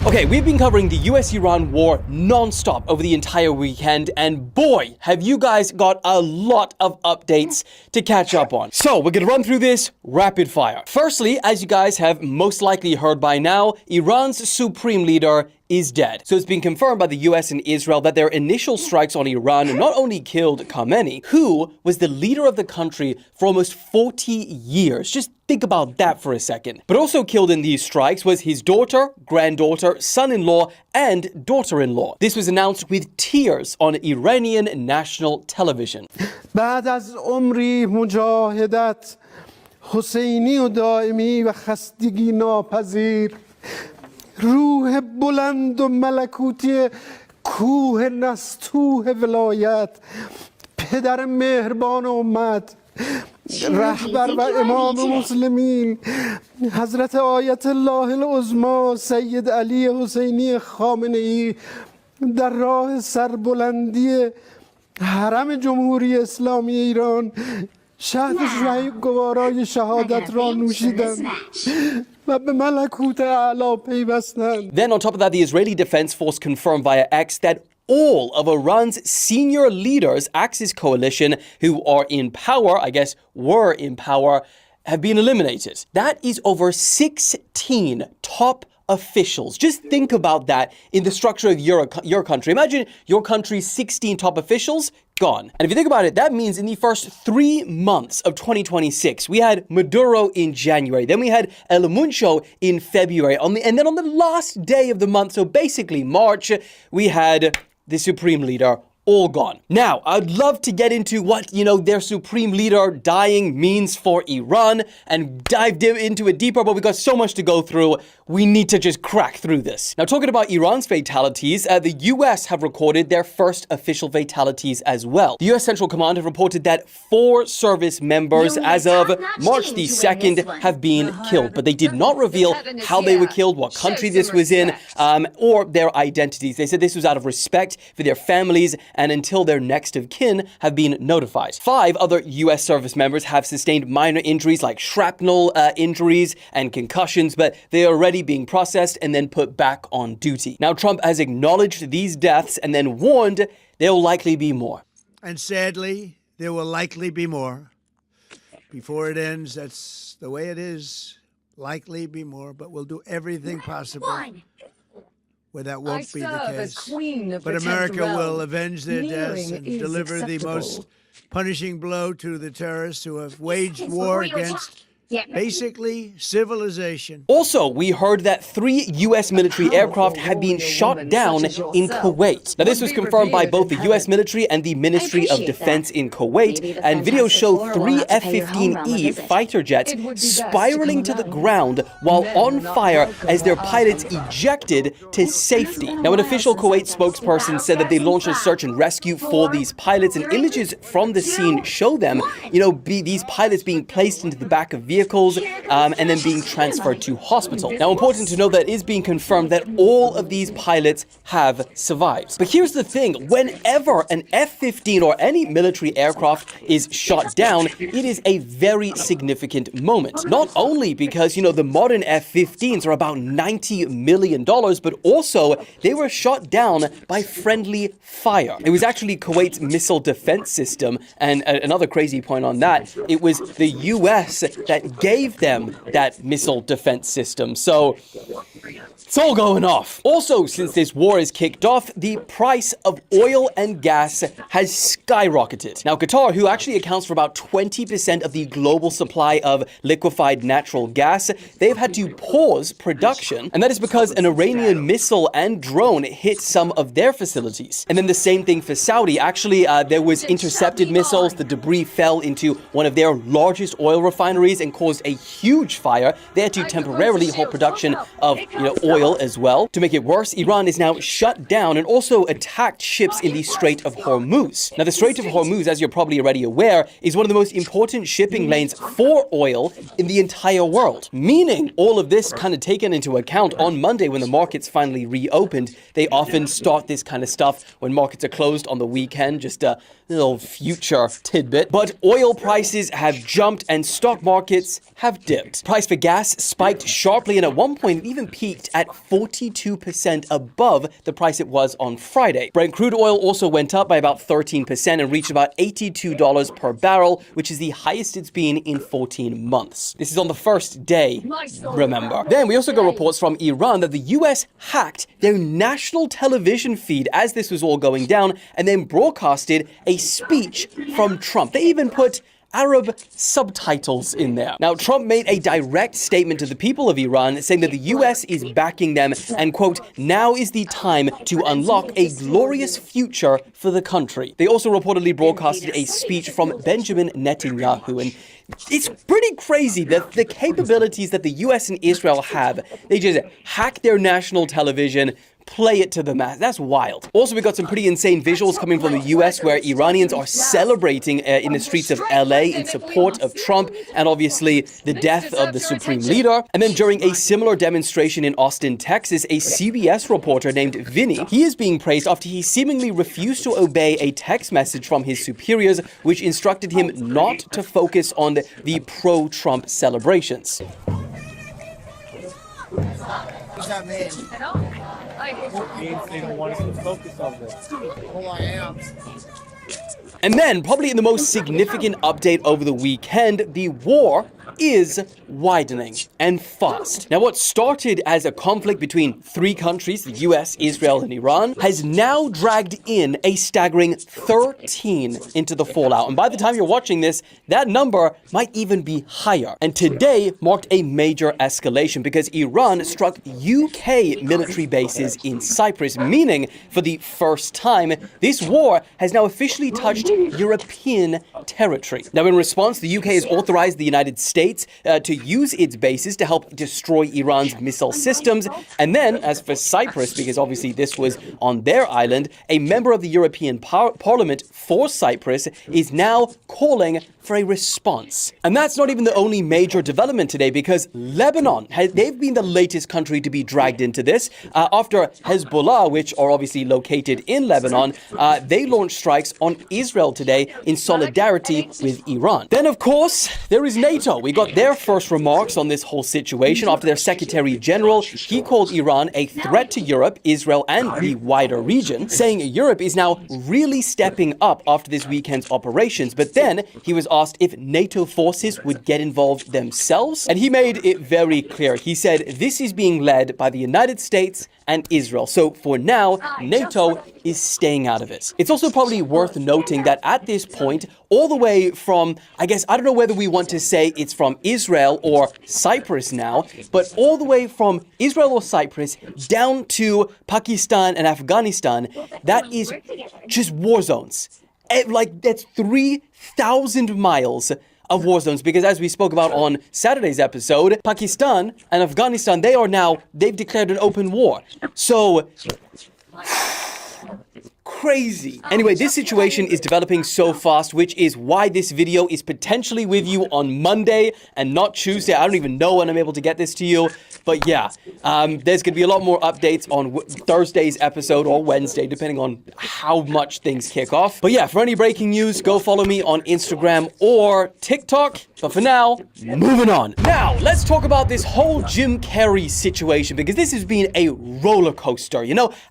Speaker 1: Okay, we've been covering the US-Iran war non-stop over the entire weekend, and boy, have you guys got a lot of updates to catch up on. So, we're gonna run through this rapid fire. Firstly, as you guys have most likely heard by now, Iran's supreme leader is dead. So it's been confirmed by the US and Israel that their initial strikes on Iran not only killed Khamenei, who was the leader of the country for almost 40 years. Just think about that for a second. But also killed in these strikes was his daughter, granddaughter, son-in-law, and daughter-in-law. This was announced with tears on Iranian national television.
Speaker 2: بعد از عمری مجاهدت حسینی و دائمی و خستگی ناپذیر روح بلند و ملکوتی کوه نستوه ولایت پدر مهربان امت رهبر و امام مسلمین حضرت آیت الله العظما سید علی حسینی خامنه‌ای در راه سربلندی حرم جمهوری اسلامی ایران شهد گوارای شهادت را نوشیدند. Then
Speaker 1: on top of that, the Israeli Defense Force confirmed via X that all of Iran's senior leaders, Axis coalition, who are in power, I guess were in power, have been eliminated. That is over 16 top officials. Just think about that in the structure of your country. Imagine your country's 16 top officials gone. And if you think about it, that means in the first 3 months of 2026, we had Maduro in January, then we had El Muncho in February, and then on the last day of the month, so basically March, we had the supreme leader all gone. Now, I'd love to get into what, their supreme leader dying means for Iran and dive into it deeper, but we've got so much to go through. We need to just crack through this. Now, talking about Iran's fatalities, the US have recorded their first official fatalities as well. The US Central Command have reported that 4 service members as of March the 2nd have been killed, but they did not reveal how they were killed, what country this was in, or their identities. They said this was out of respect for their families and until their next of kin have been notified. 5 other US service members have sustained minor injuries like shrapnel injuries and concussions, but they are already being processed and then put back on duty. Now, Trump has acknowledged these deaths and then warned there will likely be more.
Speaker 9: And sadly, there will likely be more. Before it ends, that's the way it is. Likely be more, but we'll do everything possible where that won't be the case. But America will avenge their deaths and deliver the most punishing blow to the terrorists who have waged war against basically civilization.
Speaker 1: Also, we heard that 3 US military aircraft had been shot down in Kuwait. Now, this was confirmed by both the US military and the Ministry of Defense in Kuwait, and videos show 3 F-15E fighter jets spiraling to the ground while on fire as their pilots ejected to safety. Now, an official Kuwait spokesperson said that they launched a search and rescue for these pilots, and images from the scene show them, these pilots being placed into the back of vehicles and then being transferred to hospital. Now, important to know that it is being confirmed that all of these pilots have survived. But here's the thing, whenever an F-15 or any military aircraft is shot down, it is a very significant moment. Not only because, the modern F-15s are about $90 million, but also they were shot down by friendly fire. It was actually Kuwait's missile defense system, and another crazy point on that, it was the US that gave them that missile defense system. So it's all going off. Also, since this war is kicked off, the price of oil and gas has skyrocketed. Now, Qatar, who actually accounts for about 20% of the global supply of liquefied natural gas, they've had to pause production, and that is because an Iranian missile and drone hit some of their facilities. And then the same thing for Saudi. Actually, there was intercepted missiles. The debris fell into one of their largest oil refineries and caused a huge fire. They had to temporarily halt production of, oil oil as well. To make it worse, Iran is now shut down and also attacked ships in the Strait of Hormuz. Now, the Strait of Hormuz, as you're probably already aware, is one of the most important shipping lanes for oil in the entire world. Meaning, all of this kind of taken into account on Monday when the markets finally reopened. They often start this kind of stuff when markets are closed on the weekend, just a little future tidbit. But oil prices have jumped and stock markets have dipped. Price for gas spiked sharply and at one point even peaked at 42% above the price it was on Friday. Brent crude oil also went up by about 13% and reached about $82 per barrel, which is the highest it's been in 14 months. This is on the first day, remember. Then we also got reports from Iran that the US hacked their national television feed as this was all going down and then broadcasted a speech from Trump. They even put Arab subtitles in there. Now, Trump made a direct statement to the people of Iran saying that the US is backing them and, quote, now is the time to unlock a glorious future for the country. They also reportedly broadcasted a speech from Benjamin Netanyahu, and it's pretty crazy that the capabilities that the US and Israel have, they just hack their national television, play it to the mass. That's wild. Also, we got some pretty insane visuals coming from the US where Iranians are celebrating in the streets of LA in support of Trump and obviously the death of the supreme leader. And then during a similar demonstration in Austin, Texas, a CBS reporter named Vinny, he is being praised after he seemingly refused to obey a text message from his superiors, which instructed him not to focus on the pro-Trump celebrations.
Speaker 4: What's that mean? I don't. Means they don't want us to focus on this. Oh, I am.
Speaker 1: And then, probably in the most significant update over the weekend, the war is widening and fast. Now, what started as a conflict between three countries, the US, Israel, and Iran, has now dragged in a staggering 13 into the fallout. And by the time you're watching this, that number might even be higher. And today marked a major escalation because Iran struck UK military bases in Cyprus, meaning for the first time, this war has now officially touched European territory. Now, in response, the UK has authorized the United States to use its bases to help destroy Iran's missile systems. And then, as for Cyprus, because obviously this was on their island, a member of the European Parliament for Cyprus is now calling for a response. And that's not even the only major development today, because Lebanon, they've been the latest country to be dragged into this. After Hezbollah, which are obviously located in Lebanon, they launched strikes on Israel today in solidarity with Iran. Then, of course, there is NATO. We got their first remarks on this whole situation after their Secretary General. He called Iran a threat to Europe, Israel, and the wider region, saying Europe is now really stepping up after this weekend's operations. But then he was asked if NATO forces would get involved themselves, and he made it very clear. He said this is being led by the United States and Israel. So for now, NATO is staying out of it. It's also probably worth noting that at this point, all the way from, I don't know whether we want to say it's from Israel or Cyprus now, but all the way from Israel or Cyprus down to Pakistan and Afghanistan, that is just war zones. That's 3,000 miles of war zones, because as we spoke about on Saturday's episode, Pakistan and Afghanistan, they've declared an open war. So, crazy. Anyway, this situation is developing so fast, which is why this video is potentially with you on Monday and not Tuesday. I don't even know when I'm able to get this to you. But yeah, there's going to be a lot more updates on Thursday's episode or Wednesday, depending on how much things kick off. But yeah, for any breaking news, go follow me on Instagram or TikTok. But for now, moving on. Now, let's talk about this whole Jim Carrey situation, because this has been a roller coaster,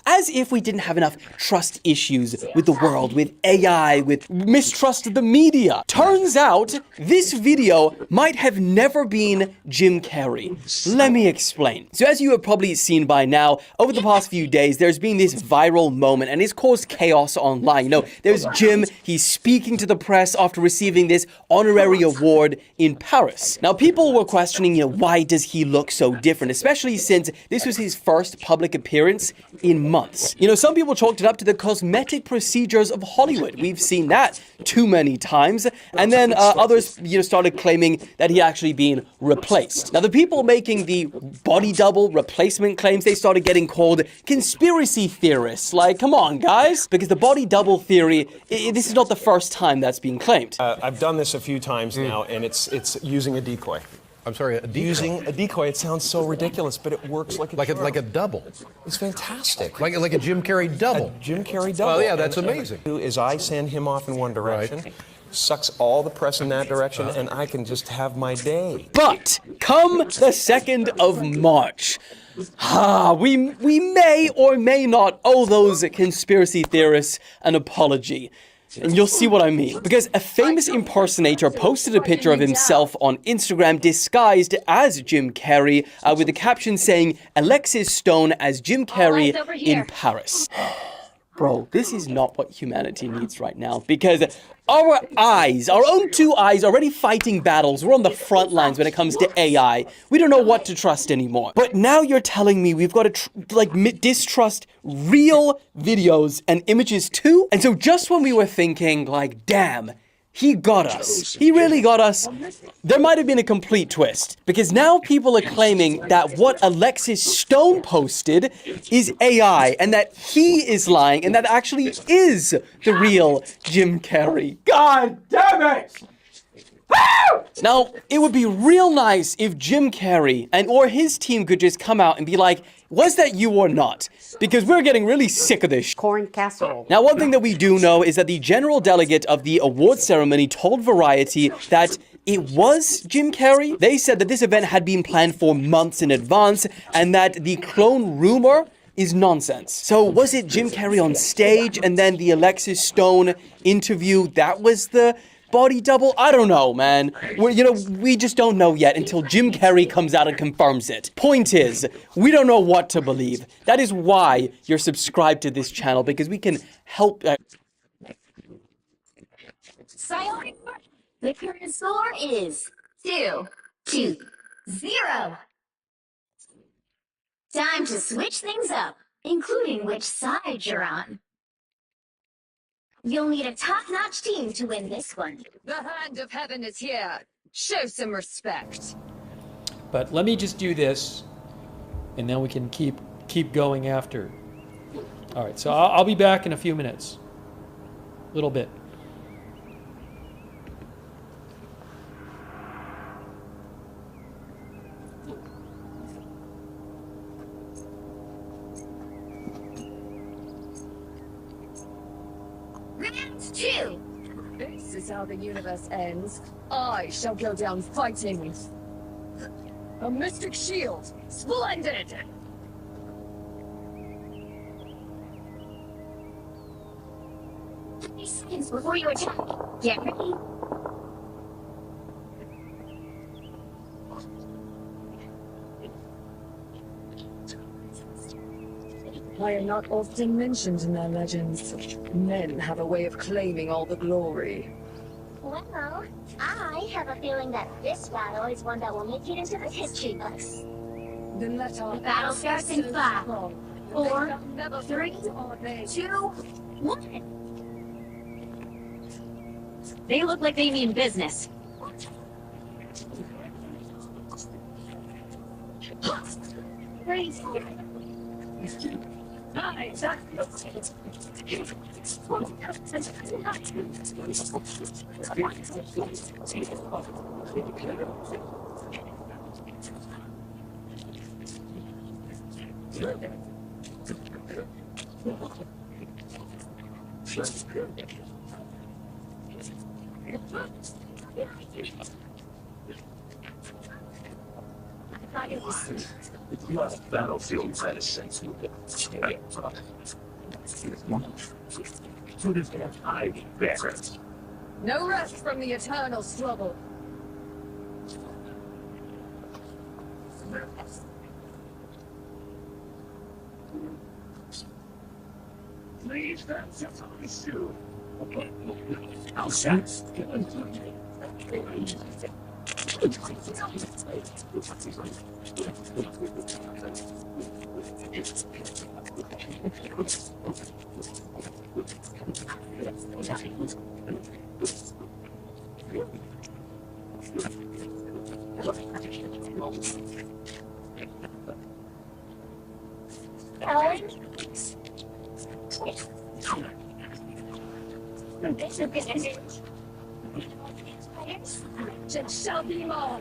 Speaker 1: as if we didn't have enough trust issues with the world, with AI, with mistrust of the media. Turns out, this video might have never been Jim Carrey. Let me explain. So as you have probably seen by now, over the past few days, there's been this viral moment, and it's caused chaos online. There's Jim, he's speaking to the press after receiving this honorary award in Paris. Now, people were questioning, why does he look so different, especially since this was his first public appearance in months. Some people chalked it up to the cosmetic procedures of Hollywood. We've seen that too many times. And then others, started claiming that he actually been replaced. Now, the people making the body double replacement claims, they started getting called conspiracy theorists. Like, come on, guys, because the body double theory, this is not the first time that's been claimed.
Speaker 8: I've done this a few times now, and it's using a decoy. I'm sorry, a decoy? Using a decoy. It sounds so ridiculous, but it works like a
Speaker 10: like a double.
Speaker 8: It's fantastic.
Speaker 10: Like a Jim Carrey double.
Speaker 8: A Jim Carrey double.
Speaker 10: Well, yeah, that's amazing.
Speaker 8: Is I send him off in one direction, sucks all the press in that direction, and I can just have my day.
Speaker 1: But come the 2nd of March, we may or may not owe those conspiracy theorists an apology. And you'll see what I mean. Because a famous impersonator posted a picture of himself on Instagram disguised as Jim Carrey with the caption saying, "Alexis Stone as Jim Carrey in Paris." Bro, this is not what humanity needs right now, because our eyes, our own two eyes, are already fighting battles. We're on the front lines when it comes to AI. We don't know what to trust anymore. But now you're telling me we've got to distrust real videos and images too? And so just when we were thinking, like, damn, he got us. He really got us. There might have been a complete twist, because now people are claiming that what Alexis Stone posted is AI, and that he is lying, and that actually is the real Jim Carrey. God damn it! Now, it would be real nice if Jim Carrey or his team could just come out and be like, was that you or not? Because we're getting really sick of this.
Speaker 21: Corn casserole.
Speaker 1: Now, one thing that we do know is that the general delegate of the award ceremony told Variety that it was Jim Carrey. They said that this event had been planned for months in advance, and that the clone rumor is nonsense. So was it Jim Carrey on stage, and then the Alexis Stone interview, that was the body double? I don't know, man. We just don't know yet until Jim Carrey comes out and confirms it. Point is, we don't know what to believe. That is why you're subscribed to this channel, because we can help.
Speaker 22: The current score is 2-0. Time to switch things up, including which side you're on. You'll need a top-notch team to win this one.
Speaker 25: The hand of heaven is here. Show some respect.
Speaker 26: But let me just do this, and then we can keep going after. All right, so I'll be back in a few minutes. A little bit.
Speaker 22: Round 2.
Speaker 25: This is how the universe ends. I shall go down fighting. A mystic shield. Splendid!
Speaker 22: 30 seconds before you attack. Get ready.
Speaker 25: I am not often mentioned in their legends. Men have a way of claiming all the glory.
Speaker 22: Well, I have a feeling that this battle is one that will make it into the history books.
Speaker 25: Then let our
Speaker 22: The battle starts in 5, 4, 3, 2, 1. They look like they mean business. Crazy.
Speaker 27: Battlefield medicine.
Speaker 25: No rest from the eternal struggle.
Speaker 27: Please, that's just how we do.
Speaker 22: Ellen? This is good.
Speaker 25: Just shove him on.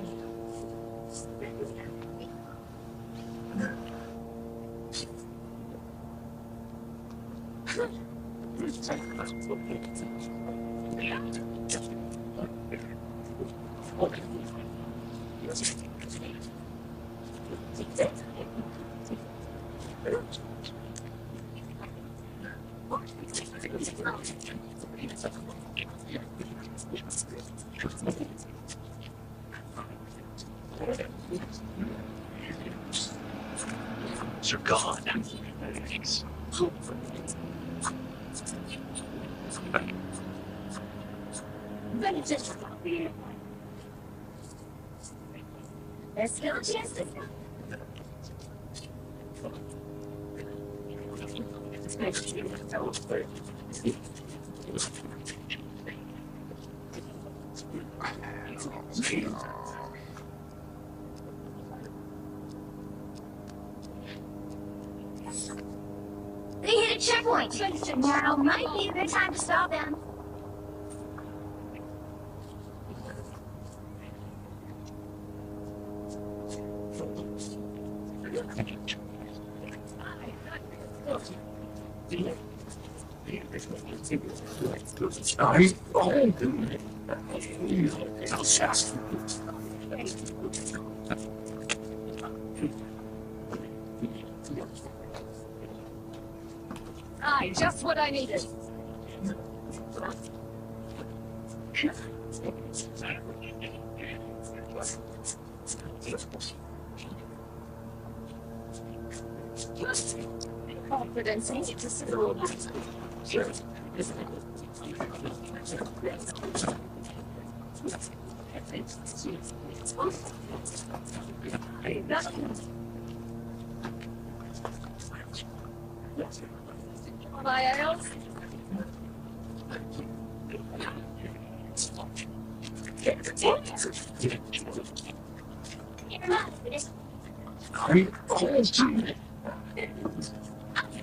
Speaker 27: You're gone. Thanks.
Speaker 22: Vengeance. There's still a chance to They hit a checkpoint. Now might be a good time to stop them.
Speaker 25: Aye, just what I needed. Confidence needs to settle. My else?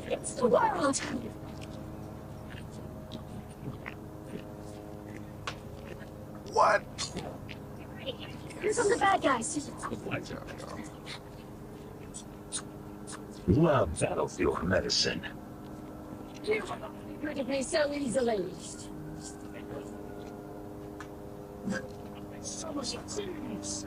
Speaker 22: It's the world.
Speaker 27: What?
Speaker 22: Here's some of the bad guys.
Speaker 27: Love battlefield medicine.
Speaker 25: You rid of me so easily.
Speaker 27: So much things.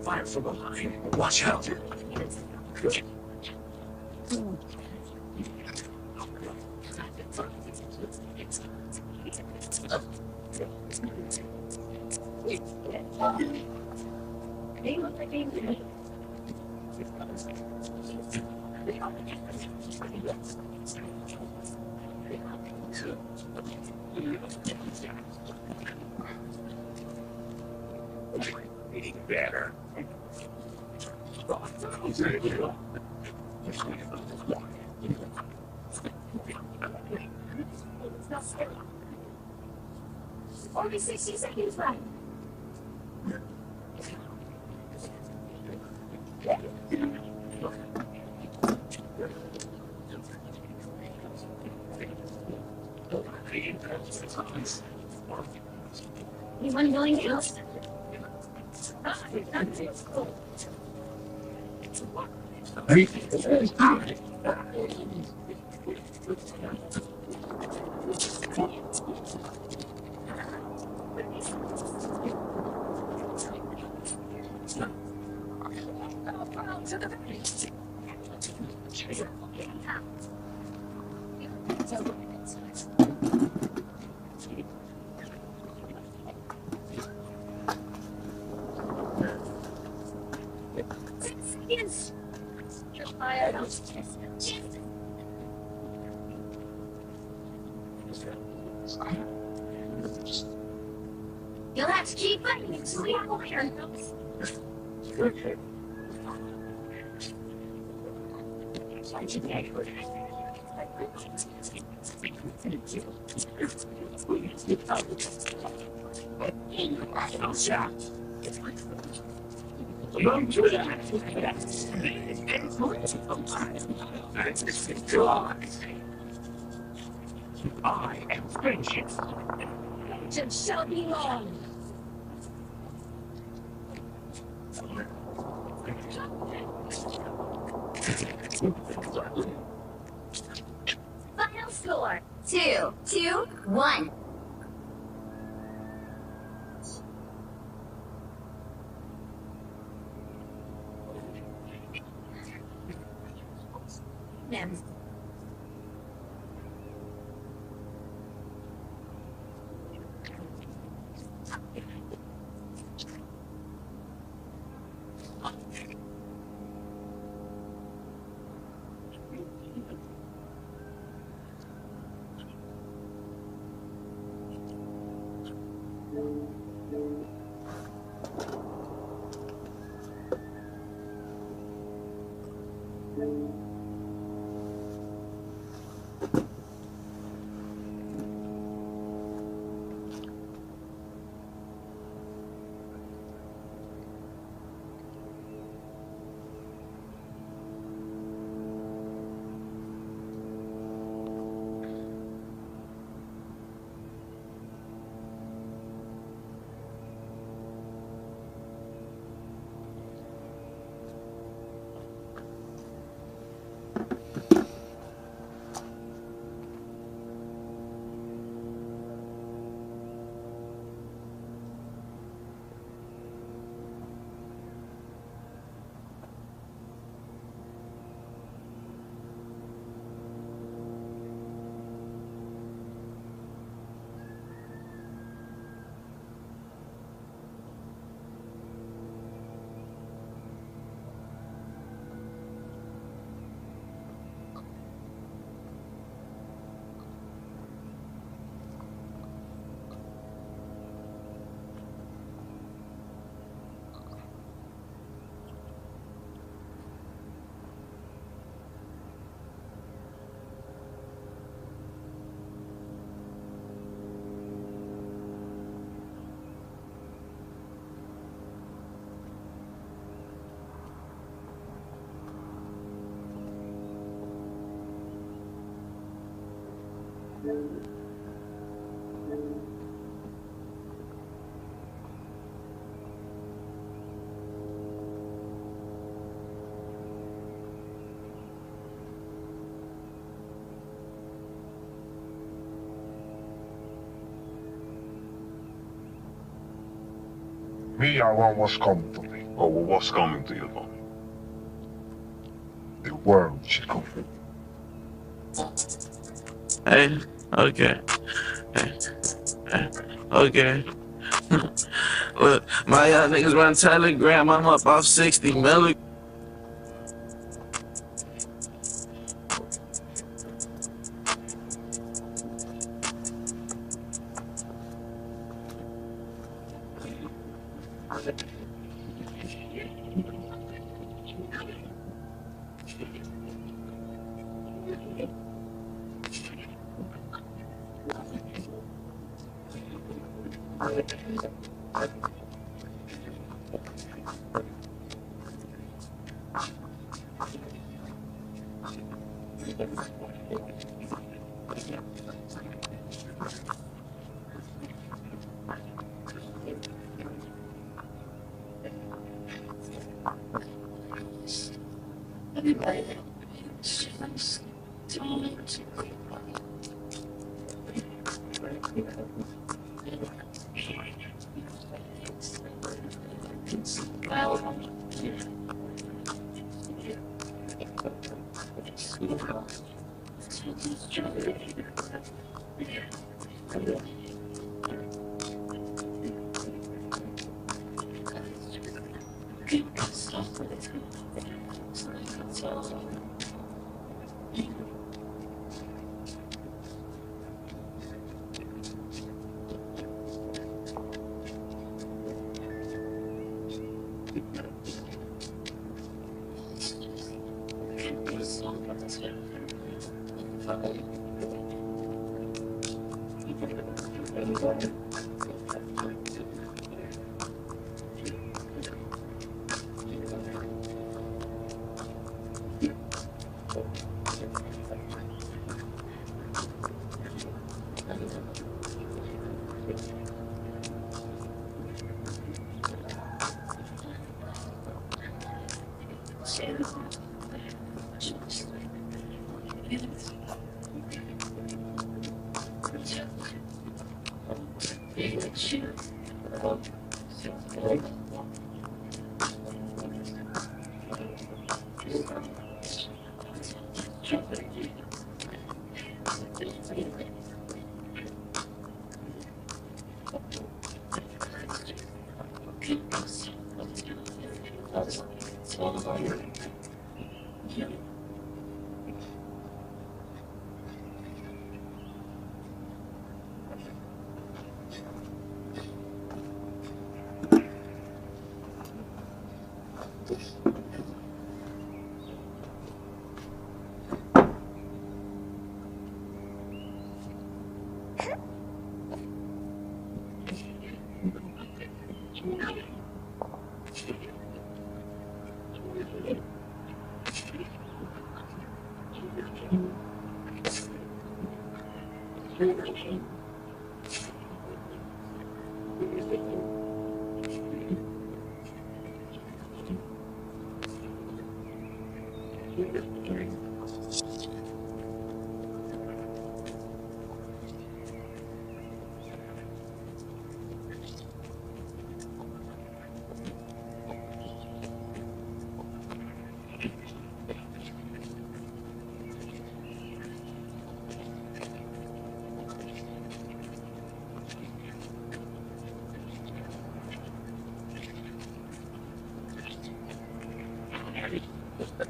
Speaker 27: Fire from behind. Watch out.
Speaker 22: They look like they
Speaker 27: Eating better.
Speaker 22: Only 60 seconds left. Anyone going else?
Speaker 25: Fall to the face. Yes. You'll have to keep fighting until we have a winner. Okay. I am vengeance. Vengeance shall be long. Final score 2-2-1.
Speaker 27: Me, I want what's coming to me.
Speaker 5: Oh, well, what's coming to you, Tommy?
Speaker 27: The world should come.
Speaker 7: Hey, okay. Hey, okay. Look, my young niggas run Telegram. I'm up off 60 milligrams.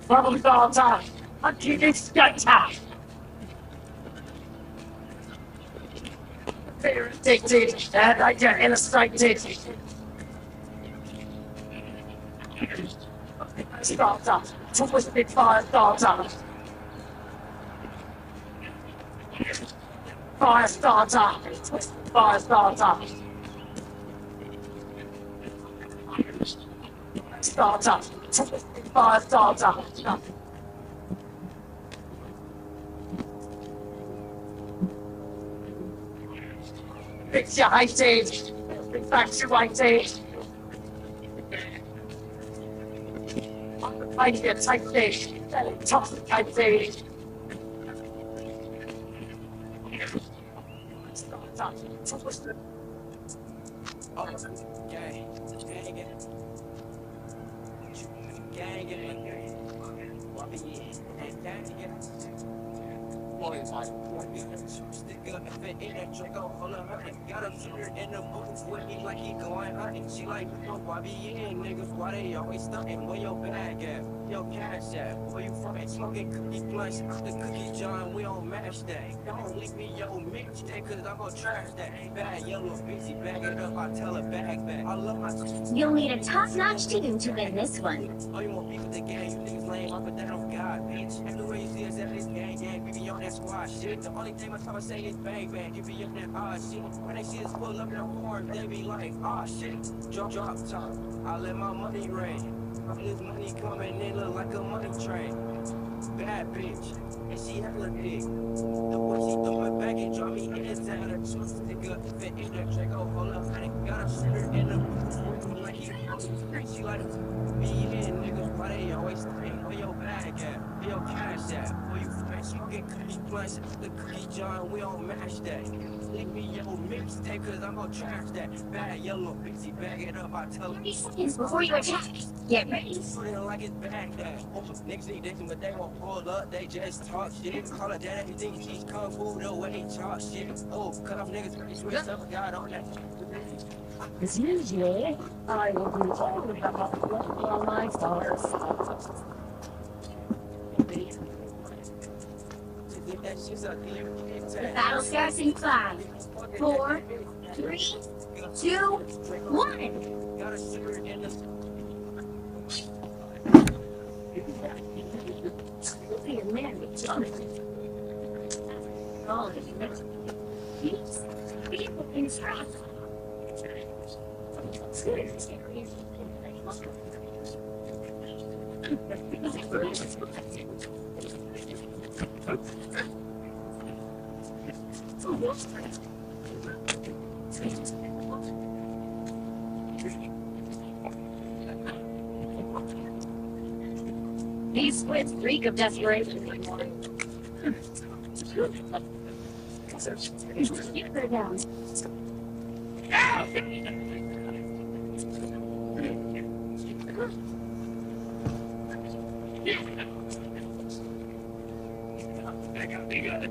Speaker 27: Problems all the time. I'm keeping sky-top. Fear addicted, and I get illustrated. Starter, twisted fire starter. Fire starter, twisted fire starter. Starter, twisted fire starter. Picture-hated, infatuated. Make it take this, intoxicated.
Speaker 5: Got him sitting in the booth with me like he going hunting. She like, why be in niggas? Why they always stunting? Where your bag at? Yo, cash at? Where you from? Smoking cookie blunts, the cookie John. We don't match that. Don't leave me yo mixtape, cause I'm gonna trash that. Bad yellow busy, bag it up. I tell her bag back. I love my.
Speaker 22: You'll need a top-notch team to win this one.
Speaker 5: Oh, you want beef with the gang? You niggas lame. I put that on God, bitch. And the way you see us at this gang, we be on that squad shit. The only thing my time I say is bang bang. You be on that odd shit. When they see us pull up in the horn, they be like, ah shit. Drop top. I let my money rain. This money coming in look like a money train. Bad bitch, and she hella dick. The way she throw it back and drop me in the center. Stick up, fit in the check. Oh, hold up, honey. Got a shooter in the booth. Like he she like, be in niggas, why they always think? Where your bag at? Where your cash at? Where you fresh? You get cookie blunts, the cookie John, we don't match that. Link me your mixtape, cause I'm gonna trash that bad yellow pixie, bag it up, I tell
Speaker 22: 30 seconds before you attack. Get ready.
Speaker 5: Feel like it's back there. Niggas need this, but they won't pull up, they just talk shit. Call it that, everything she's kung fu, the way they talk shit. Oh, cut off niggas, pretty switch up, God on that.
Speaker 25: As usual, I will be talking about all my stars.
Speaker 22: The battle starts in 5, 4, 3, 2, 1.
Speaker 5: Got a sugar in the
Speaker 22: Be a man, Jonathan. All of you. People in struggle. These squids reek of desperation anymore. Get her down.
Speaker 27: That gotta be good.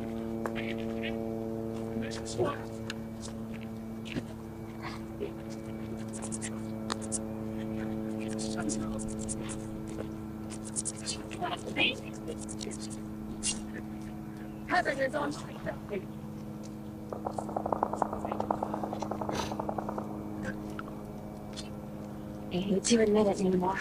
Speaker 22: Heaven is on I hate to admit it anymore.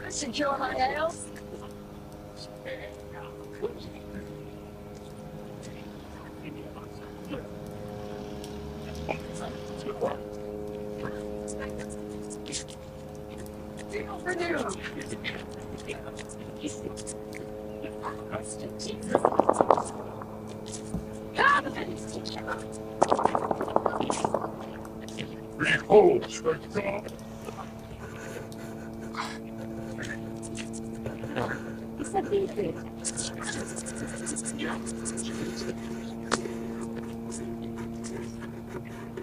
Speaker 25: Secure my house. Deal for deal.
Speaker 27: Oh, straight God.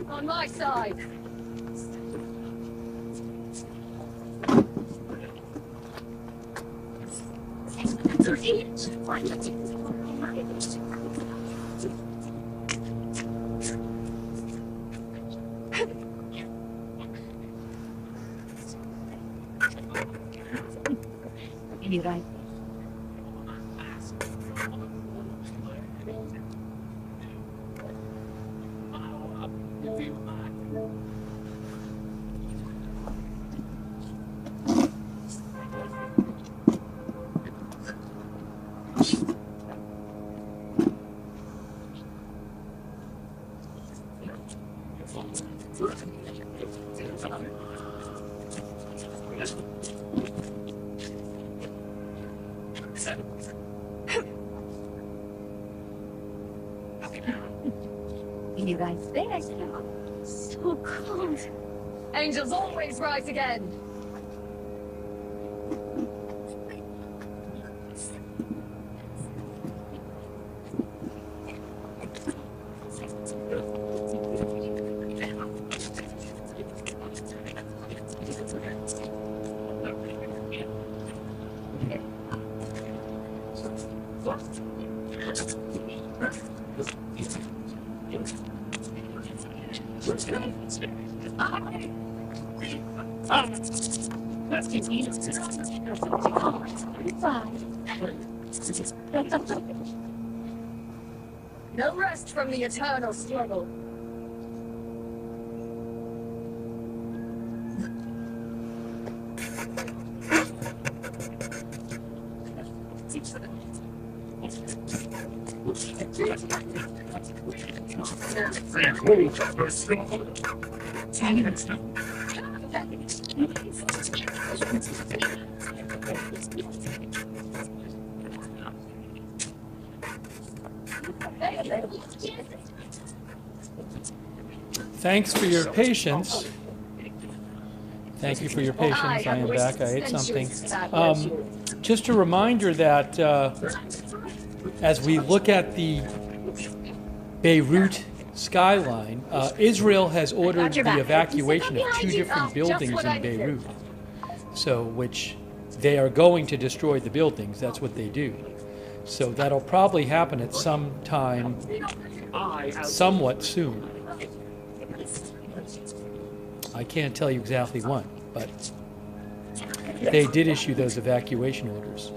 Speaker 25: On my side.
Speaker 22: You're right. You guys there? So cold.
Speaker 25: Angels always rise again. No rest from the eternal struggle.
Speaker 26: Thanks for your patience. Thank you for your patience. I am back. I ate something. Just a reminder that as we look at the Beirut skyline, Israel has ordered the evacuation of 2 different buildings in Beirut. So, which they are going to destroy the buildings. That's what they do. So that'll probably happen at some time, somewhat soon. I can't tell you exactly when, but they did issue those evacuation orders.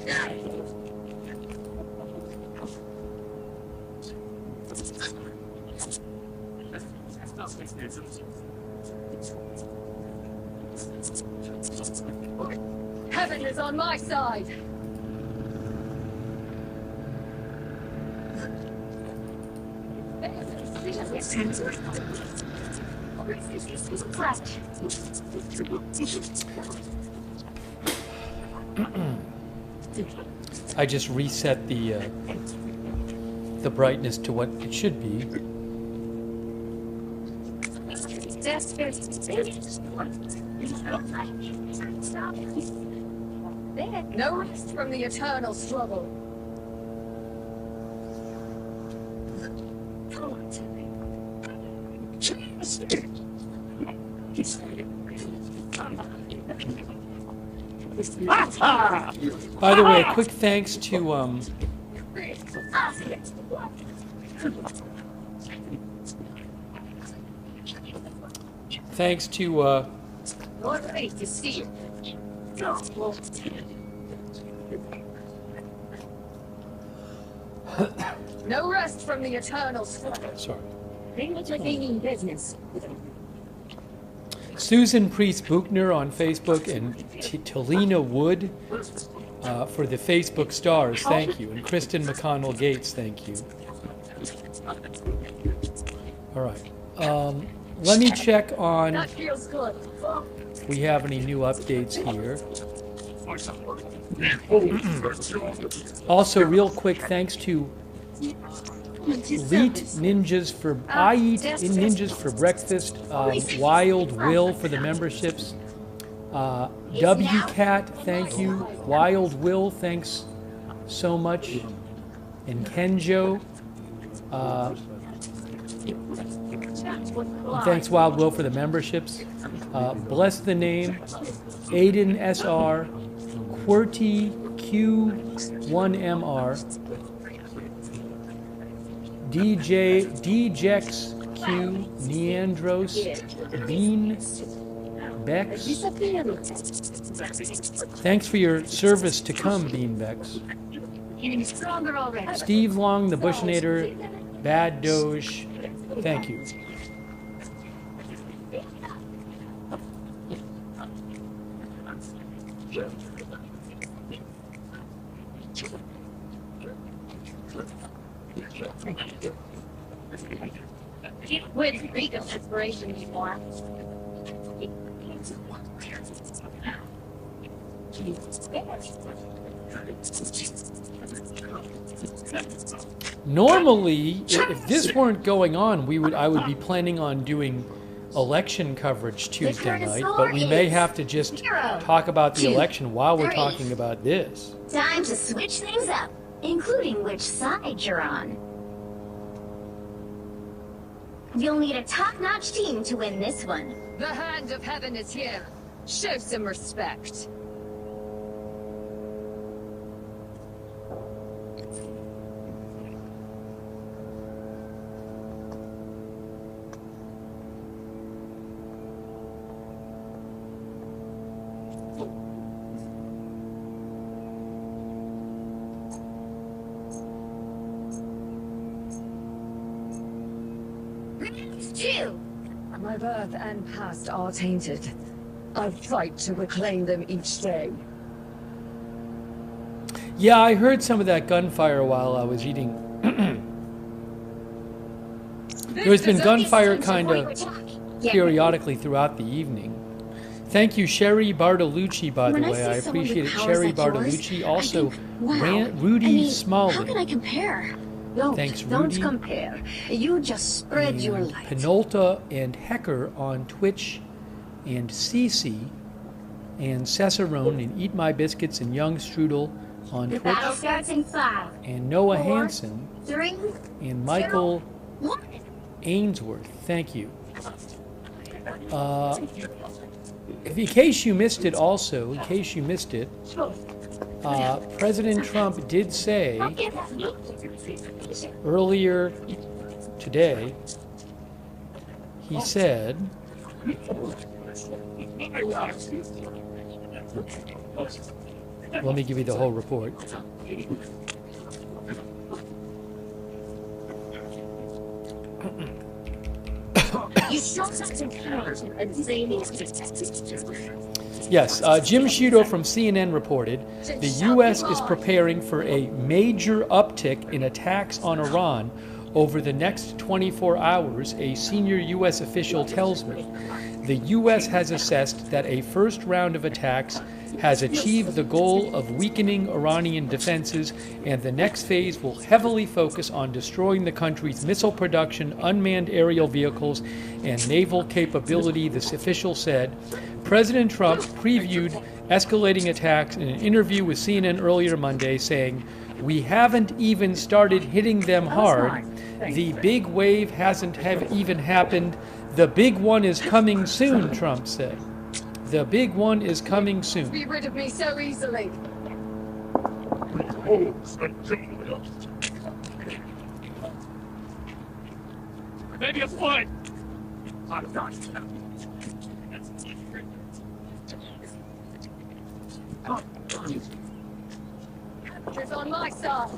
Speaker 25: Heaven is on my side.
Speaker 26: I just reset the brightness to what it should be.
Speaker 25: No rest from the eternal struggle.
Speaker 26: By the way, a quick thanks to
Speaker 25: Great to see you. No rest from the eternal struggle.
Speaker 26: Sorry.
Speaker 25: Business.
Speaker 26: Susan Priest Buchner on Facebook and Talina Wood for the Facebook stars, thank you. And Kristen McConnell Gates, thank you. All right. Let me check on
Speaker 25: That feels good.
Speaker 26: if we have any new updates here. Also, real quick, thanks to I eat ninjas for breakfast. Wild Will for the memberships. WCat, thank you. Wild Will, thanks so much. And Kenjo. Thanks Wild Will for the memberships. Bless the Name. Aiden SR. QWERTY Q1MR. DJX Q, Neandros, Bean, Bex. Thanks for your service to come, Bean Bex. Steve Long, the Bushinator, Bad Doge, thank you.
Speaker 22: With Rico inspiration before.
Speaker 26: Normally, if this weren't going on, I would be planning on doing election coverage Tuesday night, but we may have to just talk about the election while we're talking about this.
Speaker 22: Time to switch things up, including which side you're on. You'll need a top-notch team to win this one.
Speaker 25: The hand of heaven is here. Show some respect. My birth and past are tainted. I fight to reclaim them each day.
Speaker 26: Yeah, I heard some of that gunfire while I was eating. There's been gunfire kind of periodically throughout the evening. Thank you, Sherry Bartolucci, by the way. I appreciate it. Sherry Bartolucci. Also, Rudy Smalley.
Speaker 22: How can I compare?
Speaker 26: Thanks,
Speaker 25: Don't
Speaker 26: Rudy.
Speaker 25: compare. You just spread your
Speaker 26: and
Speaker 25: light.
Speaker 26: Penolta and Hecker on Twitch, and Cece and Cicerone and Eat My Biscuits and Young Strudel on
Speaker 22: The
Speaker 26: Twitch,
Speaker 22: battle starts in 5,
Speaker 26: and Noah
Speaker 22: 4,
Speaker 26: Hansen
Speaker 22: 3,
Speaker 26: and Michael
Speaker 22: 1.
Speaker 26: Ainsworth. Thank you. In case you missed it, President Trump did say earlier today, he said, let me give you the whole report. Yes, Jim Sciutto from CNN reported, the U.S. is preparing for a major uptick in attacks on Iran over the next 24 hours, a senior U.S. official tells me. The U.S. has assessed that a first round of attacks has achieved the goal of weakening Iranian defenses, and the next phase will heavily focus on destroying the country's missile production, unmanned aerial vehicles, and naval capability, this official said. President Trump previewed escalating attacks in an interview with CNN earlier Monday, saying, "We haven't even started hitting them hard. The big wave hasn't even happened. The big one is coming soon," Trump said. The big one is coming soon.
Speaker 25: Be rid of me so easily.
Speaker 27: Maybe a foot.
Speaker 25: It's on my side.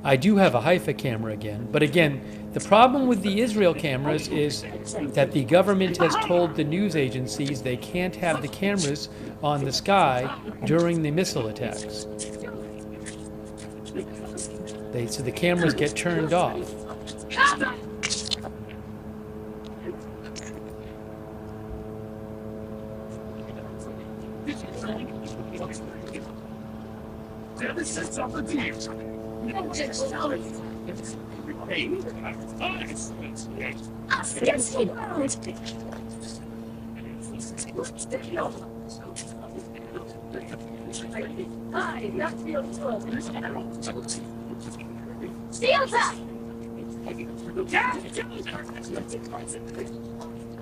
Speaker 26: I do have a Haifa camera again, but again, the problem with the Israel cameras is that the government has told the news agencies they can't have the cameras on the sky during the missile attacks. So the cameras get turned off.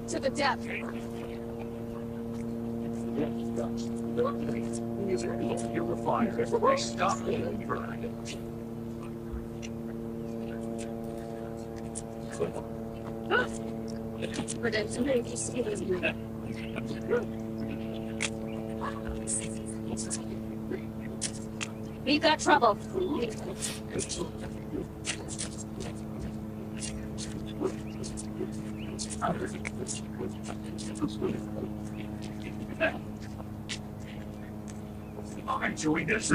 Speaker 25: To the depth.
Speaker 27: You're a fire. Stop and burn.
Speaker 22: We've got trouble.
Speaker 27: I'm doing this.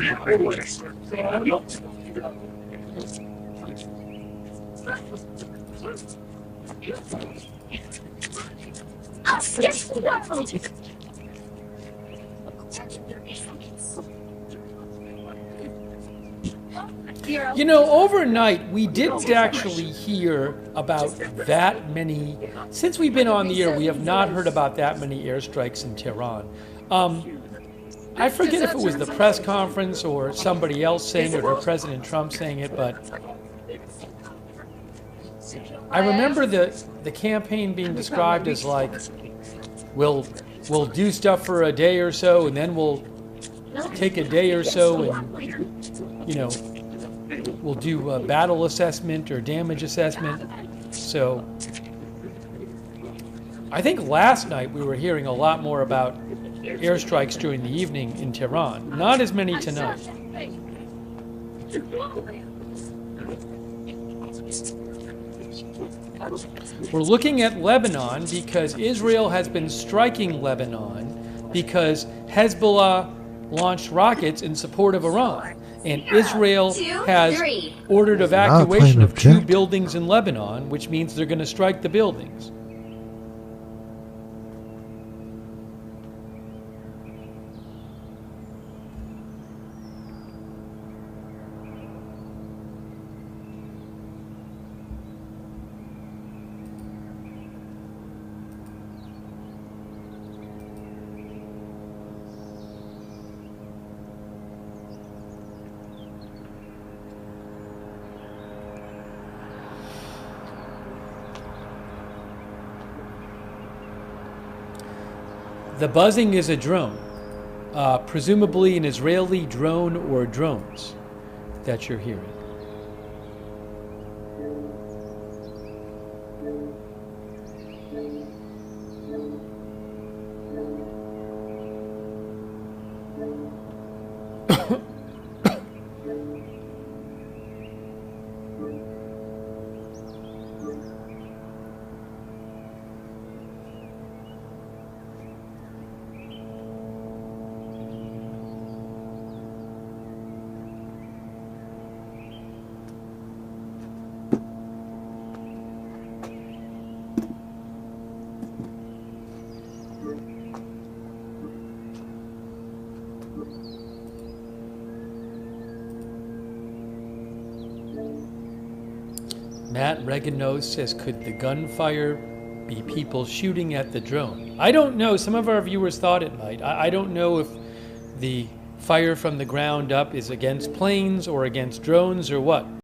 Speaker 26: You know, overnight we didn't actually hear about that many. Since we've been on the air, we have not heard about that many airstrikes in Tehran. I forget if it was the press conference or somebody else saying it or President Trump saying it, but I remember the campaign being described as like, we'll do stuff for a day or so, and then we'll take a day or so and, you know, we'll do a battle assessment or damage assessment. So I think last night we were hearing a lot more about airstrikes during the evening in Tehran. Not as many tonight. We're looking at Lebanon because Israel has been striking Lebanon because Hezbollah launched rockets in support of Iran. And Israel has ordered evacuation of 2 buildings in Lebanon, which means they're going to strike the buildings. The buzzing is a drone, presumably an Israeli drone or drones that you're hearing. Matt Reganos says, could the gunfire be people shooting at the drone? I don't know. Some of our viewers thought it might. I don't know if the fire from the ground up is against planes or against drones or what.